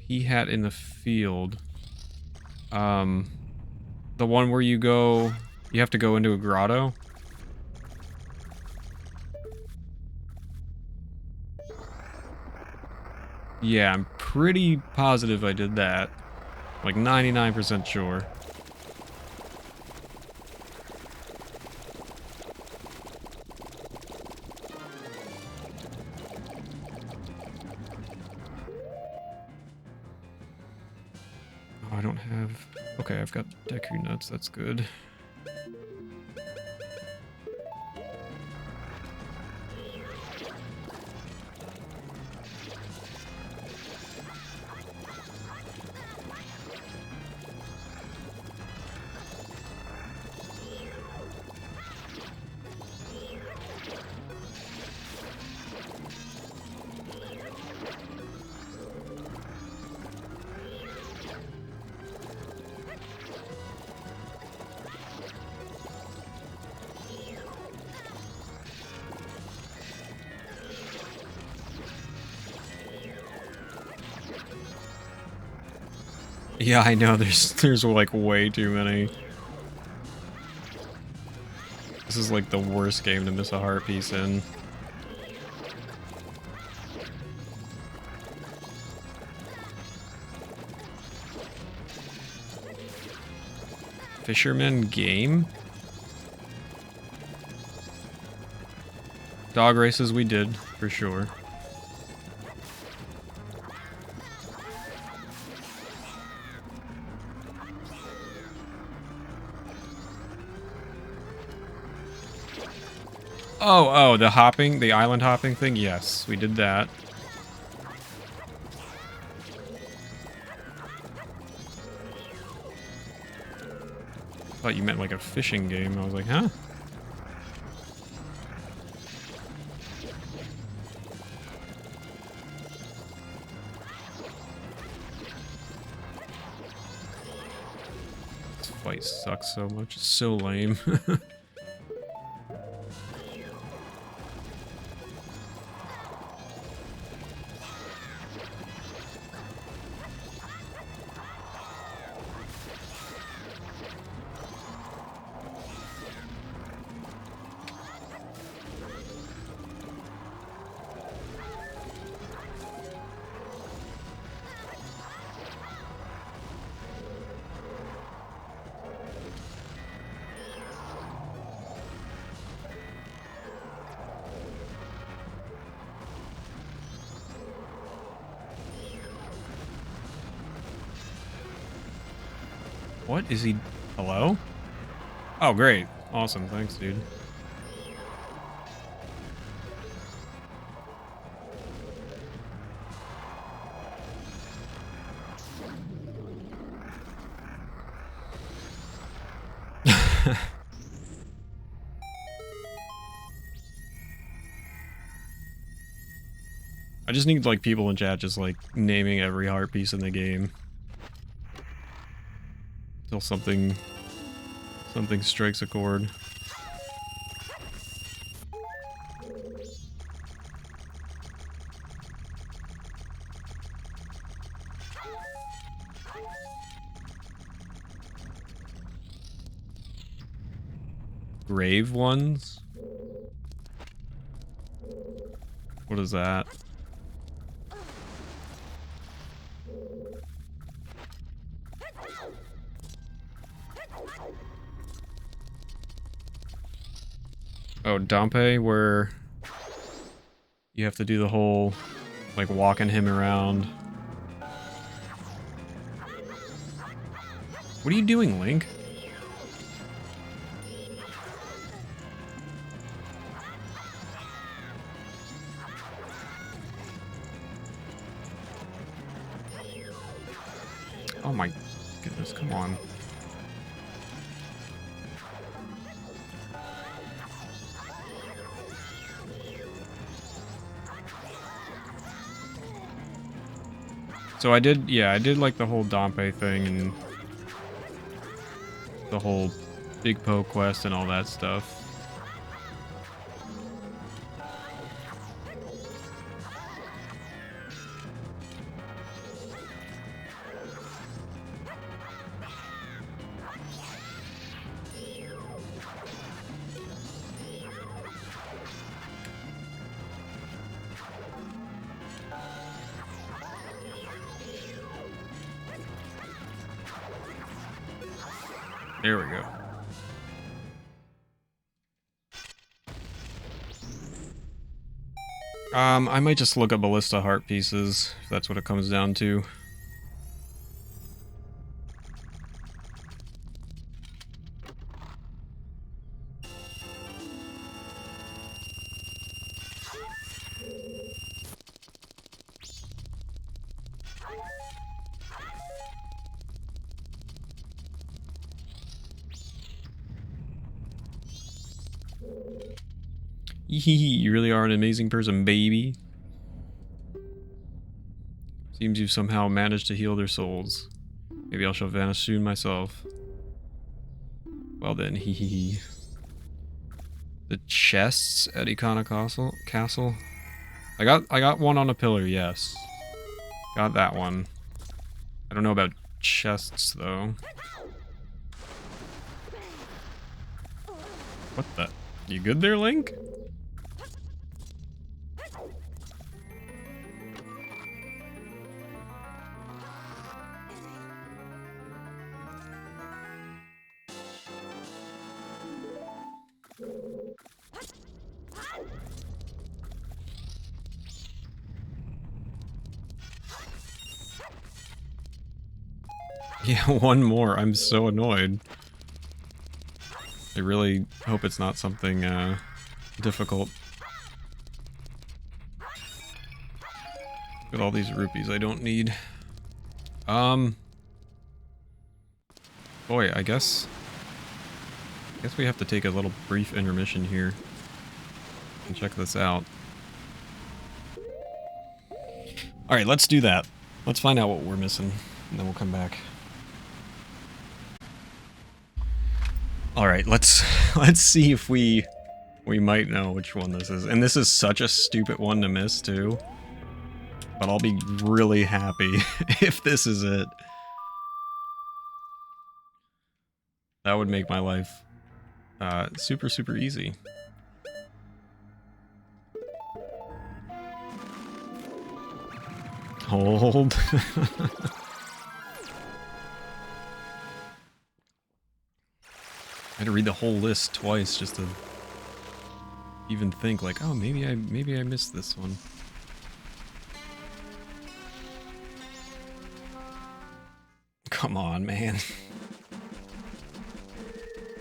Pea hat in the field. The one where you go... You have to go into a grotto? Yeah, I'm pretty positive I did that. Like 99% sure. I don't have... Okay, I've got Deku Nuts, that's good. Yeah, I know, there's like way too many. This is like the worst game to miss a heart piece in. Fisherman game? Dog races we did, for sure. Oh, the hopping, the island hopping thing? Yes, we did that. Thought you meant like a fishing game. I was like, huh? This fight sucks so much. It's so lame. What is he? Hello? Oh, great. Awesome. Thanks, dude. I just need, like, people in chat just, like, naming every heart piece in the game. Until something strikes a chord. Grave ones? What is that? Oh, Dompe, where you have to do the whole, like, walking him around. What are you doing, Link? Oh my goodness, come on. So I did like the whole Dompe thing and the whole Big Po quest and all that stuff. There we go. I might just look up a list of heart pieces, if that's what it comes down to. You really are an amazing person, baby. Seems you've somehow managed to heal their souls. Maybe I shall vanish soon myself. Well then, hee. The chests at Icona Castle? I got one on a pillar, yes. Got that one. I don't know about chests though. What the? You good there, Link? Yeah, one more. I'm so annoyed. I really hope it's not something difficult. Got all these rupees I don't need. Boy, I guess we have to take a little brief intermission here and check this out. Alright, let's do that. Let's find out what we're missing, and then we'll come back. Alright, let's see if we might know which one this is. And this is such a stupid one to miss, too. But I'll be really happy if this is it. That would make my life super, super easy. Hold. I had to read the whole list twice just to even think like, oh, maybe I missed this one. Come on, man.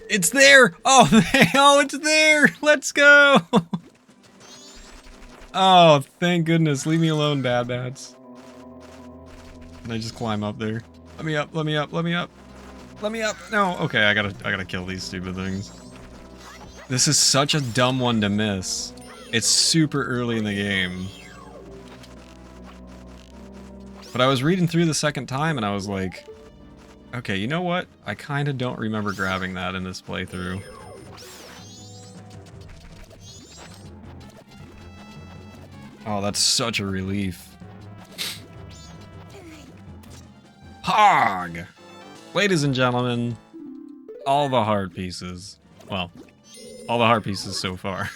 It's there! Oh, oh, it's there! Let's go! Oh, thank goodness. Leave me alone, Bad Bats. Can I just climb up there? Let me up, let me up, let me up. Let me up. No, okay, I gotta kill these stupid things. This is such a dumb one to miss. It's super early in the game. But I was reading through the second time and I was like, okay, you know what? I kind of don't remember grabbing that in this playthrough. Oh, that's such a relief. Hog! Ladies and gentlemen, all the heart pieces. Well, all the heart pieces so far.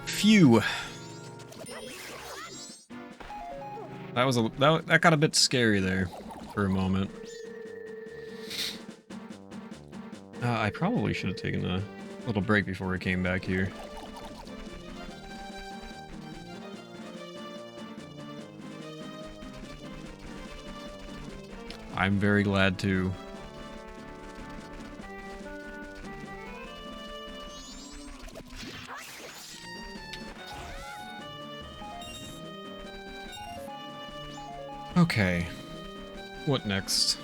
Phew. That got a bit scary there for a moment. I probably should have taken a little break before we came back here. I'm very glad too. Okay. What next?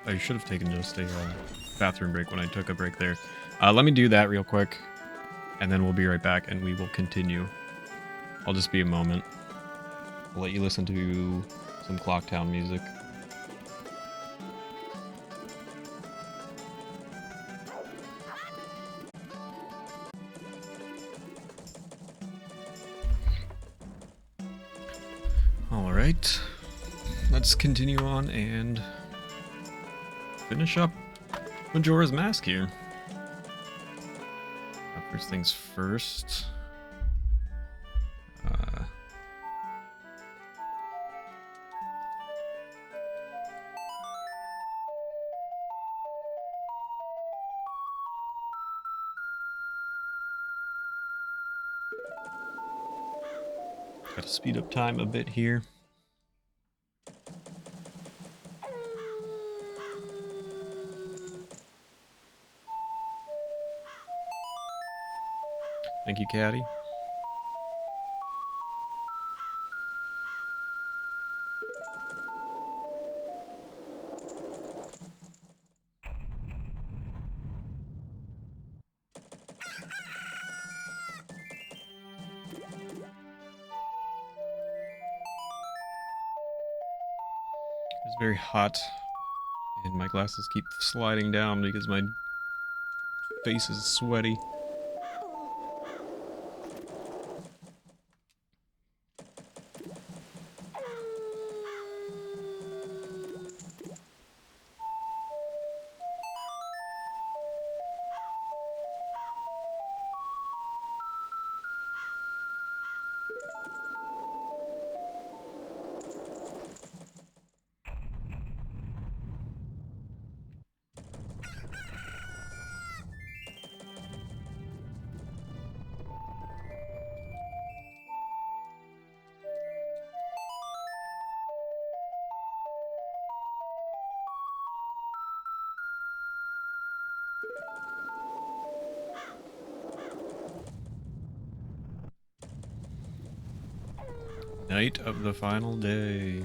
I should have taken just a bathroom break when I took a break there. Let me do that real quick, and then we'll be right back, and we will continue. I'll just be a moment. I'll let you listen to some Clocktown music. Alright. Let's continue on and finish up Majora's Mask here. First things first. Got to speed up time a bit here. Thank you, Caddy. It's very hot, and my glasses keep sliding down because my face is sweaty. Night of the final day.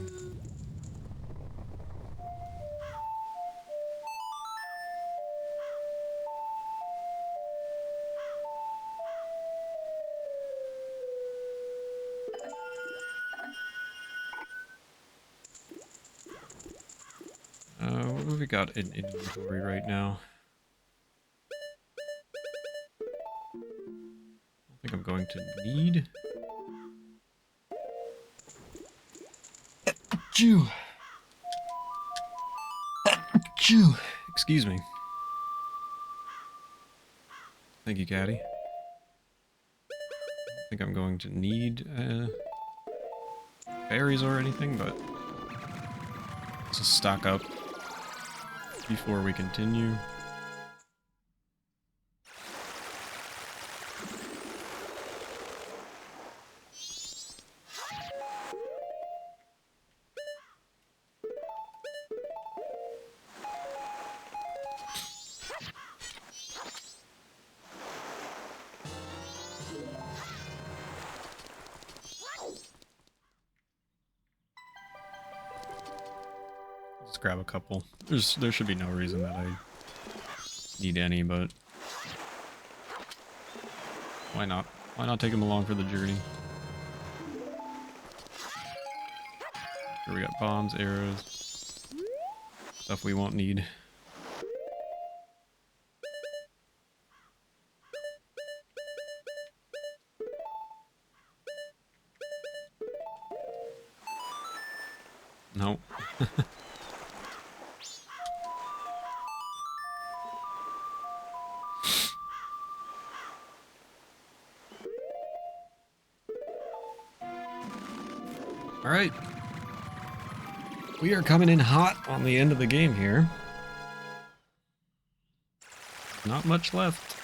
What have we got in inventory right now? I think I'm going to need. Chew. Chew. Excuse me. Thank you, Caddy. I think I'm going to need berries or anything, but let's just stock up before we continue. Let's grab a couple. There should be no reason that I need any, but why not? Why not take them along for the journey? Here we got bombs, arrows, stuff we won't need. Nope. Alright. We are coming in hot on the end of the game here. Not much left.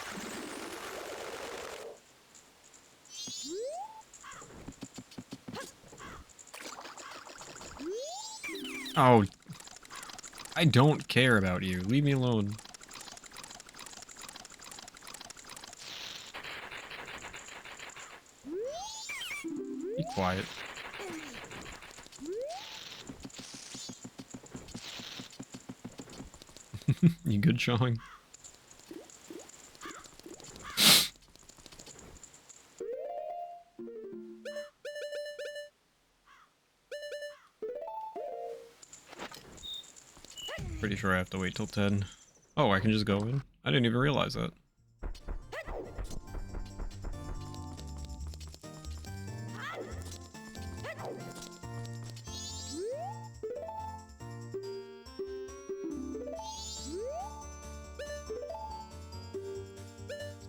Oh. I don't care about you. Leave me alone. Be quiet. You good, Sean? Pretty sure I have to wait till 10. Oh, I can just go in? I didn't even realize that.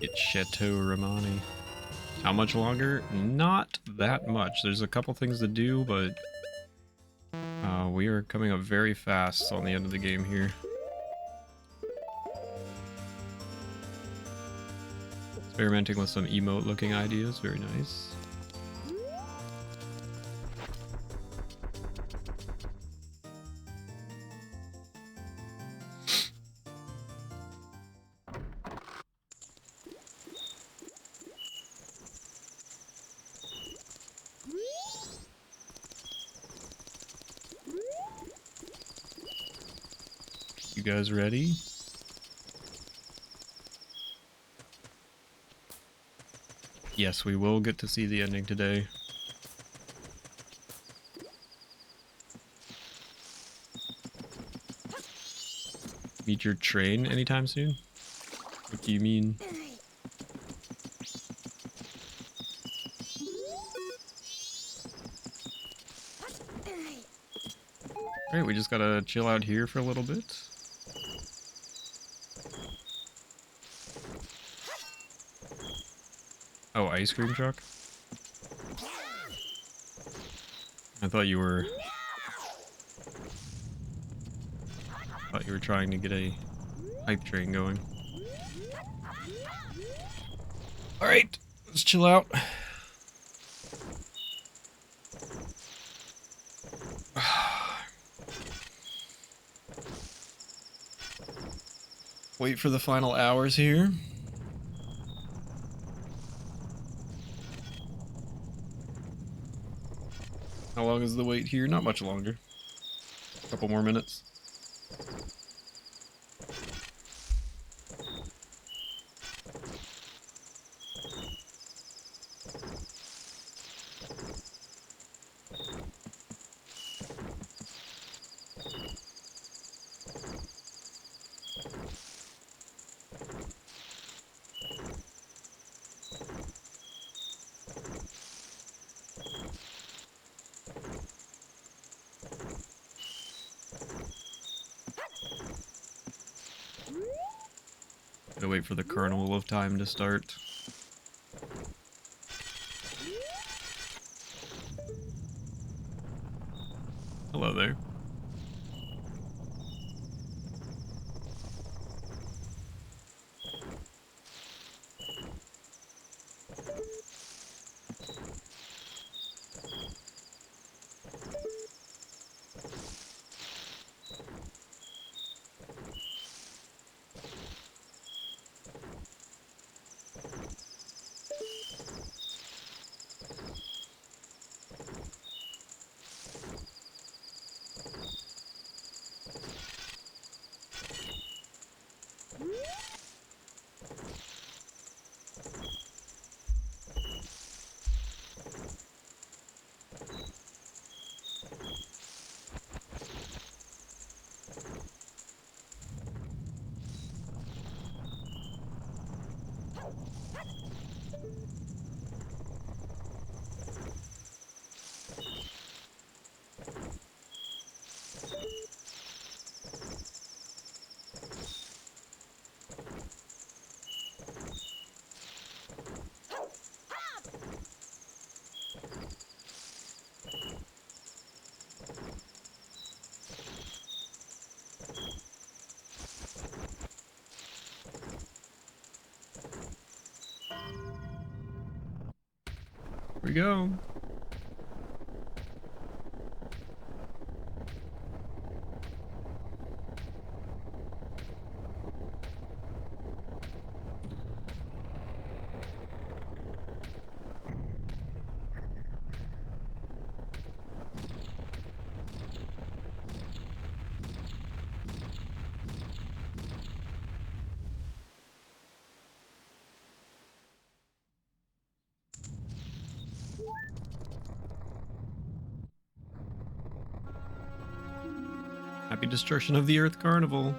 It's Chateau Romani. How much longer? Not that much. There's a couple things to do, but we are coming up very fast on the end of the game here. It's Experimenting with some emote looking ideas, very nice. You guys ready? Yes, we will get to see the ending today. Meet your train anytime soon? What do you mean? Alright, we just gotta chill out here for a little bit. Oh, ice cream truck? I thought you were trying to get a hype train going. Alright, let's chill out. Wait for the final hours here. How long is the wait here? Not much longer. A couple more minutes. Gotta wait for the Carnival of Time to start. Hello there. Here we go. Happy destruction of the Earth Carnival.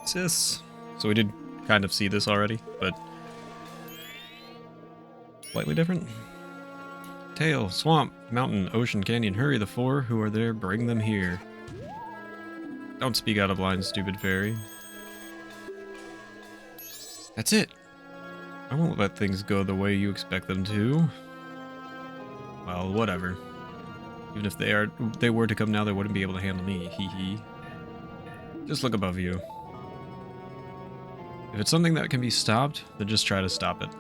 Sis. So we did kind of see this already, but slightly different. Tail, swamp, mountain, ocean, canyon, hurry, the four who are there, bring them here. Don't speak out of line, stupid fairy. That's it. I won't let things go the way you expect them to. Well, whatever. Even if they were to come now, they wouldn't be able to handle me. Hee hee. Just look above you. If it's something that can be stopped, then just try to stop it.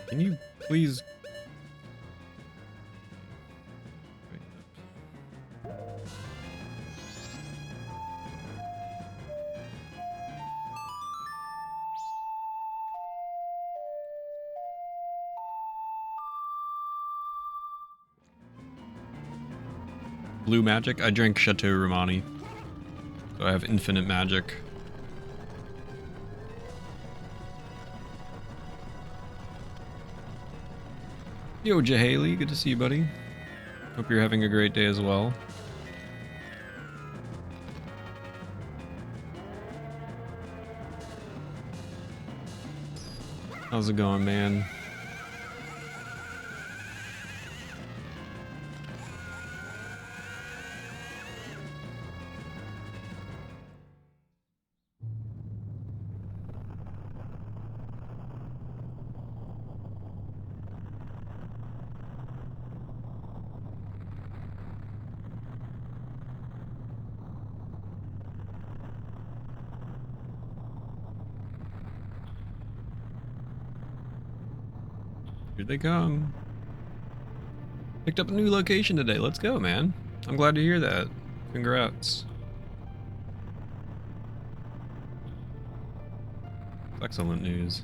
Can you please... Blue magic? I drank Chateau Romani. So I have infinite magic. Yo, Jahaley, good to see you, buddy. Hope you're having a great day as well. How's it going, man? Here they come. Picked up a new location today. Let's go, man. I'm glad to hear that. Congrats. Excellent news.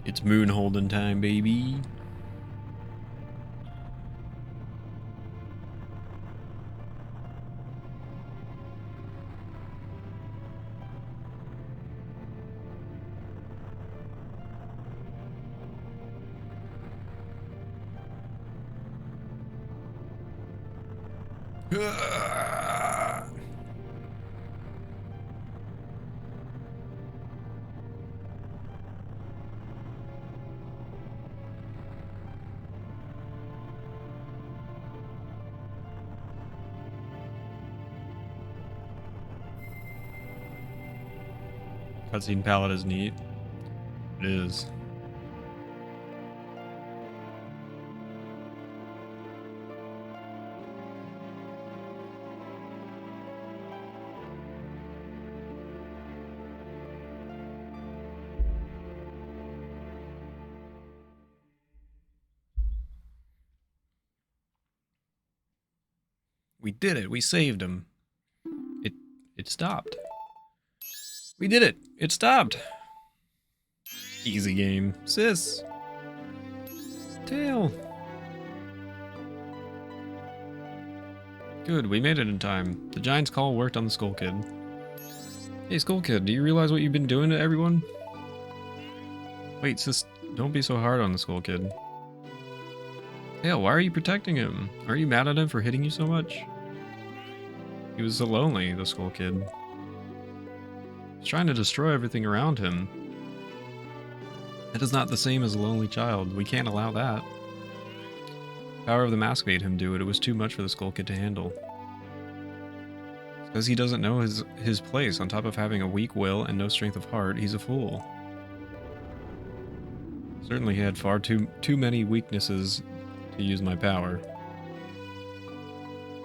It's moon holding time, baby. Cutscene palette is neat. It is. We did it. We saved him. It stopped. We did it! It stopped! Easy game. Sis! Tail! Good, we made it in time. The Giant's call worked on the Skull Kid. Hey, Skull Kid, do you realize what you've been doing to everyone? Wait, sis, don't be so hard on the Skull Kid. Tail, why are you protecting him? Are you mad at him for hitting you so much? He was so lonely, the Skull Kid. He's trying to destroy everything around him. That is not the same as a lonely child. We can't allow that. The power of the mask made him do it. It was too much for the Skull Kid to handle. Because he doesn't know his place. On top of having a weak will and no strength of heart, he's a fool. Certainly he had far too many weaknesses to use my power.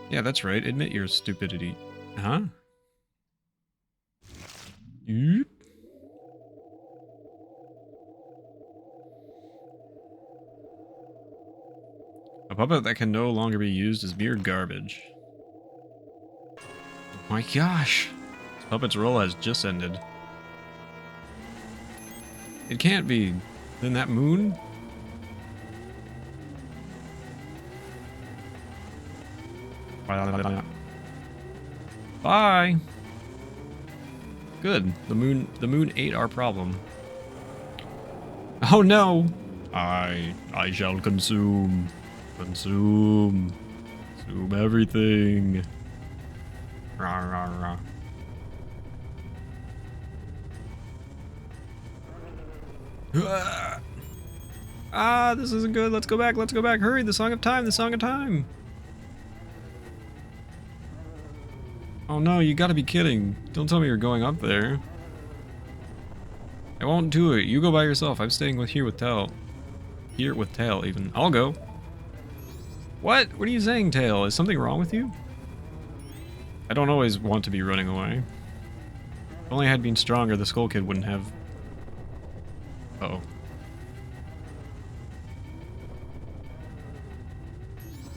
Yeah, that's right. Admit your stupidity. Huh? Yep. A puppet that can no longer be used is mere garbage. Oh my gosh! This puppet's role has just ended. It can't be. Then that moon? Bye! Good. The moon ate our problem. Oh no! I shall consume. Boom everything. Rah, rah, rah. Ah, this isn't good. Let's go back. Let's go back. Hurry. The Song of Time. The Song of Time. Oh no, you gotta be kidding. Don't tell me you're going up there. I won't do it. You go by yourself. I'm staying here with Tail. Here with Tail, even. I'll go. What? What are you saying, Tail? Is something wrong with you? I don't always want to be running away. If only I had been stronger, the Skull Kid wouldn't have... Uh-oh.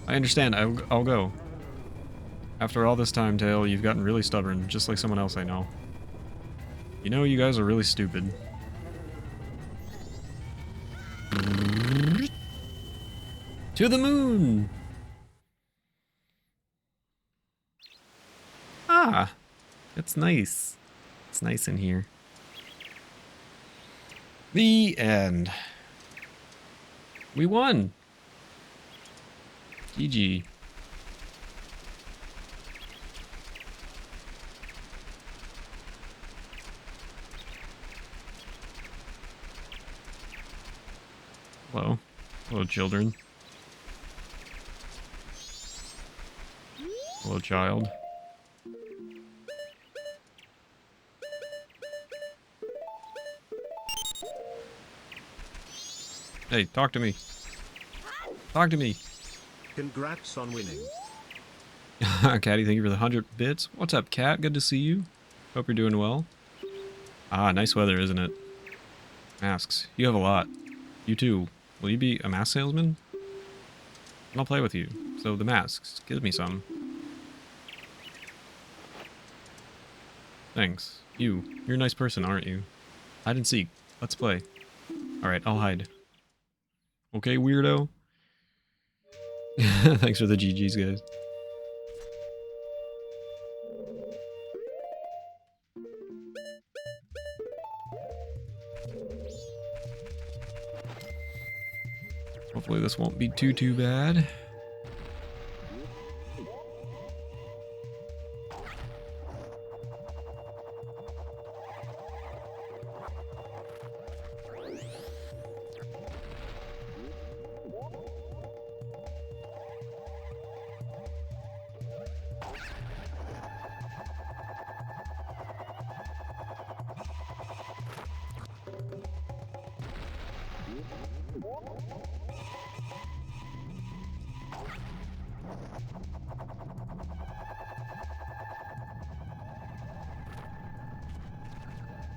I understand. I'll go. After all this time, Tail, you've gotten really stubborn, just like someone else I know. You know, you guys are really stupid. To the moon! Ah! It's nice. It's nice in here. The end. We won! GG. Hello. Hello, children. Hello, child. Hey, talk to me. Talk to me. Congrats on winning. Catty, thank you for the 100 bits. What's up, Cat? Good to see you. Hope you're doing well. Ah, nice weather, isn't it? Masks. You have a lot. You too. Will you be a mask salesman? And I'll play with you. So the masks. Give me some. Thanks. You're a nice person, aren't you? Hide and seek. Let's play. Alright, I'll hide. Okay, weirdo? Thanks for the GGs, guys. Hopefully this won't be too bad.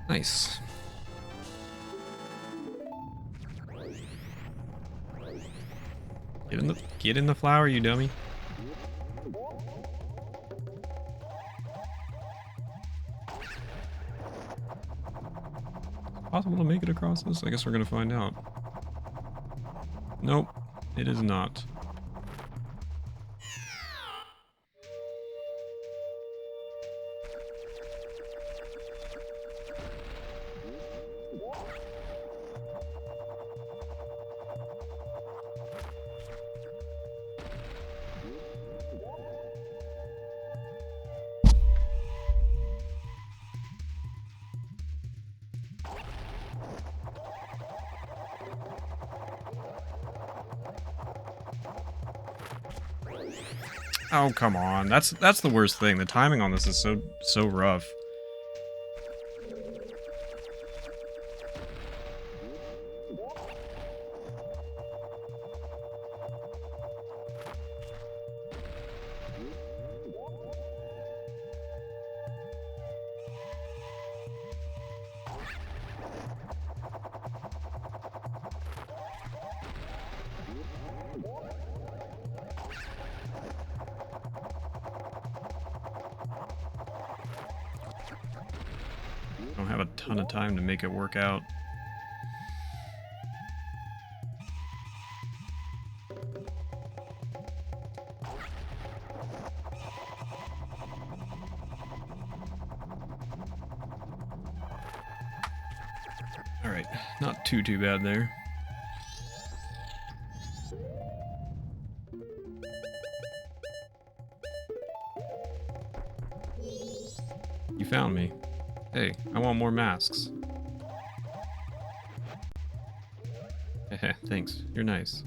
Nice. Get in the flower, you dummy. Is it possible to make it across this? I guess we're gonna find out. Nope, it is not. Oh, come on. That's the worst thing. The timing on this is so rough. Don't have a ton of time to make it work out. Alright, not too bad there. found me. Hey, I want more masks. Heh, thanks. You're nice.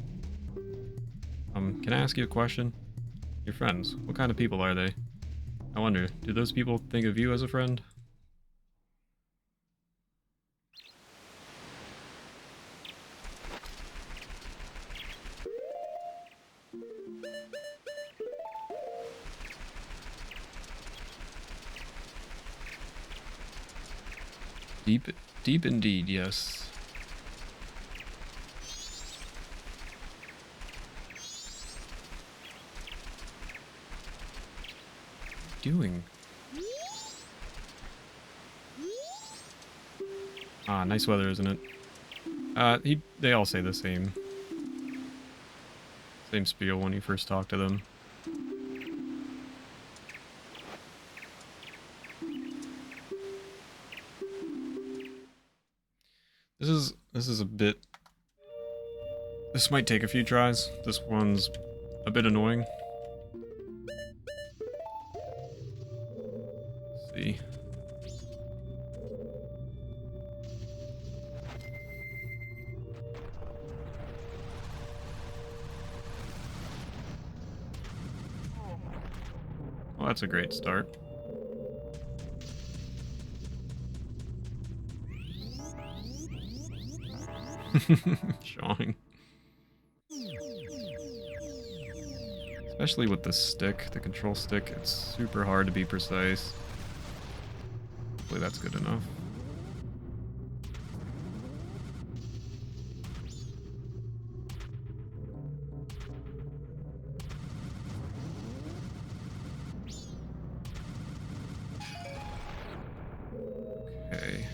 Can I ask you a question? Your friends, what kind of people are they? I wonder, do those people think of you as a friend? Deep indeed, yes. Doing? Ah, nice weather, isn't it? They all say the same spiel when you first talk to them. This is a bit... This might take a few tries. This one's a bit annoying. Let's see. Well, that's a great start. Showing. Especially with the stick, the control stick, it's super hard to be precise. Hopefully that's good enough. Okay.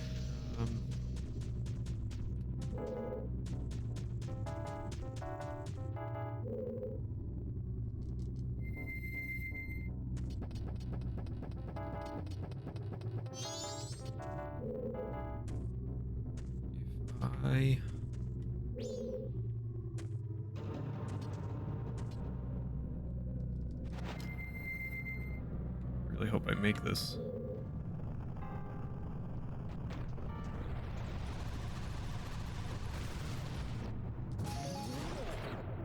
I really hope I make this.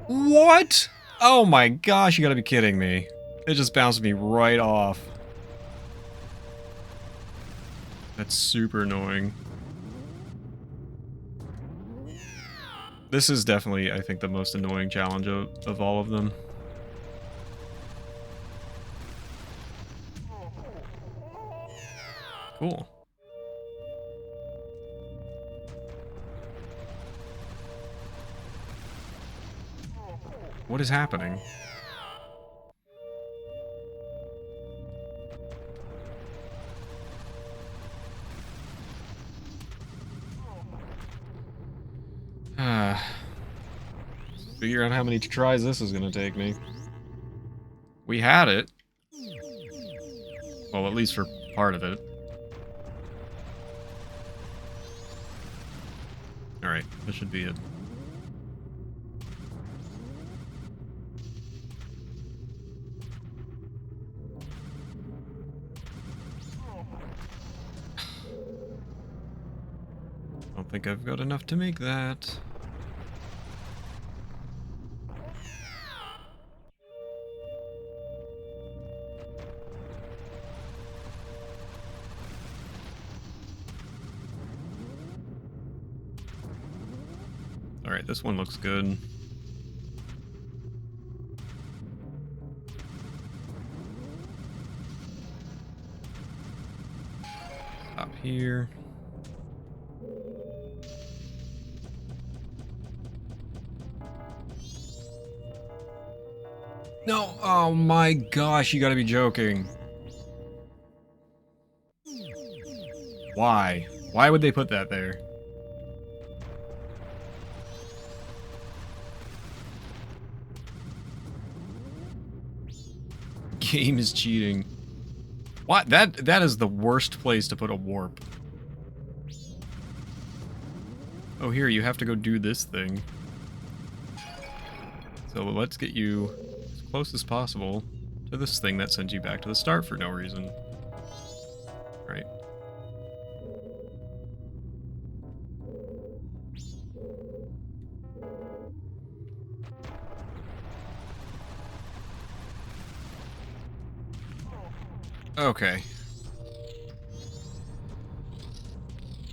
What? Oh my gosh, you gotta be kidding me. It just bounced me right off. That's super annoying. This is definitely, I think, the most annoying challenge of all of them. Cool. What is happening? Figure out how many tries this is gonna take me. We had it. Well, at least for part of it. Alright, this should be it. Don't think I've got enough to make that. Alright, this one looks good. Stop here. No! Oh my gosh, you gotta be joking. Why? Why would they put that there? Game is cheating. What? That is the worst place to put a warp. Oh, here, you have to go do this thing. So let's get you as close as possible to this thing that sends you back to the start for no reason. Right. Okay.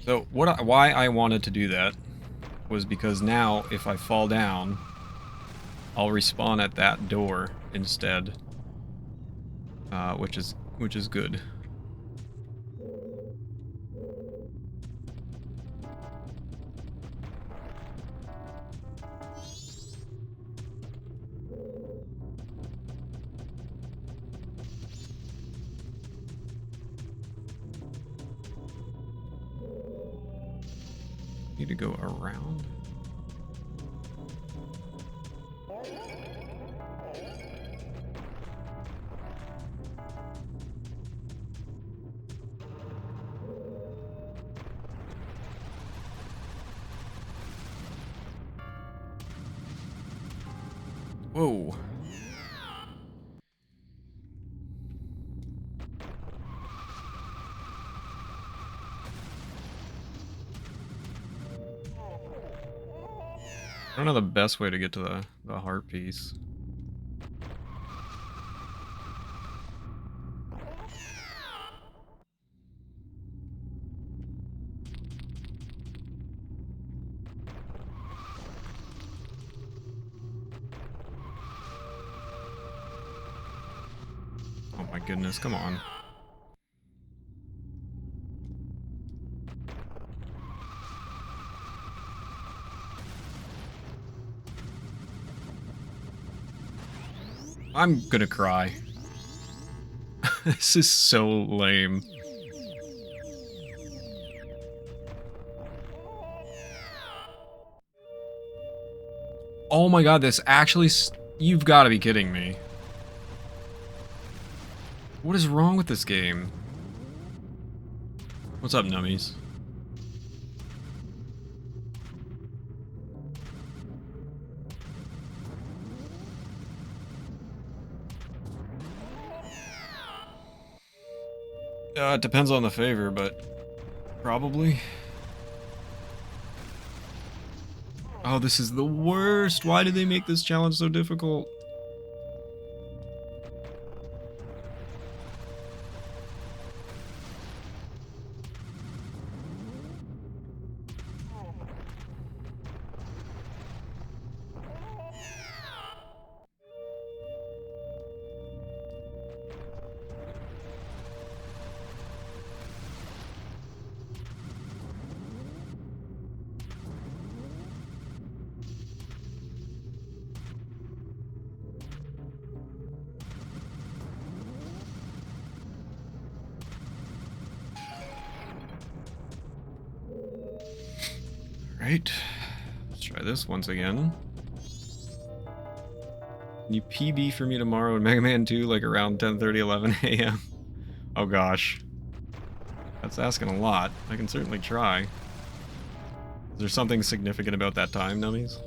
So why I wanted to do that was because now if I fall down, I'll respawn at that door instead, which is good. Need to go around. Whoa. I don't know the best way to get to the heart piece. Oh my goodness, come on. I'm gonna cry. This is so lame. Oh my god, this actually... You've got to be kidding me. What is wrong with this game? What's up, nummies? It depends on the favor, but probably. Oh, this is the worst. Why did they make this challenge so difficult? Right. Let's try this once again. Can you PB for me tomorrow in Mega Man 2, like around 10:30, 11 a.m.? Oh gosh. That's asking a lot. I can certainly try. Is there something significant about that time, nummies?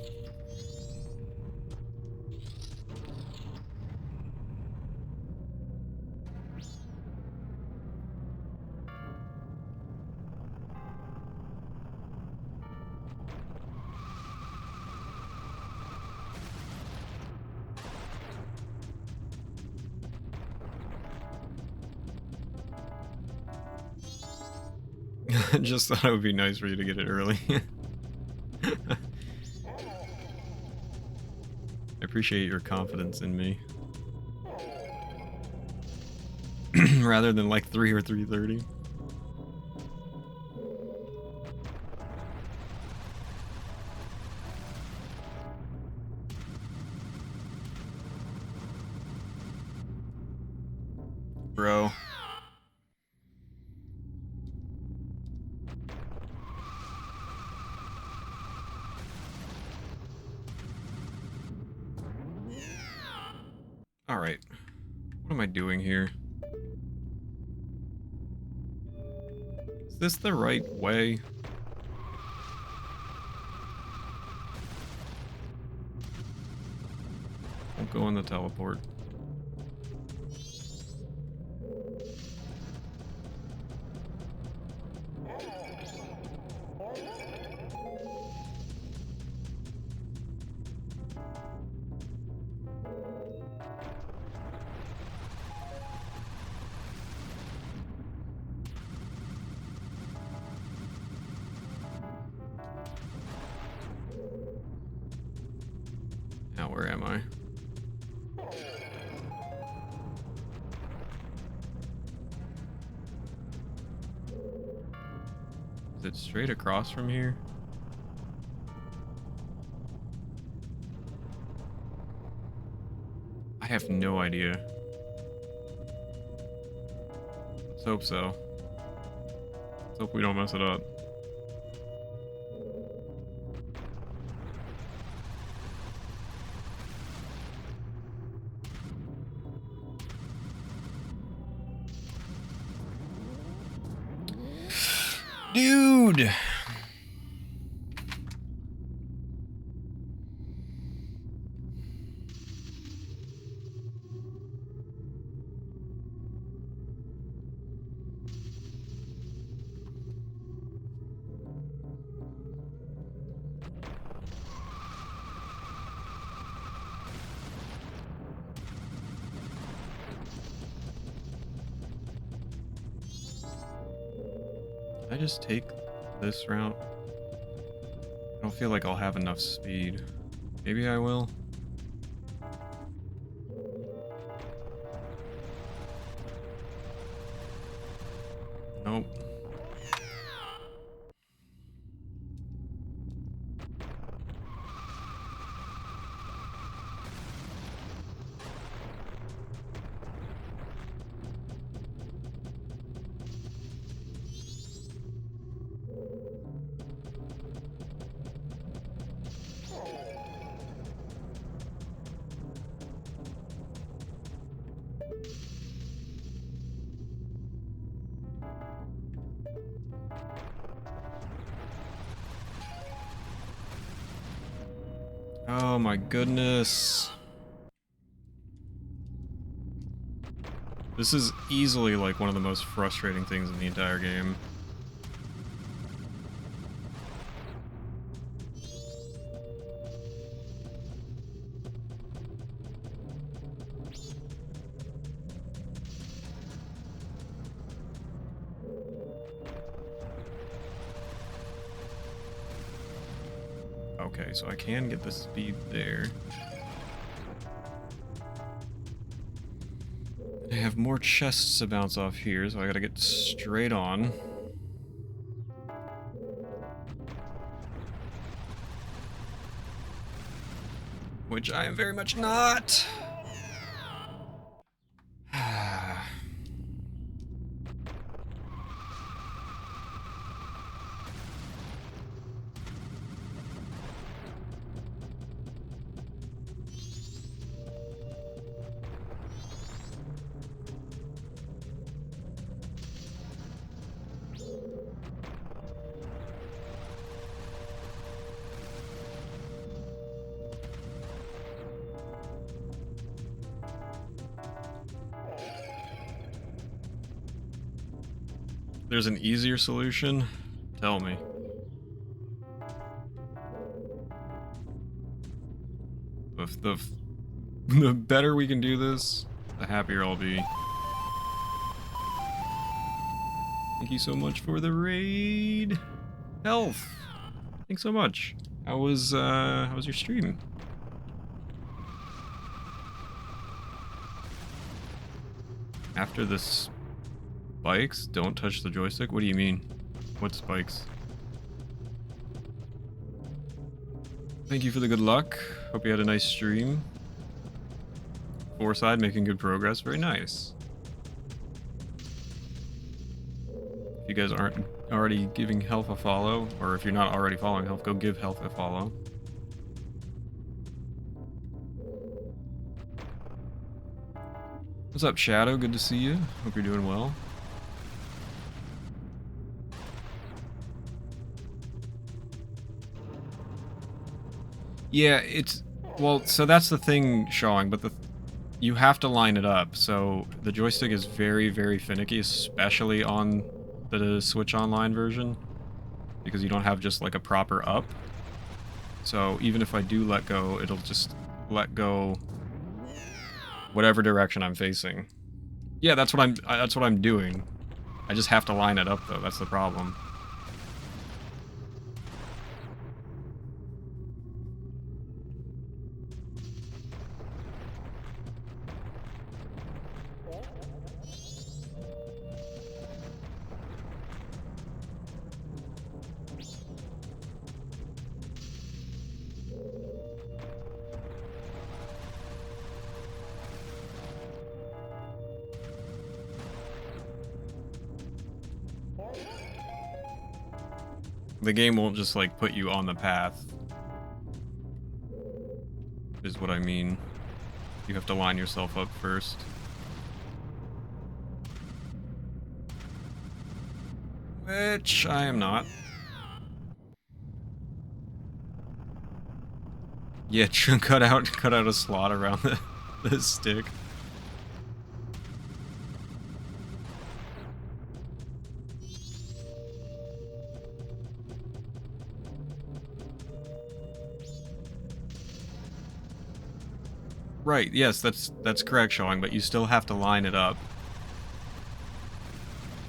Just thought it would be nice for you to get it early. I appreciate your confidence in me. Rather than like 3 or 3:30. Bro. Alright. What am I doing here? Is this the right way? Don't go in the teleport. Now where am I? Is it straight across from here? I have no idea. Let's hope so. Let's hope we don't mess it up. Dude! Did I just take this route? I don't feel like I'll have enough speed. Maybe I will. Nope. Oh my goodness. This is easily like one of the most frustrating things in the entire game. Okay, so I can get the speed there. I have more chests to bounce off here, so I gotta get straight on. Which I am very much not. There's an easier solution? Tell me. The better we can do this, the happier I'll be. Thank you so much for the raid. Health. Thanks so much. How was your stream? After the spikes, don't touch the joystick? What do you mean? What spikes? Thank you for the good luck. Hope you had a nice stream. Four-side making good progress. Very nice. If you guys aren't already giving Health a follow, or if you're not already following Health, go give Health a follow. What's up, Shadow? Good to see you. Hope you're doing well. Yeah, it's... Well, so that's the thing, Shawing, but you have to line it up. So the joystick is very, very finicky, especially on the Switch Online version, because you don't have just like a proper up. So even if I do let go, it'll just let go whatever direction I'm facing. Yeah, that's what I'm doing. I just have to line it up though. That's the problem. The game won't just, like, put you on the path. Is what I mean. You have to line yourself up first. Which I am not. Yeah, cut out a slot around the stick. Right, yes, that's correct, Showing, but you still have to line it up.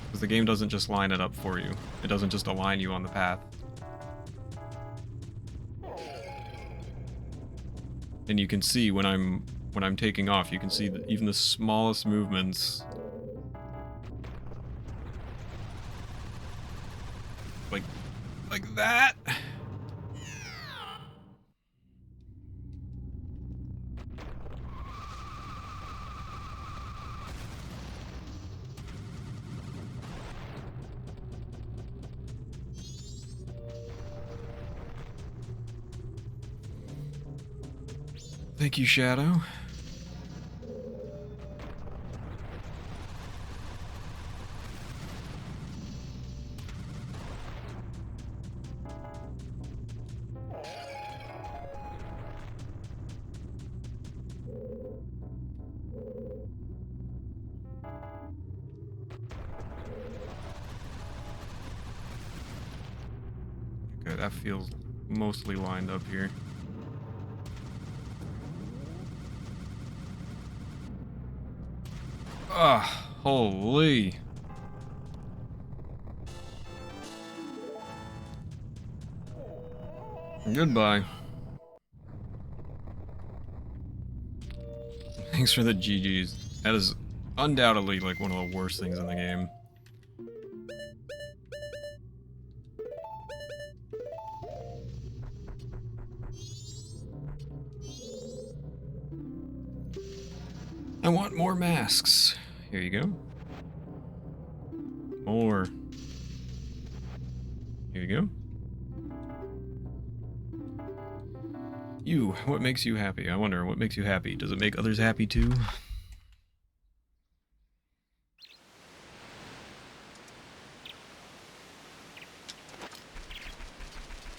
Because the game doesn't just line it up for you. It doesn't just align you on the path. And you can see when I'm taking off, you can see that even the smallest movements, like that. Thank you, Shadow. Okay, that feels mostly lined up here. Ah, holy. Goodbye. Thanks for the GGs. That is undoubtedly like one of the worst things in the game. I want more masks. Here you go. More. Here you go. You, what makes you happy? I wonder, what makes you happy? Does it make others happy too?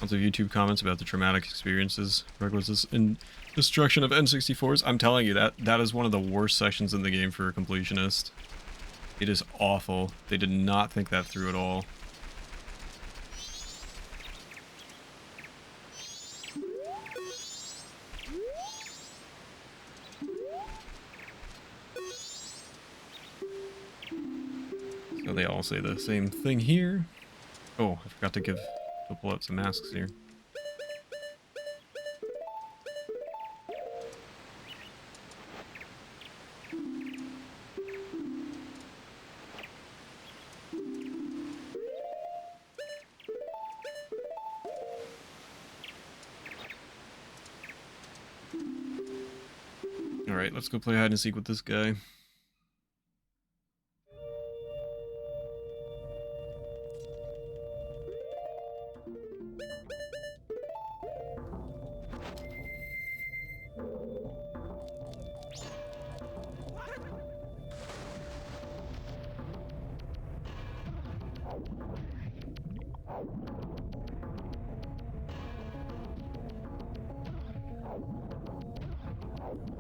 Lots of YouTube comments about the traumatic experiences, requisites, and destruction of N64s. I'm telling you, that is one of the worst sections in the game for a completionist. It is awful. They did not think that through at all. So they all say the same thing here. Oh, I forgot to pull out some masks here. Alright, let's go play hide and seek with this guy.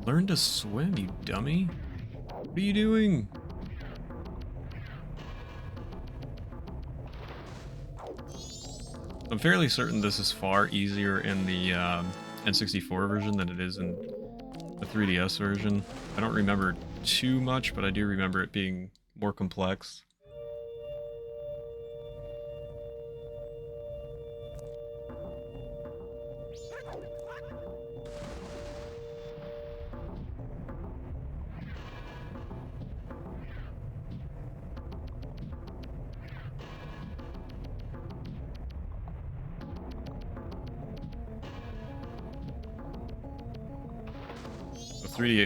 Learn to swim, you dummy. What are you doing? I'm fairly certain this is far easier in the N64 version than it is in the 3DS version. I don't remember too much, but I do remember it being more complex.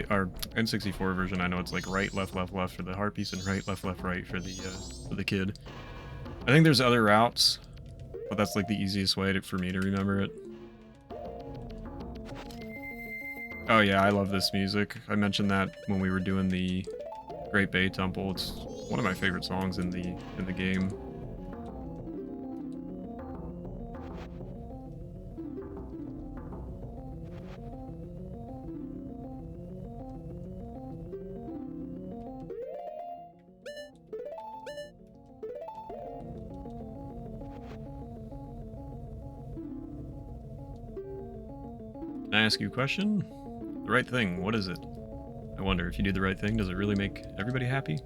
Or N64 version, I know it's like right, left for the heart piece and right, left, right for the kid. I think there's other routes, but that's like the easiest way for me to remember it. Oh yeah, I love this music. I mentioned that when we were doing the Great Bay Temple. It's one of my favorite songs in the game. Can I ask you a question? The right thing, what is it? I wonder, if you do the right thing, does it really make everybody happy?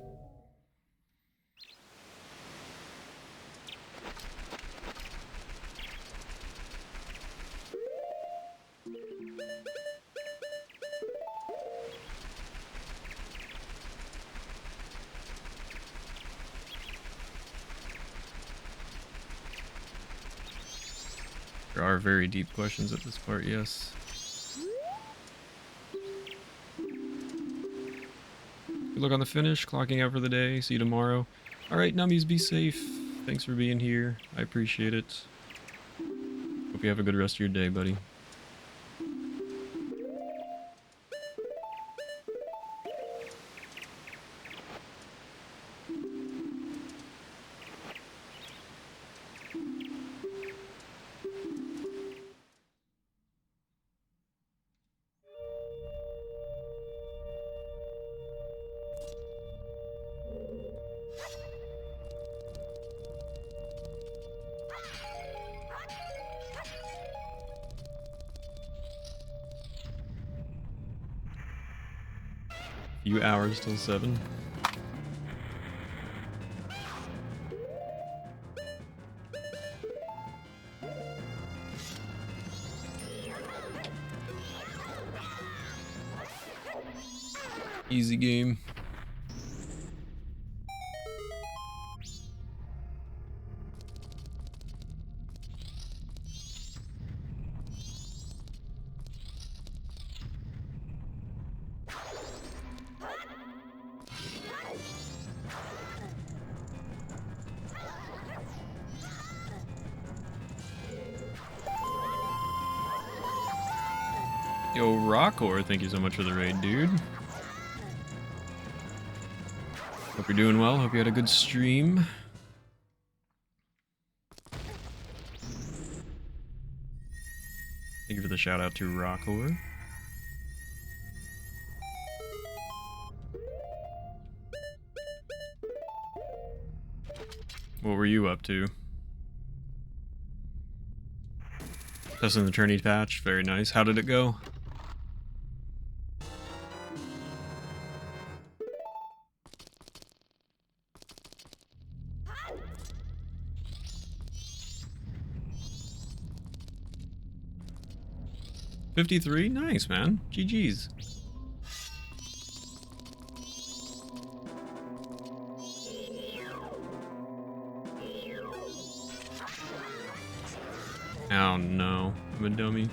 There are very deep questions at this part, yes. Good luck on the finish, clocking out for the day. See you tomorrow. Alright, nummies, be safe. Thanks for being here. I appreciate it. Hope you have a good rest of your day, buddy. Few hours till 7. Easy game. Yo, Rockor, thank you so much for the raid, dude. Hope you're doing well. Hope you had a good stream. Thank you for the shout out to Rockor. What were you up to? Testing the Trinity patch. Very nice. How did it go? $53? Nice, man. GG's. Oh no, I'm a dummy.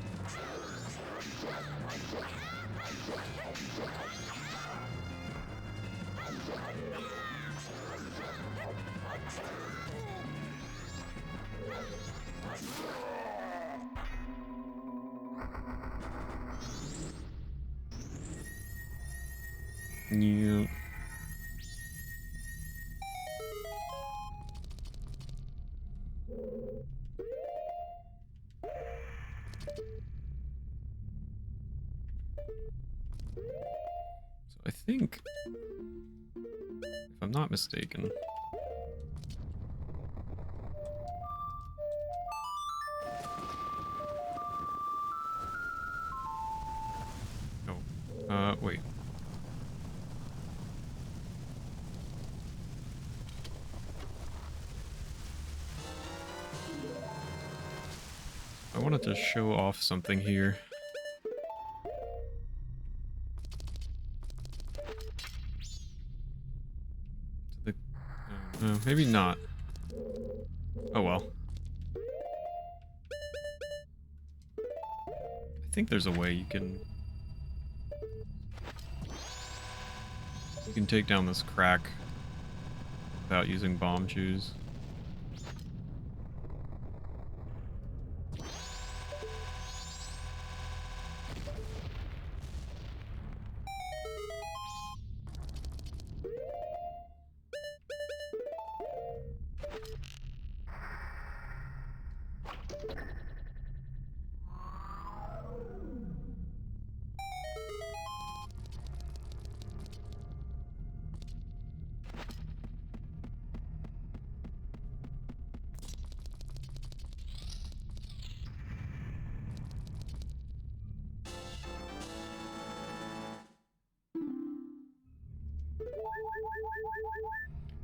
Yeah. So I think, if I'm not mistaken, wait. I wanted to show off something here. Maybe not. Oh well. I think there's a way you can take down this crack without using bomb shoes.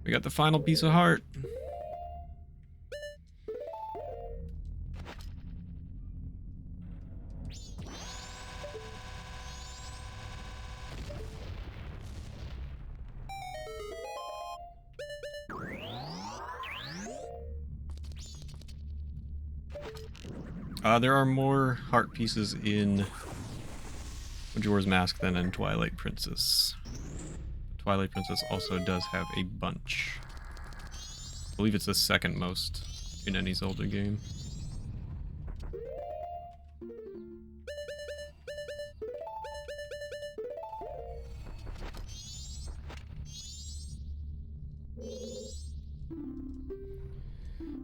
We got the final piece of heart. There are more heart pieces in Majora's Mask than in Twilight Princess. Twilight Princess also does have a bunch. I believe it's the second most in any Zelda game.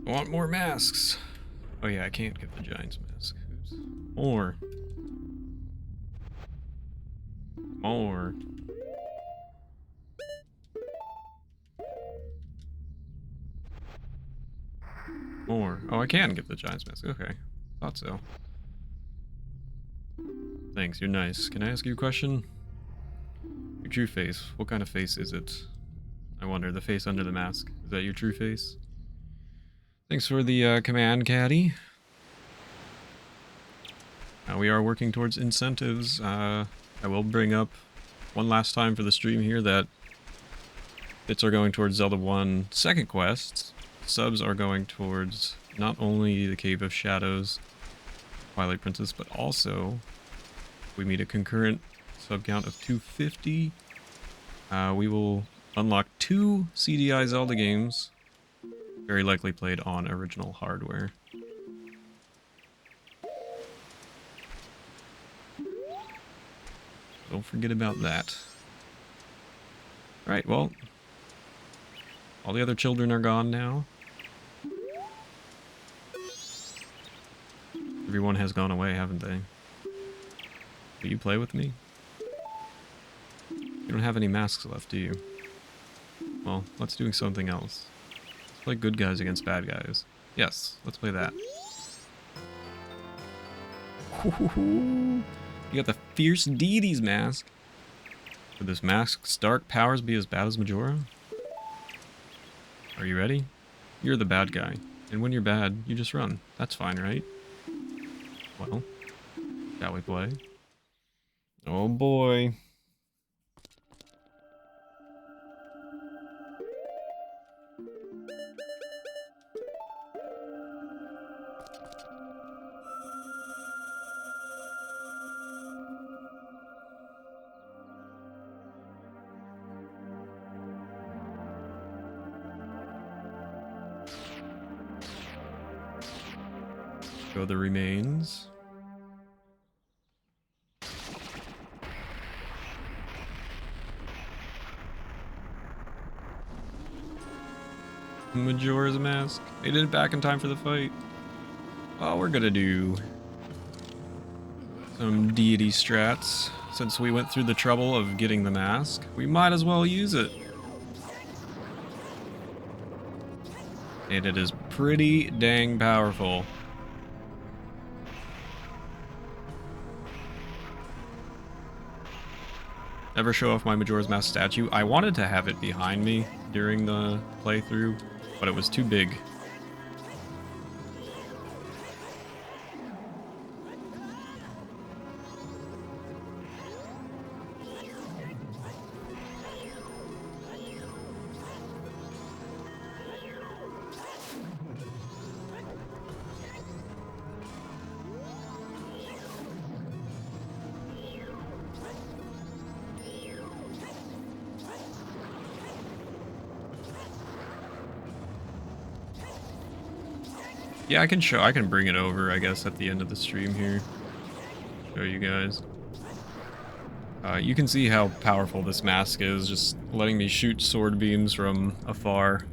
I want more masks. Oh yeah, I can't get the Giant's mask. Oops. More. More. More. Oh, I can get the Giant's mask. Okay. Thought so. Thanks, you're nice. Can I ask you a question? Your true face. What kind of face is it? I wonder, the face under the mask. Is that your true face? Thanks for the command, Caddy. We are working towards incentives. I will bring up one last time for the stream here that bits are going towards Zelda 1 second quest. Subs are going towards not only the Cave of Shadows, Twilight Princess, but also we meet a concurrent sub count of 250. We will unlock 2 CDI Zelda games, very likely played on original hardware. Don't forget about that. Alright, well, all the other children are gone now. Everyone has gone away, haven't they? Will you play with me? You don't have any masks left, do you? Well, let's do something else. Let's play good guys against bad guys. Yes, let's play that. You got the Fierce Deities mask. Could this mask's dark powers be as bad as Majora? Are you ready? You're the bad guy. And when you're bad, you just run. That's fine, right? Well, shall we play? Oh boy. Show the remains. Majora's Mask. They did it back in time for the fight. Well, we're gonna do some deity strats. Since we went through the trouble of getting the mask, we might as well use it. And it is pretty dang powerful. Never show off my Majora's Mask statue. I wanted to have it behind me during the playthrough, but it was too big. Yeah, I can bring it over, I guess, at the end of the stream here. Show you guys. You can see how powerful this mask is, just letting me shoot sword beams from afar.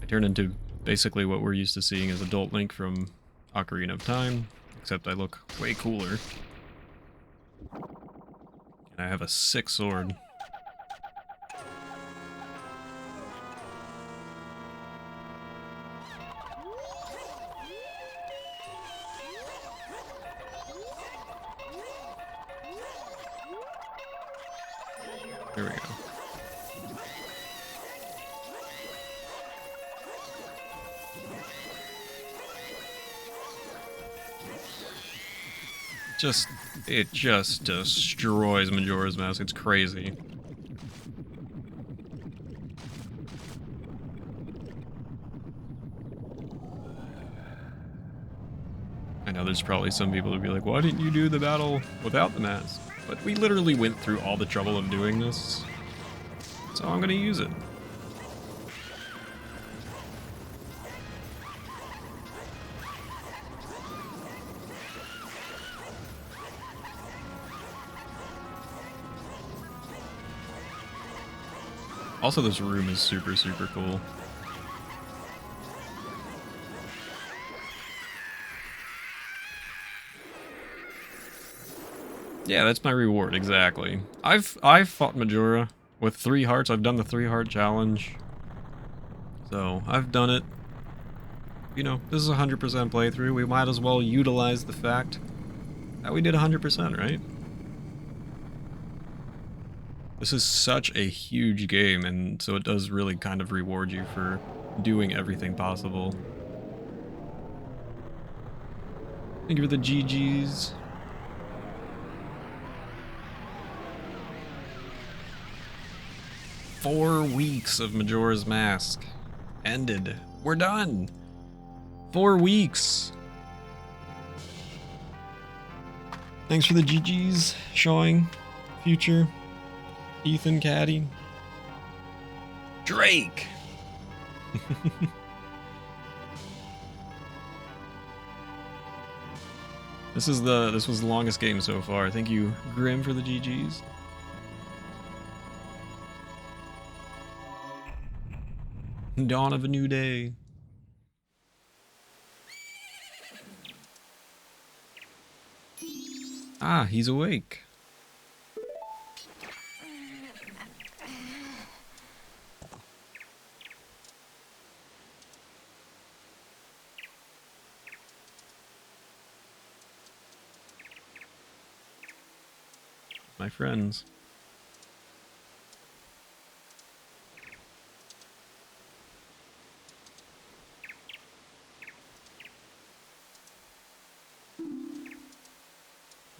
I turn into basically what we're used to seeing as Adult Link from Ocarina of Time, except I look way cooler. And I have a sick sword. Here we go. It just destroys Majora's Mask. It's crazy. I know there's probably some people who'd be like, why didn't you do the battle without the mask? But we literally went through all the trouble of doing this, so I'm gonna use it. Also, this room is super, super cool. Yeah, that's my reward, exactly. I've fought Majora with 3 hearts. I've done the 3 heart challenge. So, I've done it. You know, this is a 100% playthrough. We might as well utilize the fact that we did 100%, right? This is such a huge game, and so it does really kind of reward you for doing everything possible. Thank you for the GGs. Four weeks of Majora's Mask ended. We're done. 4 weeks. Thanks for the GGs, showing Future, Ethan, Caddy, Drake. This was the longest game so far. Thank you, Grim, for the GGs. Dawn of a new day. Ah, he's awake. My friends.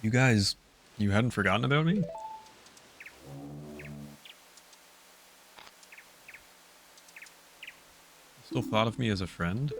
You guys, you hadn't forgotten about me? Still thought of me as a friend?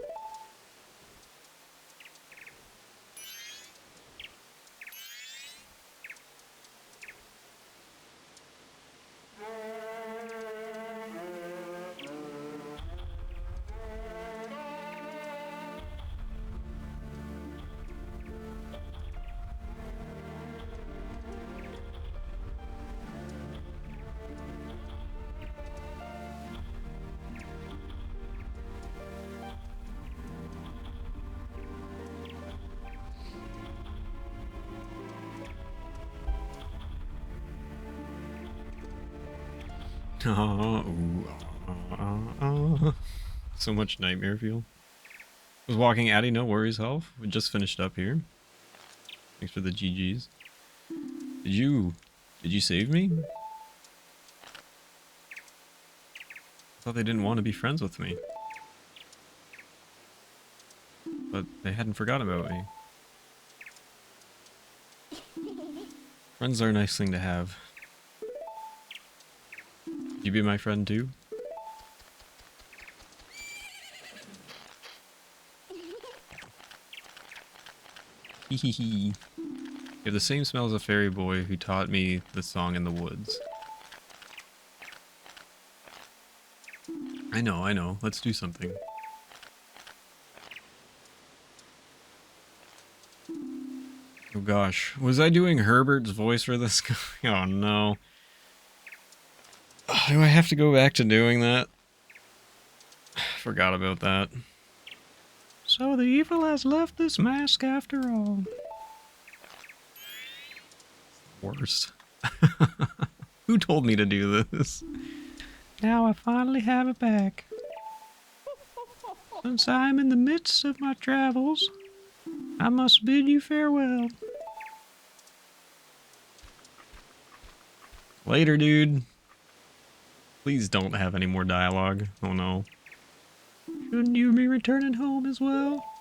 So much nightmare feel. Was walking Addy, no worries, health. We just finished up here. Thanks for the GGs. Did you save me? I thought they didn't want to be friends with me. But they hadn't forgotten about me. Friends are a nice thing to have. You be my friend too? Hehehe. You have the same smell as a fairy boy who taught me the song in the woods. I know. Let's do something. Oh gosh. Was I doing Herbert's voice for this guy? Oh no. Do I have to go back to doing that? Forgot about that. So the evil has left this mask after all. Worst. Who told me to do this? Now I finally have it back. Since I am in the midst of my travels, I must bid you farewell. Later, dude. Please don't have any more dialogue. Oh no. Shouldn't you be returning home as well?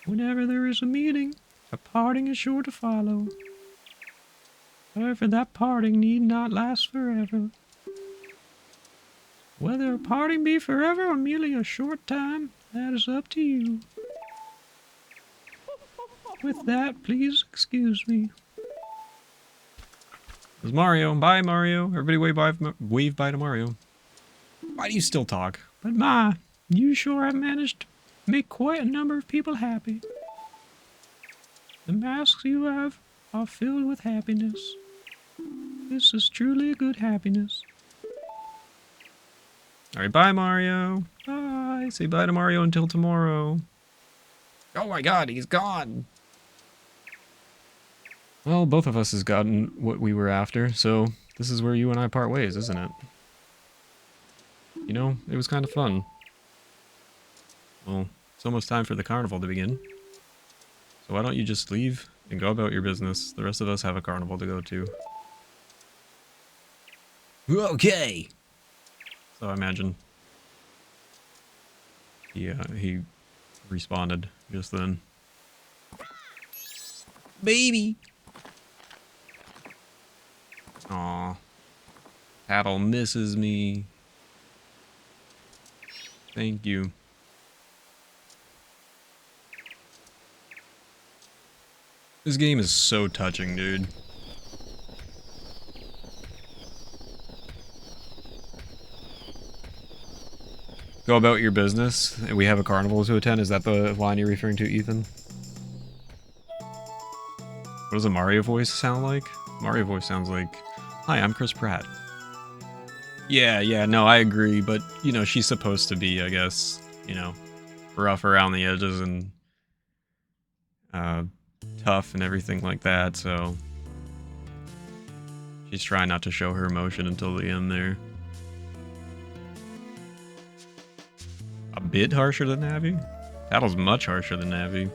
Whenever there is a meeting, A parting is sure to follow. However, that parting need not last forever. Whether a parting be forever or merely a short time, that is up to you. With that, please excuse me. There's Mario. Bye, Mario. Everybody wave bye to Mario. Why do you still talk? But my, you sure have managed to make quite a number of people happy. The masks you have are filled with happiness. This is truly a good happiness. Alright, bye, Mario. Bye. Say bye to Mario until tomorrow. Oh my god, he's gone. Well, both of us has gotten what we were after, so this is where you and I part ways, isn't it? You know, it was kind of fun. Well, it's almost time for the carnival to begin. So why don't you just leave and go about your business? The rest of us have a carnival to go to. Okay! So I imagine he responded just then. Baby! Aw. Paddle misses me. Thank you. This game is so touching, dude. Go about your business. We have a carnival to attend. Is that the line you're referring to, Ethan? What does a Mario voice sound like? Mario voice sounds like, "Hi, I'm Chris Pratt." Yeah, no, I agree, but, you know, she's supposed to be, I guess, you know, rough around the edges and tough and everything like that, so she's trying not to show her emotion until the end there. A bit harsher than Navi? Paddle's much harsher than Navi.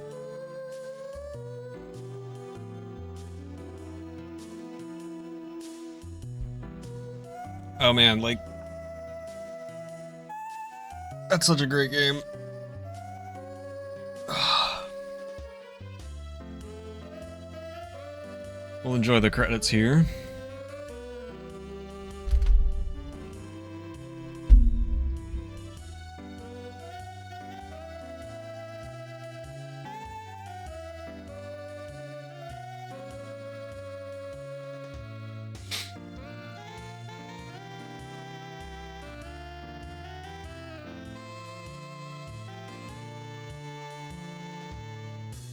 Oh man, like, that's such a great game. We'll enjoy the credits here.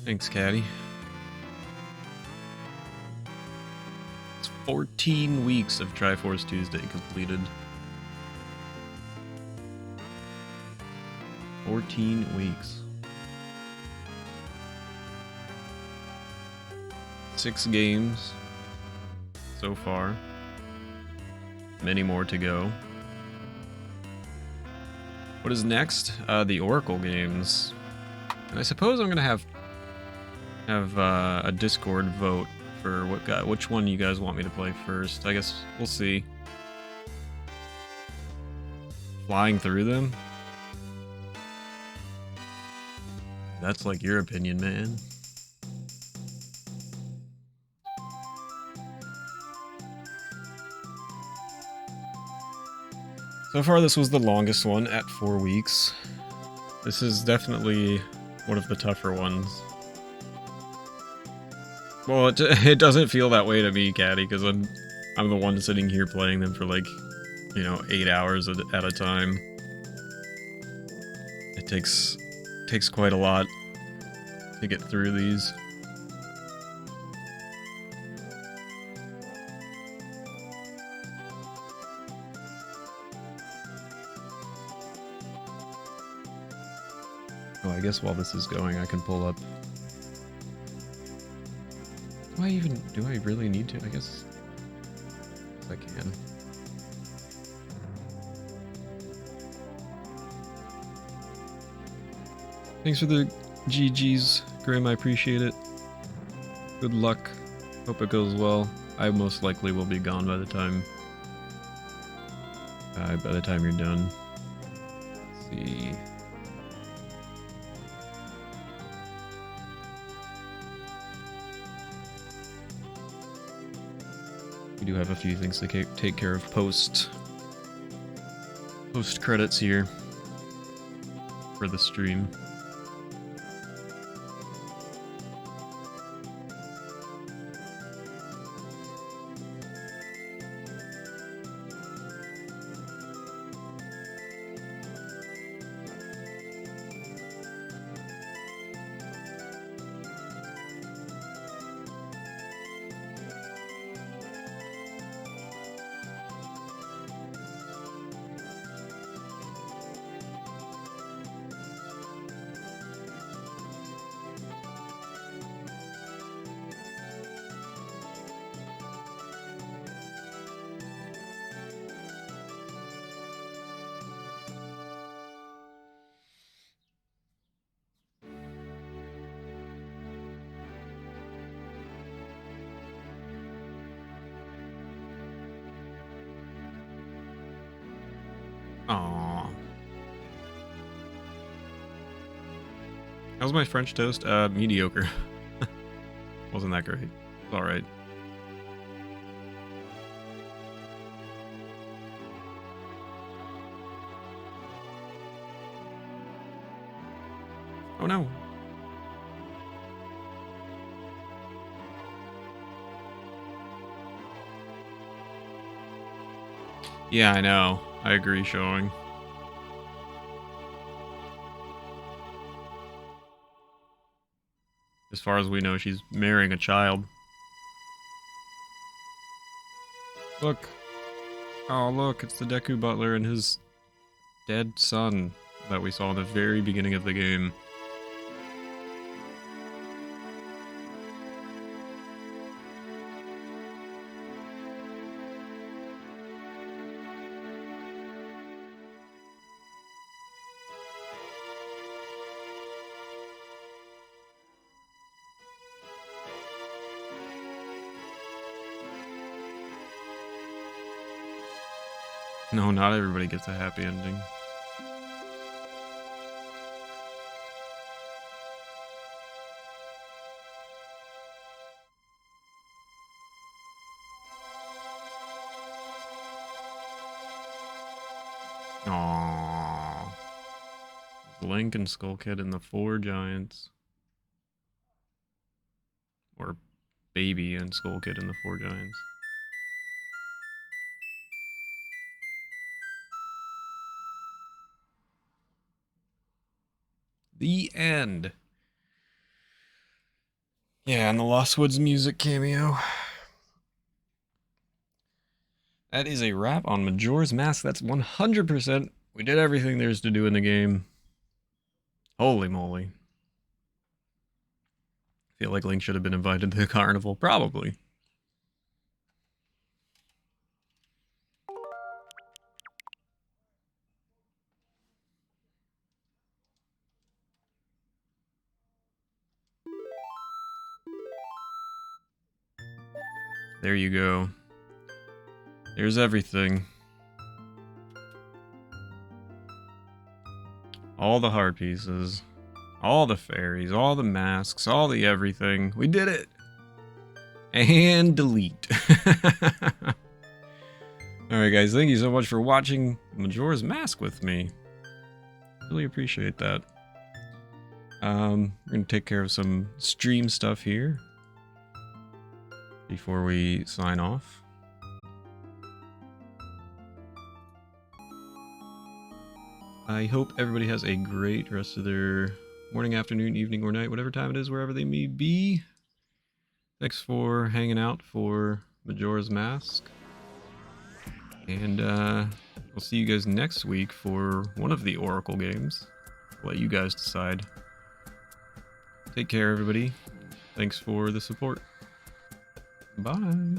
Thanks, Caddy. It's 14 weeks of Triforce Tuesday completed. 14 weeks. 6 games so far. Many more to go. What is next? The Oracle games. And I suppose I'm gonna have a Discord vote for which one you guys want me to play first. I guess we'll see. Flying through them? That's like your opinion, man. So far, this was the longest one at 4 weeks. This is definitely one of the tougher ones. Well, it doesn't feel that way to me, Caddy, because I'm the one sitting here playing them for like, you know, 8 hours at a time. It takes quite a lot to get through these. Oh, I guess while this is going, I can pull up. Do I really need to? I guess I can. Thanks for the GGs, Grim. I appreciate it. Good luck. Hope it goes well. I most likely will be gone by the time you're done. Let's see. We do have a few things to take care of post credits here for the stream. Aww. How's my French toast? Mediocre. Wasn't that great. It's alright. Oh no. Yeah, I know. I agree, showing. As far as we know, she's marrying a child. Look. Oh, look, it's the Deku Butler and his dead son that we saw in the very beginning of the game. No, not everybody gets a happy ending. Aww. Link and Skull Kid and the 4 Giants. Or Baby and Skull Kid and the 4 Giants. The end. Yeah, and the Lost Woods music cameo. That is a wrap on Majora's Mask. That's 100%. We did everything there's to do in the game. Holy moly. Feel like Link should have been invited to the carnival. Probably. There you go. There's everything. All the heart pieces. All the fairies. All the masks. All the everything. We did it! And delete. Alright guys, thank you so much for watching Majora's Mask with me. Really appreciate that. We're gonna take care of some stream stuff here before we sign off. I hope everybody has a great rest of their morning, afternoon, evening, or night, whatever time it is, wherever they may be. Thanks for hanging out for Majora's Mask. And we'll see you guys next week for one of the Oracle games. I'll let you guys decide. Take care, everybody. Thanks for the support. Bye.